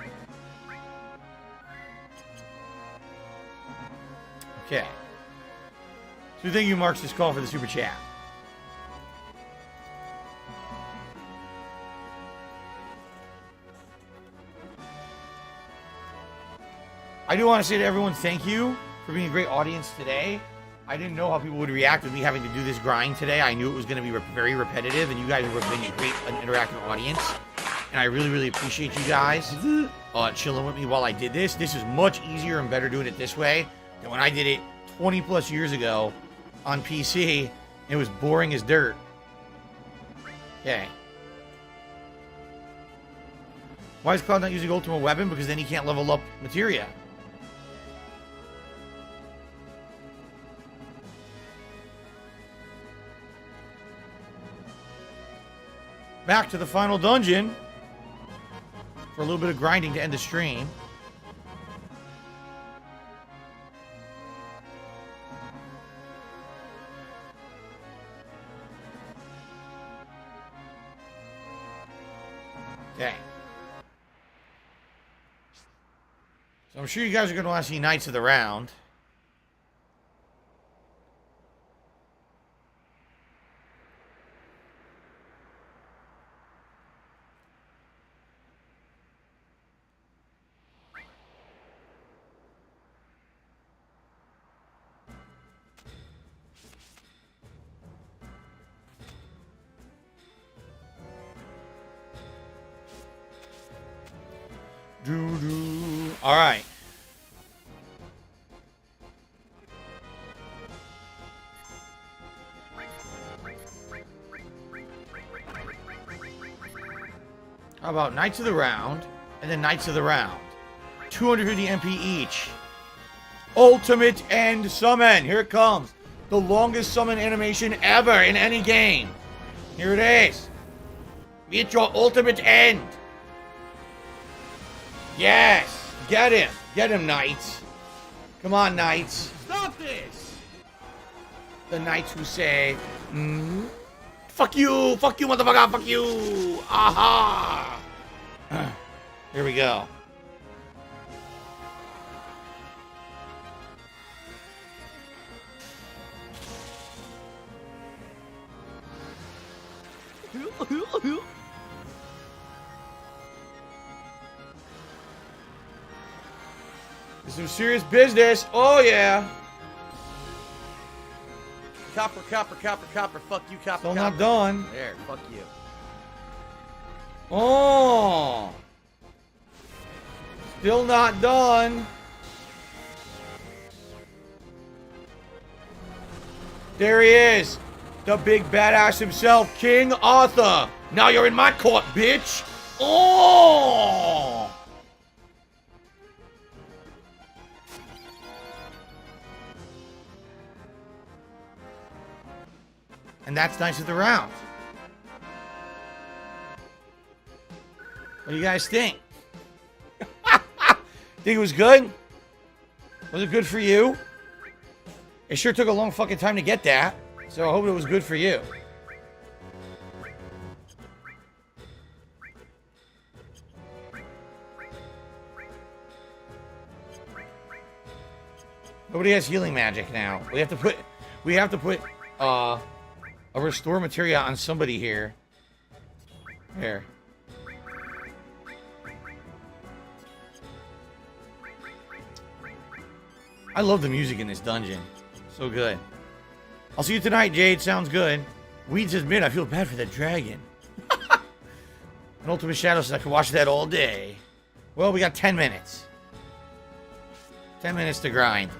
Okay. So thank you, Marks, this call for the super chat. I do want to say to everyone, thank you for being a great audience today. I didn't know how people would react with me having to do this grind today. I knew it was going to be very repetitive, and you guys were being a great interactive audience. And I really, really appreciate you guys chilling with me while I did this. This is much easier and better doing it this way than when I did it 20 plus years ago on PC. It was boring as dirt. Okay. Why is Cloud not using Ultimate Weapon? Because then he can't level up Materia. Back to the final dungeon for a little bit of grinding to end the stream. Okay. So I'm sure you guys are going to want to see Knights of the Round. All right. How about Knights of the Round and then Knights of the Round? 250 MP each. Ultimate End Summon. Here it comes. The longest summon animation ever in any game. Here it is. Meet your ultimate end. Yes. Get him. Get him, Knights. Come on, Knights. Stop this! The Knights who say, fuck you, motherfucker, fuck you. Aha. Here we go. This is some serious business. Oh, yeah. Copper, copper, copper, copper. Fuck you, copper, Still copper. not done. There, fuck you. Oh. Still not done. There he is. The big badass himself, King Arthur. Now you're in my court, bitch. Oh. And that's Knights of the Round. What do you guys think? Think it was good? Was it good for you? It sure took a long fucking time to get that. So I hope it was good for you. Nobody has healing magic now. We have to put a restore materia on somebody here. Here. I love the music in this dungeon. So good. I'll see you tonight, Jade. Sounds good. Weeds admit I feel bad for that dragon. An Ultimate Shadow says I could watch that all day. Well, we got 10 minutes. 10 minutes to grind.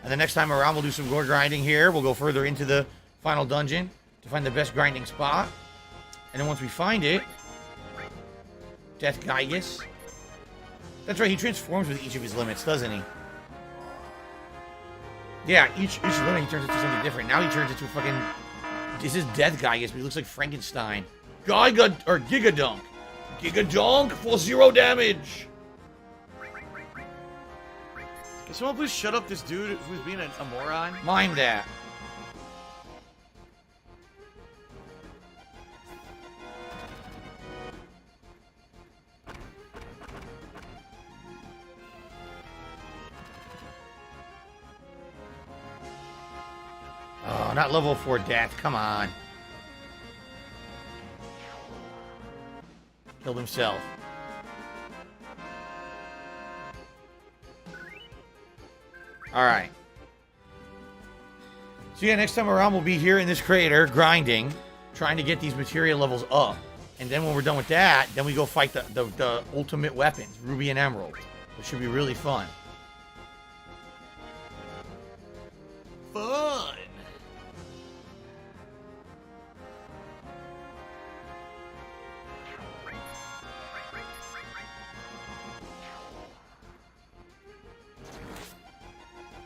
And the next time around, we'll do some more grinding here. We'll go further into the final dungeon to find the best grinding spot. And then once we find it, Death Gygus. That's right, he transforms with each of his limits, doesn't he? Yeah, each limit he turns into something different. Now he turns into a fucking... This is Death Gygus, but he looks like Frankenstein. Gigadunk. Gigadunk for 0 damage. Can someone please shut up this dude who's being a moron? Mind that. not level 4 death. Come on. Killed himself. Alright. So yeah, next time around we'll be here in this crater, grinding, trying to get these material levels up. And then when we're done with that, then we go fight the ultimate weapons, Ruby and Emerald. Which should be really fun. Fun.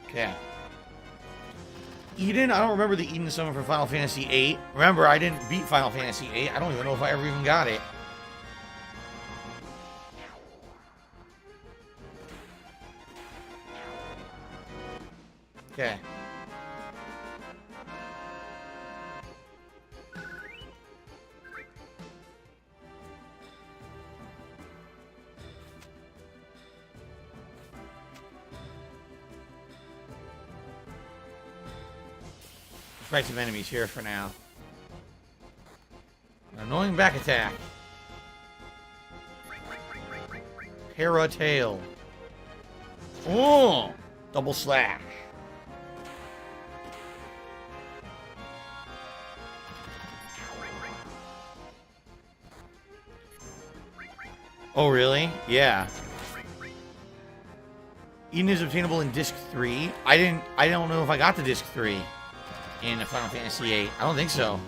Okay. Eden, I don't remember the Eden summon for Final Fantasy VIII. Remember, I didn't beat Final Fantasy VIII. I don't even know if I ever even got it. Okay. Fight some enemies here for now. An annoying back attack. Tail. Oh! Double slash. Oh, really? Yeah. Eden is obtainable in Disc 3. I don't know if I got the Disc 3 in Final Fantasy VIII. I don't think so.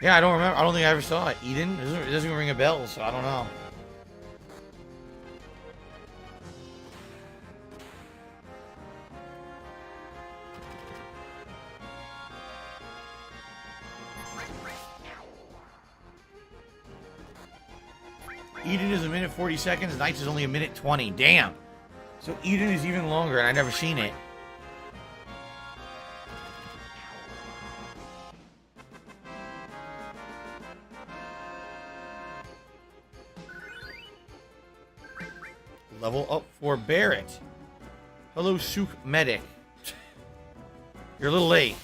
Yeah, I don't remember. I don't think I ever saw it. Eden? It doesn't even ring a bell, so I don't know. Eden is a minute 40 seconds. Knights is only a minute 20. Damn. So Eden is even longer, and I've never seen it. Level up for Barrett. Hello, Souk Medic. You're a little late.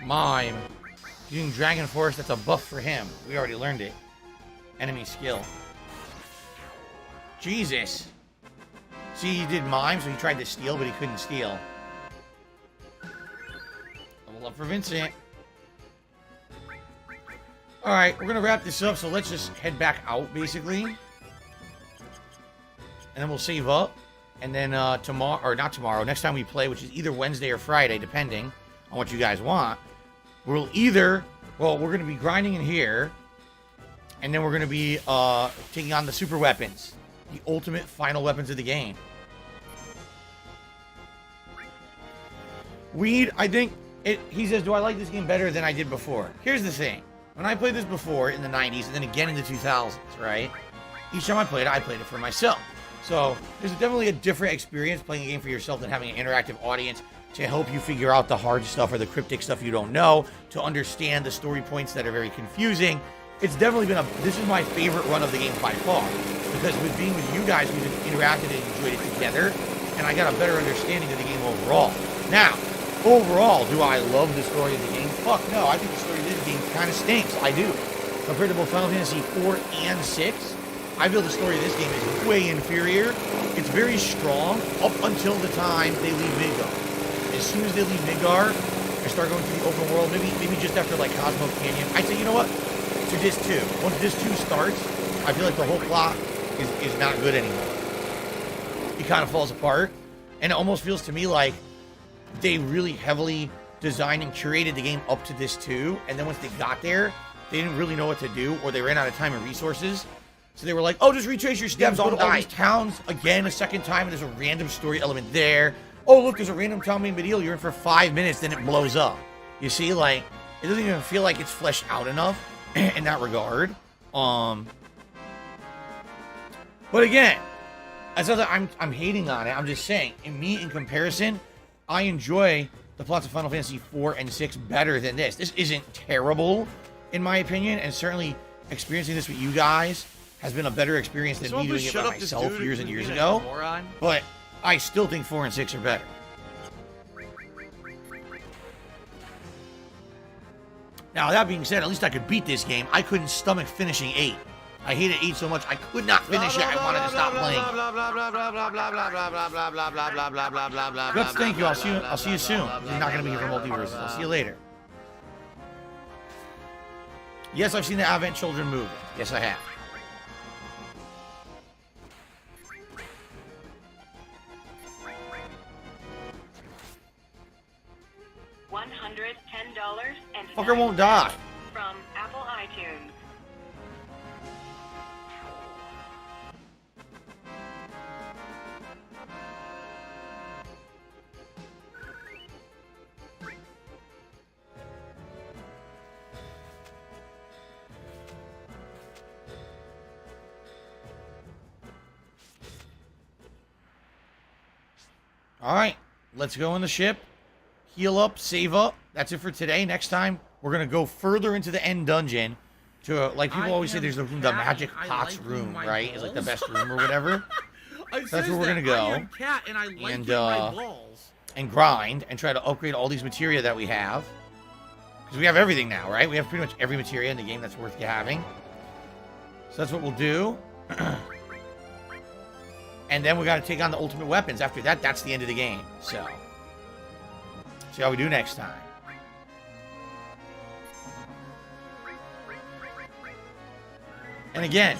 Mime. Using Dragon Force, that's a buff for him. We already learned it. Enemy skill. Jesus. See, he did Mime, so he tried to steal, but he couldn't steal. Level up for Vincent. Alright, we're gonna wrap this up, so let's just head back out, basically. And then we'll save up. And then tomorrow, or not tomorrow, next time we play, which is either Wednesday or Friday, depending on what you guys want. We'll either, well, we're going to be grinding in here, and then we're going to be taking on the super weapons, the ultimate final weapons of the game. Weed, I think, he says, do I like this game better than I did before? Here's the thing. When I played this before in the 90s, and then again in the 2000s, right? Each time I played it for myself. So, there's definitely a different experience playing a game for yourself than having an interactive audience to help you figure out the hard stuff or the cryptic stuff you don't know, to understand the story points that are very confusing. It's definitely been this is my favorite run of the game by far, because with being with you guys, we've interacted and enjoyed it together, and I got a better understanding of the game overall. Now, overall, do I love the story of the game? Fuck no, I think the story of this game kind of stinks. I do. Compared to both Final Fantasy IV and 6, I feel the story of this game is way inferior. It's very strong up until the time they leave Midgar. As soon as they leave Midgar and start going to the open world, maybe just after like Cosmo Canyon, I'd say, you know what? to disc 2. Once disc 2 starts, I feel like the whole plot is not good anymore. It kind of falls apart. And it almost feels to me like they really heavily designed and curated the game up to disc 2. And then once they got there, they didn't really know what to do, or they ran out of time and resources. So they were like, oh, just retrace your steps, go to all these towns again a second time, and there's a random story element there. Oh, look, there's a random town named Medieval. You're in for 5 minutes, then it blows up. You see, like, it doesn't even feel like it's fleshed out enough in that regard. But again, it's not that I'm hating on it. I'm just saying, in comparison, I enjoy the plots of Final Fantasy 4 and 6 better than this. This isn't terrible, in my opinion, and certainly experiencing this with you guys has been a better experience than me doing it by myself years and years ago. But I still think 4 and 6 are better. Now, that being said, at least I could beat this game. I couldn't stomach finishing 8. I hated 8 so much, I could not finish it. I wanted to stop playing. Guts, thank you. I'll see you soon. You're not going to be here for Multiverses. I'll see you later. Yes, I've seen the Advent Children movie. Yes, I have. $110 Fucker won't die. from Apple iTunes. All right, let's go in the ship. Heal up, save up. That's it for today. Next time, we're going to go further into the end dungeon to, like people always say, there's the magic pots room, right? It's like the best room or whatever. So that's where we're going to go. And grind and try to upgrade all these materia that we have. Because we have everything now, right? We have pretty much every materia in the game that's worth having. So that's what we'll do. And then we got to take on the ultimate weapons. After that, that's the end of the game. So, see how we do next time. And again,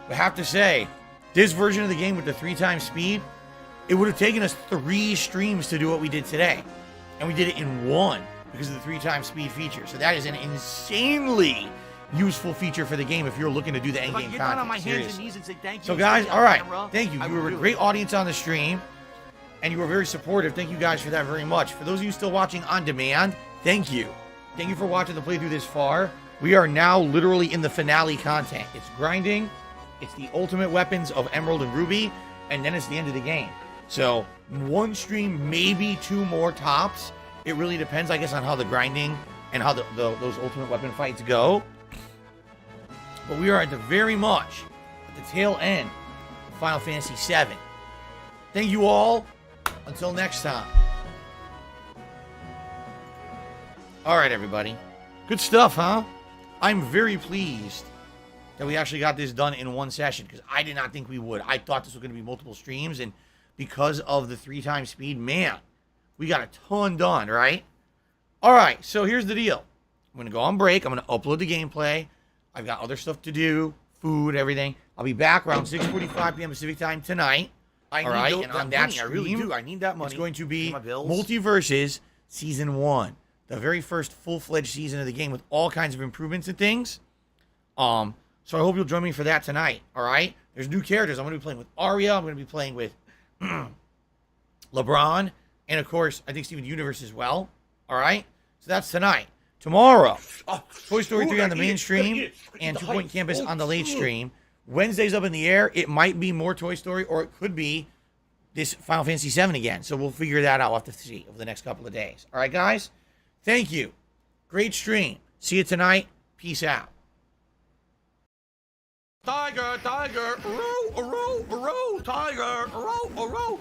we have to say, this version of the game with the 3x speed, it would have taken us 3 streams to do what we did today. And we did it in 1 because of the 3x speed feature. So that is an insanely useful feature for the game if you're looking to do the end game content. On my hands and knees and say thank you. So guys, all right, thank you. You were a great audience on the stream, and you were very supportive. Thank you guys for that very much. For those of you still watching on demand, thank you. Thank you for watching the playthrough this far. We are now literally in the finale content. It's grinding, it's the ultimate weapons of Emerald and Ruby, and then it's the end of the game. So 1 stream, maybe 2 more tops. It really depends, I guess, on how the grinding and how those ultimate weapon fights go. But we are at the very much at the tail end of Final Fantasy VII. Thank you all. Until next time. All right, everybody. Good stuff, huh? I'm very pleased that we actually got this done in 1 session because I did not think we would. I thought this was going to be multiple streams, and because of the 3x speed, man, we got a ton done, right? All right, so here's the deal. I'm going to go on break. I'm going to upload the gameplay. I've got other stuff to do, food, everything. I'll be back around 6:45 p.m. Pacific time tonight. All right, and on that stream, I really do. I need that money. It's going to be Multiverses Season 1, the very first full-fledged season of the game with all kinds of improvements and things. So I hope you'll join me for that tonight. All right, there's new characters. I'm going to be playing with Arya. I'm going to be playing with LeBron, and of course, I think Steven Universe as well. All right, so that's tonight. Tomorrow, Toy Story 3 on the main stream and 2 Point Campus on the late stream. Wednesday's up in the air. It might be more Toy Story, or it could be this Final Fantasy VII again. So we'll figure that out. We'll have to see over the next couple of days. All right, guys? Thank you. Great stream. See you tonight. Peace out. Tiger, tiger, row, row, tiger, row.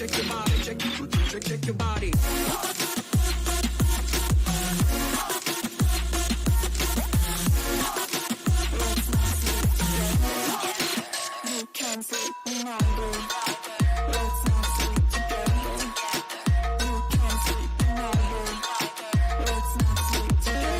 shake your body, shake your body. You can't sleep in my bed. Let's not sleep together. You can't sleep in my bed. Let's not sleep together.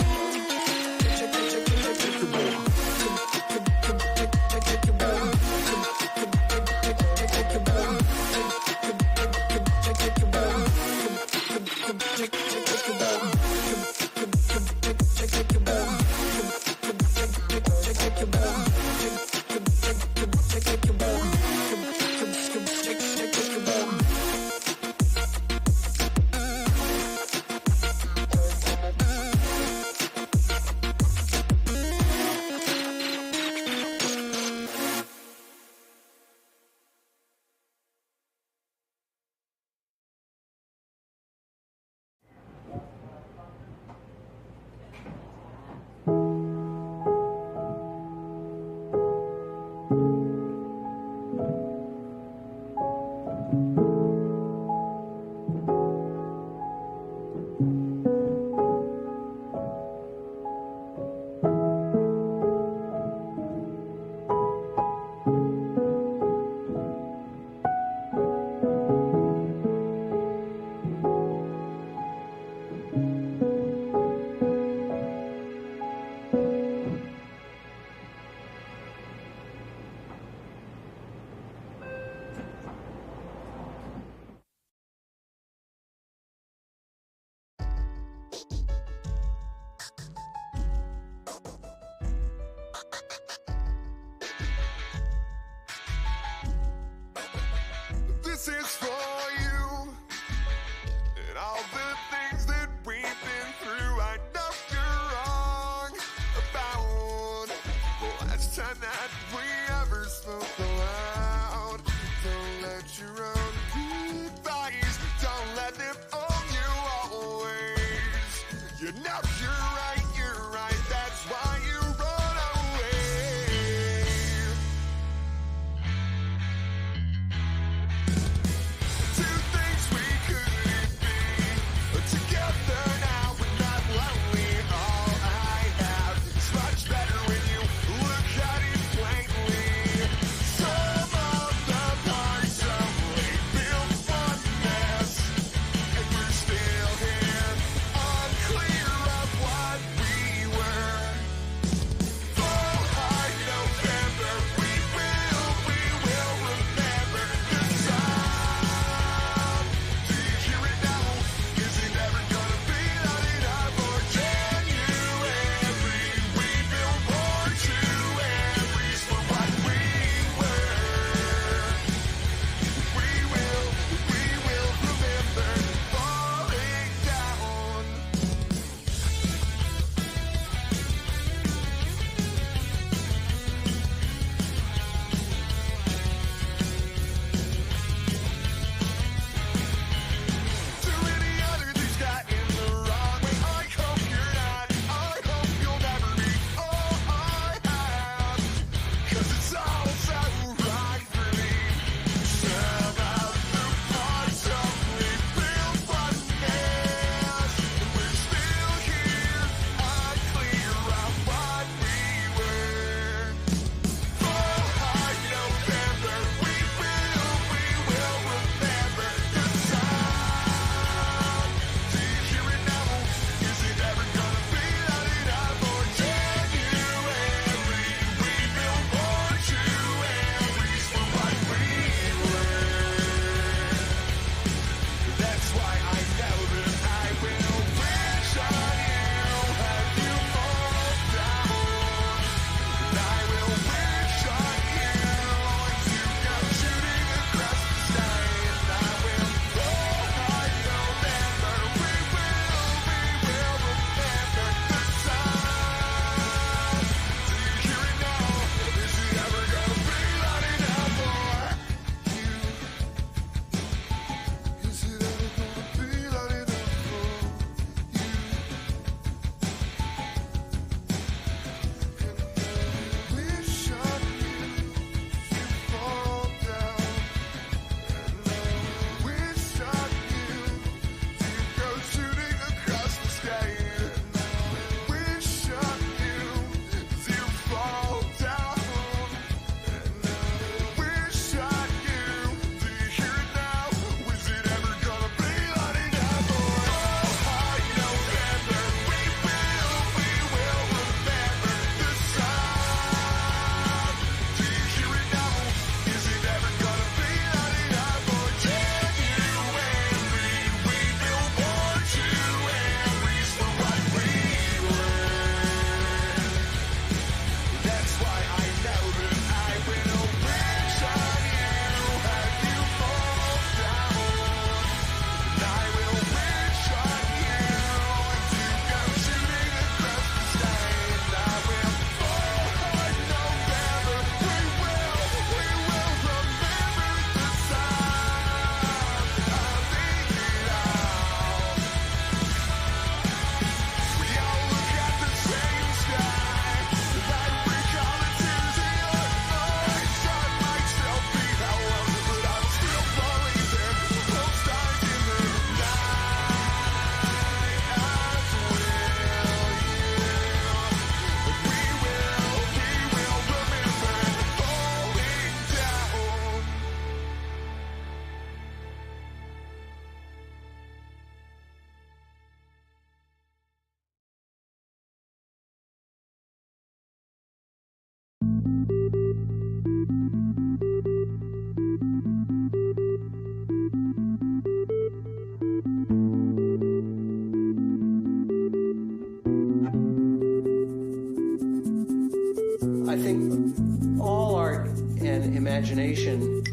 imagination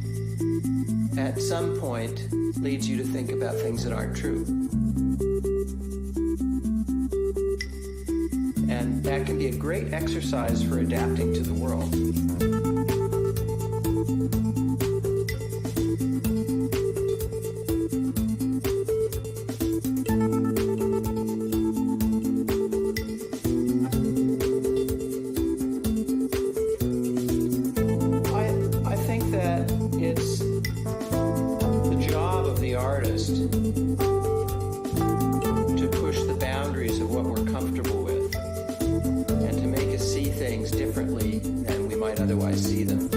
at some point leads you to think about things that aren't true. And that can be a great exercise for adapting to the world. I think that it's the job of the artist to push the boundaries of what we're comfortable with and to make us see things differently than we might otherwise see them.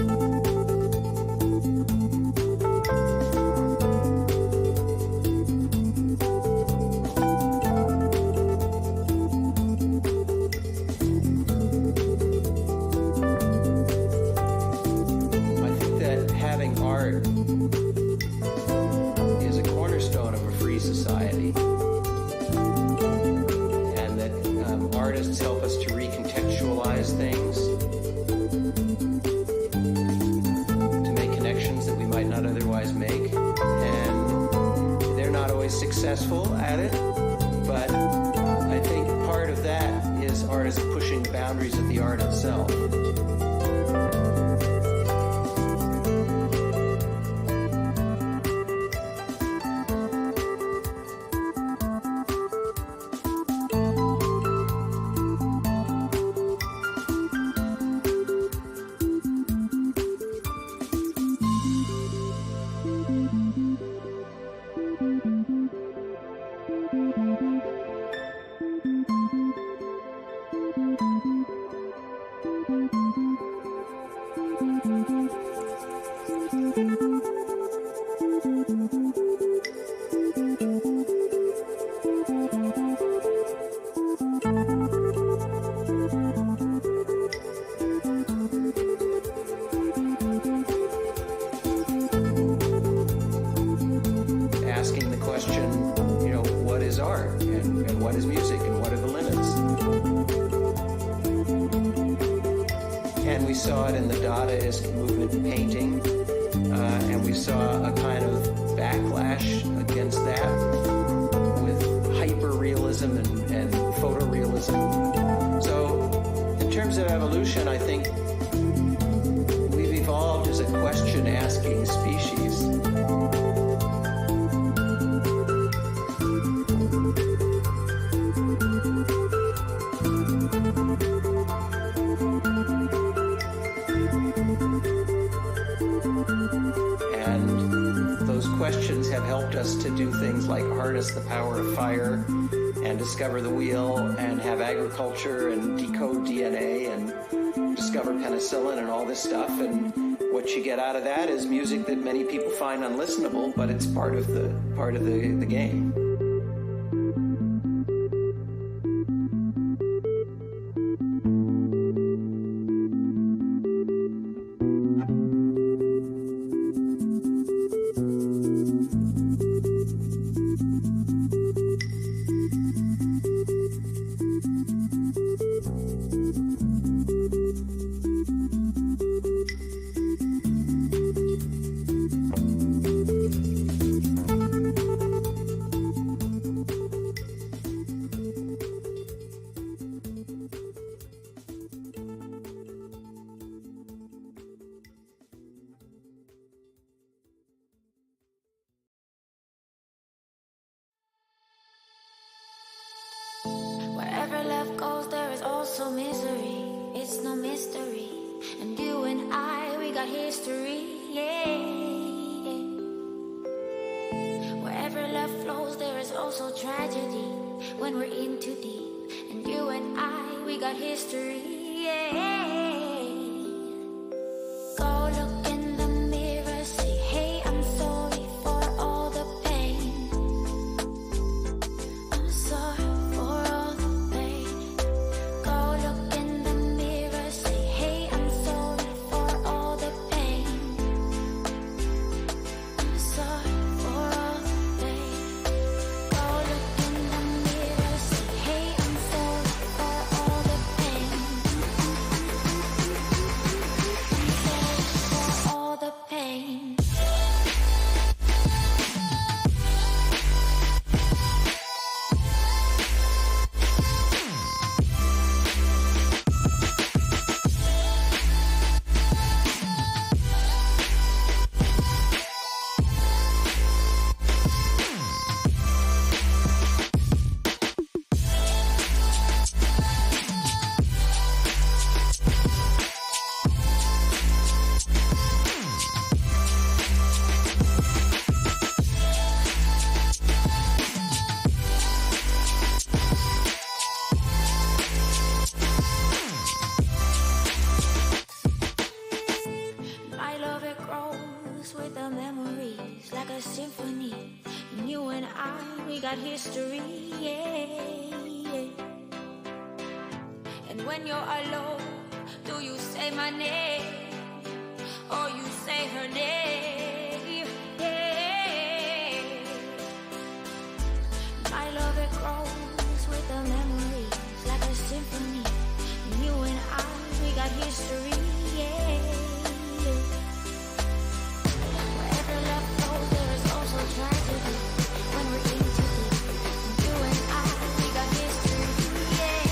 I think that having art is a cornerstone of a free society, and that artists help us to recontextualize things, to make connections that we might not otherwise make. And they're not always successful at it, but I think part of that is artists pushing the boundaries of the art itself. Asking the question, what is art and what is music and what are the limits? And we saw it in the Dadaist movement in painting, and we saw a kind of backlash against that with hyper-realism and photorealism. So in terms of evolution, I think we've evolved as a question-asking species. And those questions have helped us to do things like harness the power of fire and discover the wheel and have agriculture and decode DNA and discover penicillin and all this stuff. And what you get out of that is music that many people find unlistenable, but it's part of the game. Wherever love goes, there is also misery. It's no mystery. And you and I, we got history. Yeah. Wherever love flows, there is also tragedy. When we're in too deep. And you and I, we got history. Yeah. Go look in the mirror, say, hey, I'm sorry for all the pain. I'm sorry. symphony. And you and I, we got history, yeah. And when you're alone, do you say my name or you say her name? Yeah. My love, it grows with the memories like a symphony. And you and I, we got history, yeah. Wherever love flows, there is also tragedy. When we're in too deep, and you and I, we got history, yeah.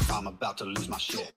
I'm about to lose my shit.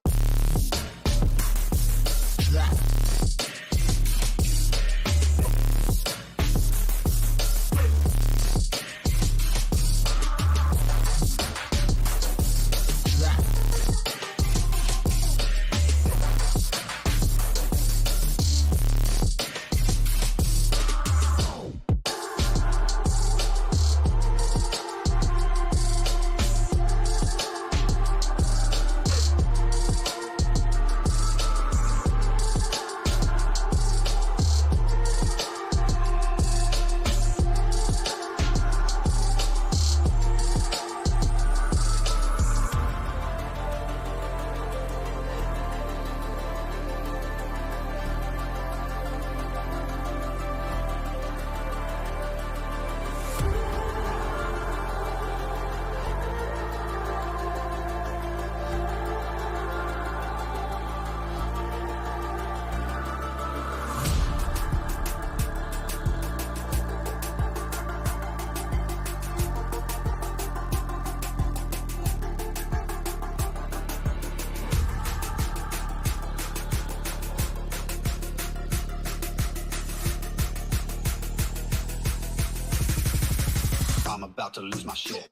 I'm about to lose my shit.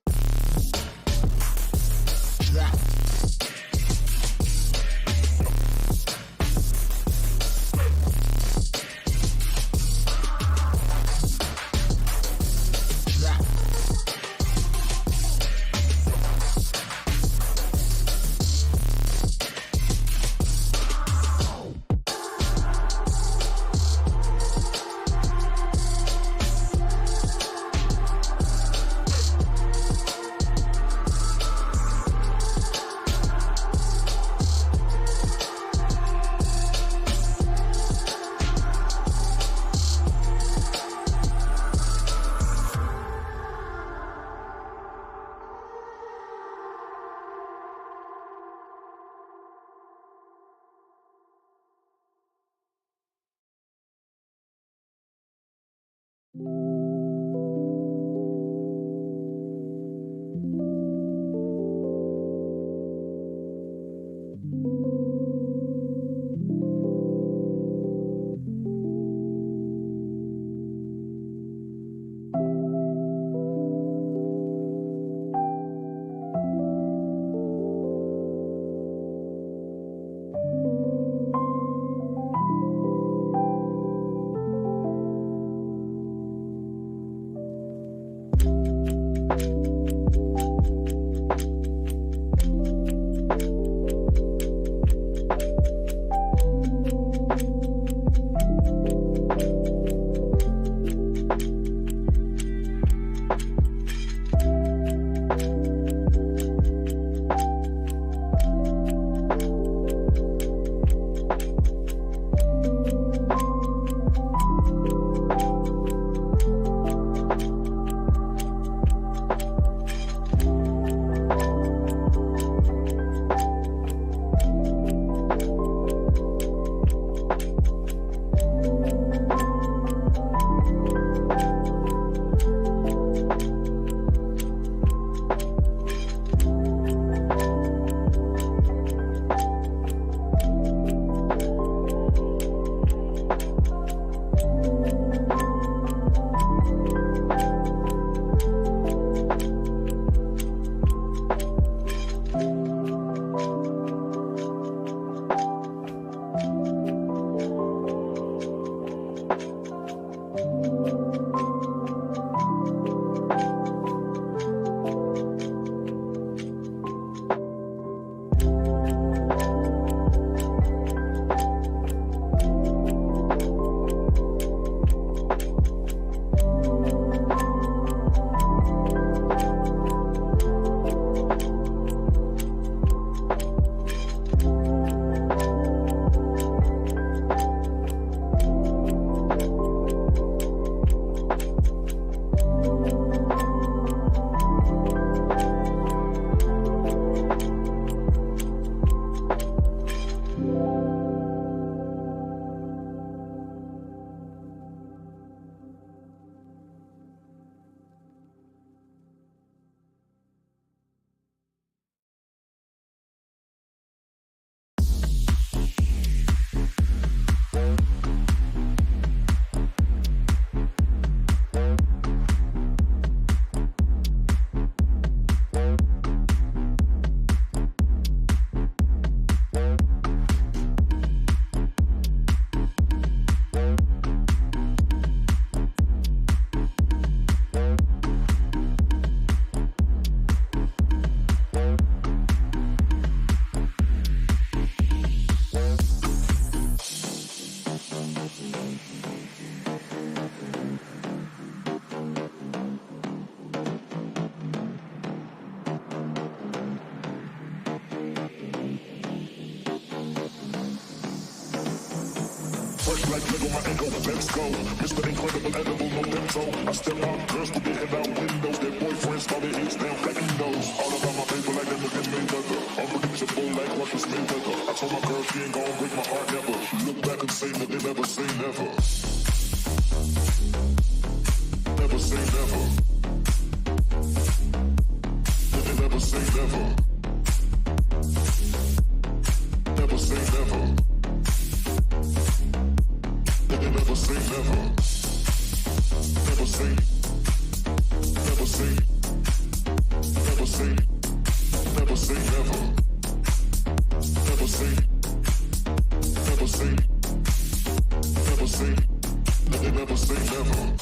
Fresh like Lego, my ego, let's go. Mr. Incredible, edible, no bento. I step out, girls with their head out windows. Their boyfriends call their hits down, cracking those. All about my paper like them again Mayweather. Unpredictable like Russia's Mayweather. I told my girl she ain't gon' break my heart never. Look back and say that they never say never. Never say never. They never say never. Never say never. They never say never. Never say. Never say. Never say. Never say never. Never say. Never say. Never say. They never say never.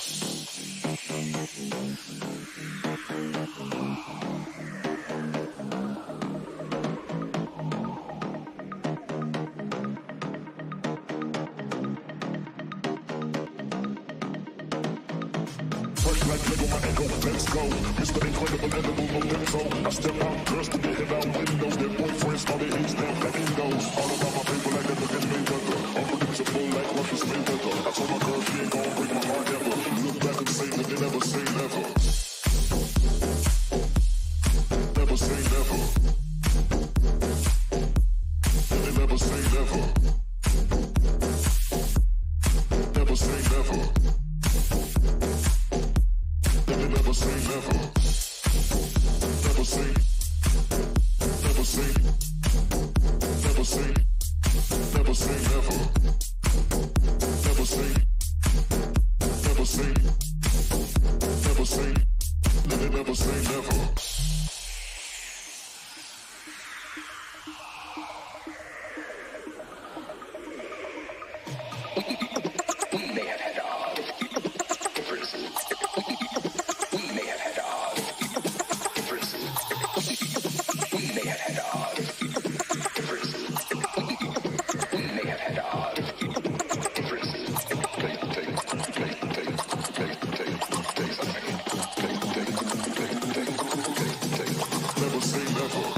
Fresh like Lego, my ego, let's go. Mr. Incredible, edible, no bento. I step out, girls with their head out windows. Their boyfriends call their hits down, cracking those. All about my paper like them again Mayweather. Unpredictable like Russia's Mayweather. I told my girl she ain't gon' break my heart ever. Look back and say that they never say never. Never say never. They never say never. Never say never. They never say never. Never say. Never say. Never say. Never say never. Never say. Never say. Never say. They never say never. We may have had our differences. We may have had our differences. We may have had our differences. We may have had our differences. Never say never.